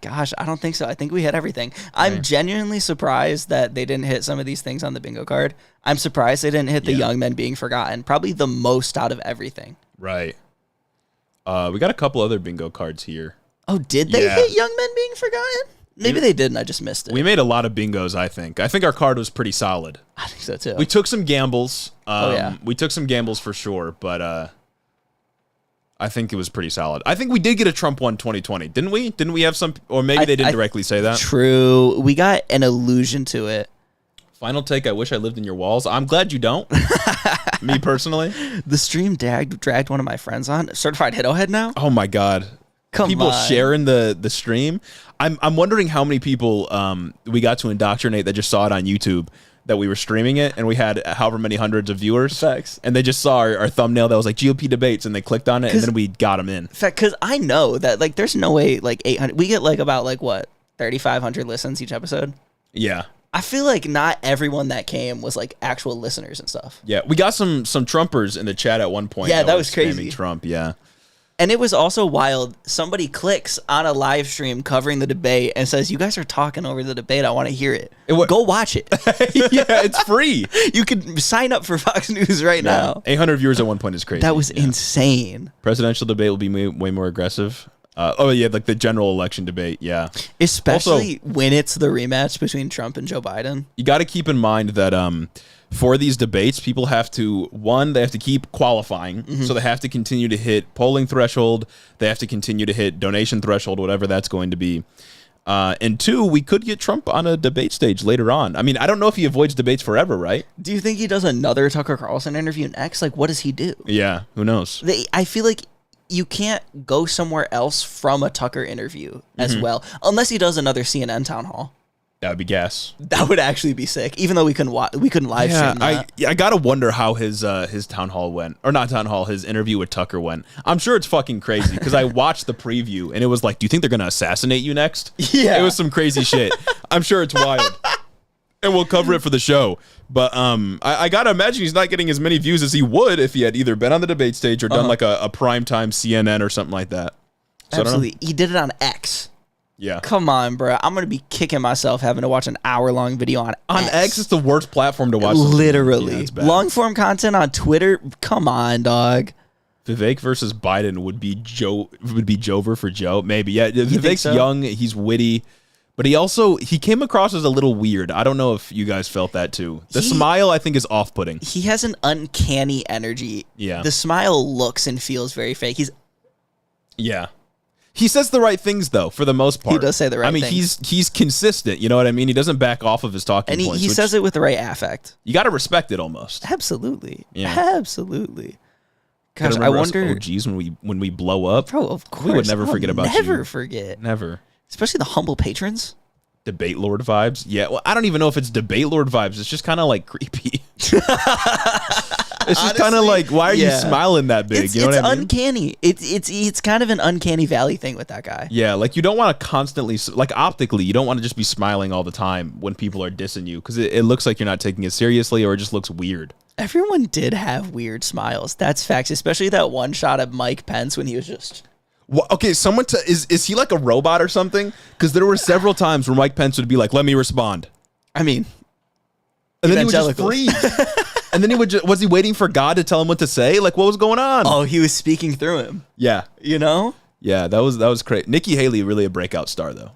Gosh, I don't think so. I think we hit everything. I'm genuinely surprised that they didn't hit some of these things on the bingo card. I'm surprised they didn't hit the young men being forgotten. Probably the most out of everything. Right. We got a couple other bingo cards here. Oh, did they hit young men being forgotten? Maybe they didn't. I just missed it. We made a lot of bingos, I think. I think our card was pretty solid. I think so, too. We took some gambles. Yeah. We took some gambles for sure, but I think it was pretty solid. I think we did get a Trump one 2020, didn't we? Didn't we have some, or maybe they didn't directly say that? True. We got an allusion to it. Final take, I wish I lived in your walls. I'm glad you don't. Me personally. The stream dragged one of my friends on. Certified Hiddo head now? Oh my God. People sharing the stream. I'm wondering how many people we got to indoctrinate that just saw it on YouTube, that we were streaming it, and we had however many hundreds of viewers. Facts. And they just saw our thumbnail that was like GOP debates, and they clicked on it, and then we got them in. Fact, because I know that like there's no way like 800. We get like about like what 3,500 listens each episode. Yeah. I feel like not everyone that came was like actual listeners and stuff. Yeah, we got some Trumpers in the chat at one point. Yeah, that was crazy. Trump, yeah. And it was also wild. Somebody clicks on a live stream covering the debate and says, "You guys are talking over the debate. I want to hear it. Go watch it." Yeah, it's free. You can sign up for Fox News right now. 800 viewers at one point is crazy. That was insane. Presidential debate will be way more aggressive. Like the general election debate, yeah. Especially also, when it's the rematch between Trump and Joe Biden. You got to keep in mind that for these debates, people have to, they have to keep qualifying. Mm-hmm. So they have to continue to hit polling threshold. They have to continue to hit donation threshold, whatever that's going to be. And 2, we could get Trump on a debate stage later on. I mean, I don't know if he avoids debates forever, right? Do you think he does another Tucker Carlson interview next? Like, what does he do? Yeah, who knows? I feel like you can't go somewhere else from a Tucker interview as well, unless he does another CNN town hall. That would be gas. That would actually be sick. Even though we couldn't live stream that. I gotta wonder how his town hall went, or not town hall. His interview with Tucker went. I'm sure it's fucking crazy because I watched the preview and it was like, "Do you think they're gonna assassinate you next?" Yeah, it was some crazy shit. I'm sure it's wild, and we'll cover it for the show. But I gotta imagine he's not getting as many views as he would if he had either been on the debate stage or done like a primetime CNN or something like that. So absolutely, he did it on X. Yeah. Come on, bro. I'm going to be kicking myself having to watch an hour-long video on X. X is the worst platform to watch. Literally. Yeah, long-form content on Twitter? Come on, dog. Vivek versus Biden would be Jover for Joe. Maybe. Yeah, Vivek's young. He's witty. But he came across as a little weird. I don't know if you guys felt that too. The smile, I think, is off-putting. He has an uncanny energy. Yeah. The smile looks and feels very fake. Yeah. He says the right things, though, for the most part. He does say the right things. I mean, he's consistent, you know what I mean? He doesn't back off of his talking points. And he says it with the right affect. You got to respect it almost. Absolutely. Yeah. Absolutely. Gosh, I wonder... OGs when we blow up. Bro, of course. We would never forget about you. Never forget. Never. Especially the humble patrons. Debate Lord vibes. Yeah, well, I don't even know if it's Debate Lord vibes. It's just kind of like creepy. It's just kind of like, why are you smiling that big? You know what I mean? Uncanny. It's kind of an uncanny valley thing with that guy. Yeah, like you don't want to constantly, like optically, you don't want to just be smiling all the time when people are dissing you because it looks like you're not taking it seriously or it just looks weird. Everyone did have weird smiles. That's facts, especially that one shot of Mike Pence when he was just... Well, okay, is he like a robot or something? Because there were several times where Mike Pence would be like, "Let me respond." I mean, And then he would just freeze. And then was he waiting for God to tell him what to say? Like, what was going on? Oh, he was speaking through him. Yeah. You know? Yeah, that was great. Nikki Haley, really a breakout star, though.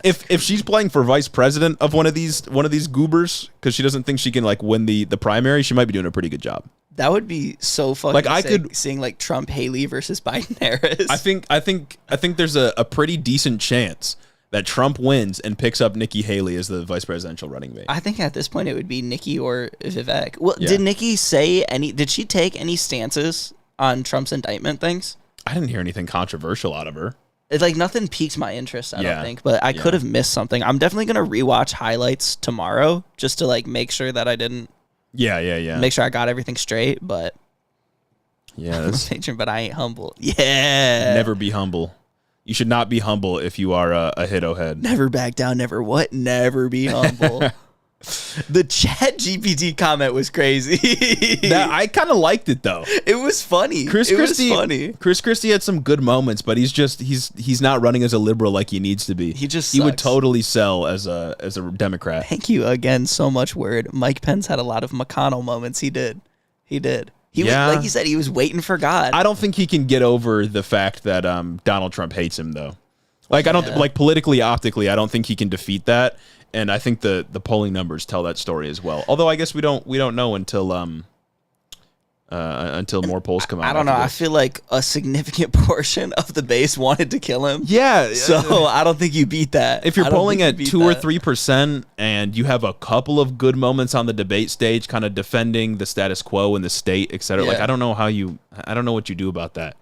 If she's playing for vice president of one of these goobers, because she doesn't think she can like win the primary, she might be doing a pretty good job. That would be so fucking like sick, seeing like Trump Haley versus Biden Harris. I think there's a pretty decent chance that Trump wins and picks up Nikki Haley as the vice presidential running mate. I think at this point it would be Nikki or Vivek. Well, did Nikki say did she take any stances on Trump's indictment things? I didn't hear anything controversial out of her. It's like nothing piqued my interest, I don't think, but I could have missed something. I'm definitely going to rewatch highlights tomorrow just to like make sure that I didn't make sure I got everything straight, but but I ain't humble. Yeah. Never be humble. You should not be humble if you are a hito head. Never back down, never what? Never be humble. The Chat GPT comment was crazy. I kind of liked it though. It was funny. Chris Christie had some good moments, but he's not running as a liberal like he needs to be. He would totally sell as a Democrat. Thank you again so much, Word. Mike Pence had a lot of McConnell moments. He did. He was, like you said, he was waiting for God. I don't think he can get over the fact that Donald Trump hates him though. Like I don't like politically, optically, I don't think he can defeat that. And I think the polling numbers tell that story as well. Although I guess we don't know until more polls come out. I don't know. I feel like a significant portion of the base wanted to kill him. Yeah. So I don't think you beat that. If you're polling at 2 or 3% and you have a couple of good moments on the debate stage, kind of defending the status quo in the state, et cetera. Like I don't know what you do about that.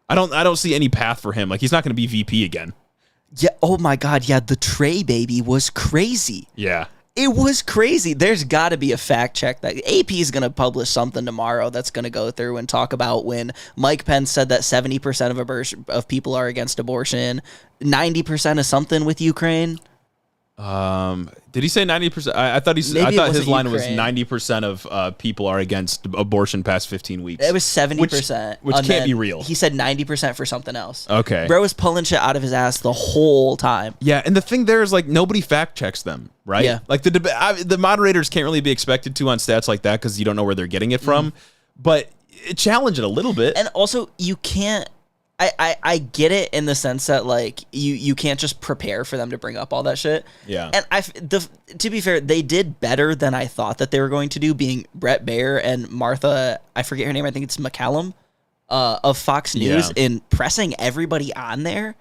I don't see any path for him. Like he's not going to be VP again. Yeah. Oh my God. Yeah. The Trey baby was crazy. Yeah. It was crazy. There's got to be a fact check that AP is going to publish something tomorrow that's going to go through and talk about when Mike Pence said that 70% of people are against abortion, 90% of something with Ukraine. Did he say 90%? I thought his line was 90% of people are against abortion past 15 weeks. It was 70%, which can't be real. He said 90% for something else. Okay, bro was pulling shit out of his ass the whole time. Yeah, and the thing there is like nobody fact checks them, right? Yeah, like the moderators can't really be expected to on stats like that because you don't know where they're getting it from. But challenge it a little bit, and also you can't. I get it in the sense that like you can't just prepare for them to bring up all that shit. Yeah. And to be fair, they did better than I thought that they were going to do, being Brett Baer and Martha, I forget her name, I think it's McCallum, of Fox News, in pressing everybody on there.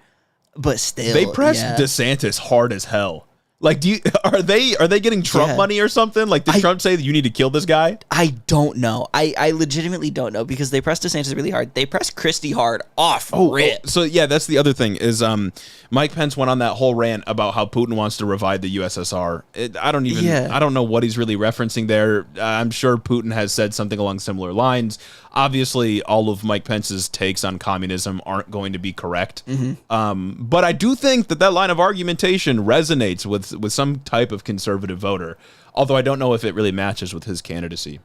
But still, they pressed DeSantis hard as hell. Like, are they getting Trump money or something? Like, did Trump say that you need to kill this guy? I don't know. I legitimately don't know because they pressed DeSantis really hard. They pressed Christie hard off rip. So yeah, that's the other thing is Mike Pence went on that whole rant about how Putin wants to revive the USSR. I don't know what he's really referencing there. I'm sure Putin has said something along similar lines. Obviously, all of Mike Pence's takes on communism aren't going to be correct. But I do think that line of argumentation resonates with some type of conservative voter, although I don't know if it really matches with his candidacy.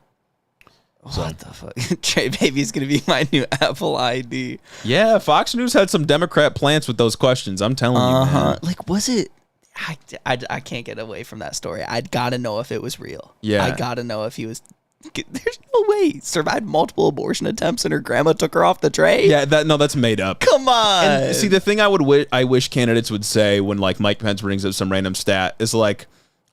What the fuck? Trey Baby's going to be my new Apple ID. Yeah, Fox News had some Democrat plants with those questions. I'm telling you, man. Like, was it... I can't get away from that story. I'd got to know if it was real. Yeah. I got to know if he was... There's no way. Survived multiple abortion attempts and her grandma took her off the tray. Yeah, that's made up. Come on. And see, the thing I wish candidates would say when like Mike Pence brings up some random stat is like,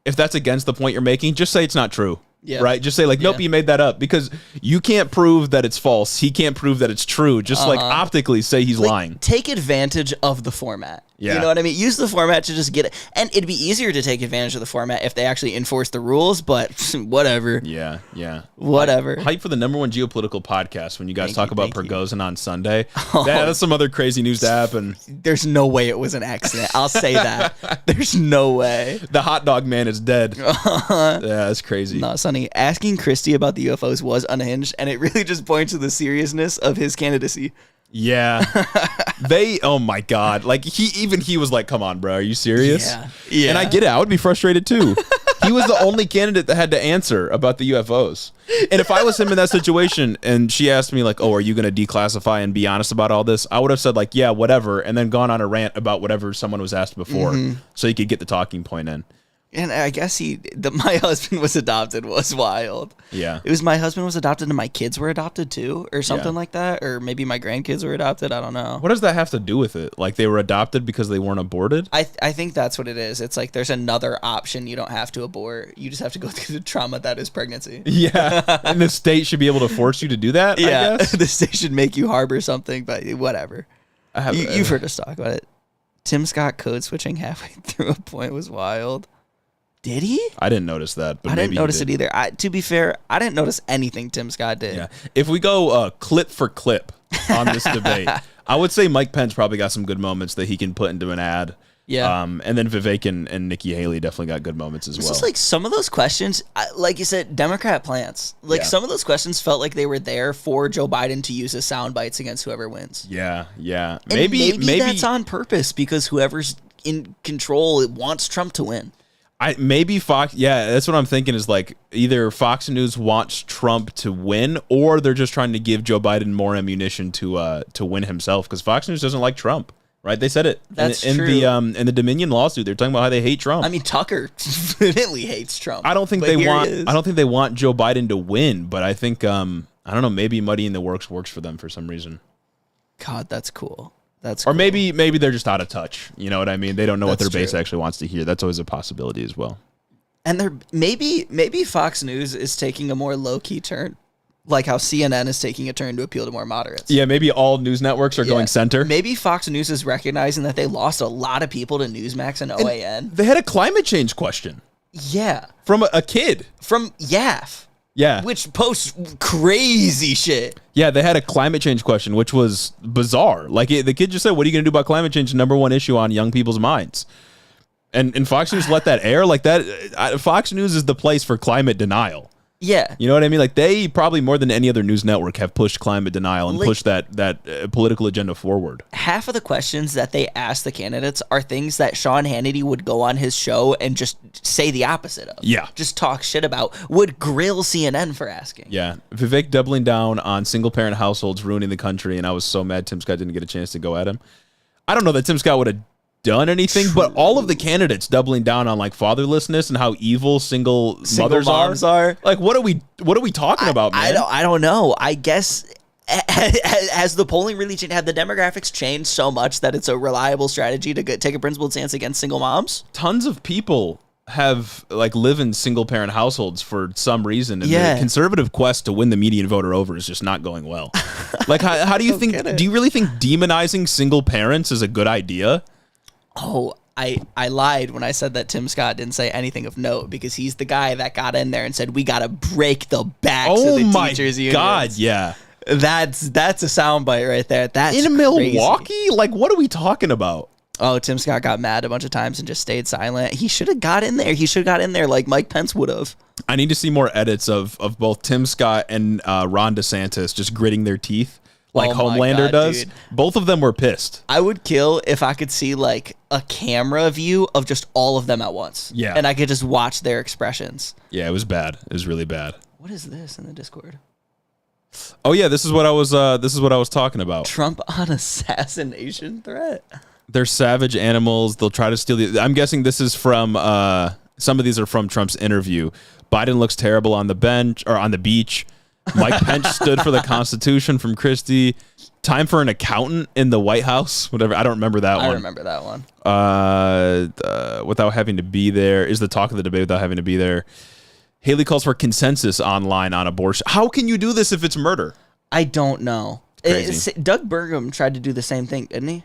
if that's against the point you're making, just say it's not true. Yeah. Right? Just say like, nope, you made that up, because you can't prove that it's false. He can't prove that it's true. Just like optically say he's lying. Take advantage of the format. Yeah. You know what I mean? Use the format to just get it. And it'd be easier to take advantage of the format if they actually enforce the rules, but whatever. Yeah. Whatever. Hype for the #1 geopolitical podcast when you guys talk about Prigozhin on Sunday. That's some other crazy news to happen. There's no way it was an accident. I'll say that. There's no way. The hot dog man is dead. Yeah, that's crazy. No, Sonny, asking Christie about the UFOs was unhinged, and it really just points to the seriousness of his candidacy. Yeah. Oh my God. Like he was like, come on, bro. Are you serious? Yeah. And I get it. I would be frustrated too. He was the only candidate that had to answer about the UFOs. And if I was him in that situation and she asked me like, oh, are you going to declassify and be honest about all this? I would have said like, yeah, whatever. And then gone on a rant about whatever someone was asked before so he could get the talking point in. And I guess my husband was adopted was wild. Yeah. It was my husband was adopted and my kids were adopted too, or something like that. Or maybe my grandkids were adopted. I don't know. What does that have to do with it? Like they were adopted because they weren't aborted? I think that's what it is. It's like there's another option. You don't have to abort. You just have to go through the trauma that is pregnancy. Yeah. And the state should be able to force you to do that, Yeah. I guess? The state should make you harbor something, but whatever. You've heard us talk about it. Tim Scott code switching halfway through a point was wild. Did he? I didn't notice that, but I maybe didn't notice it either. To be fair, I didn't notice anything Tim Scott did. Yeah. If we go clip for clip on this debate, I would say Mike Pence probably got some good moments that he can put into an ad. Yeah. And then Vivek and Nikki Haley definitely got good moments as well. It's just like some of those questions, like you said, Democrat plants. Like some of those questions felt like they were there for Joe Biden to use as sound bites against whoever wins. Yeah. And maybe that's on purpose because whoever's in control wants Trump to win. Maybe Fox. Yeah, that's what I'm thinking is like either Fox News wants Trump to win or they're just trying to give Joe Biden more ammunition to win himself because Fox News doesn't like Trump. Right, they said it. That's in true. In the Dominion lawsuit. They're talking about how they hate Trump. I mean, Tucker definitely hates Trump. I don't think they want Joe Biden to win, but I think I don't know. Maybe muddying the works for them for some reason. God, that's cool. Or maybe they're just out of touch. You know what I mean? They don't know what their base true. actually wants to hear. That's always a possibility as well. And they're maybe Fox News is taking a more low key turn, like how CNN is taking a turn to appeal to more moderates. Yeah, maybe all news networks are going center. Maybe Fox News is recognizing that they lost a lot of people to Newsmax and OAN. They had a climate change question. Yeah, from a kid from YAF. Yeah. Which posts crazy shit. Yeah, they had a climate change question, which was bizarre. Like the kid just said, what are you going to do about climate change? #1 issue on young people's minds. And Fox News let that air like that. Fox News is the place for climate denial. Yeah. You know what I mean? Like they probably more than any other news network have pushed climate denial and pushed that political agenda forward. Half of the questions that they ask the candidates are things that Sean Hannity would go on his show and just say the opposite of. Yeah. Just talk shit about, would grill CNN for asking. Yeah. Vivek doubling down on single parent households ruining the country. And I was so mad Tim Scott didn't get a chance to go at him. I don't know that Tim Scott would have done anything, but all of the candidates doubling down on like fatherlessness and how evil single mothers are. Like, what are we talking about, man? I don't know. I guess has the polling really changed? Have the demographics changed so much that it's a reliable strategy to take a principled stance against single moms? Tons of people have live in single parent households for some reason, and the conservative quest to win the median voter over is just not going well. Like, how do you think? Do you really think demonizing single parents is a good idea? Oh, I lied when I said that Tim Scott didn't say anything of note because he's the guy that got in there and said we got to break the backs of the teachers' unions. Oh my God, yeah. That's a soundbite right there. That's in Milwaukee? Like, what are we talking about? Oh, Tim Scott got mad a bunch of times and just stayed silent. He should have got in there. He should have got in there like Mike Pence would have. I need to see more edits of both Tim Scott and Ron DeSantis just gritting their teeth. Like Homelander does. Dude. Both of them were pissed. I would kill if I could see like a camera view of just all of them at once. Yeah. And I could just watch their expressions. Yeah, it was bad. It was really bad. What is this in the Discord? Oh yeah, this is what I was talking about. Trump on assassination threat. They're savage animals. They'll try to steal I'm guessing this is from some of these are from Trump's interview. Biden looks terrible on the bench or on the beach. Mike Pence stood for the Constitution from Christie. Time for an accountant in the White House. Whatever. I don't remember that one. I remember that one. Without having to be there is the talk of the debate without having to be there. Haley calls for consensus online on abortion. How can you do this if it's murder? I don't know. Doug Burgum tried to do the same thing, didn't he?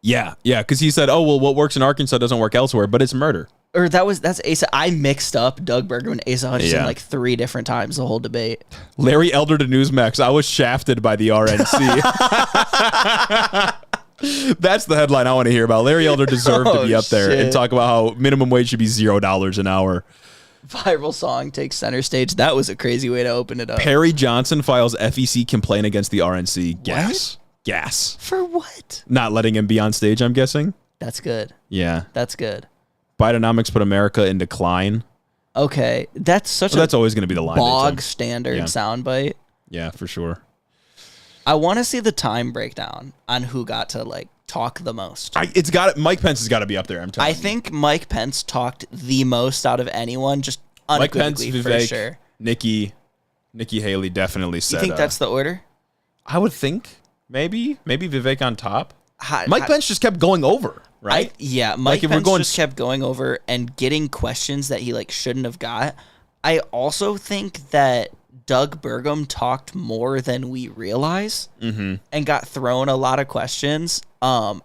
Yeah, because he said, "Oh well, what works in Arkansas doesn't work elsewhere," but it's murder. Or that's Asa. I mixed up Doug Burgum and Asa Hutchinson like 3 different times the whole debate. Larry Elder to Newsmax. I was shafted by the RNC. That's the headline I want to hear about. Larry Elder deserved to be up there and talk about how minimum wage should be $0 an hour. Viral song takes center stage. That was a crazy way to open it up. Perry Johnson files FEC complaint against the RNC. What? Gas. For what? Not letting him be on stage, I'm guessing. That's good. Yeah. That's good. Bidenomics put America in decline. Okay. That's that's always going to be the line. Bog standard soundbite. Yeah, for sure. I want to see the time breakdown on who got to like talk the most? Mike Pence has got to be up there. I'm telling you. I think Mike Pence talked the most out of anyone. Just Mike Pence, unequivocally, Vivek, for sure. Nikki Haley definitely said. You think that's the order? I would think maybe Vivek on top. Mike Pence just kept going over, right? Mike Pence just kept going over and getting questions that he shouldn't have got. I also think that Doug Burgum talked more than we realize and got thrown a lot of questions. I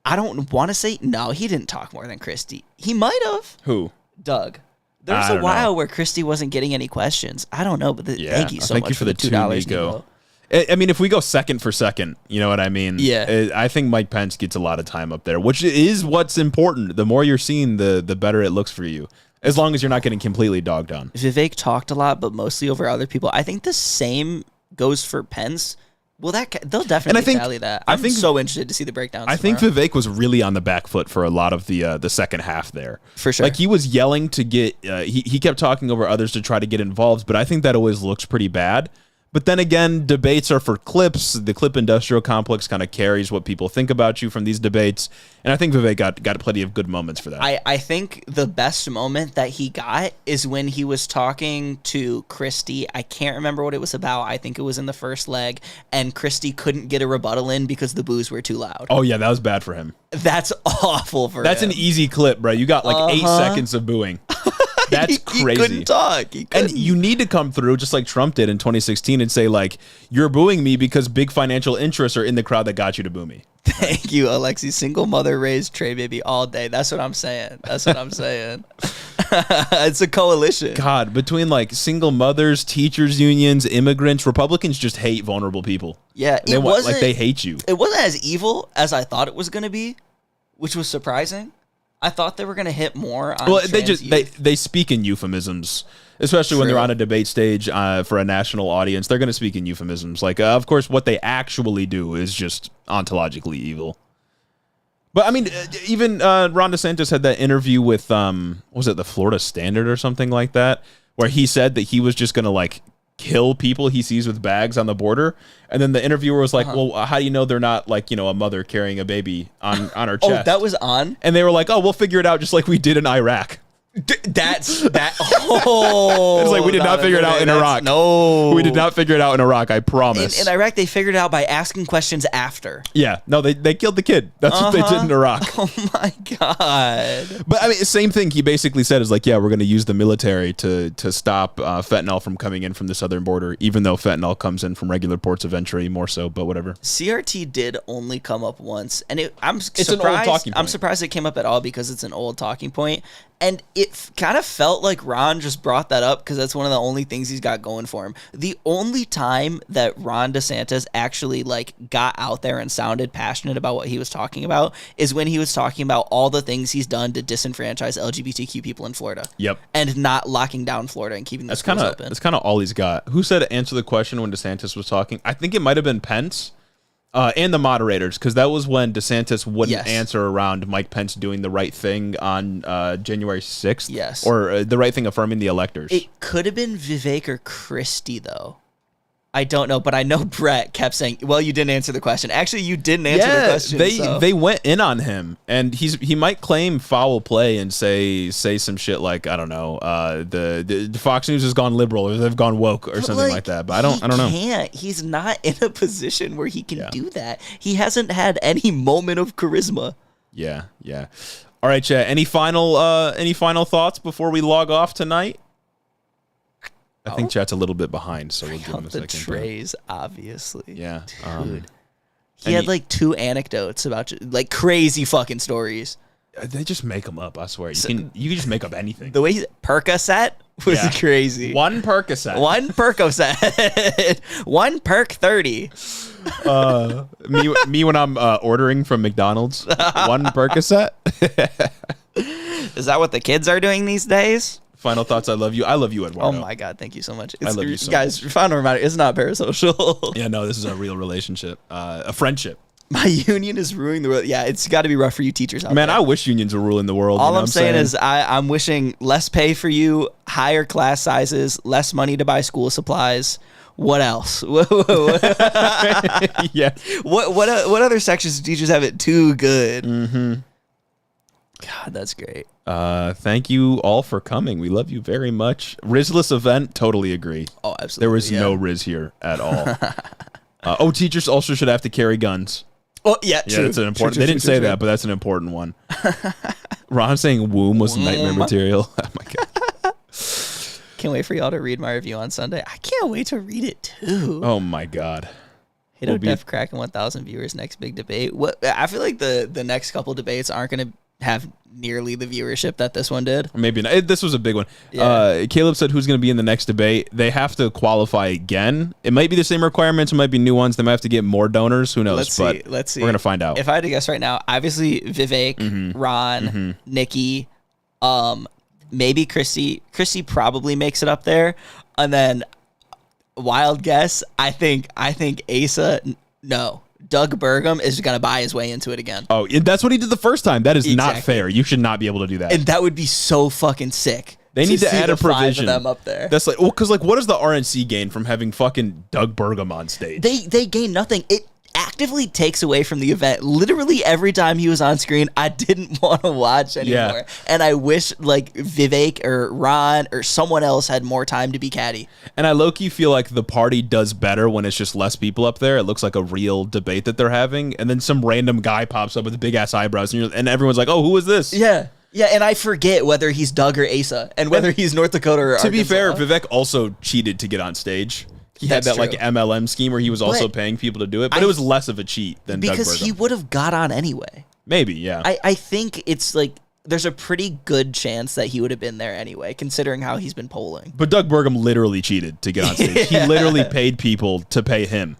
don't want to say, no, he didn't talk more than Christie. He might have. Who? Doug. There was a while where Christie wasn't getting any questions. I don't know, but thank you so much for the $2 Nico. I mean, if we go second for second, you know what I mean? Yeah. I think Mike Pence gets a lot of time up there, which is what's important. The more you're seen, the better it looks for you. As long as you're not getting completely dogged on. Vivek talked a lot, but mostly over other people. I think the same goes for Pence. Well, they'll definitely tally that. I'm so interested to see the breakdowns. I think Vivek was really on the back foot for a lot of the second half there. For sure. He was yelling to get, he kept talking over others to try to get involved, but I think that always looks pretty bad. But then again, debates are for clips. The clip industrial complex kind of carries what people think about you from these debates. And I think Vivek got plenty of good moments for that. I think the best moment that he got is when he was talking to Christie. I can't remember what it was about. I think it was in the first leg. And Christie couldn't get a rebuttal in because the boos were too loud. Oh, yeah, that was bad for him. That's awful for him. That's an easy clip, bro. You got 8 seconds of booing. That's crazy. He couldn't talk. And you need to come through just like Trump did in 2016 and say, you're booing me because big financial interests are in the crowd that got you to boo me. Thank you, Alexi. Single mother raised Trey Baby all day. That's what I'm saying. It's a coalition. God, between single mothers, teachers unions, immigrants, Republicans just hate vulnerable people. Yeah. They hate you. It wasn't as evil as I thought it was going to be, which was surprising. I thought they were going to hit more on they speak in euphemisms, especially when they're on a debate stage for a national audience. They're going to speak in euphemisms. Of course, what they actually do is just ontologically evil. But I mean, even Ron DeSantis had that interview with what was it, the Florida Standard or something like that, where he said that he was just going to kill people he sees with bags on the border. And then the interviewer was like, well, how do you know they're not a mother carrying a baby on her chest? Oh, that was on? And they were like, oh, we'll figure it out just like we did in Iraq. That's that. Oh, it's we did not figure it out in Iraq. No, we did not figure it out in Iraq. I promise. In Iraq, they figured it out by asking questions after. Yeah, no, they killed the kid. That's what they did in Iraq. Oh my god! But I mean, same thing. He basically said is yeah, we're going to use the military to stop fentanyl from coming in from the southern border, even though fentanyl comes in from regular ports of entry more so. But whatever. CRT did only come up once, and I'm surprised. An old talking point. I'm surprised it came up at all because it's an old talking point. And it kind of felt like Ron just brought that up because that's one of the only things he's got going for him. The only time that Ron DeSantis actually got out there and sounded passionate about what he was talking about is when he was talking about all the things he's done to disenfranchise LGBTQ people in Florida. Yep. And not locking down Florida and keeping the schools open. That's kind of all he's got. Who said answer the question when DeSantis was talking? I think it might have been Pence. And the moderators, because that was when DeSantis wouldn't answer around Mike Pence doing the right thing on January 6th. Yes. Or the right thing affirming the electors. It could have been Vivek or Christie, though. I don't know, but I know Brett kept saying, well, you didn't answer the question. Actually, you didn't answer the question. They went in on him, and he might claim foul play and say some shit like, I don't know, the Fox News has gone liberal or they've gone woke or something like that. But I don't know. He's not in a position where he can do that. He hasn't had any moment of charisma. Yeah. All right, Chad. Any final thoughts before we log off tonight? I think chat's a little bit behind, so we'll give him a second. The trays, obviously. Yeah. Dude. He had 2 anecdotes about crazy fucking stories. They just make them up, I swear. You can just make up anything. The way Percocet was crazy. One Percocet. One Percocet. 1 Perc 30. Me when I'm ordering from McDonald's. 1 Percocet. Is that what the kids are doing these days? Final thoughts. I love you. I love you, Eduardo. Oh my God. Thank you so much. I love you so much. Guys, final reminder, it's not parasocial. Yeah, no, this is a real relationship. A friendship. My union is ruining the world. Yeah, it's got to be rough for you teachers out there. I wish unions were ruling the world. All I'm saying is I'm wishing less pay for you, higher class sizes, less money to buy school supplies. What else? Yeah. What other sections do teachers have it too good? Mm-hmm. God, that's great. Thank you all for coming. We love you very much. Rizless event, totally agree. Oh, absolutely. There was no Riz here at all. Teachers also should have to carry guns. Oh, yeah, true. That's an important. They didn't say that, but that's an important one. Ron saying womb was nightmare material. Oh my god. Can't wait for y'all to read my review on Sunday. I can't wait to read it too. Oh my god. Hito Def cracking 1,000 viewers next big debate. I feel like the next couple debates aren't going to have nearly the viewership that this one did. Maybe not. This was a big one. Yeah. Caleb said who's going to be in the next debate. They have to qualify again. It might be the same requirements. It might be new ones. They might have to get more donors. Who knows? Let's see. We're going to find out. If I had to guess right now, obviously Vivek, Ron, Nikki, maybe Christy. Christy probably makes it up there. And then wild guess, I think Asa, no. Doug Burgum is going to buy his way into it again. Oh, that's what he did the first time. That is not fair. You should not be able to do that. And that would be so fucking sick. They need to add a provision. 5 of them up there. That's like, because what does the RNC gain from having fucking Doug Burgum on stage? They gain nothing. It actively takes away from the event. Literally every time he was on screen, I didn't want to watch anymore. Yeah. And I wish like Vivek or Ron or someone else had more time to be catty. And I low-key feel like the party does better when it's just less people up there. It looks like a real debate that they're having. And then some random guy pops up with big-ass eyebrows. And everyone's like, oh, who is this? Yeah. Yeah, and I forget whether he's Doug or Asa and whether he's North Dakota or Arkansas. To be fair, Vivek also cheated to get on stage. He had that like MLM scheme where he was also paying people to do it, but it was less of a cheat than Doug Burgum. Because he would have got on anyway. Maybe, yeah. I think it's like there's a pretty good chance that he would have been there anyway, considering how he's been polling. But Doug Burgum literally cheated to get on stage. He literally paid people to pay him.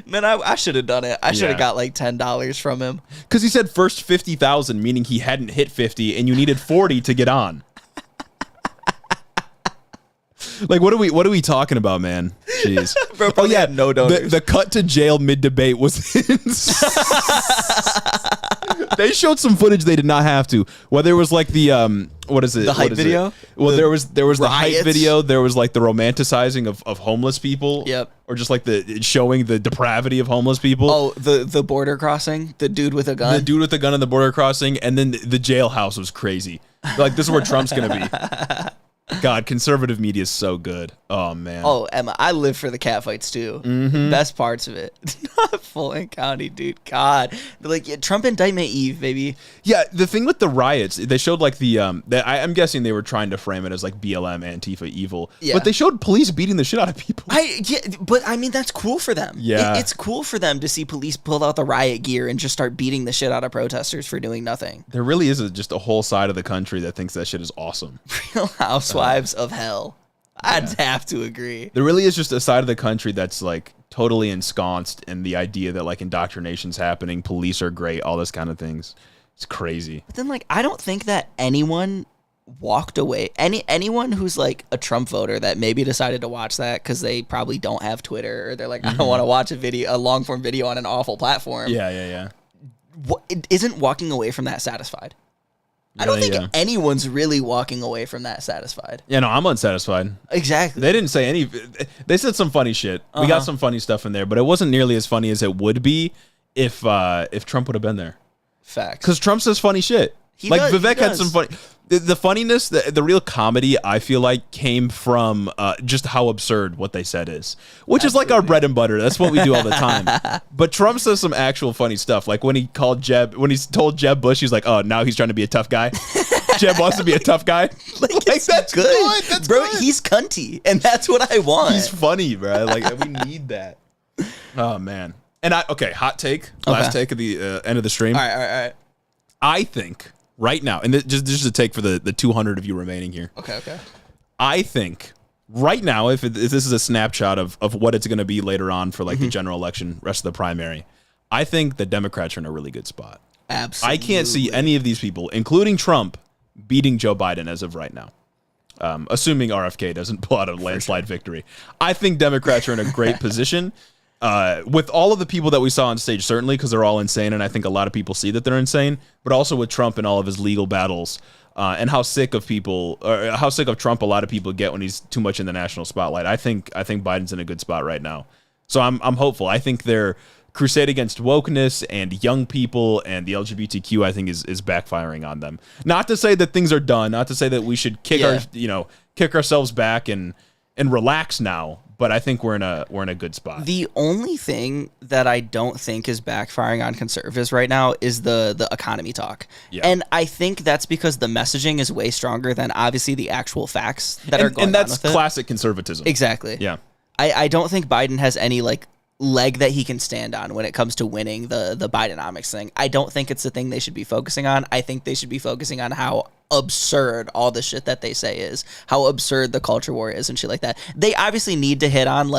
Man, I should have done it. I should have got like $10 from him. Because he said first 50,000, meaning he hadn't hit 50, and you needed 40 to get on. Like, what are we talking about, man? Jeez. Bro, probably had no donors. The cut to jail mid-debate was They showed some footage they did not have to. Whether it was like the what is it? The hype video? Well, there was the riots? hype video. There was like the romanticizing of homeless people. Yep. Or just like the showing the depravity of homeless people. Oh, the border crossing, the dude with a gun. The dude with the gun in the border crossing, and then the jailhouse was crazy. Like, this is where Trump's gonna be. God, conservative media is so good. Oh, man. Oh, Emma, I live for the catfights, too. Mm-hmm. Best parts of it. Fulton County, dude. God. Like, yeah, Trump indictment eve, baby. Yeah, the thing with the riots, they showed like I'm guessing they were trying to frame it as like BLM, Antifa evil. Yeah. But they showed police beating the shit out of people. But I mean, that's cool for them. Yeah. It's cool for them to see police pull out the riot gear and just start beating the shit out of protesters for doing nothing. There really is just a whole side of the country that thinks that shit is awesome. Real Housewives of hell. I'd have to agree. There really is just a side of the country that's like totally ensconced in the idea that like indoctrination's happening, police are great, all this kind of things. It's crazy. But then like I don't think that anyone walked away. Anyone who's like a Trump voter that maybe decided to watch that because they probably don't have Twitter or they're like, I don't want to watch a long form video on an awful platform. Yeah. Isn't walking away from that satisfied. I don't think anyone's really walking away from that satisfied. Yeah, no, I'm unsatisfied. Exactly. They didn't say any. They said some funny shit. We got some funny stuff in there, but it wasn't nearly as funny as it would be if Trump would have been there. Facts. Because Trump says funny shit. Vivek had some funny. The funniness, the real comedy, I feel like, came from just how absurd what they said is, which is like our bread and butter. That's what we do all the time. But Trump says some actual funny stuff, like when he told Jeb Bush, he's like, "Oh, now he's trying to be a tough guy." Jeb wants to be a tough guy. Like that's good. That's bro. Good. He's cunty, and that's what I want. He's funny, bro. Like we need that. Oh man. And hot take. Last take of the end of the stream. All right. I think. Right now, and just a take for the 200 of you remaining here. Okay. I think right now, if this is a snapshot of what it's going to be later on for like the general election, rest of the primary, I think the Democrats are in a really good spot. Absolutely. I can't see any of these people, including Trump, beating Joe Biden as of right now. Assuming RFK doesn't pull out a landslide victory. I think Democrats are in a great position. With all of the people that we saw on stage, certainly because they're all insane, and I think a lot of people see that they're insane, but also with Trump and all of his legal battles, and how sick of people, or how sick of Trump a lot of people get when he's too much in the national spotlight. I think Biden's in a good spot right now. So I'm hopeful. I think their crusade against wokeness and young people and the LGBTQ, I think is backfiring on them. Not to say that things are done, not to say that we should kick ourselves back and relax now, but I think we're in a good spot. The only thing that I don't think is backfiring on conservatives right now is the economy talk. Yeah. And I think that's because the messaging is way stronger than obviously the actual facts that are going on. And that's with classic conservatism. Exactly. Yeah. I don't think Biden has any leg that he can stand on when it comes to winning the Bidenomics thing. I don't think it's the thing they should be focusing on. I think they should be focusing on how absurd all the shit that they say is, how absurd the culture war is and shit like that. They obviously need to hit on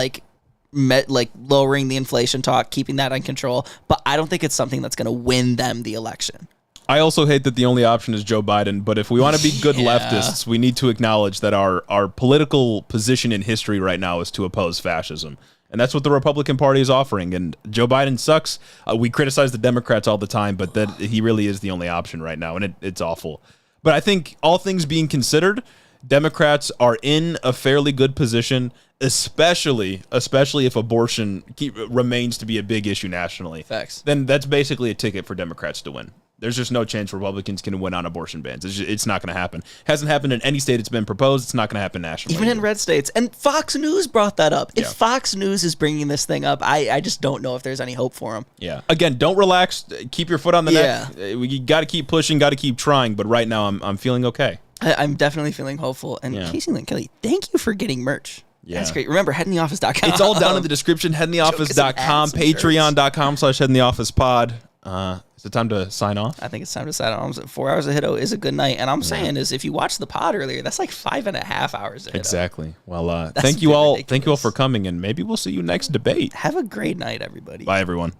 lowering the inflation talk, keeping that under control, but I don't think it's something that's going to win them the election. I also hate that the only option is Joe Biden, but if we want to be good leftists, we need to acknowledge that our political position in history right now is to oppose fascism. And that's what the Republican Party is offering. And Joe Biden sucks. We criticize the Democrats all the time, but that he really is the only option right now, and it's awful. But I think all things being considered, Democrats are in a fairly good position, especially if abortion remains to be a big issue nationally. Facts. Then that's basically a ticket for Democrats to win. There's just no chance Republicans can win on abortion bans. It's not going to happen. Hasn't happened in any state it's been proposed. It's not going to happen nationally. Even in red states. And Fox News brought that up. If Fox News is bringing this thing up, I just don't know if there's any hope for them. Yeah. Again, don't relax. Keep your foot on the neck. You got to keep pushing, got to keep trying. But right now, I'm feeling okay. I'm definitely feeling hopeful. And Casey Lynn Kelly, thank you for getting merch. Yeah. That's great. Remember, headintheoffice.com. It's all down in the description. Headintheoffice.com, patreon.com/headintheofficepod. Is it time to sign off? I think it's time to sign off. 4 hours of Hiddo is a good night. And I'm saying is if you watched the pod earlier, that's like 5.5 hours of Hiddo. Exactly. Well, thank you all. Thank you all for coming, and maybe we'll see you next debate. Have a great night, everybody. Bye, everyone.